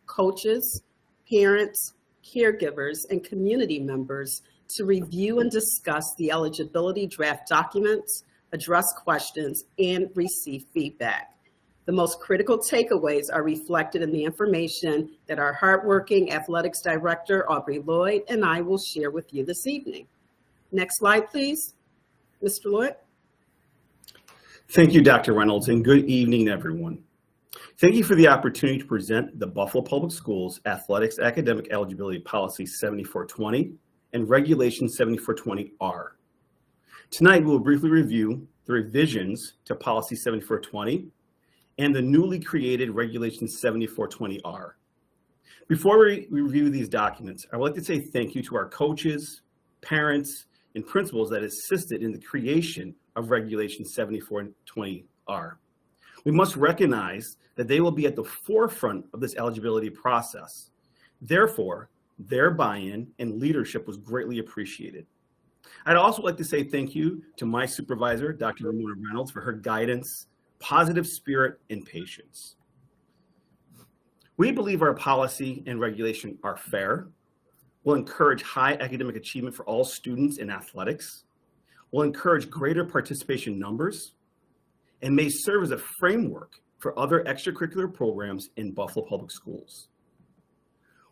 coaches, parents, caregivers, and community members to review and discuss the eligibility draft documents, address questions, and receive feedback. The most critical takeaways are reflected in the information that our hardworking athletics director, Aubrey Lloyd, and I will share with you this evening. Next slide, please. Mr. Lloyd. Thank you, Dr. Reynolds, and good evening, everyone. Thank you for the opportunity to present the Buffalo Public Schools Athletics Academic Eligibility Policy 7420 and Regulation 7420R. Tonight, we will briefly review the revisions to Policy 7420 and the newly created Regulation 7420R. Before we review these documents, I would like to say thank you to our coaches, parents, and principals that assisted in the creation of Regulation 7420R. We must recognize that they will be at the forefront of this eligibility process. Therefore, their buy-in and leadership was greatly appreciated. I'd also like to say thank you to my supervisor, Dr. Ramona Reynolds, for her guidance, positive spirit, and patience. We believe our policy and regulation are fair, will encourage high academic achievement for all students in athletics, will encourage greater participation numbers, and may serve as a framework for other extracurricular programs in Buffalo Public Schools.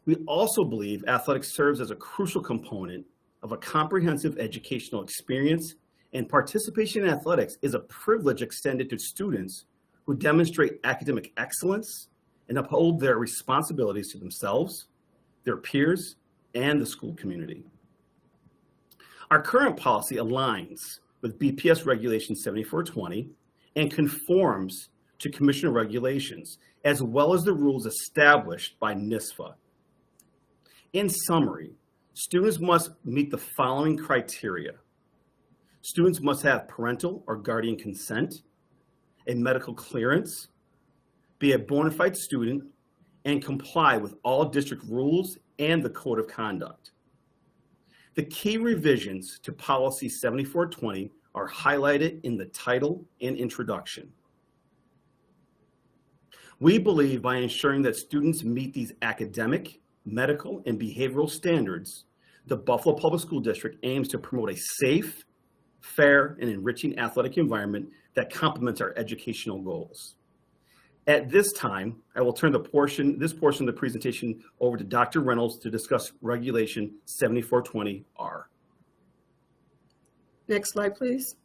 We also believe athletics serves as a crucial component of a comprehensive educational experience, and participation in athletics is a privilege extended to students who demonstrate academic excellence and uphold their responsibilities to themselves, their peers, and the school community. Our current policy aligns with BPS Regulation 7420 and conforms to Commissioner regulations, as well as the rules established by NISFA. In summary, students must meet the following criteria. Students must have parental or guardian consent, a medical clearance, be a bona fide student, and comply with all district rules and the code of conduct. The key revisions to Policy 7420 are highlighted in the title and introduction. We believe by ensuring that students meet these academic, medical, and behavioral standards, the Buffalo Public School District aims to promote a safe, fair, and enriching athletic environment that complements our educational goals. At this time, I will turn this portion of the presentation over to Dr. Reynolds to discuss Regulation 7420R. Next slide, please.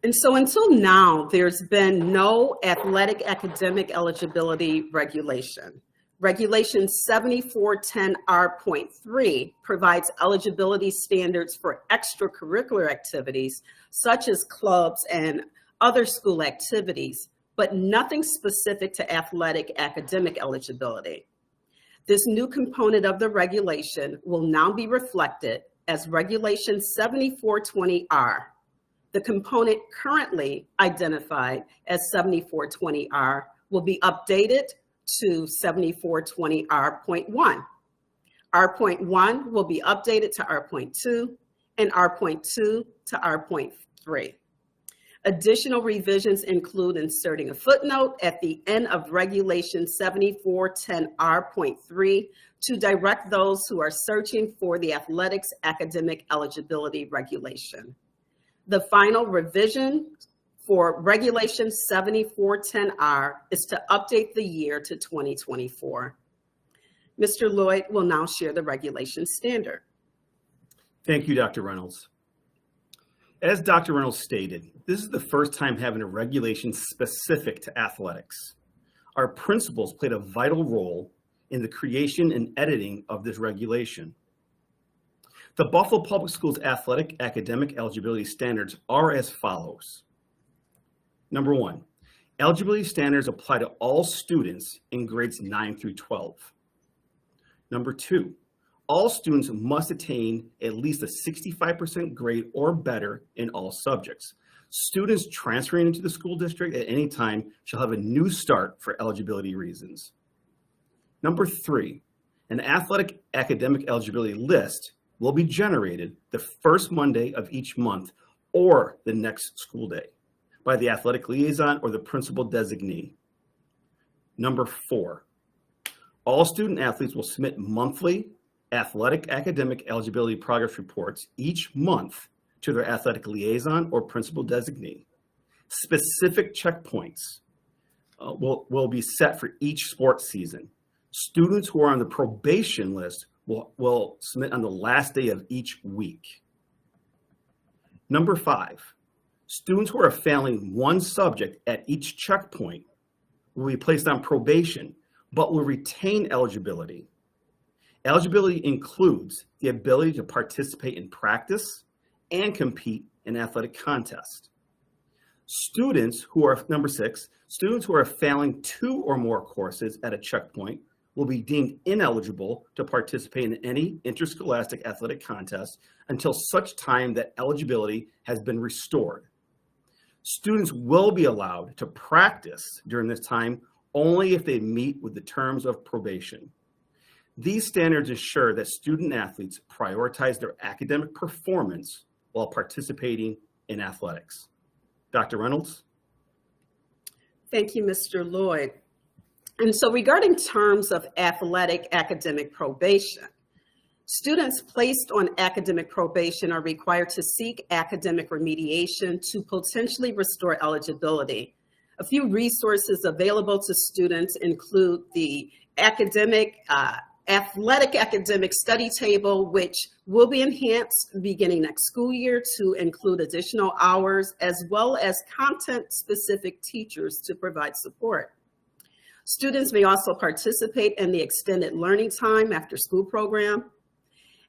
And so until now, there's been no athletic academic eligibility regulation. Regulation 7410R.3 provides eligibility standards for extracurricular activities, such as clubs and other school activities, but nothing specific to athletic academic eligibility. This new component of the regulation will now be reflected as Regulation 7420R. The component currently identified as 7420R will be updated to 7420R.1. R.1 will be updated to R.2 and R.2 to R.3. Additional revisions include inserting a footnote at the end of Regulation 7410R.3 to direct those who are searching for the athletics academic eligibility regulation. The final revision for Regulation 7410R is to update the year to 2024. Mr. Lloyd will now share the regulation standard. Thank you, Dr. Reynolds. As Dr. Reynolds stated, this is the first time having a regulation specific to athletics. Our principals played a vital role in the creation and editing of this regulation. The Buffalo Public Schools athletic academic eligibility standards are as follows. Number one, Eligibility standards apply to all students in grades 9 through 12. Number 2, all students must attain at least a 65% grade or better in all subjects. Students transferring into the school district at any time shall have a new start for eligibility reasons. Number 3, an athletic academic eligibility list will be generated the first Monday of each month or the next school day by the athletic liaison or the principal designee. Number 4, all student athletes will submit monthly athletic academic eligibility progress reports each month to their athletic liaison or principal designee. Specific checkpoints will be set for each sports season. Students who are on the probation list will submit on the last day of each week. Number 5, students who are failing one subject at each checkpoint will be placed on probation, but will retain eligibility. Eligibility includes the ability to participate in practice and compete in athletic contests. Students who are, number 6, students who are failing 2 or more courses at a checkpoint will be deemed ineligible to participate in any interscholastic athletic contest until such time that eligibility has been restored. Students will be allowed to practice during this time only if they meet with the terms of probation. These standards ensure that student athletes prioritize their academic performance while participating in athletics. Dr. Reynolds? Thank you, Mr. Lloyd. And so regarding terms of athletic academic probation, students placed on academic probation are required to seek academic remediation to potentially restore eligibility. A few resources available to students include the athletic academic study table, which will be enhanced beginning next school year to include additional hours, as well as content-specific teachers to provide support. Students may also participate in the extended learning time after school program.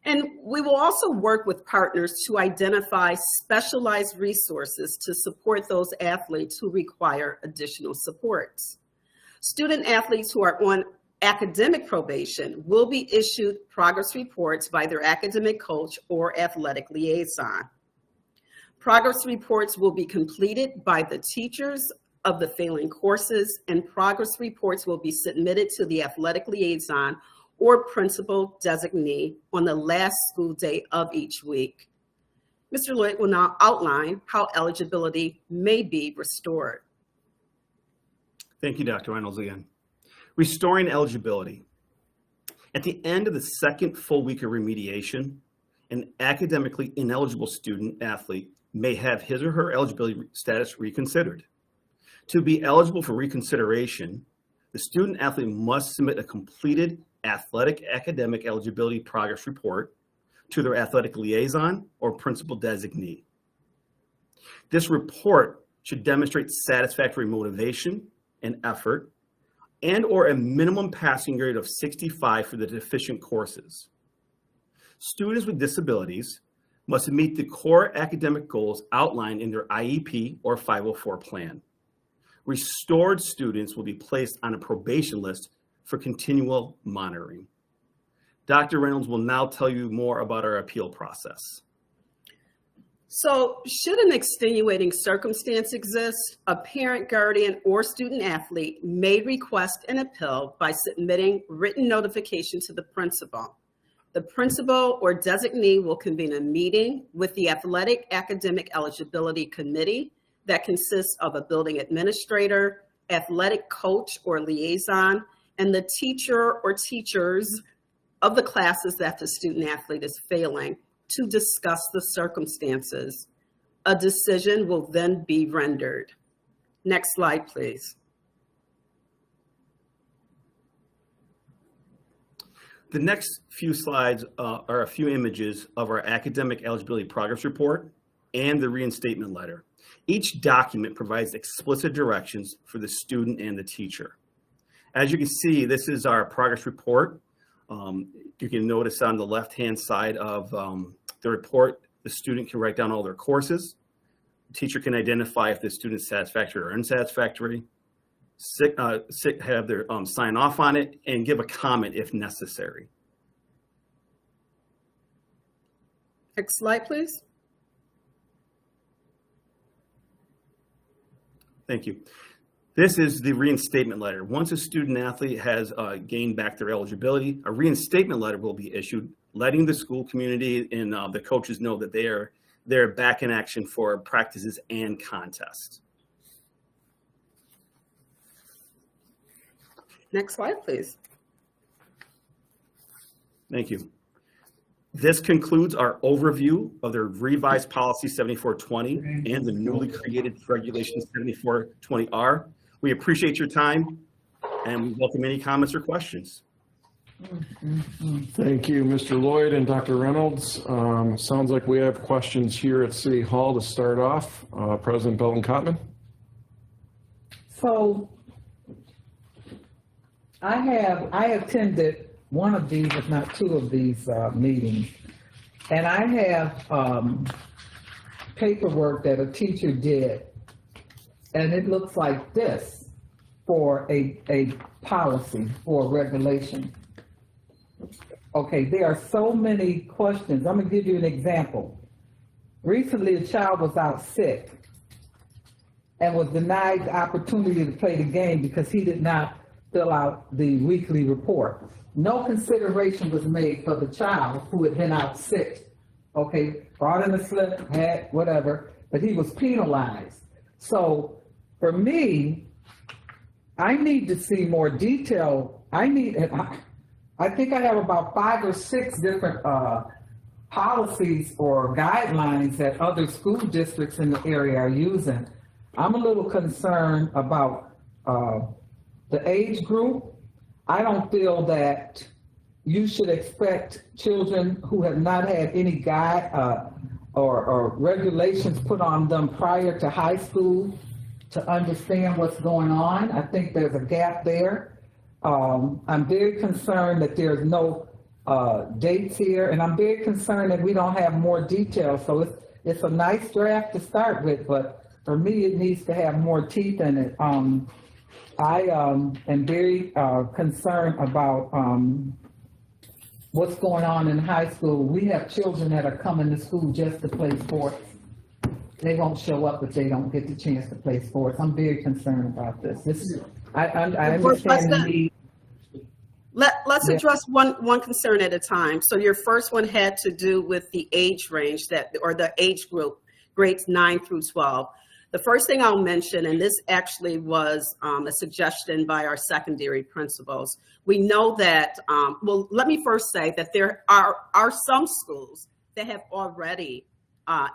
And we will also work with partners to identify specialized resources to support those athletes who require additional supports. Student athletes who are on academic probation will be issued progress reports by their academic coach or athletic liaison. Progress reports will be completed by the teachers of the failing courses, and progress reports will be submitted to the athletic liaison or principal designee on the last school day of each week. Mr. Lloyd will now outline how eligibility may be restored. Thank you, Dr. Reynolds again. Restoring eligibility. At the end of the second full week of remediation, an academically ineligible student athlete may have his or her eligibility status reconsidered. To be eligible for reconsideration, the student athlete must submit a completed athletic academic eligibility progress report to their athletic liaison or principal designee. This report should demonstrate satisfactory motivation and effort and/or a minimum passing grade of 65 for the deficient courses. Students with disabilities must meet the core academic goals outlined in their IEP or 504 plan. Restored students will be placed on a probation list for continual monitoring. Dr. Reynolds will now tell you more about our appeal process. So, should an extenuating circumstance exist, a parent, guardian, or student athlete may request an appeal by submitting written notification to the principal. The principal or designee will convene a meeting with the Athletic Academic Eligibility Committee that consists of a building administrator, athletic coach or liaison, and the teacher or teachers of the classes that the student athlete is failing to discuss the circumstances. A decision will then be rendered. Next slide, please. The next few slides are a few images of our academic eligibility progress report and the reinstatement letter. Each document provides explicit directions for the student and the teacher. As you can see, this is our progress report. You can notice on the left-hand side of the report, the student can write down all their courses. The teacher can identify if the student is satisfactory or unsatisfactory. have their sign off on it and give a comment if necessary. Next slide, please. Thank you. This is the reinstatement letter. Once a student athlete has gained back their eligibility, a reinstatement letter will be issued, letting the school community and the coaches know that they're back in action for practices and contests. Next slide, please. Thank you. This concludes our overview of the revised policy 7420 and the newly created regulation 7420R. We appreciate your time and we welcome any comments or questions. Thank you, Mr. Lloyd and Dr. Reynolds. Sounds like we have questions here at City Hall to start off. President Belton-Cottman. So I attended one of these, if not two of these meetings, and I have paperwork that a teacher did, and it looks like this for a policy or regulation. Okay, there are so many questions. I'm gonna give you an example. Recently, a child was out sick and was denied the opportunity to play the game because he did not fill out the weekly report. No consideration was made for the child who had been out sick. Okay, brought in a slip, had whatever, but he was penalized. So for me, I need to see more detail. I think I have about 5 or 6 different policies or guidelines that other school districts in the area are using. I'm a little concerned about the age group. I don't feel that you should expect children who have not had any guide or regulations put on them prior to high school to understand what's going on. I think there's a gap there. I'm very concerned that there's no dates here, and I'm very concerned that we don't have more details. So it's a nice draft to start with, but for me, it needs to have more teeth in it. I am very concerned about what's going on in high school. We have children that are coming to school just to play sports. They won't show up if they don't get the chance to play sports. I'm very concerned about this. I understand the need. Let's address one concern at a time. So your first one had to do with the age range or the age group, grades 9 through 12. The first thing I'll mention, and this actually was a suggestion by our secondary principals. We know that, well, let me first say that there are some schools that have already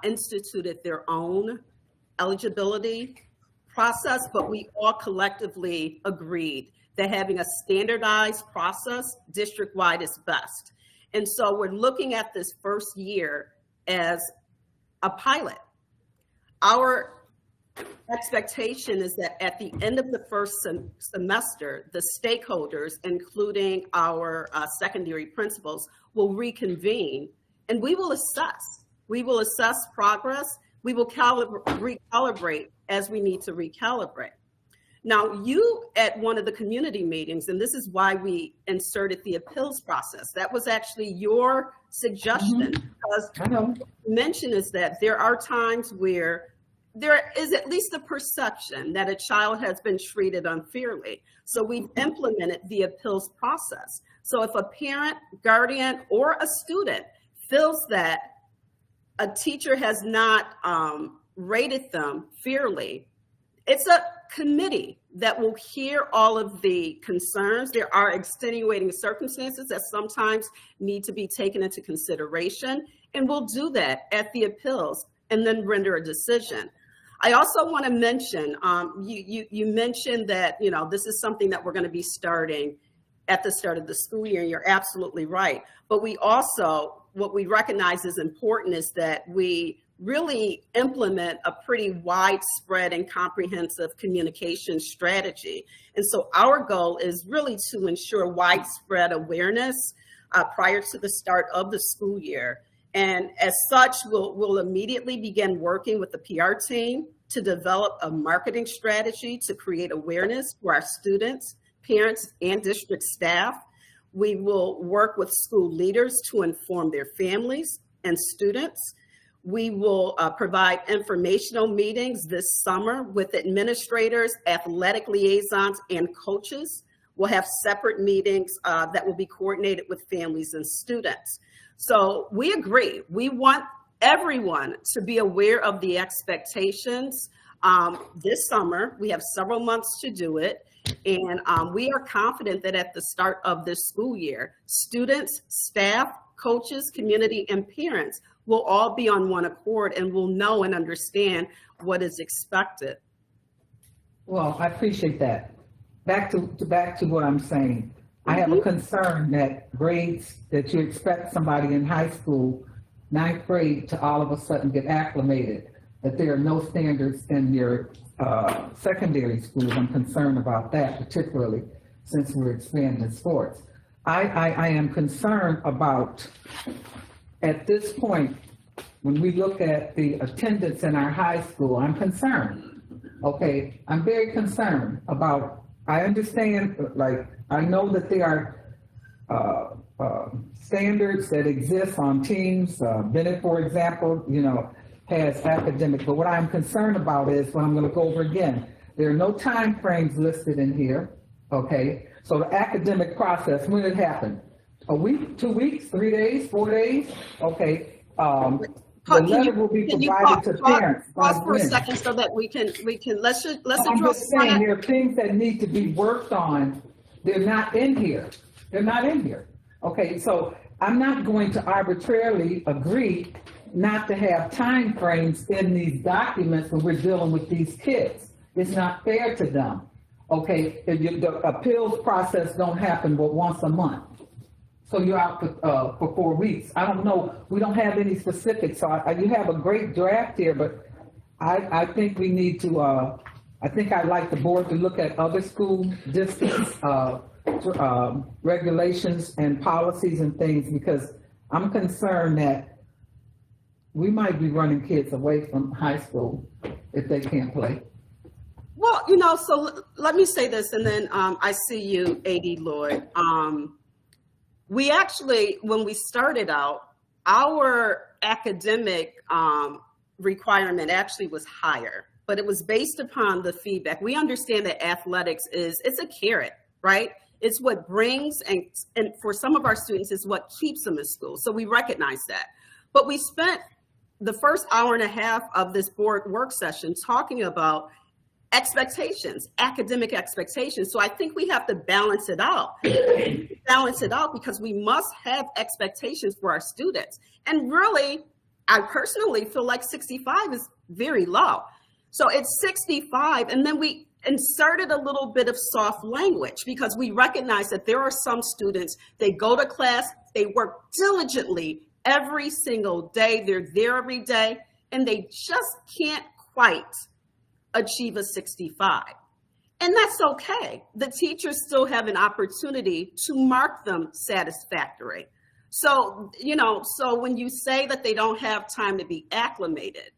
instituted their own eligibility process, but we all collectively agreed that having a standardized process district-wide is best. And so we're looking at this first year as a pilot. Our expectation is that at the end of the first semester, the stakeholders, including our secondary principals, will reconvene and we will assess. We will assess progress. We will recalibrate as we need to recalibrate. Now, you at one of the community meetings, and this is why we inserted the appeals process. That was actually your suggestion, because what you mentioned is that there are times where there is at least a perception that a child has been treated unfairly. So we've implemented the appeals process. So if a parent, guardian, or a student feels that a teacher has not rated them fairly, it's a committee that will hear all of the concerns. There are extenuating circumstances that sometimes need to be taken into consideration, and we'll do that at the appeals and then render a decision. I also want to mention, you mentioned that, you know, this is something that we're going to be starting at the start of the school year, and you're absolutely right. But we also, what we recognize is important is that we really implement a pretty widespread and comprehensive communication strategy. And so our goal is really to ensure widespread awareness prior to the start of the school year. And as such, we'll immediately begin working with the PR team to develop a marketing strategy to create awareness for our students, parents, and district staff. We will work with school leaders to inform their families and students. We will provide informational meetings this summer with administrators, athletic liaisons, and coaches. We'll have separate meetings that will be coordinated with families and students. So we agree. We want everyone to be aware of the expectations this summer. We have several months to do it. And we are confident that at the start of this school year, students, staff, coaches, community, and parents will all be on one accord and will know and understand what is expected. Well, I appreciate that. Back to what I'm saying. I have a concern that grades that you expect somebody in high school, 9th grade, to all of a sudden get acclimated, that there are no standards in your secondary schools. I'm concerned about that, particularly since we're expanding sports. I am concerned about, at this point, when we look at the attendance in our high school, I'm concerned. Okay, I'm very concerned about, I understand, like, I know that there are standards that exist on teams. Bennett, for example, you know, has academic, but what I'm concerned about is what I'm going to go over again. There are no time frames listed in here, okay? So the academic process, when it happened, a week, 2 weeks, 3 days, 4 days, okay? The letter will be provided to parents. Pause for a second so that we can let's address. I'm just saying there are things that need to be worked on. They're not in here. They're not in here. Okay, so I'm not going to arbitrarily agree not to have time frames in these documents when we're dealing with these kids. It's not fair to them. Okay, the appeals process don't happen but once a month. So you're out for 4 weeks. I don't know. We don't have any specifics. So you have a great draft here, but I think we need to, I think I'd like the board to look at other school distance regulations and policies and things, because I'm concerned that we might be running kids away from high school if they can't play. Well, you know, so let me say this, and then I see you, A.D. Lloyd. We actually, when we started out, our academic requirement actually was higher, but it was based upon the feedback. We understand that athletics it's a carrot, right? It's what brings, and for some of our students, is what keeps them in school. So we recognize that. But we spent the first hour and a half of this board work session talking about expectations, academic expectations. So I think we have to balance it out. Because we must have expectations for our students. And really, I personally feel like 65 is very low. So it's 65, and then we inserted a little bit of soft language because we recognize that there are some students, they go to class, they work diligently every single day, they're there every day, and they just can't quite achieve a 65. And that's okay. The teachers still have an opportunity to mark them satisfactory. So, you know, so when you say that they don't have time to be acclimated,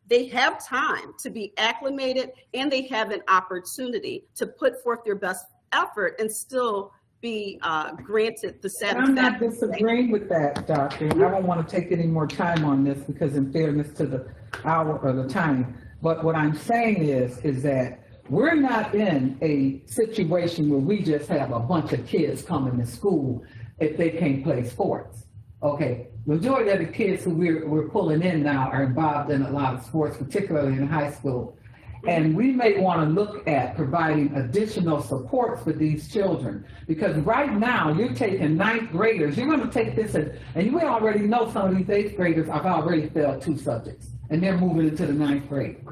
they have time to be acclimated, and they have an opportunity to put forth their best effort and still be granted the satisfaction. I'm not disagreeing with that, Doctor. I don't want to take any more time on this because in fairness to the hour or the time. But what I'm saying is that we're not in a situation where we just have a bunch of kids coming to school if they can't play sports. Okay, majority of the kids who we're pulling in now are involved in a lot of sports, particularly in high school. And we may want to look at providing additional supports for these children, because right now you're taking 9th graders, you're going to take this and you already know some of these 8th graders have already failed 2 subjects and they're moving into the 9th grade.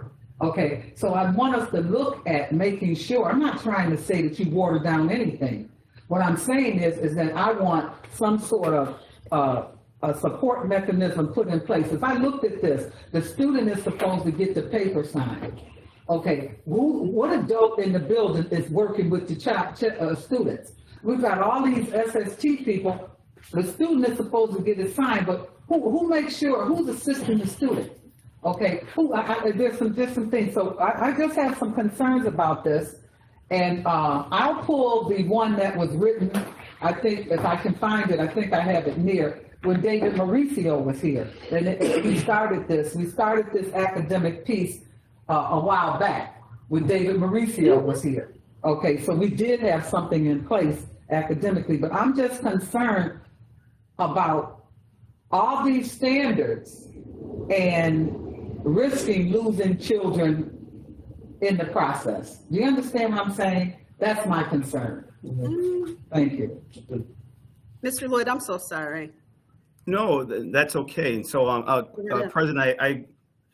Okay, so I want us to look at making sure, I'm not trying to say that you water down anything. What I'm saying is that I want some sort of a support mechanism put in place. If I looked at this, the student is supposed to get the paper signed. Okay, what adult in the building is working with the students? We've got all these SST people. The student is supposed to get it signed, but who makes sure, who's assisting the student? Okay, there's some things. So I just have some concerns about this. And I'll pull the one that was written, I think, if I can find it, I think I have it near, when David Mauricio was here. And we started this academic piece a while back when David Mauricio was here. Okay, so we did have something in place academically, but I'm just concerned about all these standards and risking losing children in the process. Do you understand what I'm saying? That's my concern. Thank you. Mr. Lloyd, I'm so sorry. No, that's okay. And so, President,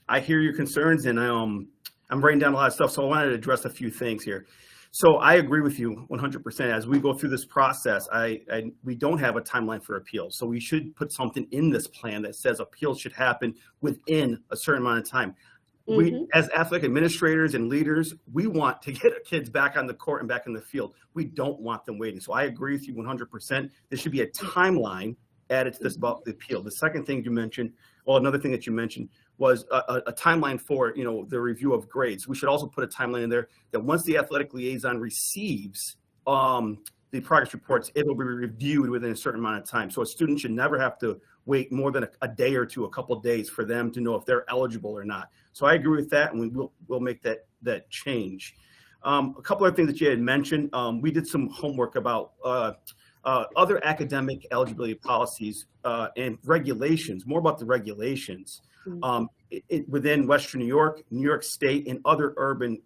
I hear your concerns, and I'm writing down a lot of stuff. So I wanted to address a few things here. So I agree with you 100%. As we go through this process, we don't have a timeline for appeals. So we should put something in this plan that says appeals should happen within a certain amount of time. We, as athletic administrators and leaders, we want to get our kids back on the court and back in the field. We don't want them waiting. So I agree with you 100%. There should be a timeline added to this about the appeal. The second thing you mentioned, well, another thing that you mentioned was a timeline for, the review of grades. We should also put a timeline in there that once the athletic liaison receives the progress reports, it will be reviewed within a certain amount of time. So a student should never have to wait more than a day or two, a couple of days for them to know if they're eligible or not. So I agree with that, and we'll make that change. A couple of things that you had mentioned, we did some homework about other academic eligibility policies and regulations, more about the regulations within Western New York State, and other urban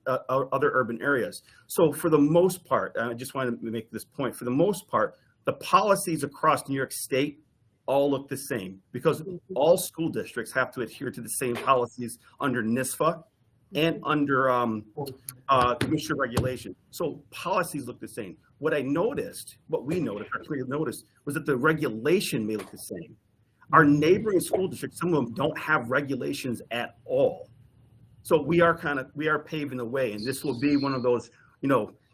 areas. So for the most part, I just want to make this point, for the most part, the policies across New York State all look the same, because all school districts have to adhere to the same policies under NISFA and under commissioner regulation. So policies look the same. What we noticed, was that the regulation may look the same. Our neighboring school districts, some of them don't have regulations at all. So we are paving the way, and this will be one of those,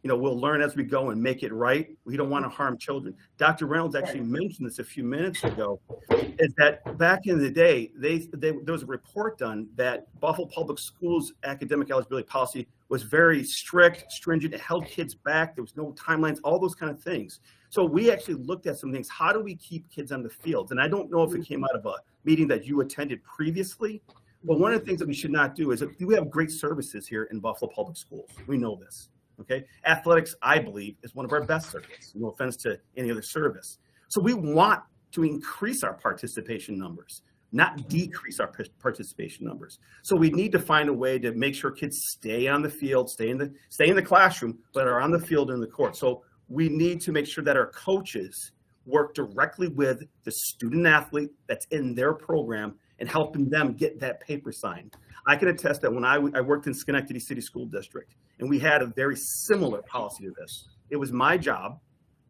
we'll learn as we go and make it right. We don't want to harm children. Dr. Reynolds actually mentioned this a few minutes ago, is that back in the day, there was a report done that Buffalo Public Schools academic eligibility policy was very strict, stringent. It held kids back. There was no timelines, all those kind of things. So we actually looked at some things. How do we keep kids on the fields? And I don't know if it came out of a meeting that you attended previously, but one of the things that we should not do is, we have great services here in Buffalo Public Schools. We know this. Okay, athletics, I believe, is one of our best services. No offense to any other service. So we want to increase our participation numbers, not decrease our participation numbers. So we need to find a way to make sure kids stay on the field, stay in the classroom, but are on the field and in the court. So we need to make sure that our coaches work directly with the student athlete that's in their program and helping them get that paper signed. I can attest that when I worked in Schenectady City School District, and we had a very similar policy to this. It was my job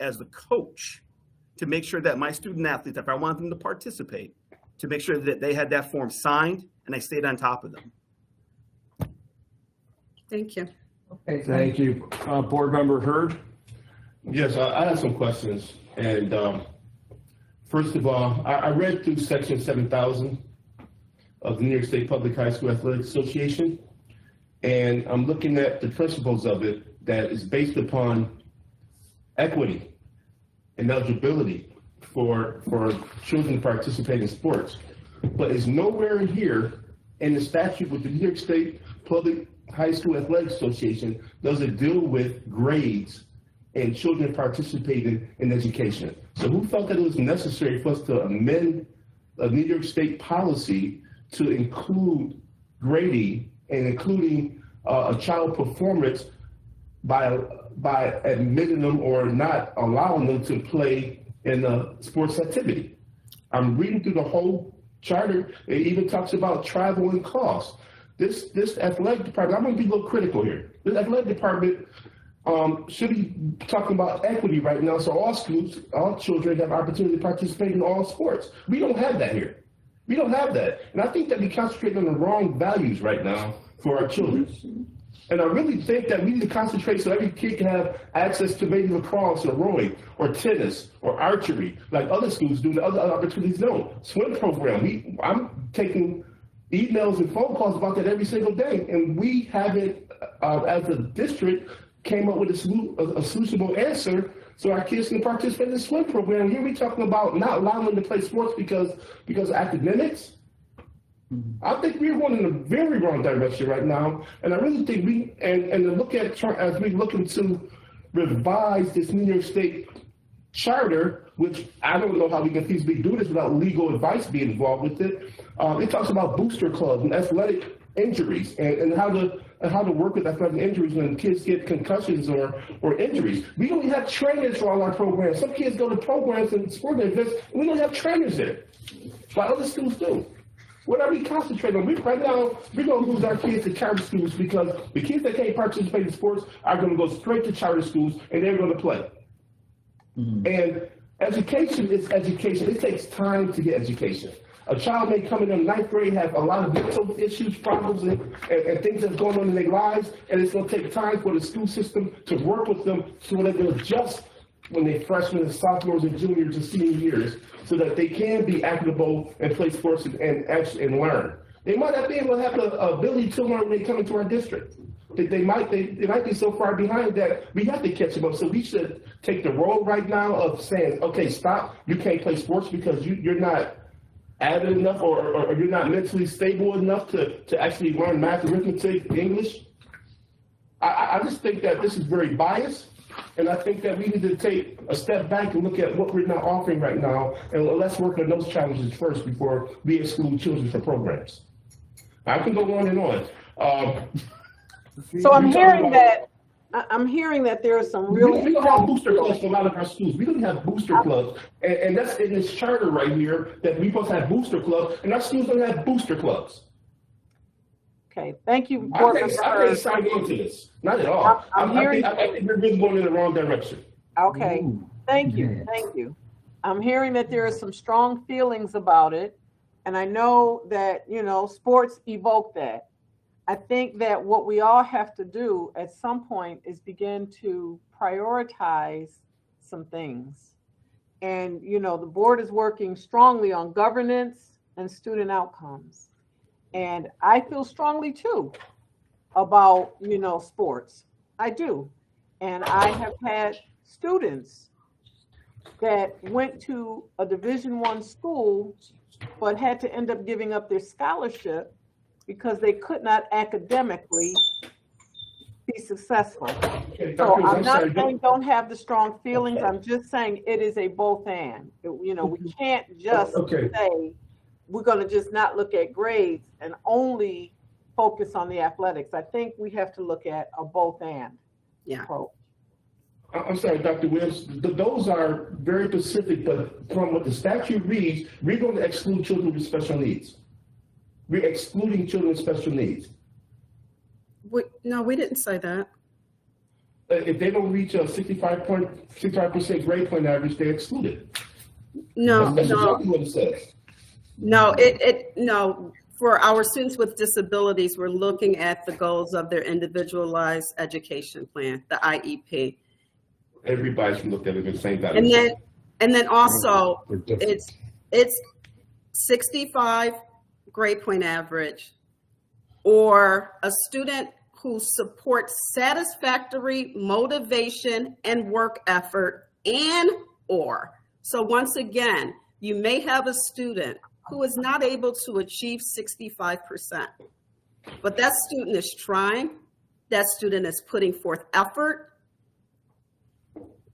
as the coach to make sure that my student athletes, if I want them to participate, to make sure that they had that form signed and I stayed on top of them. Thank you. Okay, thank you. Board Member Hurd. Yes, I have some questions. And first of all, I read through section 7000 of the New York State Public High School Athletic Association, and I'm looking at the principles of it that is based upon equity and eligibility for children to participate in sports. But it's nowhere in here in the statute with the New York State Public High School Athletic Association does it deal with grades and children participating in education. So who felt that it was necessary for us to amend a New York State policy to include grading and including a child performance by admitting them or not allowing them to play in a sports activity? I'm reading through the whole charter. It even talks about travel and costs. This athletic department, I'm going to be a little critical here. This athletic department should be talking about equity right now, so all schools, all children have opportunity to participate in all sports. We don't have that here. We don't have that. And I think that we concentrate on the wrong values right now for our children. And I really think that we need to concentrate so every kid can have access to maybe lacrosse or rowing or tennis or archery, like other schools do, the other opportunities don't. Swim program, I'm taking emails and phone calls about that every single day. And we haven't, as a district, came up with a solutionable answer so our kids can participate in the swim program. Here we're talking about not allowing them to play sports because of academics. I think we're going in a very wrong direction right now, and I really think to look at, as we looking to revise this New York State charter, which I don't know how we can feasibly do this without legal advice being involved with it. It talks about booster clubs and athletic injuries and how to work with athletic injuries when kids get concussions or injuries. We don't have trainers for all our programs. Some kids go to programs and sporting events, and we don't have trainers there, while other schools do. What are we concentrating on? Right now, we're going to lose our kids to charter schools because the kids that can't participate in sports are going to go straight to charter schools and they're going to play. And education is education. It takes time to get education. A child may come in 9th grade, have a lot of mental issues, problems, and things that's going on in their lives, and it's going to take time for the school system to work with them so that they'll adjust when they're freshmen and sophomores and juniors and senior years so that they can be equitable and play sports and learn. They might not be able to have the ability to learn when they come into our district. They might be so far behind that we have to catch them up. So we should take the role right now of saying, okay, stop. You can't play sports because you're not avid enough or you're not mentally stable enough to actually learn math, arithmetic, English. I just think that this is very biased. And I think that we need to take a step back and look at what we're not offering right now, and let's work on those challenges first before we exclude children from programs. I can go on and on. So I'm hearing that there are some really. We don't have booster clubs for a lot of our schools. We don't have booster clubs, and that's in this charter right here that we supposed to have booster clubs, and our schools don't have booster clubs. Okay, thank you. I think signed into this. Not at all. I think we're really going in the wrong direction. Okay, thank you. I'm hearing that there are some strong feelings about it, and I know that, sports evoke that. I think that what we all have to do at some point is begin to prioritize some things. And, the board is working strongly on governance and student outcomes. And I feel strongly too about, sports. I do. And I have had students that went to a Division I school, but had to end up giving up their scholarship because they could not academically be successful. Okay, so I'm not saying don't have the strong feelings. I'm just saying it is a both and. We can't just say we're going to just not look at grades and only focus on the athletics. I think we have to look at a both and approach. I'm sorry, Dr. Williams, those are very specific, but from what the statute reads, we're going to exclude children with special needs. We're excluding children with special needs. No, we didn't say that. If they don't reach a 65% grade point average, they're excluded. No, That's exactly what it says. No, no. For our students with disabilities, we're looking at the goals of their individualized education plan, the IEP. Everybody's looked at it the same time. And then also it's 65 grade point average, or a student who supports satisfactory motivation and work effort or. So once again, you may have a student who is not able to achieve 65%, but that student is trying, that student is putting forth effort,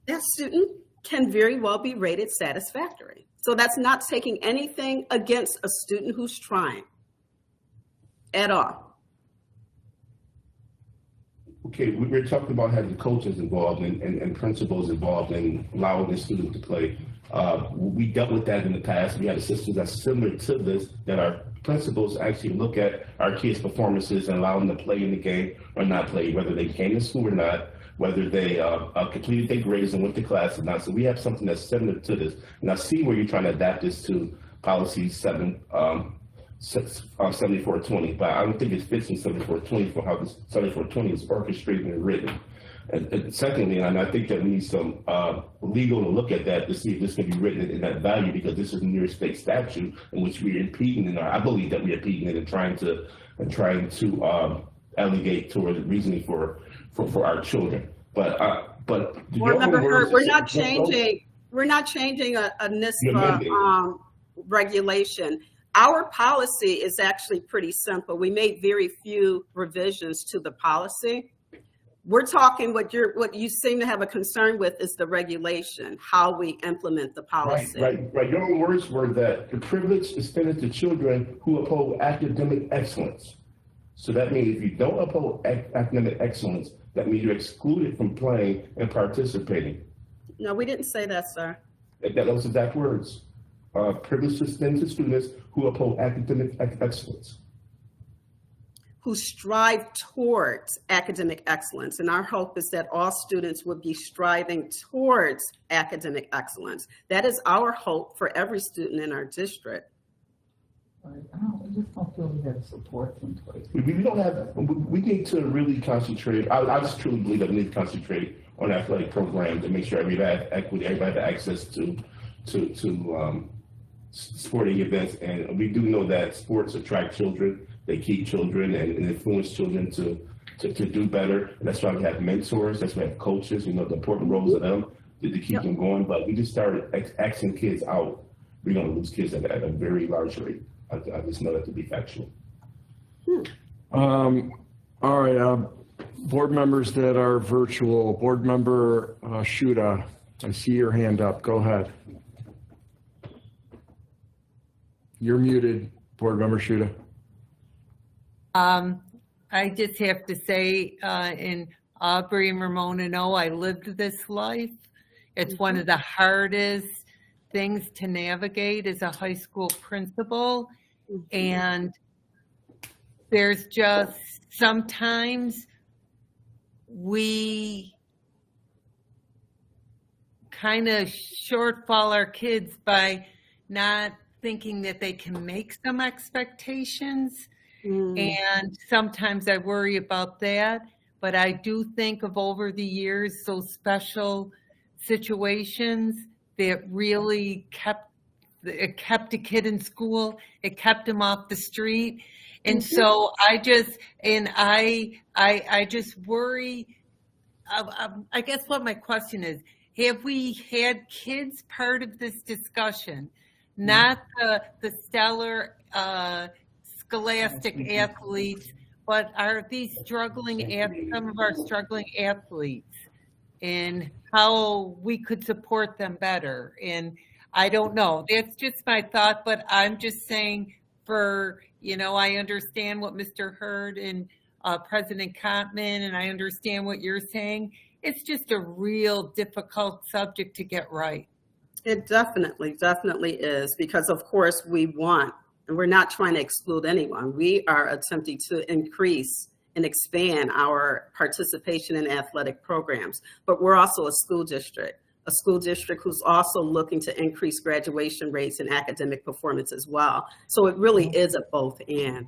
that student can very well be rated satisfactory. So that's not taking anything against a student who's trying at all. Okay, we're talking about having coaches involved and principals involved in allowing the student to play. We dealt with that in the past. We had a system that's similar to this, that our principals actually look at our kids' performances and allow them to play in the game or not play, whether they came to school or not, whether they completed their grades and went to class or not. So we have something that's similar to this. And I see where you're trying to adapt this to policy 7420, but I don't think it fits in 7420 for how this 7420 is orchestrated and written. And secondly, and I think that we need some legal to look at that to see if this can be written in that value, because this is a New York State statute in which we are impeding in I believe that we are impeding it and trying to allegate towards reasoning for our children. But Board Member Hurd, we're not changing a NISPA regulation. Our policy is actually pretty simple. We made very few revisions to the policy. We're talking what you seem to have a concern with is the regulation, how we implement the policy. Right. Your own words were that the privilege is extended to children who uphold academic excellence. So that means if you don't uphold academic excellence, that means you're excluded from playing and participating. No, we didn't say that, sir. That was exact words. Privilege is extended to students who uphold academic excellence. Who strive towards academic excellence. And our hope is that all students would be striving towards academic excellence. That is our hope for every student in our district. I just don't feel we have supports in place. We need to really concentrate. I just truly believe that we need to concentrate on athletic programs and make sure everybody has equity, everybody has access to sporting events. And we do know that sports attract children. They keep children and influence children to do better. And that's why we have mentors. That's why we have coaches. We know the important roles of them to keep them going. But we just started axing kids out. We're going to lose kids at a very large rate. I just know that to be factual. All right, board members that are virtual. Board member Shuda, I see your hand up. Go ahead. You're muted, board member Shuda. I just have to say, and Aubrey and Ramona know I lived this life. It's one of the hardest things to navigate as a high school principal. And there's just sometimes we kind of shortfall our kids by not thinking that they can make some expectations. And sometimes I worry about that, but I do think of over the years, those special situations that really kept a kid in school, it kept him off the street. And so I just worry. I guess what my question is, have we had kids part of this discussion, not the stellar scholastic athletes, but are these some of our struggling athletes, and how we could support them better? And I don't know. That's just my thought, but I'm just saying I understand what Mr. Hurd and President Kottman, and I understand what you're saying. It's just a real difficult subject to get right. It definitely is, because of course we want, and we're not trying to exclude anyone. We are attempting to increase and expand our participation in athletic programs, but we're also a school district who's also looking to increase graduation rates and academic performance as well. So it really is a both and.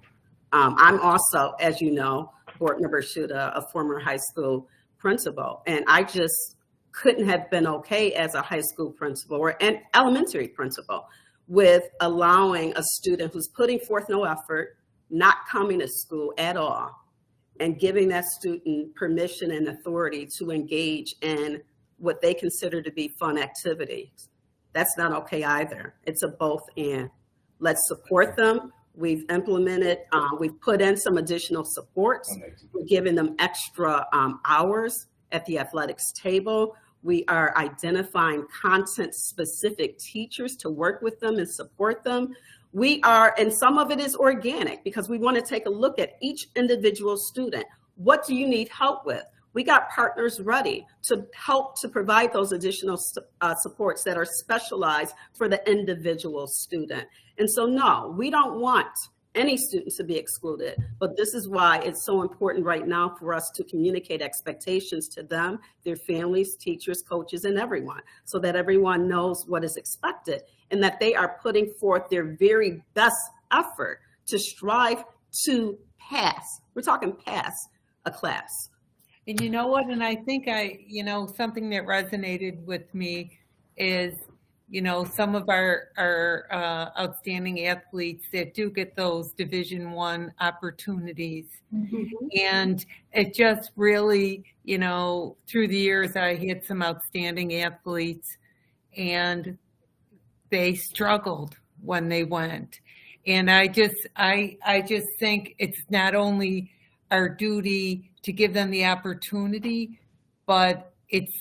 I'm also, as you know, board member Shuda, a former high school principal, and I just couldn't have been okay as a high school principal or an elementary principal with allowing a student who's putting forth no effort, not coming to school at all, and giving that student permission and authority to engage in what they consider to be fun activities. That's not okay either. It's a both and. Let's support them. We've implemented, we've put in some additional supports. We're giving them extra hours at the athletics table. We are identifying content-specific teachers to work with them and support them. We are, and some of it is organic, because we want to take a look at each individual student. What do you need help with? We got partners ready to help to provide those additional supports that are specialized for the individual student. And so, no, we don't want any student to be excluded, but this is why it's so important right now for us to communicate expectations to them, their families, teachers, coaches, and everyone, so that everyone knows what is expected and that they are putting forth their very best effort to strive to pass. We're talking pass a class. And you know what? And I think something that resonated with me is, some of our outstanding athletes that do get those Division I opportunities. And it just really, through the years, I had some outstanding athletes and they struggled when they went. And I just think it's not only our duty to give them the opportunity, but it's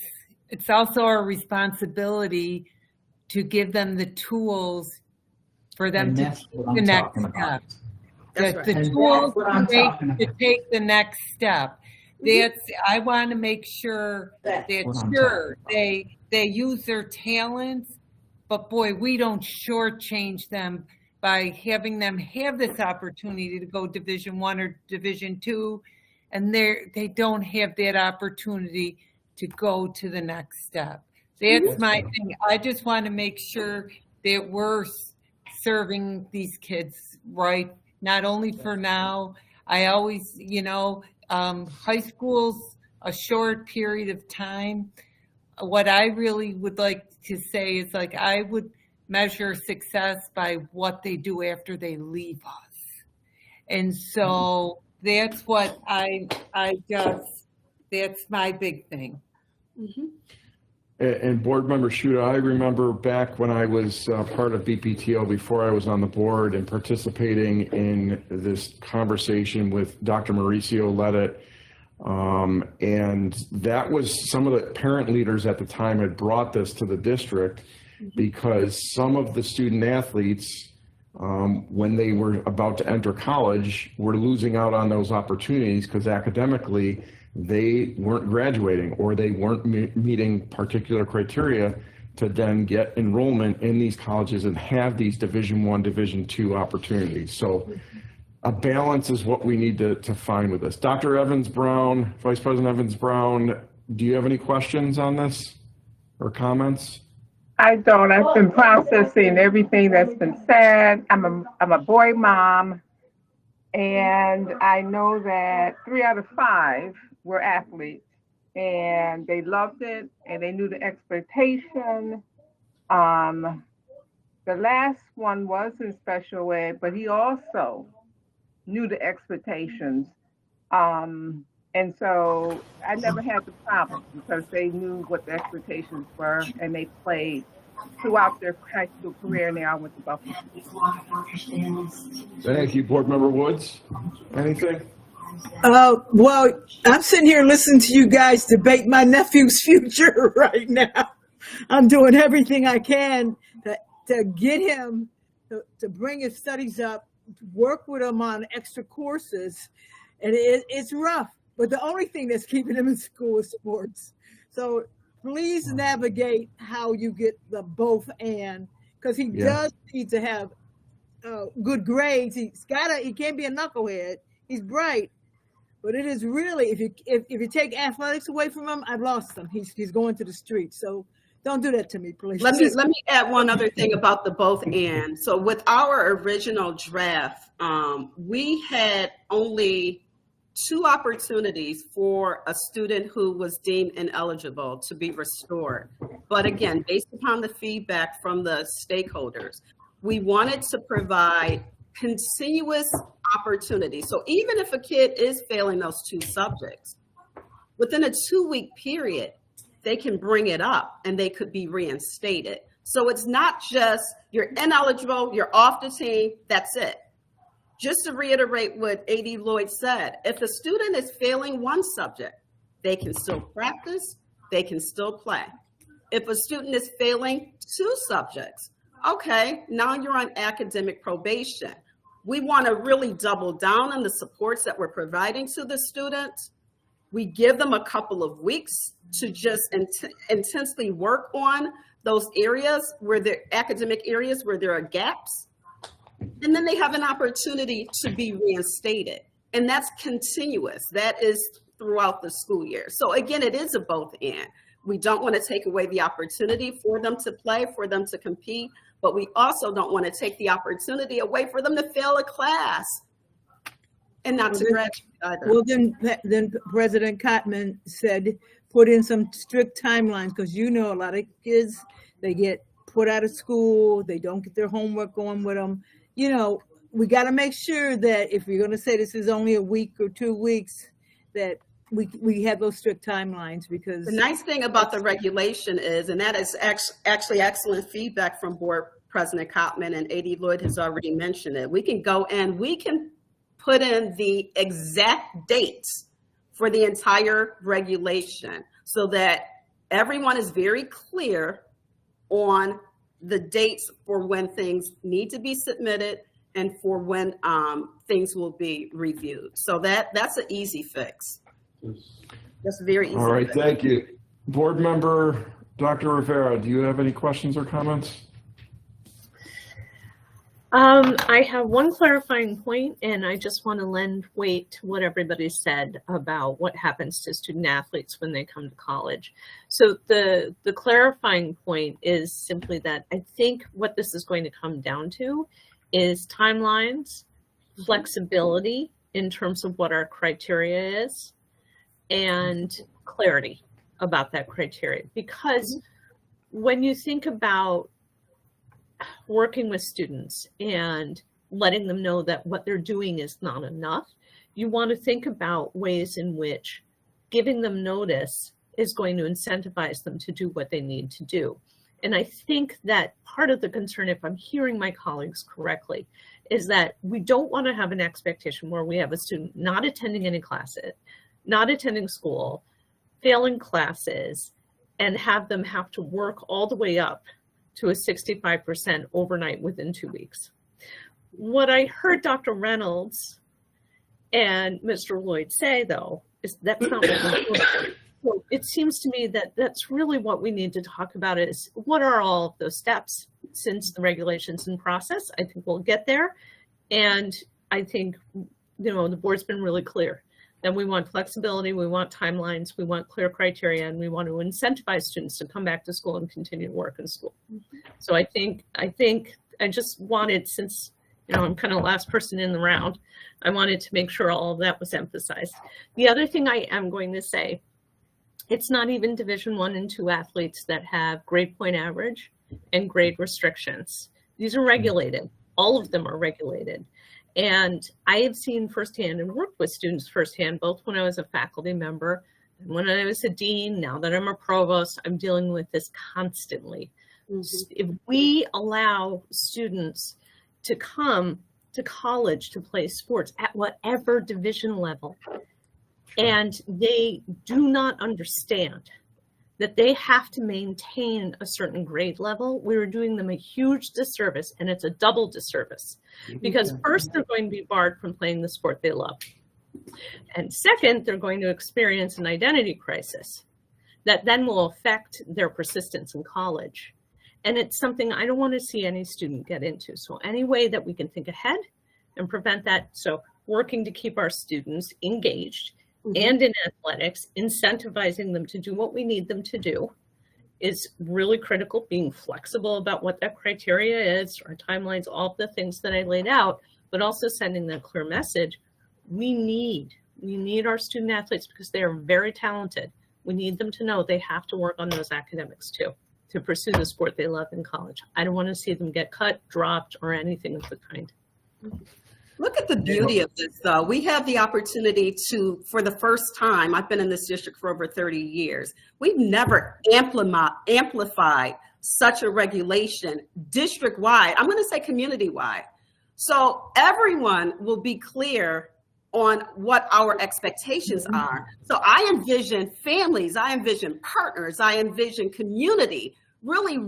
also our responsibility to give them the tools for them to take the next step. The tools to take the next step. I want to make sure that they use their talents, but boy, we don't shortchange them by having them have this opportunity to go Division I or Division II, and they don't have that opportunity to go to the next step. That's my thing. I just want to make sure that we're serving these kids right, not only for now. I always, high school's a short period of time. What I really would like to say is I would measure success by what they do after they leave us. And so that's what that's my big thing. And board member Shuda, I remember back when I was part of BPTO before I was on the board and participating in this conversation with Dr. Mauricio led it. And that was some of the parent leaders at the time had brought this to the district because some of the student athletes, when they were about to enter college, were losing out on those opportunities because academically they weren't graduating or they weren't meeting particular criteria to then get enrollment in these colleges and have these Division I, Division II opportunities. So a balance is what we need to find with this. Dr. Evans-Brown, Vice President Evans-Brown, do you have any questions on this or comments? I don't. I've been processing everything that's been said. I'm a boy mom, and I know that 3 out of 5 were athletes, and they loved it, and they knew the expectation. The last one was in special ed, but he also knew the expectations. And so I never had the problem because they knew what the expectations were and they played throughout their high school career. Now with the Buffalo. Thank you, Board Member Woods. Anything? Well, I'm sitting here listening to you guys debate my nephew's future right now. I'm doing everything I can to get him to bring his studies up, work with him on extra courses, and it's rough. But the only thing that's keeping him in school is sports. So please navigate how you get the both and, because he does need to have good grades. He can't be a knucklehead. He's bright, but it is really, if you take athletics away from him, I've lost him. He's going to the streets. So don't do that to me, please. Let me add one other thing about the both and. So with our original draft, we had only 2 opportunities for a student who was deemed ineligible to be restored. But again, based upon the feedback from the stakeholders, we wanted to provide continuous opportunity. So even if a kid is failing those 2 subjects, within a 2-week period, they can bring it up and they could be reinstated. So it's not just you're ineligible, you're off the team, that's it. Just to reiterate what AD Lloyd said, if a student is failing one subject, they can still practice, they can still play. If a student is failing 2 subjects, okay, now you're on academic probation. We want to really double down on the supports that we're providing to the students. We give them a couple of weeks to just intensely work on those areas where academic areas where there are gaps. And then they have an opportunity to be reinstated. And that's continuous. That is throughout the school year. So again, it is a both and. We don't want to take away the opportunity for them to play, for them to compete, but we also don't want to take the opportunity away for them to fail a class. and not to graduate either. Well, then President Cotman said, put in some strict timelines, because a lot of kids, they get put out of school, they don't get their homework going with them. We got to make sure that if you're going to say this is only a week or 2 weeks, that we have those strict timelines, because the nice thing about the regulation is, and that is actually excellent feedback from Board President Cotman, and AD Lloyd has already mentioned it. We can go and we can put in the exact dates for the entire regulation so that everyone is very clear on the dates for when things need to be submitted and for when things will be reviewed. So that's an easy fix. That's very easy. All right, thank you. Board member Dr. Rivera, do you have any questions or comments? I have one clarifying point, and I just want to lend weight to what everybody said about what happens to student athletes when they come to college. So the clarifying point is simply that I think what this is going to come down to is timelines, flexibility in terms of what our criteria is, and clarity about that criteria. Because when you think about working with students and letting them know that what they're doing is not enough, you want to think about ways in which giving them notice is going to incentivize them to do what they need to do. And I think that part of the concern, if I'm hearing my colleagues correctly, is that we don't want to have an expectation where we have a student not attending any classes, not attending school, failing classes, and have them have to work all the way up to a 65% overnight within 2 weeks. What I heard Dr. Reynolds and Mr. Lloyd say, though, is that's not what we're doing. So it seems to me that that's really what we need to talk about is what are all of those steps since the regulations in process. I think we'll get there. And I think, the board's been really clear that we want flexibility, we want timelines, we want clear criteria, and we want to incentivize students to come back to school and continue to work in school. So I think I just wanted, since I'm kind of the last person in the round, I wanted to make sure all of that was emphasized. The other thing I am going to say, it's not even Division I and II athletes that have grade point average and grade restrictions. These are regulated. All of them are regulated. And I have seen firsthand and worked with students firsthand, both when I was a faculty member and when I was a dean. Now that I'm a provost, I'm dealing with this constantly. If we allow students to come to college to play sports at whatever division level, and they do not understand that they have to maintain a certain grade level, we're doing them a huge disservice, and it's a double disservice. Because first, they're going to be barred from playing the sport they love. And second, they're going to experience an identity crisis that then will affect their persistence in college. And it's something I don't want to see any student get into. So any way that we can think ahead and prevent that, so working to keep our students engaged and in athletics, incentivizing them to do what we need them to do is really critical. Being flexible about what that criteria is, our timelines, all the things that I laid out, but also sending that clear message. We need our student athletes because they are very talented. We need them to know they have to work on those academics too, to pursue the sport they love in college. I don't want to see them get cut, dropped, or anything of the kind. Look at the beauty of this, though. We have the opportunity to, for the first time, I've been in this district for over 30 years. We've never amplified such a regulation district-wide. I'm going to say community-wide. So everyone will be clear on what our expectations are. So I envision families, I envision partners, I envision community really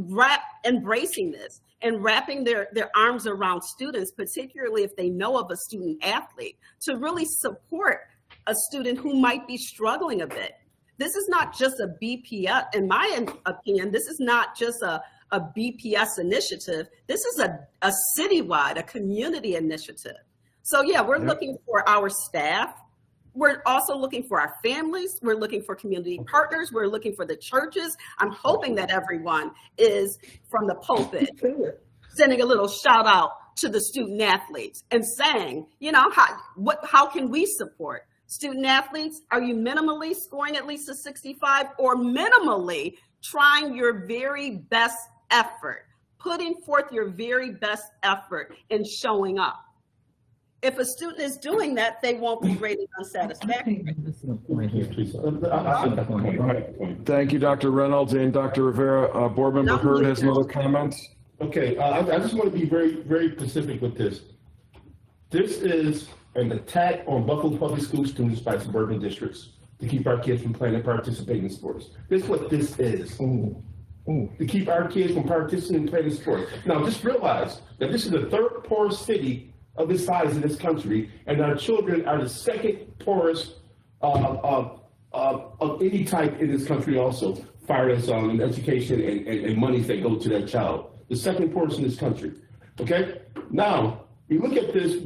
embracing this and wrapping their arms around students, particularly if they know of a student athlete, to really support a student who might be struggling a bit. This is not just a BPS, in my opinion, this is not just a BPS initiative. This is a citywide, a community initiative. So yeah, we're looking for our staff. We're also looking for our families. We're looking for community partners. We're looking for the churches. I'm hoping that everyone is from the pulpit sending a little shout out to the student athletes and saying, how can we support student athletes? Are you minimally scoring at least a 65 or minimally trying your very best effort, putting forth your very best effort in showing up? If a student is doing that, they won't be rated unsatisfactory. Thank you, Dr. Reynolds and Dr. Rivera. Board Member Hurd has another comment. Okay, I just want to be very, very specific with this. This is an attack on Buffalo Public School students by suburban districts to keep our kids from playing and participating in sports. This is what this is. To keep our kids from participating and playing in sports. Now, just realize that this is the third poorest city of this size in this country, and our children are the second poorest of any type in this country also, as far as education and monies that go to that child. The second poorest in this country, okay? Now, you look at this,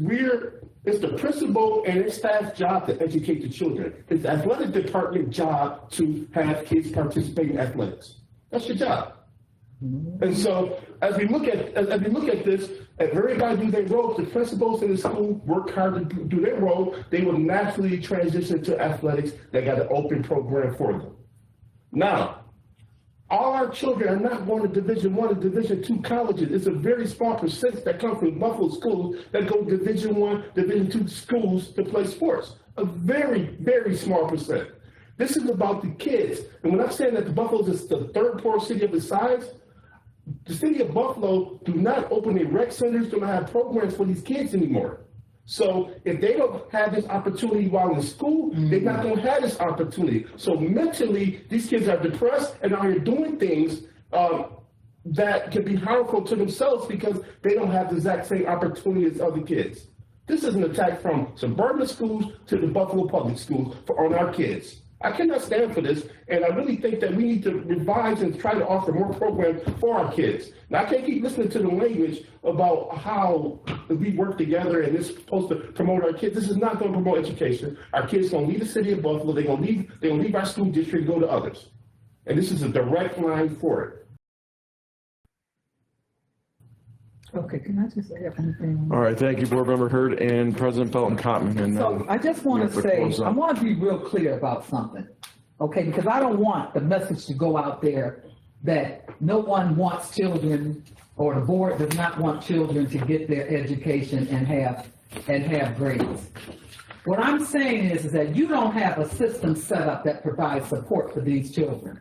it's the principal and its staff's job to educate the children. It's the athletic department job to have kids participate in athletics. That's your job. And so, as we look at this, if everybody do their role, the principals in the school work hard to do their role, they will naturally transition to athletics. They got an open program for them. Now, all our children are not going to Division I and Division II colleges. It's a very small percentage that come from Buffalo schools that go Division I, Division II schools to play sports. A very, very small percent. This is about the kids. And when I'm saying that the Buffalo is the third poorest city of its size, the city of Buffalo do not open their rec centers, do not have programs for these kids anymore. So if they don't have this opportunity while in school, they're not going to have this opportunity. So mentally, these kids are depressed and are doing things that can be harmful to themselves because they don't have the exact same opportunity as other kids. This is an attack from suburban schools to the Buffalo public schools on our kids. I cannot stand for this, and I really think that we need to revise and try to offer more programs for our kids. Now, I can't keep listening to the language about how we work together and this is supposed to promote our kids. This is not going to promote education. Our kids are going to leave the city of Buffalo. They're going to leave our school district and go to others. And this is a direct line for it. Okay, can I just add anything? All right, thank you, Board Member Hurd and President Felton-Cotman. And so I just want to say, I want to be real clear about something, okay? Because I don't want the message to go out there that no one wants children, or the board does not want children to get their education and have grades. What I'm saying is that you don't have a system set up that provides support for these children.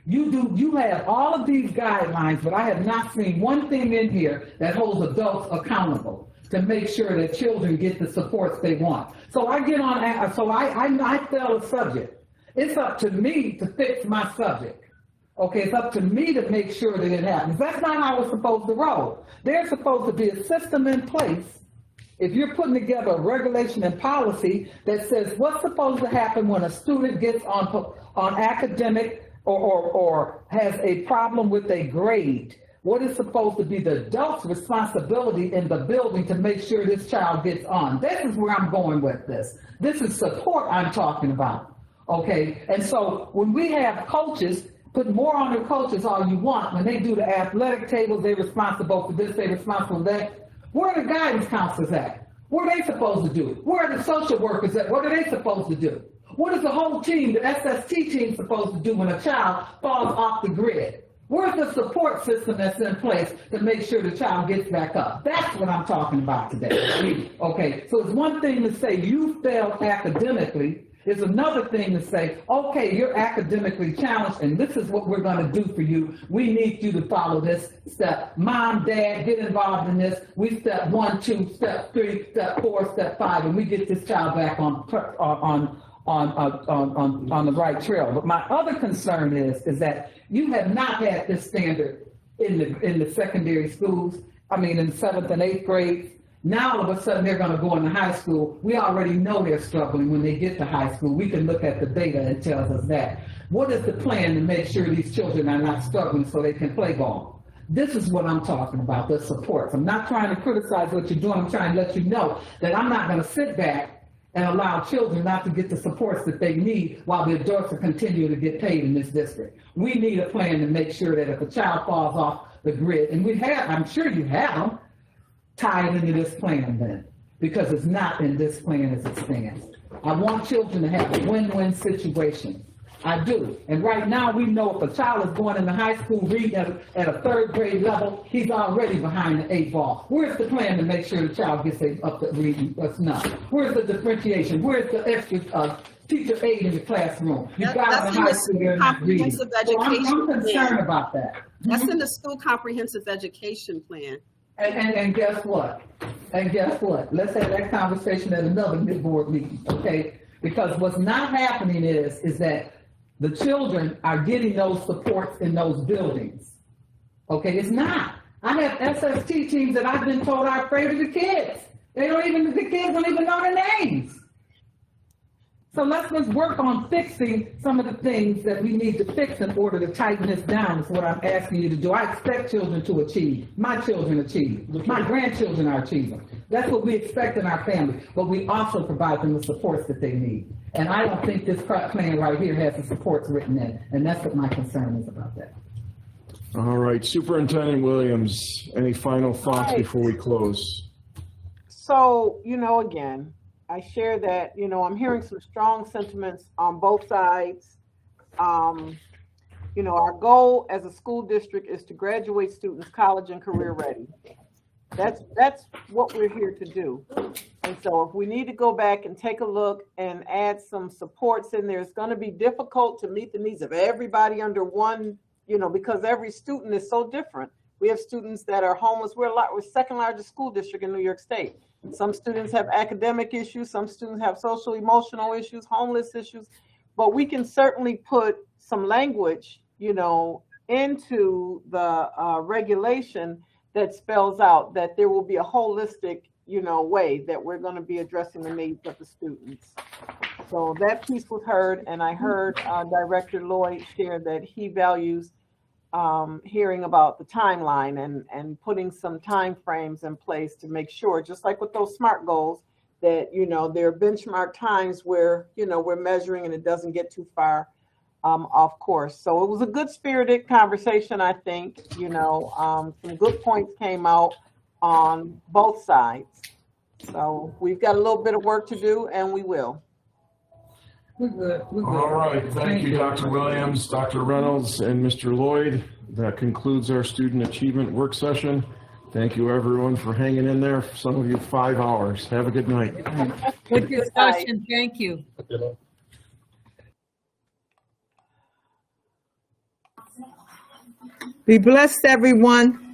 You have all of these guidelines, but I have not seen one thing in here that holds adults accountable to make sure that children get the supports they want. So I get on, I tell a subject. It's up to me to fix my subject. Okay, it's up to me to make sure that it happens. That's not how it's supposed to roll. There's supposed to be a system in place. If you're putting together a regulation and policy that says what's supposed to happen when a student gets on academic or has a problem with a grade, what is supposed to be the adult's responsibility in the building to make sure this child gets on? This is where I'm going with this. This is support I'm talking about, okay? And so when we have coaches, put more on the coaches all you want. When they do the athletic tables, they're responsible for this, they're responsible for that. Where are the guidance counselors at? What are they supposed to do? Where are the social workers at? What are they supposed to do? What is the whole team, the SST team, supposed to do when a child falls off the grid? Where's the support system that's in place to make sure the child gets back up? That's what I'm talking about today. Okay, so it's one thing to say you failed academically. It's another thing to say, okay, you're academically challenged and this is what we're going to do for you. We need you to follow this step. Mom, dad, get involved in this. We step 1, 2, step 3, step 4, step 5, and we get this child back on the right trail. But my other concern is that you have not had this standard in the secondary schools. I mean, in 7th and 8th grades. Now all of a sudden they're going to go into high school. We already know they're struggling when they get to high school. We can look at the data and tells us that. What is the plan to make sure these children are not struggling so they can play ball? This is what I'm talking about, the supports. I'm not trying to criticize what you're doing. I'm trying to let you know that I'm not going to sit back and allow children not to get the supports that they need while the adults are continuing to get paid in this district. We need a plan to make sure that if a child falls off the grid, and we have, I'm sure you have them, tie it into this plan then, because it's not in this plan as it stands. I want children to have a win-win situation. I do. And right now, we know if a child is going into high school reading at a third grade level, he's already behind the 8 ball. Where's the plan to make sure the child gets up to reading? That's not. Where's the differentiation? Where's the extra teacher aid in the classroom? You got in high school, you're not reading. So I'm concerned about that. That's in the school comprehensive education plan. And guess what? And guess what? Let's have that conversation at another mid-board meeting, okay? Because what's not happening is that the children are getting those supports in those buildings. Okay, it's not. I have SST teams that I've been told are afraid of the kids. The kids don't even know their names. So let's work on fixing some of the things that we need to fix in order to tighten this down, is what I'm asking you to do. I expect children to achieve. My children achieve. My grandchildren are achieving. That's what we expect in our family, but we also provide them the supports that they need. And I don't think this plan right here has the supports written in, and that's what my concern is about that. All right, Superintendent Williams, any final thoughts before we close? So, again, I share that, I'm hearing some strong sentiments on both sides. Our goal as a school district is to graduate students college and career ready. That's what we're here to do. And so if we need to go back and take a look and add some supports in there, it's going to be difficult to meet the needs of everybody under one, because every student is so different. We have students that are homeless. We're second largest school district in New York State. Some students have academic issues. Some students have social emotional issues, homeless issues. But we can certainly put some language, into the regulation that spells out that there will be a holistic, way that we're going to be addressing the needs of the students. So that piece was heard, and I heard Director Lloyd share that he values hearing about the timeline and putting some time frames in place to make sure, just like with those SMART goals, that, there are benchmark times where, we're measuring and it doesn't get too far off course. So it was a good spirited conversation, I think. Some good points came out on both sides. So we've got a little bit of work to do, and we will. We're good. All right, thank you, Dr. Williams, Dr. Reynolds, and Mr. Lloyd. That concludes our student achievement work session. Thank you, everyone, for hanging in there. Some of you 5 hours. Have a good night. Good discussion. Thank you. Be blessed, everyone.